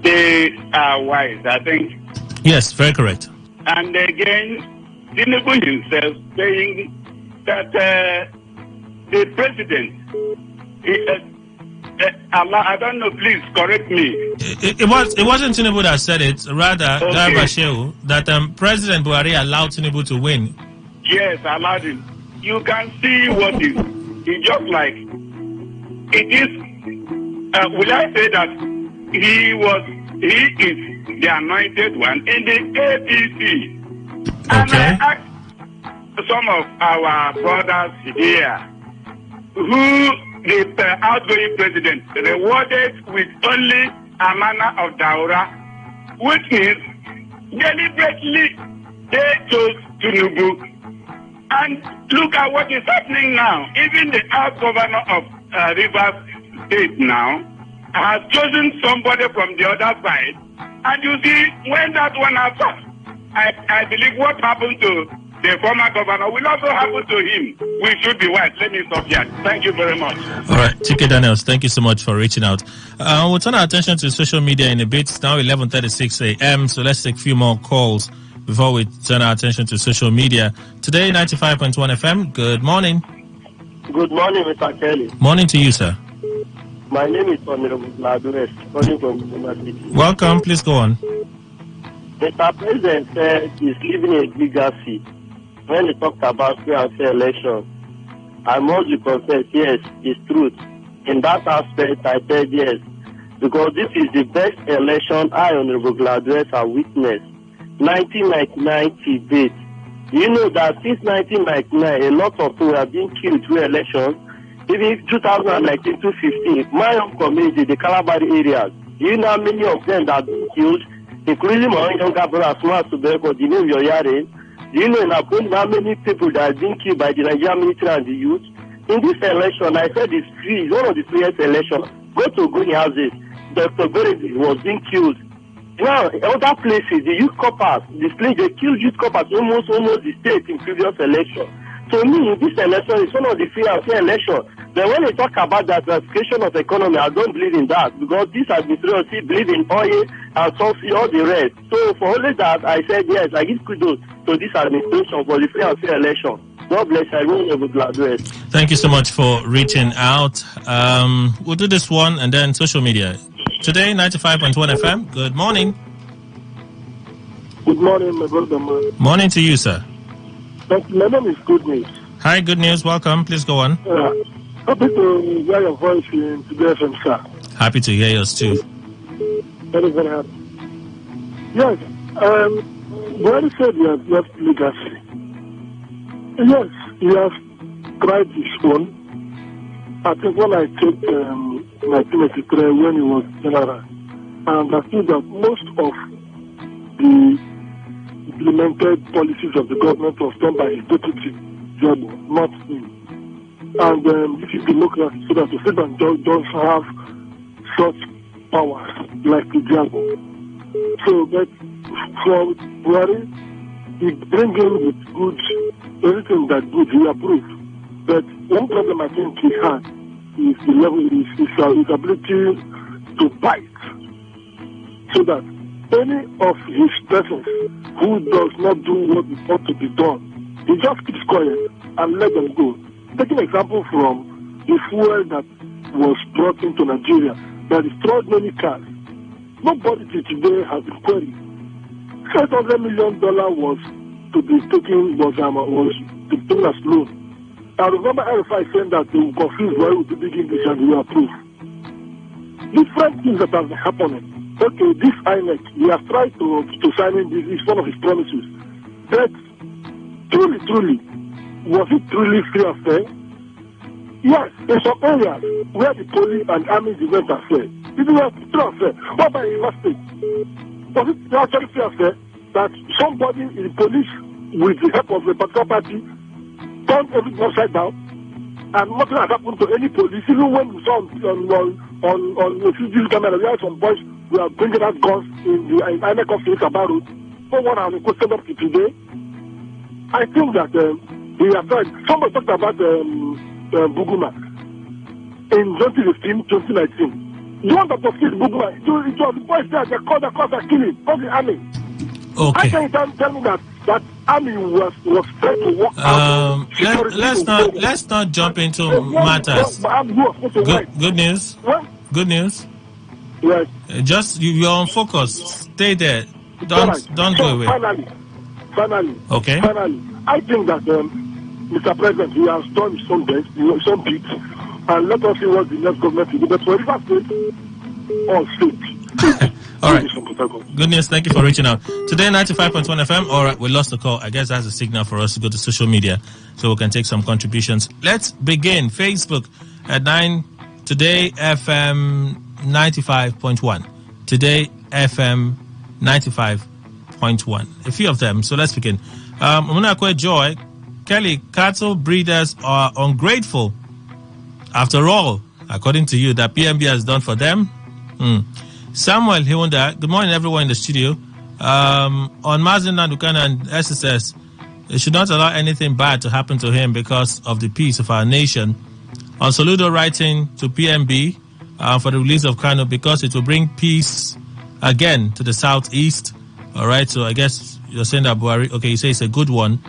[SPEAKER 15] they are wise, I think.
[SPEAKER 5] Yes, very correct.
[SPEAKER 15] And again, Tinubu himself saying that the president, I don't know, please correct me.
[SPEAKER 5] It wasn't Tinubu that said it, rather Garba Shehu, that President Buhari allowed Tinubu to win.
[SPEAKER 15] Yes, allowed him. You can see what is. It's just like it is. Will I say that he is the anointed one in the APC? And I asked some of our brothers here who the outgoing president rewarded with only a manner of Daura, which means deliberately they chose Tinubu. And look at what is happening now. Even the ex-governor of Rivers State now has chosen somebody from the other side. And you see, when that one happens, I believe what happened to the former governor will also happen to him. We should be wise. Let me stop here. Thank you very much.
[SPEAKER 5] All right, Chike Daniels, thank you so much for reaching out. We'll turn our attention to social media in a bit. It's now 11:36 a.m., so let's take a few more calls before we turn our attention to social media. Today, 95.1 FM. Good morning.
[SPEAKER 8] Good morning, Mr. Kelly.
[SPEAKER 5] Morning to you, sir.
[SPEAKER 8] My name is Honorable Ladures, calling from Kuma City.
[SPEAKER 5] Welcome. Please go on.
[SPEAKER 8] Mr. President said he's leaving a legacy when he talked about free and fair election. I must be confessed, yes, it's truth. In that aspect, I said yes, because this is the best election I, Honorable Gladwell, have witnessed. 1999 to date. You know that since 1999, a lot of people have been killed through elections. Even 2019 to 15, my own community, the Calabar areas, you know how many of them that have been killed, including my own younger brother, Smart Subeko, the name of your Yare. Do you know in Abun how many people that have been killed by the Nigerian military and the youth? In this election, I said it's free. It's one of the freest elections. Go to Guni houses. Dr. Beredi was being killed. Now, other places, the youth corpers, they killed youth corpers almost the state in previous election. To me, this election is one of the free and fair elections. Then when they talk about the diversification of the economy, I don't believe in that, because this administration still believe in oil and subsidy, all the rest. So for only that, I said yes, I give kudos to this administration for the free and fair election. God bless everyone. Have a glad rest.
[SPEAKER 5] Thank you so much for reaching out. We'll do this one and then social media. Today, 95.1 FM. Good morning.
[SPEAKER 13] Good morning, my brother.
[SPEAKER 5] Morning to you, sir.
[SPEAKER 13] My name is Good News.
[SPEAKER 5] Hi, Good News. Welcome. Please go on.
[SPEAKER 13] Happy to hear your voice in Today FM, sir.
[SPEAKER 5] Happy to hear yours too.
[SPEAKER 13] Very, very happy. Yes, Buhari said he has left legacy. Yes, he has tried his own. I think when I checked 1983 when he was general, I understood that most of the implemented policies of the government was done by his deputy, Jabo, not him. And this is democracy, so that the president does have such powers like the Jabo. So, but for Buhari, he brings in with good, everything that good, he approved. But one problem I think he had is the level, his ability to bite. So that any of his persons who does not do what is ought to be done, he just keeps quiet and let them go. Take an example from the fuel that was brought into Nigeria that destroyed many cars. Nobody till today has been queried. $500 million was to be taken, was to be taken as loan. I remember RFI saying that they will confuse why we do big English and we approve. Different things that have been happening. Okay, this INEC, we have tried to sign in this, is one of his promises. But truly, was it truly free and fair? Yes, in some areas where the police and army events are fair. It was free and fair. What about university? Was it actually free and fair that somebody in the police, with the help of a particular party, turned everything upside down, and nothing has happened to any police? Even when we saw on the CCTV camera, we had some boys who are bringing out guns in the INEC office in Kabaru. No one has requested up to today. I think that we have tried. Somebody talked about Buguma in 2015, 2019. The one that was killed Buguma, it was the boys there, they called are killing, all the army.
[SPEAKER 5] Okay.
[SPEAKER 13] How can you tell me that army was trying to work out?
[SPEAKER 5] Let's not jump into matters. Good news. Good news.
[SPEAKER 13] Yes.
[SPEAKER 5] Just you're on focus. Stay there. Don't go away.
[SPEAKER 13] Finally.
[SPEAKER 5] Okay.
[SPEAKER 13] Finally, I think that Mr. President, he has done his own best, some bits, and let us see what the next government will do. But for River State, all state.
[SPEAKER 5] All right. Good news. Thank you for reaching out. Today, 95.1 FM. All right, we lost the call. I guess that's a signal for us to go to social media so we can take some contributions. Let's begin. Facebook at 9. Today, FM 95.1. Today, FM 95.1. A few of them. So let's begin. Munakwe Joy. Kelly, cattle breeders are ungrateful. After all, according to you, that PMB has done for them. Samuel Hiwanda, good morning everyone in the studio. On Mazin Nandukan and SSS, they should not allow anything bad to happen to him because of the peace of our nation. On Soludo writing to PMB for the release of Kano because it will bring peace again to the southeast. All right, so I guess you're saying that Buhari, okay, you say it's a good one.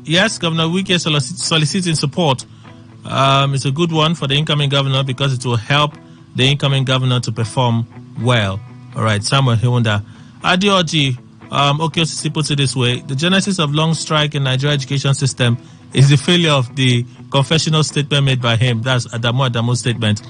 [SPEAKER 5] Yes, Governor Wike soliciting support. It's a good one for the incoming governor because it will help the incoming governor to perform well. All right, Samuel Hiwunda. Adioji, OKOCC puts it this way. The genesis of long strike in Nigeria education system is the failure of the confessional statement made by him. That's Adamu's statement.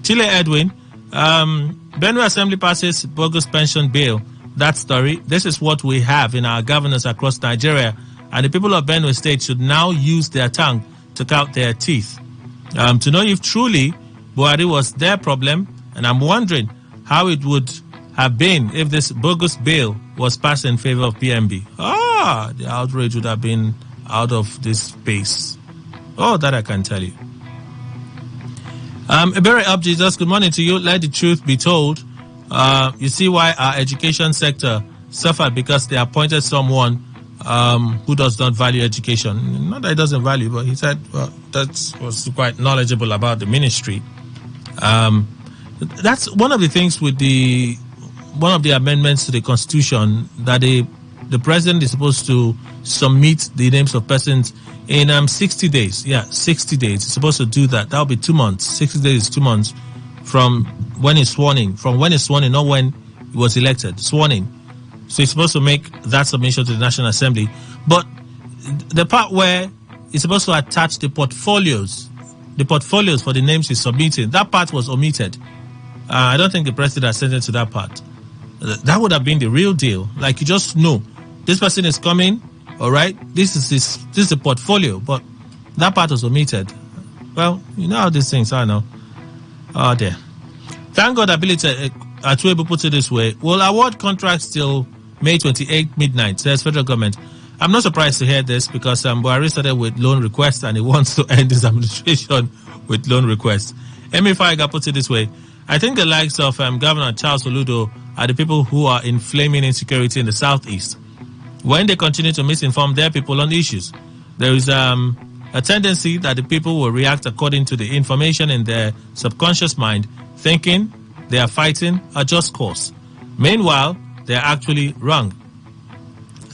[SPEAKER 5] Chile Edwin, Benue Assembly passes bogus pension bill. That story. This is what we have in our governors across Nigeria. And the people of Benue State should now use their tongue to count their teeth. To know if truly Buhari was their problem, and I'm wondering how it would have been if this bogus bill was passed in favor of PMB. The outrage would have been out of this space. Oh, that I can tell you. Ebere Up Jesus, good morning to you. Let the truth be told. You see why our education sector suffered because they appointed someone who does not value education. Not that he doesn't value, but he said that was quite knowledgeable about the ministry. That's one of the things with one of the amendments to the Constitution, that the president is supposed to submit the names of persons in 60 days. Yeah, 60 days. He's supposed to do that. That'll be 2 months. 60 days is 2 months from when he's sworn in. From when he's sworn in, not when he was elected. Sworn in. So he's supposed to make that submission to the National Assembly. But the part where he's supposed to attach the portfolios for the names he's submitting, that part was omitted. I don't think the president has sent it to that part. That would have been the real deal. Like, you just know, this person is coming, all right? This is a portfolio, but that part was omitted. Well, you know how these things are now. Oh, dear. Thank God Ability Atuebu puts it this way. We'll award contracts till May 28 midnight, says federal government. I'm not surprised to hear this because Buhari started with loan requests and he wants to end his administration with loan requests. Emi Faiga puts it this way. I think the likes of Governor Charles Oludo are the people who are inflaming insecurity in the southeast. When they continue to misinform their people on issues, there is a tendency that the people will react according to the information in their subconscious mind, thinking they are fighting a just cause. Meanwhile, they are actually wrong.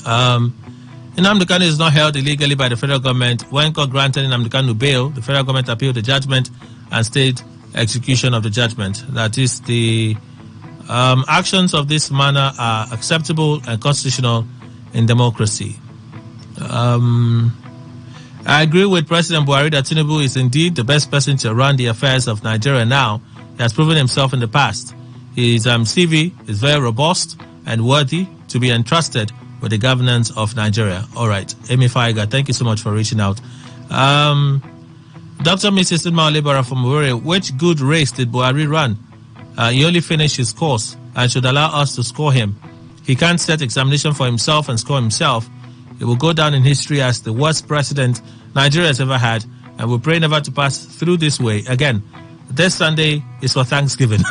[SPEAKER 5] Nnamdi Kanu is not held illegally by the federal government. When court granted Nnamdi Kanu bail, the federal government appealed the judgment and stayed execution of the judgment. That is, the actions of this manner are acceptable and constitutional in democracy. I agree with President Buhari that Tinubu is indeed the best person to run the affairs of Nigeria now. He has proven himself in the past. His CV is very robust and worthy to be entrusted with the governance of Nigeria. All right, Amy Faiga, thank you so much for reaching out. Dr. Mrs. Inma Olebara from Owerri, which good race did Buhari run? He only finished his course and should allow us to score him. He can't set examination for himself and score himself. He will go down in history as the worst president Nigeria has ever had, and we pray never to pass through this way again. This Sunday is for Thanksgiving.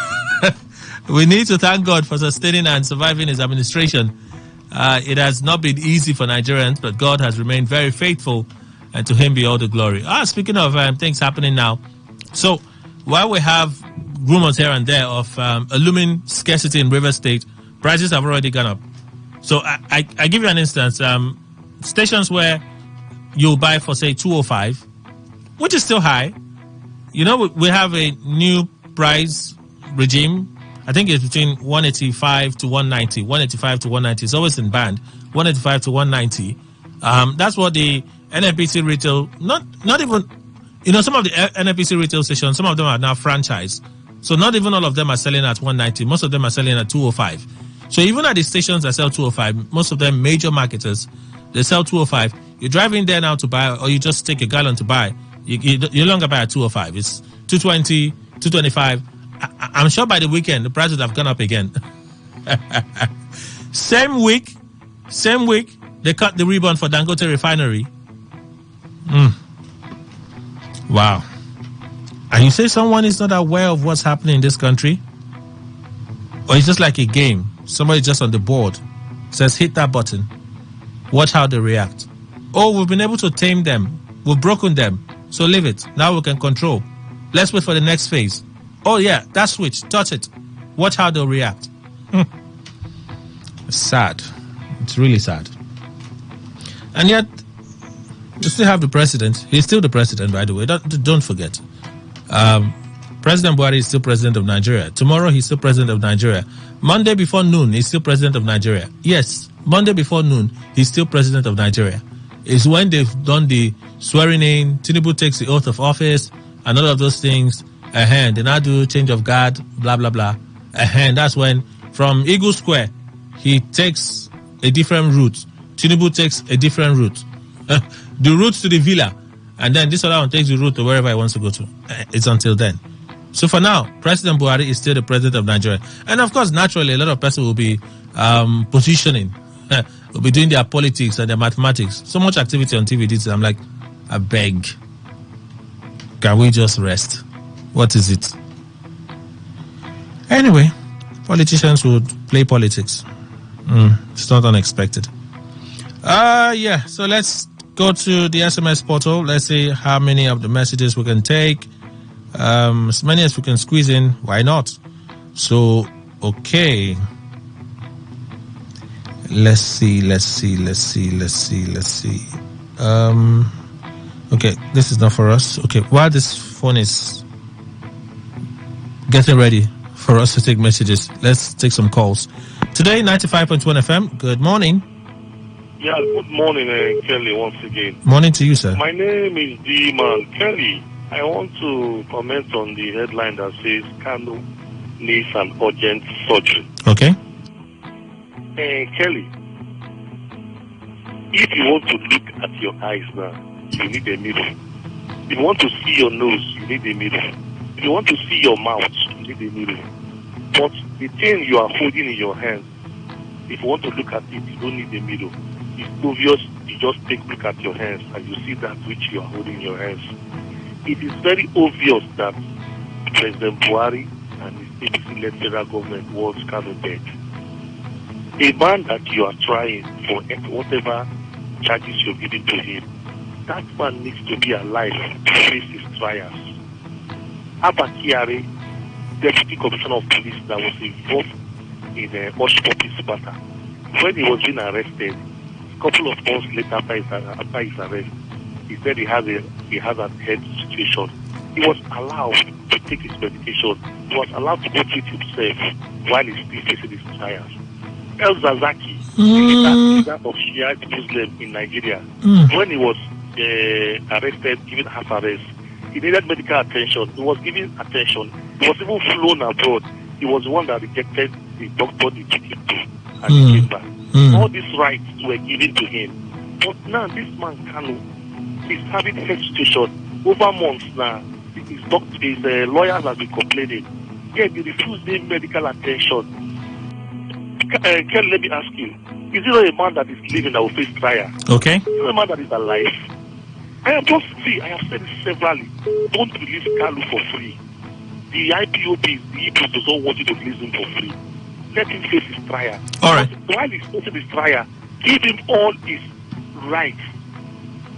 [SPEAKER 5] We need to thank God for sustaining and surviving his administration. It has not been easy for Nigerians, but God has remained very faithful, and to him be all the glory. Speaking of things happening now, so while we have rumors here and there of a looming scarcity in River State, prices have already gone up. So I give you an instance. Stations where you buy for, say, 205, which is still high. You know, we have a new price regime. I think it's between 185 to 190. 185 to 190. It's always in band. 185 to 190. That's what the NNPC retail, not even, you know, some of the NNPC retail stations, some of them are now franchised. So not even all of them are selling at 190. Most of them are selling at 205. So even at the stations that sell 205, most of them major marketers, they sell 205. You drive in there now to buy, or you just take a gallon to buy. You no longer buy at 205. It's 220, 225. I'm sure by the weekend, the prices have gone up again. Same week, they cut the ribbon for Dangote Refinery. Wow. And you say someone is not aware of what's happening in this country? Or it's just like a game. Somebody just on the board says, hit that button. Watch how they react. Oh, we've been able to tame them. We've broken them. So leave it. Now we can control. Let's wait for the next phase. Oh, yeah, that switch. Touch it. Watch how they'll react. Sad. It's really sad. And yet, you still have the president. He's still the president, by the way. Don't forget. President Buhari is still president of Nigeria. Tomorrow, he's still president of Nigeria. Monday before noon, he's still president of Nigeria. Yes, Monday before noon, he's still president of Nigeria. It's when they've done the swearing in, Tinubu takes the oath of office, and all of those things. They now do change of guard, blah, blah, blah. That's when, from Eagle Square, he takes a different route. Tinubu takes a different route. The route to the villa. And then this other one takes the route to wherever he wants to go to. It's until then. So for now, President Buhari is still the president of Nigeria. And of course, naturally, a lot of people will be positioning. Will be doing their politics and their mathematics. So much activity on TV. I'm like, I beg. Can we just rest? What is it? Anyway, politicians would play politics. It's not unexpected. So let's go to the SMS portal. Let's see how many of the messages we can take. As many as we can squeeze in. Why not? So, okay. Let's see. Okay, this is not for us. Okay, while this phone is getting ready for us to take messages, let's take some calls. Today, 95.1 FM. Good morning.
[SPEAKER 6] Yeah, good morning, Kelly, once again.
[SPEAKER 5] Morning to you, sir.
[SPEAKER 6] My name is D-Man. Kelly, I want to comment on the headline that says Kanu needs an urgent surgery.
[SPEAKER 5] Okay.
[SPEAKER 6] Kelly, if you want to look at your eyes now, you need a mirror. If you want to see your nose, you need a mirror. If you want to see your mouth, you need a mirror. But the thing you are holding in your hand, if you want to look at it, you don't need a mirror. It's obvious. You just take a look at your hands and you see that which you are holding in your hands. It is very obvious that President Buhari and his APC-led federal government was kind of dead. A man that you are trying for whatever charges you're giving to him, that man needs to be alive to face his trials. Abba Kyari, Deputy Commissioner of Police that was involved in the Osh Poppi's matter, when he was being arrested, a couple of months later after his arrest, he said he has a head situation. He was allowed to take his medication. He was allowed to go treat himself while he's still facing his trials. El Zazaki, the leader of Shia Muslim in Nigeria, when he was arrested, given half arrest, he needed medical attention. He was given attention. He was even flown abroad. He was the one that rejected the doctor they took him to, and he came back. All these rights were given to him. But now this man Kanu is having health situation over months now. His lawyers have been complaining. Yet he refused him medical attention. Ken, let me ask you, is it not a man that is living that will face trial?
[SPEAKER 5] Okay.
[SPEAKER 6] Is it a man that is alive? I have said it severally, don't release Kalu for free. The IPOB, the IPOB does not want you to release him for free. Let him face his trial.
[SPEAKER 5] All right.
[SPEAKER 6] While he's facing his trial, give him all his rights.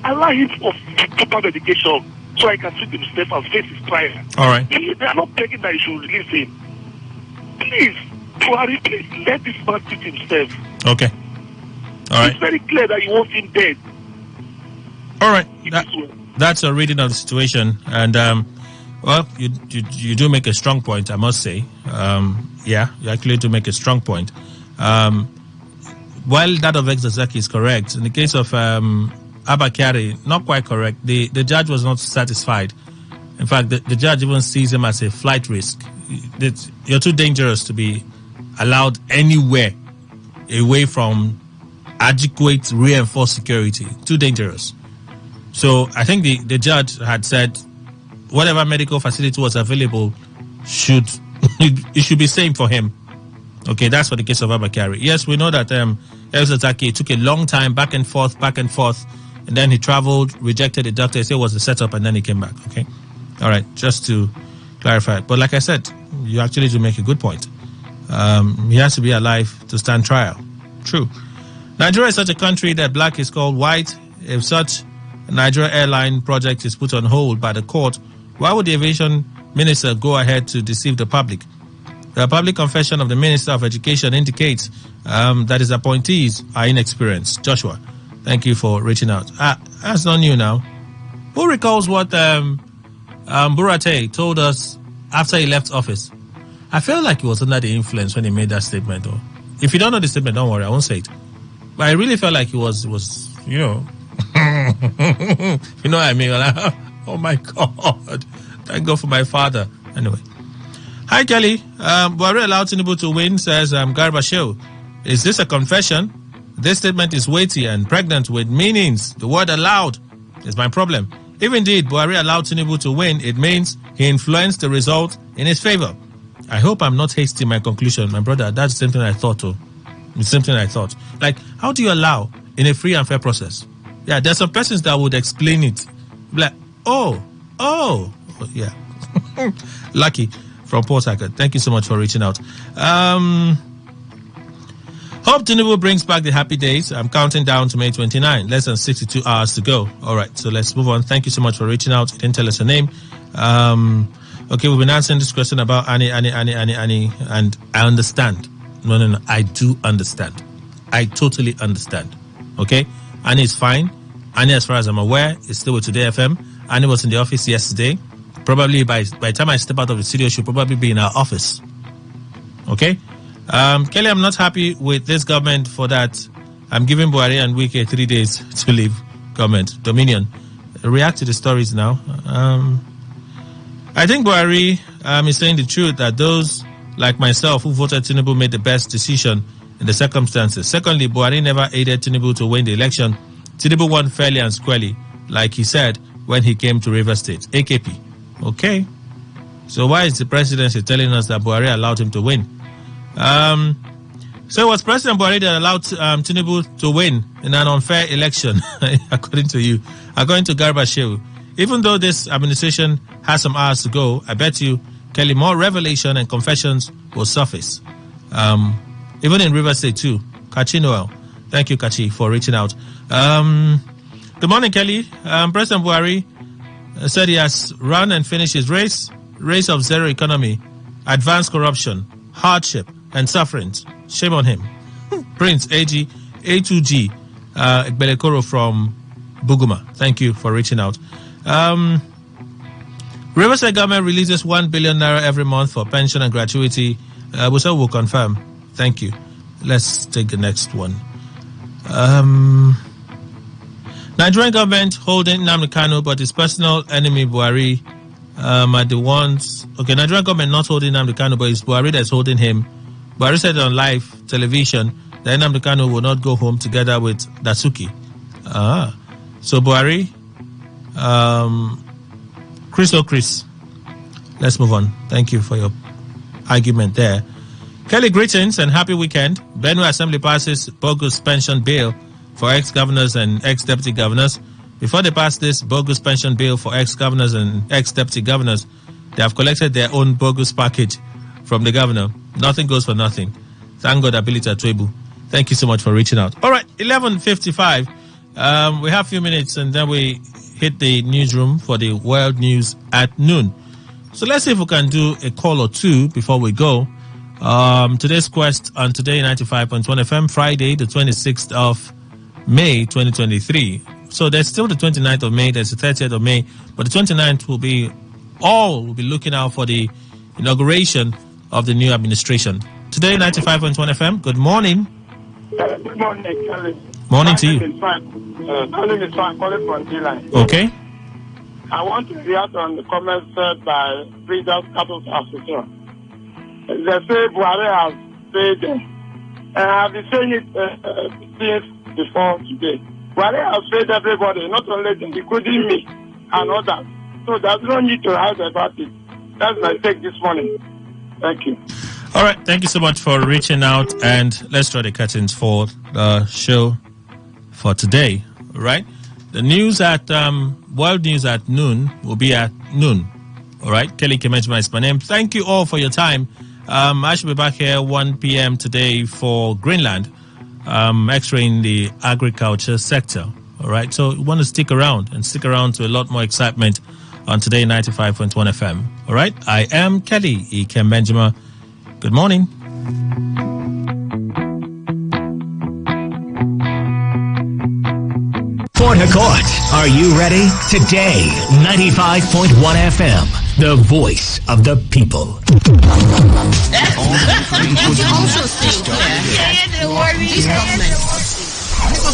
[SPEAKER 6] Allow him of proper medication so he can treat himself and face his trial.
[SPEAKER 5] All right.
[SPEAKER 6] They are not begging that you should release him. Please, Buhari, please let this man treat himself.
[SPEAKER 5] Okay. All right.
[SPEAKER 6] It's very clear that you want him dead.
[SPEAKER 5] All right. That's a reading of the situation. And, well, you do make a strong point, I must say. Yeah, you actually do make a strong point. While that of Exazaki is correct, in the case of Abba Kyari, not quite correct. The judge was not satisfied. In fact, the judge even sees him as a flight risk. You're too dangerous to be allowed anywhere away from adequate reinforced security. Too dangerous. So I think the judge had said whatever medical facility was available it should be same for him. Okay, that's for the case of Abba Kyari. Yes, we know that El Zataki took a long time back and forth, and then he traveled, rejected the doctor, he said it was a setup, and then he came back. Okay, all right, just to clarify. But like I said, you actually do make a good point. He has to be alive to stand trial. True. Nigeria is such a country that black is called white. If such a Nigeria airline project is put on hold by the court, why would the aviation minister go ahead to deceive the public? The public confession of the Minister of Education indicates that his appointees are inexperienced. Joshua, thank you for reaching out. That's not new now. Who recalls what Burate told us after he left office? I felt like he was under the influence when he made that statement. Though. If you don't know the statement, don't worry, I won't say it. But I really felt like he was you know, you know what I mean? Like, oh my God. Thank God for my father. Anyway. Hi, Kelly. Buhari allowed Tinubu to win, says Garba Shehu. Is this a confession? This statement is weighty and pregnant with meanings. The word allowed is my problem. If indeed Buhari allowed Tinubu to win, it means he influenced the result in his favor. I hope I'm not hasty in my conclusion, my brother. That's something I thought too. It's something I thought. Like, how do you allow in a free and fair process? Yeah, there's some persons that would explain it. Like, oh, yeah. Lucky from Port Harcourt. Thank you so much for reaching out. Hope Tinubu brings back the happy days. I'm counting down to May 29. Less than 62 hours to go. All right, so let's move on. Thank you so much for reaching out. You didn't tell us your name. Okay, we've been answering this question about Annie, and I understand. No. I do understand. I totally understand. Okay? Annie is fine. Annie, as far as I'm aware, is still with Today FM. Annie was in the office yesterday. Probably by the time I step out of the studio, she'll probably be in our office. Okay? Kelly, I'm not happy with this government for that. I'm giving Buhari and Wike 3 days to leave government. Dominion. React to the stories now. I think Buhari is saying the truth that those like myself who voted Tinubu made the best decision in the circumstances. Secondly, Buhari never aided Tinubu to win the election. Tinubu won fairly and squarely, like he said when he came to Rivers State. AKP. Okay. So why is the presidency telling us that Buhari allowed him to win? So it was President Buhari that allowed Tinubu to win in an unfair election, according to you. According to Garba Shehu. Even though this administration has some hours to go, I bet you, Kelly, more revelation and confessions will surface. Even in Rivers State too. Kachi Noel. Thank you, Kachi, for reaching out. Good morning, Kelly. President Buhari said he has run and finished his race of zero economy, advanced corruption, hardship, and sufferings. Shame on him. Prince AG, A2G, Ekbelekoro from Buguma. Thank you for reaching out. Riverside government releases 1 billion naira every month for pension and gratuity. Busa will confirm. Thank you. Let's take the next one. Nigerian government holding Nnamdi Kanu, but his personal enemy Buhari are the ones. Okay, Nigerian government not holding Nnamdi Kanu, but it's Buhari that's holding him. Buhari said on live television that Nnamdi Kanu will not go home together with Dasuki. So Buhari, Chris. Let's move on. Thank you for your argument there. Kelly, greetings and happy weekend. Benue Assembly passes bogus pension bill for ex-governors and ex-deputy governors. Before they pass this bogus pension bill for ex-governors and ex-deputy governors, they have collected their own bogus package from the governor. Nothing goes for nothing. Thank God, Abilita Twebu. Thank you so much for reaching out. All right, 11:55. We have a few minutes and then we hit the newsroom for the world news at noon. So let's see if we can do a call or two before we go. Today's quest on Today 95.1 FM, Friday, the 26th of May, 2023. So there's still the 29th of May, there's the 30th of May, but the 29th we'll be looking out for the inauguration of the new administration. Today 95.1 FM, good morning.
[SPEAKER 16] Good morning, Kelly.
[SPEAKER 5] Morning to you.
[SPEAKER 16] My name is Frank, calling from D-Line.
[SPEAKER 5] Okay.
[SPEAKER 16] I want to react on the comments said by Breeders' Cattle Association. They say Buhari has said, and I've been saying it since before today. Buhari has said everybody, not only them, including me and others. So there's no need to hide about it. That's my take this morning. Thank you.
[SPEAKER 5] All right. Thank you so much for reaching out. And let's draw the curtains for the show for today. All right. The news at World News at noon will be at noon. All right. Kelly Kemejma is my name. Thank you all for your time. I should be back here 1 p.m. today for Greenland, X-raying the agriculture sector. All right. So you want to stick around to a lot more excitement on Today 95.1 FM. All right. I am Kelly Kemejma. Good morning.
[SPEAKER 3] Port Harcourt, are you ready? Today, 95.1 FM, the voice of the people.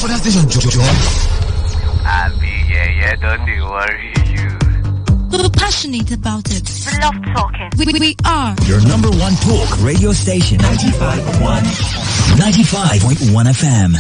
[SPEAKER 11] For that station, George.
[SPEAKER 17] Don't worry you.
[SPEAKER 24] We're passionate about it.
[SPEAKER 17] We love talking.
[SPEAKER 24] We are.
[SPEAKER 20] Your number one talk radio station, 95.1 FM.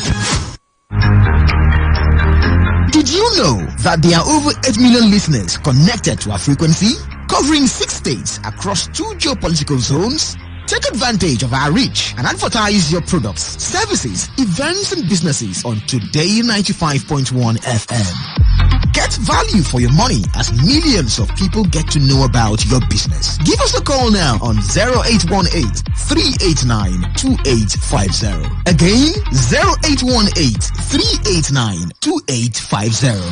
[SPEAKER 11] Did you know that there are over 8 million listeners connected to our frequency, covering 6 states across 2 geopolitical zones? Take advantage of our reach and advertise your products, services, events, and businesses on Today 95.1 FM. Get value for your money as millions of people get to know about your business. Give us a call now on 0818-389-2850. Again, 0818-389-2850.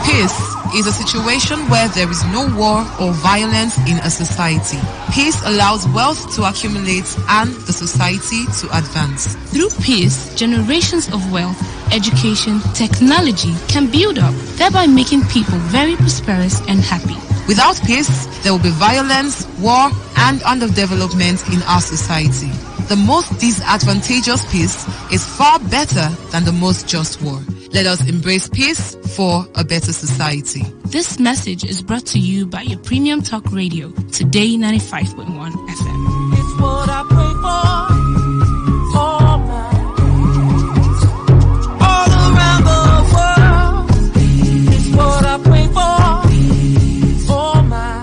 [SPEAKER 18] Peace is a situation where there is no war or violence in a society. Peace allows wealth to accumulate and the society to advance.
[SPEAKER 24] Through peace, generations of wealth, education, technology can build up, thereby making people very prosperous and happy.
[SPEAKER 18] Without peace, there will be violence, war, and underdevelopment in our society. The most disadvantageous peace is far better than the most just war. Let us embrace peace for a better society.
[SPEAKER 24] This message is brought to you by your premium talk radio, Today 95.1 FM.
[SPEAKER 2] It's what I pray for all around the world. It's what I pray for my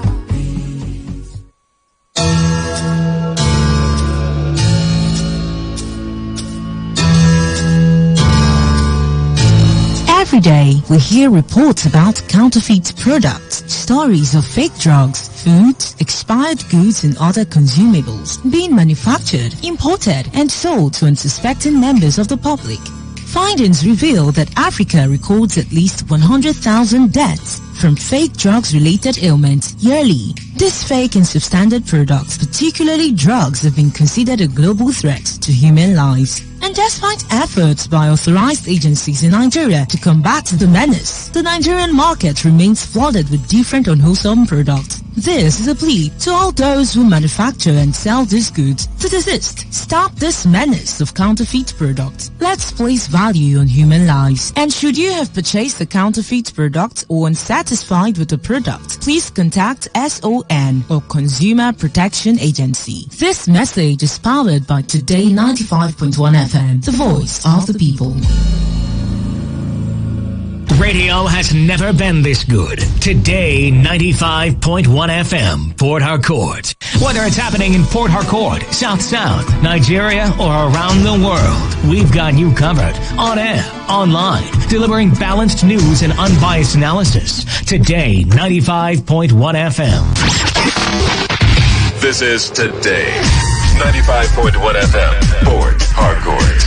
[SPEAKER 21] Every day, we hear reports about counterfeit products, stories of fake drugs, food, expired goods and other consumables being manufactured, imported and sold to unsuspecting members of the public. Findings reveal that Africa records at least 100,000 deaths from fake drugs-related ailments yearly. These fake and substandard products, particularly drugs, have been considered a global threat to human lives. And despite efforts by authorized agencies in Nigeria to combat the menace, the Nigerian market remains flooded with different unwholesome products. This is a plea to all those who manufacture and sell these goods to desist. Stop this menace of counterfeit products. Let's place value on human lives. And should you have purchased a counterfeit product or unsatisfied with the product, please contact SON or Consumer Protection Agency. This message is powered by Today 95.1 FM, the voice of the people.
[SPEAKER 3] Radio has never been this good. Today, 95.1 FM, Port Harcourt. Whether it's happening in Port Harcourt, South, Nigeria, or around the world, we've got you covered. On air, online, delivering balanced news and unbiased analysis. Today, 95.1 FM.
[SPEAKER 22] This is Today, 95.1 FM, Port Harcourt.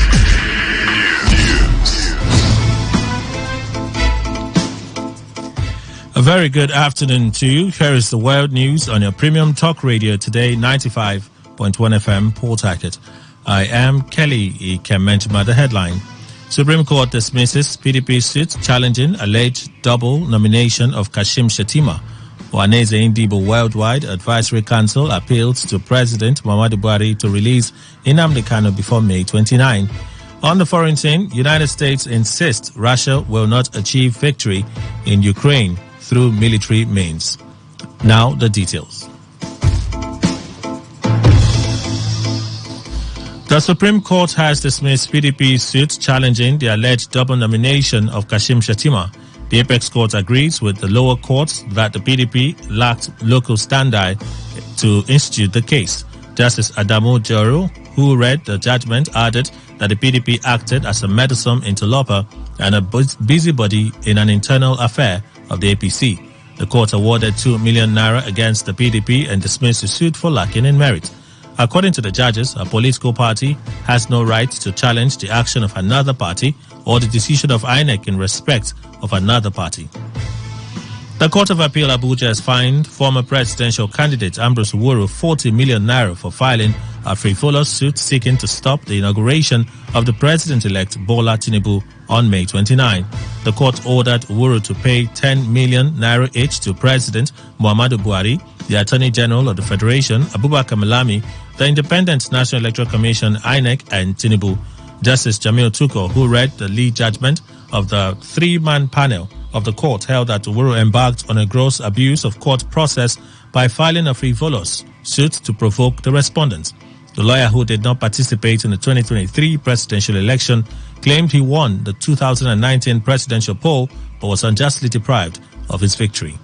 [SPEAKER 5] A very good afternoon to you. Here is the world news on your premium talk radio Today, 95.1 FM, Port Harcourt. I am Kelly Kemenchima. The headline: Supreme Court dismisses PDP suit challenging alleged double nomination of Kashim Shettima. Waneze Indibo Worldwide Advisory Council appeals to President Muhammadu Buhari to release Nnamdi Kanu before May 29. On the foreign scene, United States insists Russia will not achieve victory in Ukraine through military means. Now the details. The Supreme Court has dismissed PDP's suit challenging the alleged double nomination of Kashim Shettima. The Apex Court agrees with the lower courts that the PDP lacked local standi to institute the case. Justice Adamu Jaro, who read the judgment, added that the PDP acted as a meddlesome interloper and a busybody in an internal affair of the APC. The court awarded 2 million naira against the PDP and dismissed the suit for lacking in merit. According to the judges, a political party has no right to challenge the action of another party or the decision of INEC in respect of another party. The Court of Appeal Abuja has fined former presidential candidate Ambrose Uwuru 40 million naira for filing a frivolous suit seeking to stop the inauguration of the president-elect Bola Tinubu on May 29. The court ordered Uwuru to pay 10 million naira each to President Muhammadu Buhari, the Attorney General of the Federation, Abubakar Malami, the Independent National Electoral Commission, INEC, and Tinubu. Justice Jamil Tuko, who read the lead judgment of the three-man panel of the court, held that Uwuru embarked on a gross abuse of court process by filing a frivolous suit to provoke the respondents. The lawyer, who did not participate in the 2023 presidential election, claimed he won the 2019 presidential poll but was unjustly deprived of his victory.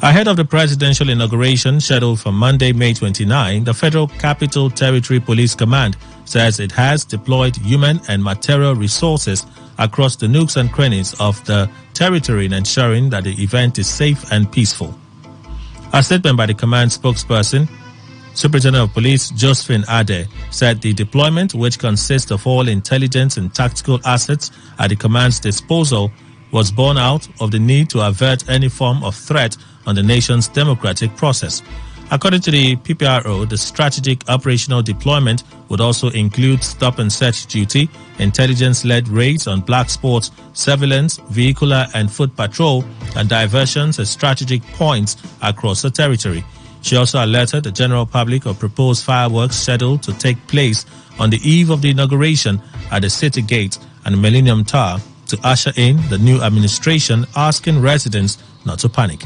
[SPEAKER 5] Ahead of the presidential inauguration scheduled for Monday, May 29, the Federal Capital Territory Police Command says it has deployed human and material resources across the nooks and crannies of the territory in ensuring that the event is safe and peaceful. A statement by the command spokesperson, Superintendent of Police Josephine Ade, said the deployment, which consists of all intelligence and tactical assets at the command's disposal, was born out of the need to avert any form of threat on the nation's democratic process. According to the PPRO, the strategic operational deployment would also include stop and search duty, intelligence-led raids on black spots, surveillance, vehicular and foot patrol, and diversions at strategic points across the territory. She also alerted the general public of proposed fireworks scheduled to take place on the eve of the inauguration at the City Gate and Millennium Tower to usher in the new administration, asking residents not to panic.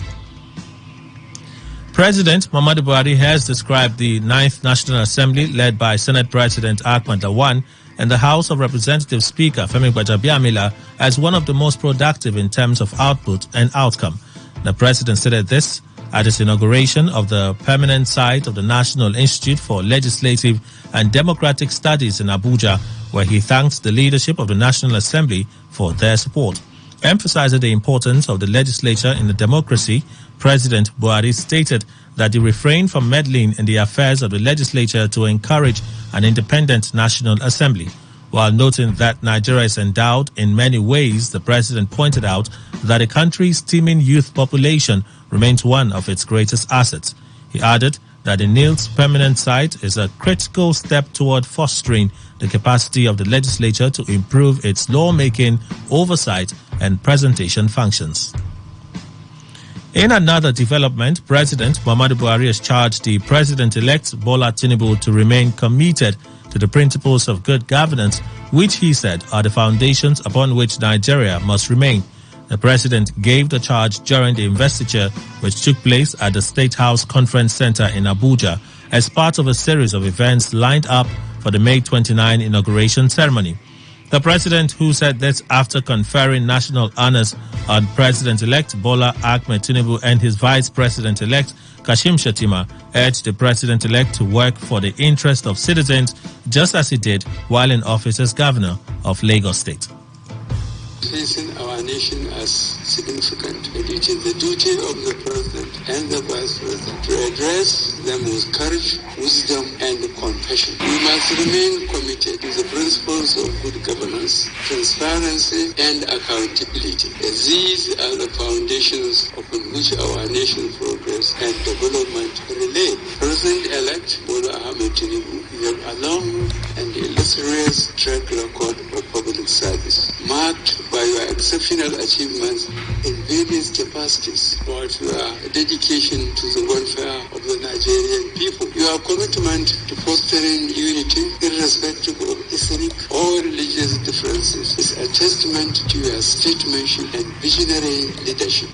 [SPEAKER 5] President Muhammadu Buhari has described the 9th National Assembly led by Senate President Ahmad Lawan and the House of Representatives Speaker Femi Gbajabiamila as one of the most productive in terms of output and outcome. The president stated this at his inauguration of the permanent site of the National Institute for Legislative and Democratic Studies in Abuja, where he thanked the leadership of the National Assembly for their support. Emphasizing the importance of the legislature in the democracy, President Buhari stated that he refrained from meddling in the affairs of the legislature to encourage an independent National Assembly. While noting that Nigeria is endowed in many ways, the president pointed out that the country's teeming youth population remains one of its greatest assets. He added that the NIL's permanent site is a critical step toward fostering the capacity of the legislature to improve its lawmaking, oversight, and presentation functions. In another development, President Muhammadu Buhari has charged the President-elect Bola Tinubu to remain committed to the principles of good governance, which he said are the foundations upon which Nigeria must remain. The President gave the charge during the investiture, which took place at the State House Conference Center in Abuja, as part of a series of events lined up for the May 29 inauguration ceremony. The President, who said this after conferring national honors on President-elect Bola Ahmed Tinubu and his Vice President-elect Kashim Shettima, urged the President-elect to work for the interest of citizens, just as he did while in office as Governor of Lagos State.
[SPEAKER 1] Facing our nation as significant, it is the duty of the President and the Vice President to address them with courage, wisdom, and compassion. We must remain committed to the principles of good governance, transparency, and accountability, as these are the foundations upon which our nation's progress and development relate. President-elect Bola Ahmed Tinubu, you have a long and illustrious track record of public service, marked by your exceptional achievements in various capacities, but your dedication to the welfare of the Nigerian people. Your commitment to fostering unity, irrespective of ethnic or religious differences, is a testament to your statesmanship and visionary leadership.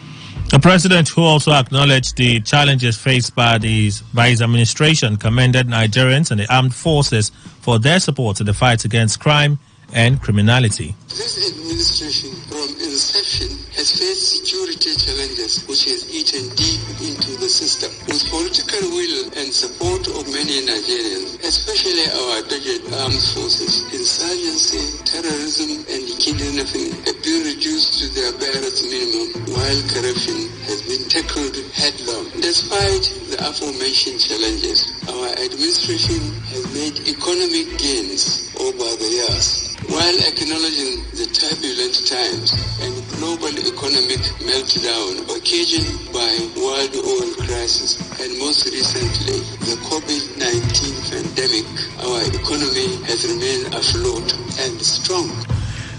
[SPEAKER 5] The president, who also acknowledged the challenges faced by his administration, commended Nigerians and the armed forces for their support in the fight against crime and criminality.
[SPEAKER 1] This administration, from inception, has faced security challenges which has eaten deep into the system. With political will and support of many Nigerians, especially our dogged armed forces, insurgency, terrorism, and kidnapping have been reduced to their barest minimum, while corruption has been tackled headlong. Despite the the aforementioned challenges, our administration has made economic gains over the years, while acknowledging the turbulent times and global economic meltdown occasioned by world oil crisis and most recently the COVID-19 pandemic, our economy has remained afloat and strong.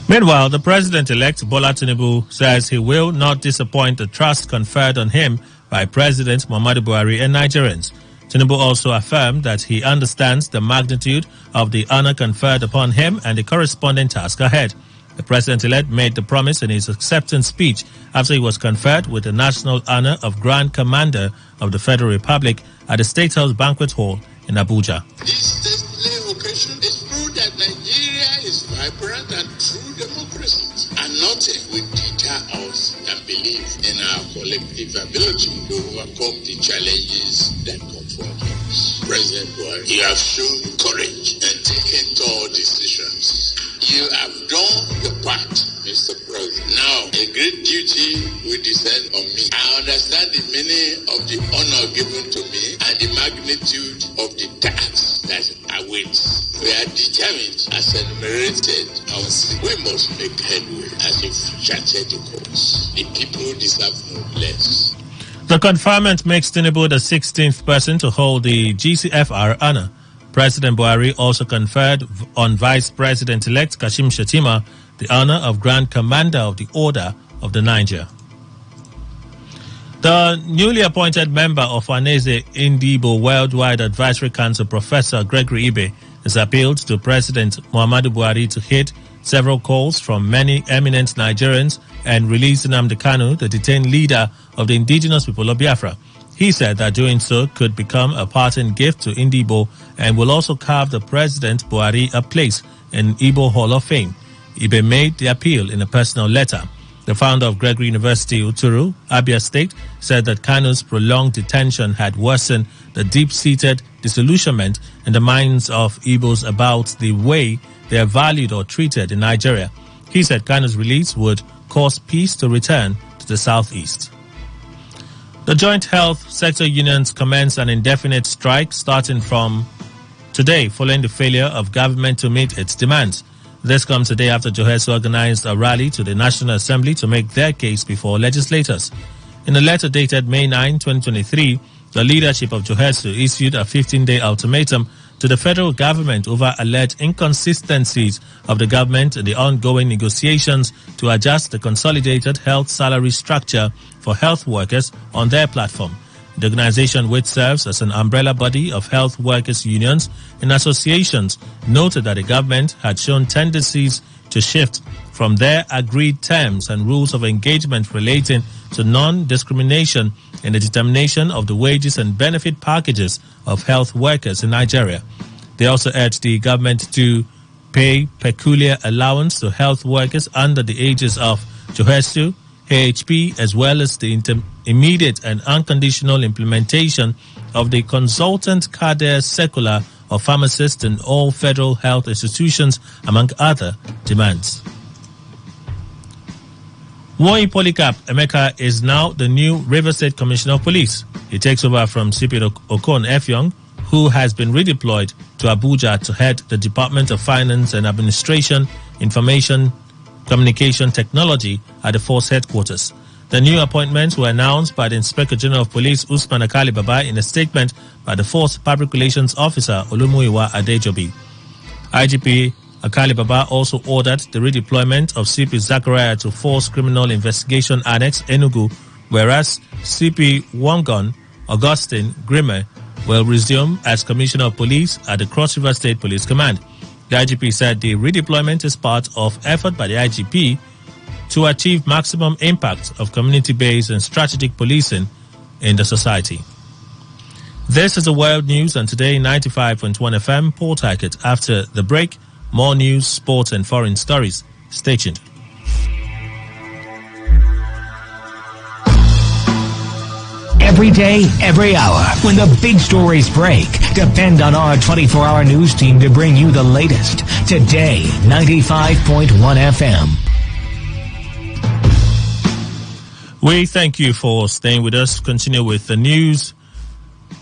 [SPEAKER 5] Meanwhile, the president-elect Bola Tinubu says he will not disappoint the trust conferred on him by President Muhammadu Buhari and Nigerians. Tinubu also affirmed that he understands the magnitude of the honor conferred upon him and the corresponding task ahead. The president-elect made the promise in his acceptance speech after he was conferred with the national honor of Grand Commander of the Federal Republic at the State House Banquet Hall in Abuja.
[SPEAKER 4] This stately occasion is proof that Nigeria is vibrant and true democracy, and nothing will deter us and believe in our collective ability to overcome the challenges that confront us. President Buhari, you have shown courage and taken tall decisions. You have done your part, Mr. President. Now, a great duty will descend on me. I understand the meaning of the honor given to me and the magnitude of the task that awaits. We are determined, as enumerated, we must make headway as if charted the course. The people deserve no less.
[SPEAKER 5] The conferment makes Tinubu the 16th person to hold the GCFR honor. President Buhari also conferred on Vice President-elect Kashim Shettima the honor of Grand Commander of the Order of the Niger. The newly appointed member of Waneze Indibo Worldwide Advisory Council, Professor Gregory Ibe, has appealed to President Muhammadu Buhari to heed several calls from many eminent Nigerians and release Nnamdi Kanu, the detained leader of the indigenous people of Biafra. He said that doing so could become a parting gift to Indibo and will also carve the President Buhari a place in Igbo Hall of Fame. Ibe made the appeal in a personal letter. The founder of Gregory University, Uturu, Abia State, said that Kanu's prolonged detention had worsened the deep-seated disillusionment in the minds of Igbos about the way they are valued or treated in Nigeria. He said Kanu's release would cause peace to return to the southeast. The joint health sector unions commence an indefinite strike starting from today following the failure of government to meet its demands. This comes a day after Johesu organized a rally to the National Assembly to make their case before legislators. In a letter dated May 9, 2023, the leadership of Johesu issued a 15-day ultimatum to the federal government over alleged inconsistencies of the government in the ongoing negotiations to adjust the consolidated health salary structure for health workers on their platform. The organization, which serves as an umbrella body of health workers' unions and associations, noted that the government had shown tendencies to shift from their agreed terms and rules of engagement relating to non-discrimination in the determination of the wages and benefit packages of health workers in Nigeria. They also urged the government to pay peculiar allowance to health workers under the ages of Johesu, AHP, as well as the immediate and unconditional implementation of the consultant cadre circular of pharmacists in all federal health institutions, among other demands. Woyi Polycarp Emeka is now the new River State Commissioner of Police. He takes over from CP Okon Effiong, who has been redeployed to Abuja to head the Department of Finance and Administration, Information Communication Technology at the force headquarters. The new appointments were announced by the Inspector General of Police Usman Akali Baba in a statement by the Force Public Relations Officer Olumuyiwa Adejobi. IGP Akali Baba also ordered the redeployment of CP Zachariah to Force Criminal Investigation Annex Enugu, whereas CP Wangon Augustine Grimme will resume as Commissioner of Police at the Cross River State Police Command. The IGP said the redeployment is part of effort by the IGP to achieve maximum impact of community-based and strategic policing in the society. This is the world news on Today 95.1 FM, Port Harcourt. After the break, more news, sports and foreign stories. Stay tuned.
[SPEAKER 3] Every day, every hour, when the big stories break, depend on our 24-hour news team to bring you the latest. Today, 95.1 FM.
[SPEAKER 5] We thank you for staying with us. Continue with the news.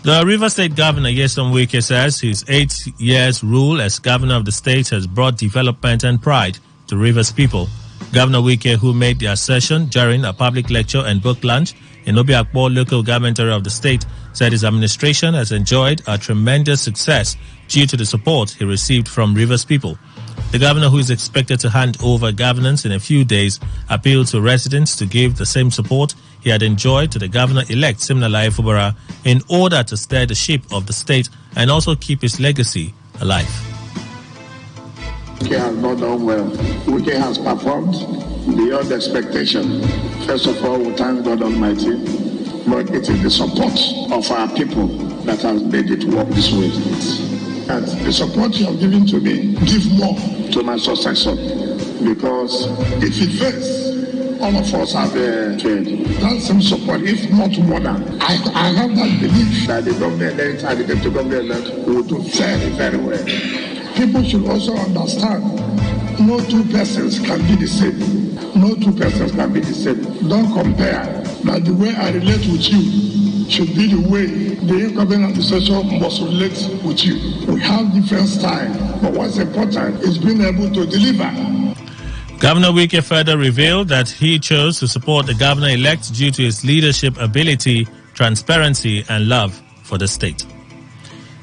[SPEAKER 5] The River State Governor, Nyesom Wike, says his 8 years rule as governor of the state has brought development and pride to Rivers people. Governor Wike, who made the assertion during a public lecture and book launch in Obiakpo local government area of the state, said his administration has enjoyed a tremendous success due to the support he received from Rivers people. The governor, who is expected to hand over governance in a few days, appealed to residents to give the same support he had enjoyed to the governor-elect Siminalayi Fubara in order to steer the ship of the state and also keep his legacy alive.
[SPEAKER 14] Wike has not done well. Wike has performed beyond expectation. First of all, we thank God Almighty, but it is the support of our people that has made it work this way. And the support you have given to me, give more to my successor, because if it fails, all of us have trained. That same support, if not more than, I have that belief that the government-elect and the deputy government-elect will do very, very well. People should also understand, no two persons can be the same. No two persons can be the same. Don't compare. That the way I relate with you should be the way the incoming administration must relate with you. We have different style, but what's important is being able to deliver.
[SPEAKER 5] Governor Wike further revealed that he chose to support the governor-elect due to his leadership ability, transparency, and love for the state.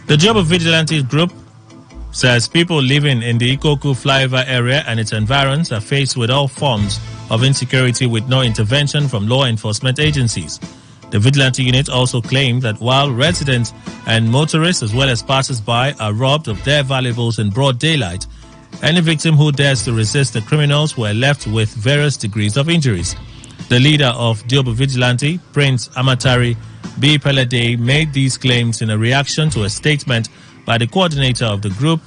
[SPEAKER 5] The Job of Vigilante Group says people living in the Ikoku flyover area and its environs are faced with all forms of insecurity with no intervention from law enforcement agencies. The vigilante unit also claimed that while residents and motorists as well as passers-by are robbed of their valuables in broad daylight, any victim who dares to resist the criminals were left with various degrees of injuries. The leader of Diobo Vigilante, Prince Amatari B. Pelade, made these claims in a reaction to a statement by the coordinator of the group,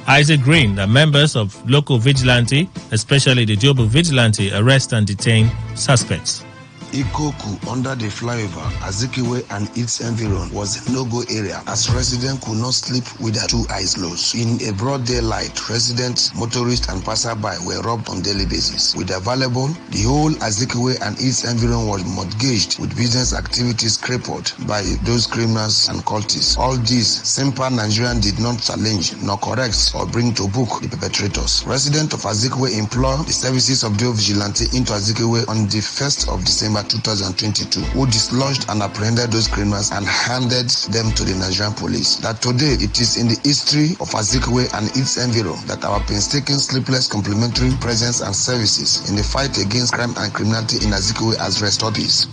[SPEAKER 5] Isaac Green, that members of local vigilante, especially the Diobo Vigilante, arrest and detain suspects.
[SPEAKER 7] Ikoku under the flyover, Azikiwe and its environ was a no-go area as residents could not sleep with their two eyes closed. In a broad daylight, residents, motorists and passerby were robbed on daily basis. With their valuable, the whole Azikiwe and its environ was mortgaged with business activities crippled by those criminals and cultists. All this, simple Nigerian did not challenge nor correct or bring to book the perpetrators. Residents of Azikiwe implore the services of the vigilante into Azikiwe on the 1st of December 2022, who dislodged and apprehended those criminals and handed them to the Nigerian police. That today it is in the history of Azikiwe and its environ that our painstaking, sleepless, complementary presence and services in the fight against crime and criminality in Azikiwe has restored peace.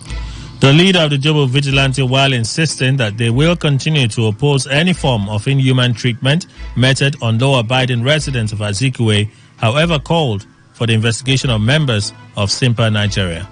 [SPEAKER 5] The leader of the Jobo Vigilante, while insisting that they will continue to oppose any form of inhuman treatment meted on law-abiding residents of Azikiwe, however, called for the investigation of members of Simpa Nigeria.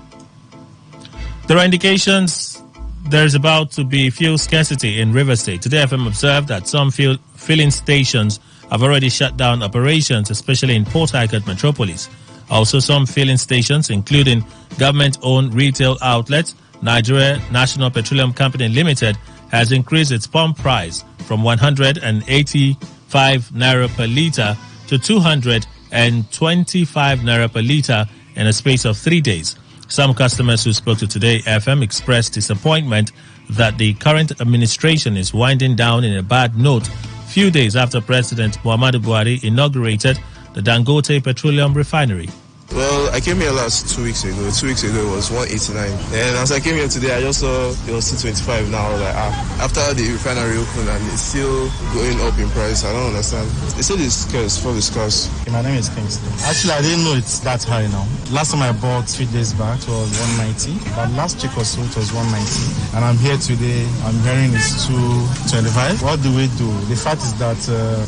[SPEAKER 5] There are indications there is about to be fuel scarcity in River State. Today, FM observed that some filling stations have already shut down operations, especially in Port Harcourt Metropolis. Also, some filling stations, including government-owned retail outlets, Nigeria National Petroleum Company Limited, has increased its pump price from 185 naira per litre to 225 naira per litre in a space of 3 days. Some customers who spoke to Today FM expressed disappointment that the current administration is winding down in a bad note few days after President Muhammadu Buhari inaugurated the Dangote Petroleum Refinery.
[SPEAKER 9] Well, I came here last 2 weeks ago. 2 weeks ago it was 189. And as I came here today, I just saw it was 225 now. I was like, after the refinery opened and it's still going up in price, I don't understand. They said it's scarce, for the scarce.
[SPEAKER 19] My name is Kingston. Actually, I didn't know it's that high now. Last time I bought 3 days back, it was 190. But last week or so, it was 190. And I'm here today, I'm hearing it's 225. What do we do? The fact is that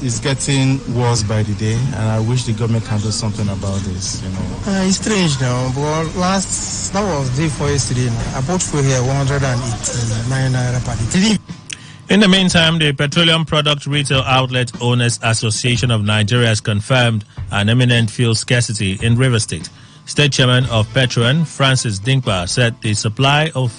[SPEAKER 19] it's getting worse by the day, and I wish the government can do something about this, you know.
[SPEAKER 23] It's strange now, but that was day before yesterday. I bought fuel here 189 naira per litre.
[SPEAKER 5] In the meantime, the Petroleum Product Retail Outlet Owners Association of Nigeria has confirmed an imminent fuel scarcity in River State. State Chairman of Petron, Francis Dinkpa, said the supply of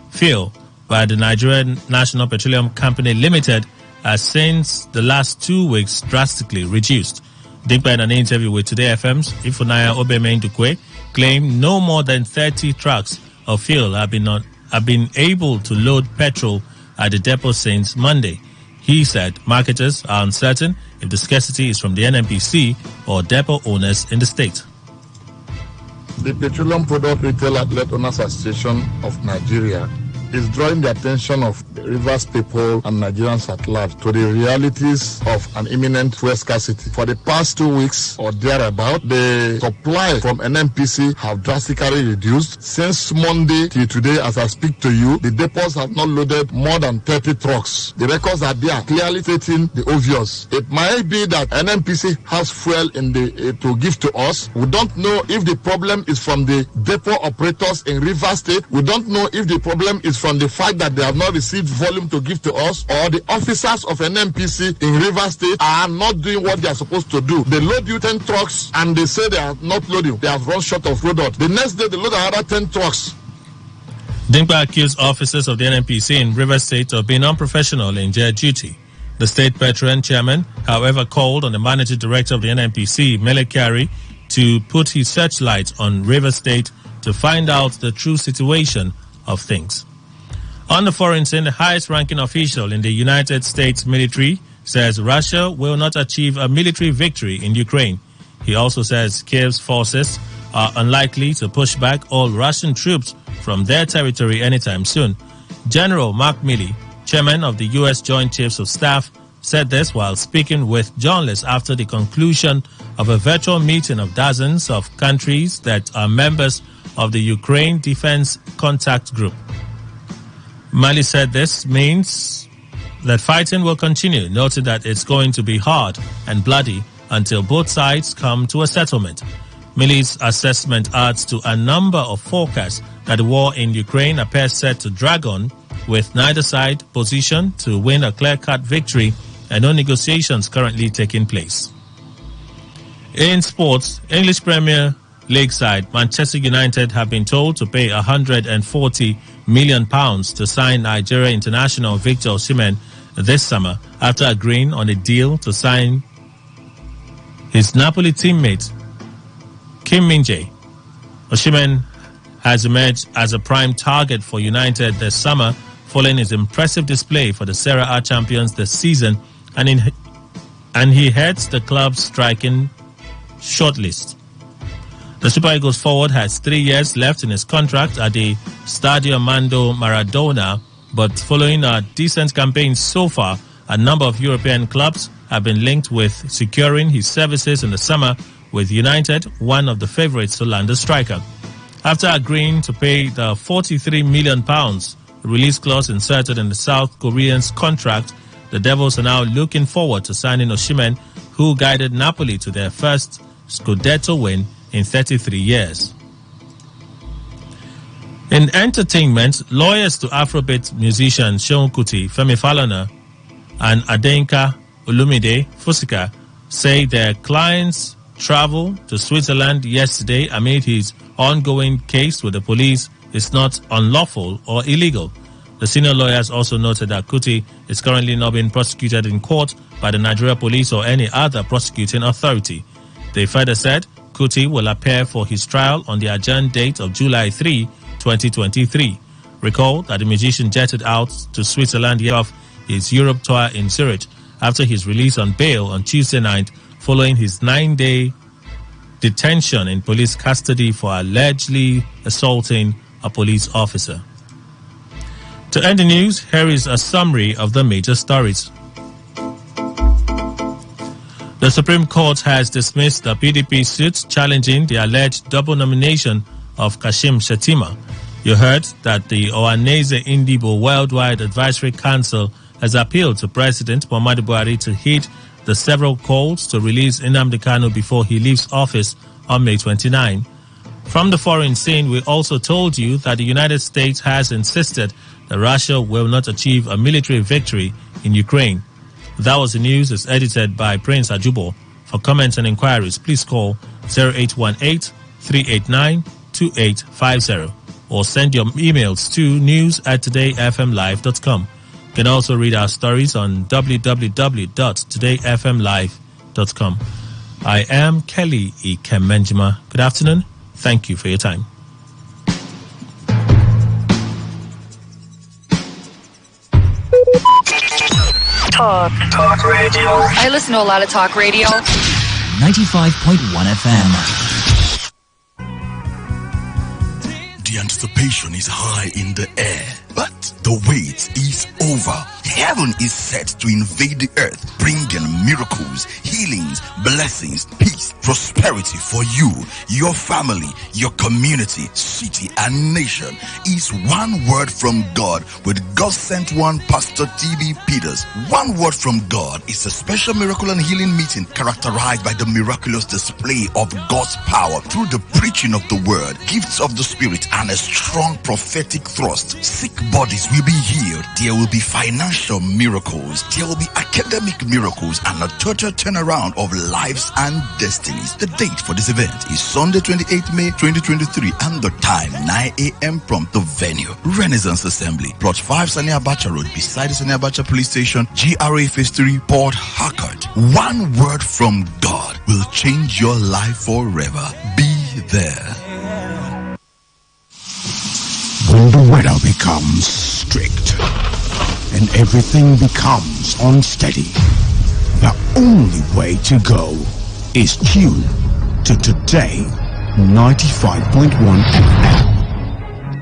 [SPEAKER 5] fuel by the Nigerian National Petroleum Company Limited has since the last 2 weeks drastically reduced. Dinkpa, in an interview with Today FM's Ifunaya Obemendukwe, claimed no more than 30 trucks of fuel have been have been able to load petrol at the depot since Monday. He said marketers are uncertain if the scarcity is from the NNPC or depot owners in the state.
[SPEAKER 8] The Petroleum Product Retail Outlet Owners Association of Nigeria is drawing the attention of the Rivers people and Nigerians at large to the realities of an imminent fuel scarcity. For the past 2 weeks or thereabout, the supply from NNPC have drastically reduced. Since Monday till today, as I speak to you, the depots have not loaded more than 30 trucks. The records are there, clearly stating the obvious. It might be that NNPC has fuel in to give to us. We don't know if the problem is from the depot operators in Rivers State. We don't know if the problem is from the fact that they have not received volume to give to us, or the officers of NNPC in Rivers State are not doing what they are supposed to do. They load you 10 trucks and they say they are not loading. They have run short of product. The next day they load another 10 trucks.
[SPEAKER 5] Dimpa accused officers of the NNPC in Rivers State of being unprofessional in their duty. The state veteran chairman, however, called on the managing director of the NNPC, Mele Kyari, to put his searchlight on Rivers State to find out the true situation of things. On the foreign scene, the highest-ranking official in the United States military says Russia will not achieve a military victory in Ukraine. He also says Kiev's forces are unlikely to push back all Russian troops from their territory anytime soon. General Mark Milley, chairman of the U.S. Joint Chiefs of Staff, said this while speaking with journalists after the conclusion of a virtual meeting of dozens of countries that are members of the Ukraine Defense Contact Group. Mali said this means that fighting will continue, noting that it's going to be hard and bloody until both sides come to a settlement. Milley's assessment adds to a number of forecasts that the war in Ukraine appears set to drag on, with neither side positioned to win a clear-cut victory and no negotiations currently taking place. In sports, English Premier League side Manchester United have been told to pay £140 million to sign Nigeria international Victor Osimhen this summer after agreeing on a deal to sign his Napoli teammate Kim Min-jae. Osimhen has emerged as a prime target for United this summer following his impressive display for the Serie A champions this season, and he heads the club's striking shortlist. The Super Eagles forward has 3 years left in his contract at the Stadio Armando Maradona, but following a decent campaign so far, a number of European clubs have been linked with securing his services in the summer, with United one of the favourites to land the striker. After agreeing to pay the £43 million release clause inserted in the South Korean's contract, the Devils are now looking forward to signing Osimhen, who guided Napoli to their first Scudetto win in 33 years. In entertainment, lawyers to Afrobeat musicians Seun Kuti, Femi Falana, and Adenka Olumide Fusika say their clients traveled to Switzerland yesterday amid his ongoing case with the police is not unlawful or illegal. The senior lawyers also noted that Kuti is currently not being prosecuted in court by the Nigeria police or any other prosecuting authority. They further said Kuti will appear for his trial on the adjourned date of July 3, 2023. Recall that the musician jetted out to Switzerland off his Europe tour in Zurich after his release on bail on Tuesday night following his 9-day detention in police custody for allegedly assaulting a police officer. To end the news, here is a summary of the major stories. The Supreme Court has dismissed the PDP suit challenging the alleged double nomination of Kashim Shettima. You heard that the Ohaneze Indibo Worldwide Advisory Council has appealed to President Muhammadu Buhari to heed the several calls to release Nnamdi Kanu before he leaves office on May 29. From the foreign scene, we also told you that the United States has insisted that Russia will not achieve a military victory in Ukraine. That was the news. It's edited by Prince Ajubo. For comments and inquiries, please call 0818-389-2850 or send your emails to news@todayfmlive.com. You can also read our stories on www.todayfmlive.com. I am Kelly Ikemenjima. Good afternoon. Thank you for your time.
[SPEAKER 10] Talk radio. I listen to a lot of talk radio.
[SPEAKER 20] 95.1 FM.
[SPEAKER 12] The anticipation is high in the air, but the wait is over. Heaven is set to invade the earth, bringing miracles, healings, blessings, peace, prosperity for you, your family, your community, city, and nation. Is one word from God with God sent one, Pastor T.B. Peters. One word from God is a special miracle and healing meeting characterized by the miraculous display of God's power through the preaching of the word, gifts of the Spirit, and a strong prophetic thrust. Sick bodies will be healed. There will be financial miracles. There will be academic miracles and a total turnaround of lives and destinies. The date for this event is Sunday, 28th May 2023, and the time 9 a.m. prompt. The venue, Renaissance Assembly, Plot 5, Sani Abacha Road, beside the Sani Abacha Police Station, GRA Phase 3, Port Harcourt. One word from God will change your life forever. Be there.
[SPEAKER 13] When the weather becomes strict and everything becomes unsteady, the only way to go is tune to Today 95.1 FM.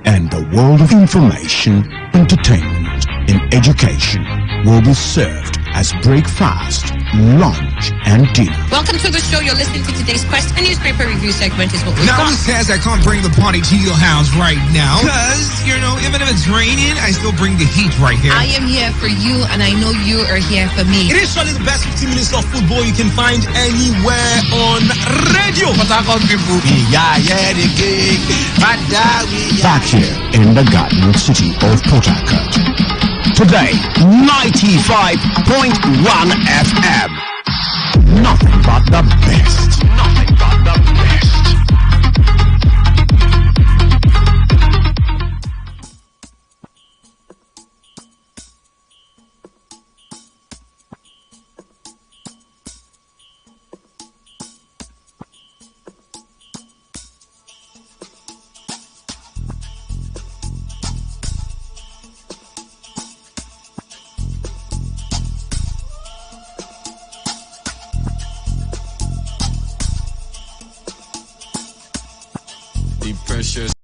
[SPEAKER 13] And the world of information, entertainment, and education will be served as breakfast, lunch, and dinner.
[SPEAKER 15] Welcome to the show. You're listening to today's Quest, a newspaper review segment is what we've
[SPEAKER 25] now
[SPEAKER 15] got.
[SPEAKER 25] Now, says I can't bring the party to your house right now because, even if it's raining, I still bring the heat right here.
[SPEAKER 15] I am here for you, and I know you are here for me.
[SPEAKER 25] It is surely the best 15 minutes of football you can find anywhere on radio. People.
[SPEAKER 13] The gig. Back here in the Garden City of Port Harcourt. Today, 95.1 FM. Nothing but the best. Nothing but the best.
[SPEAKER 26] Precious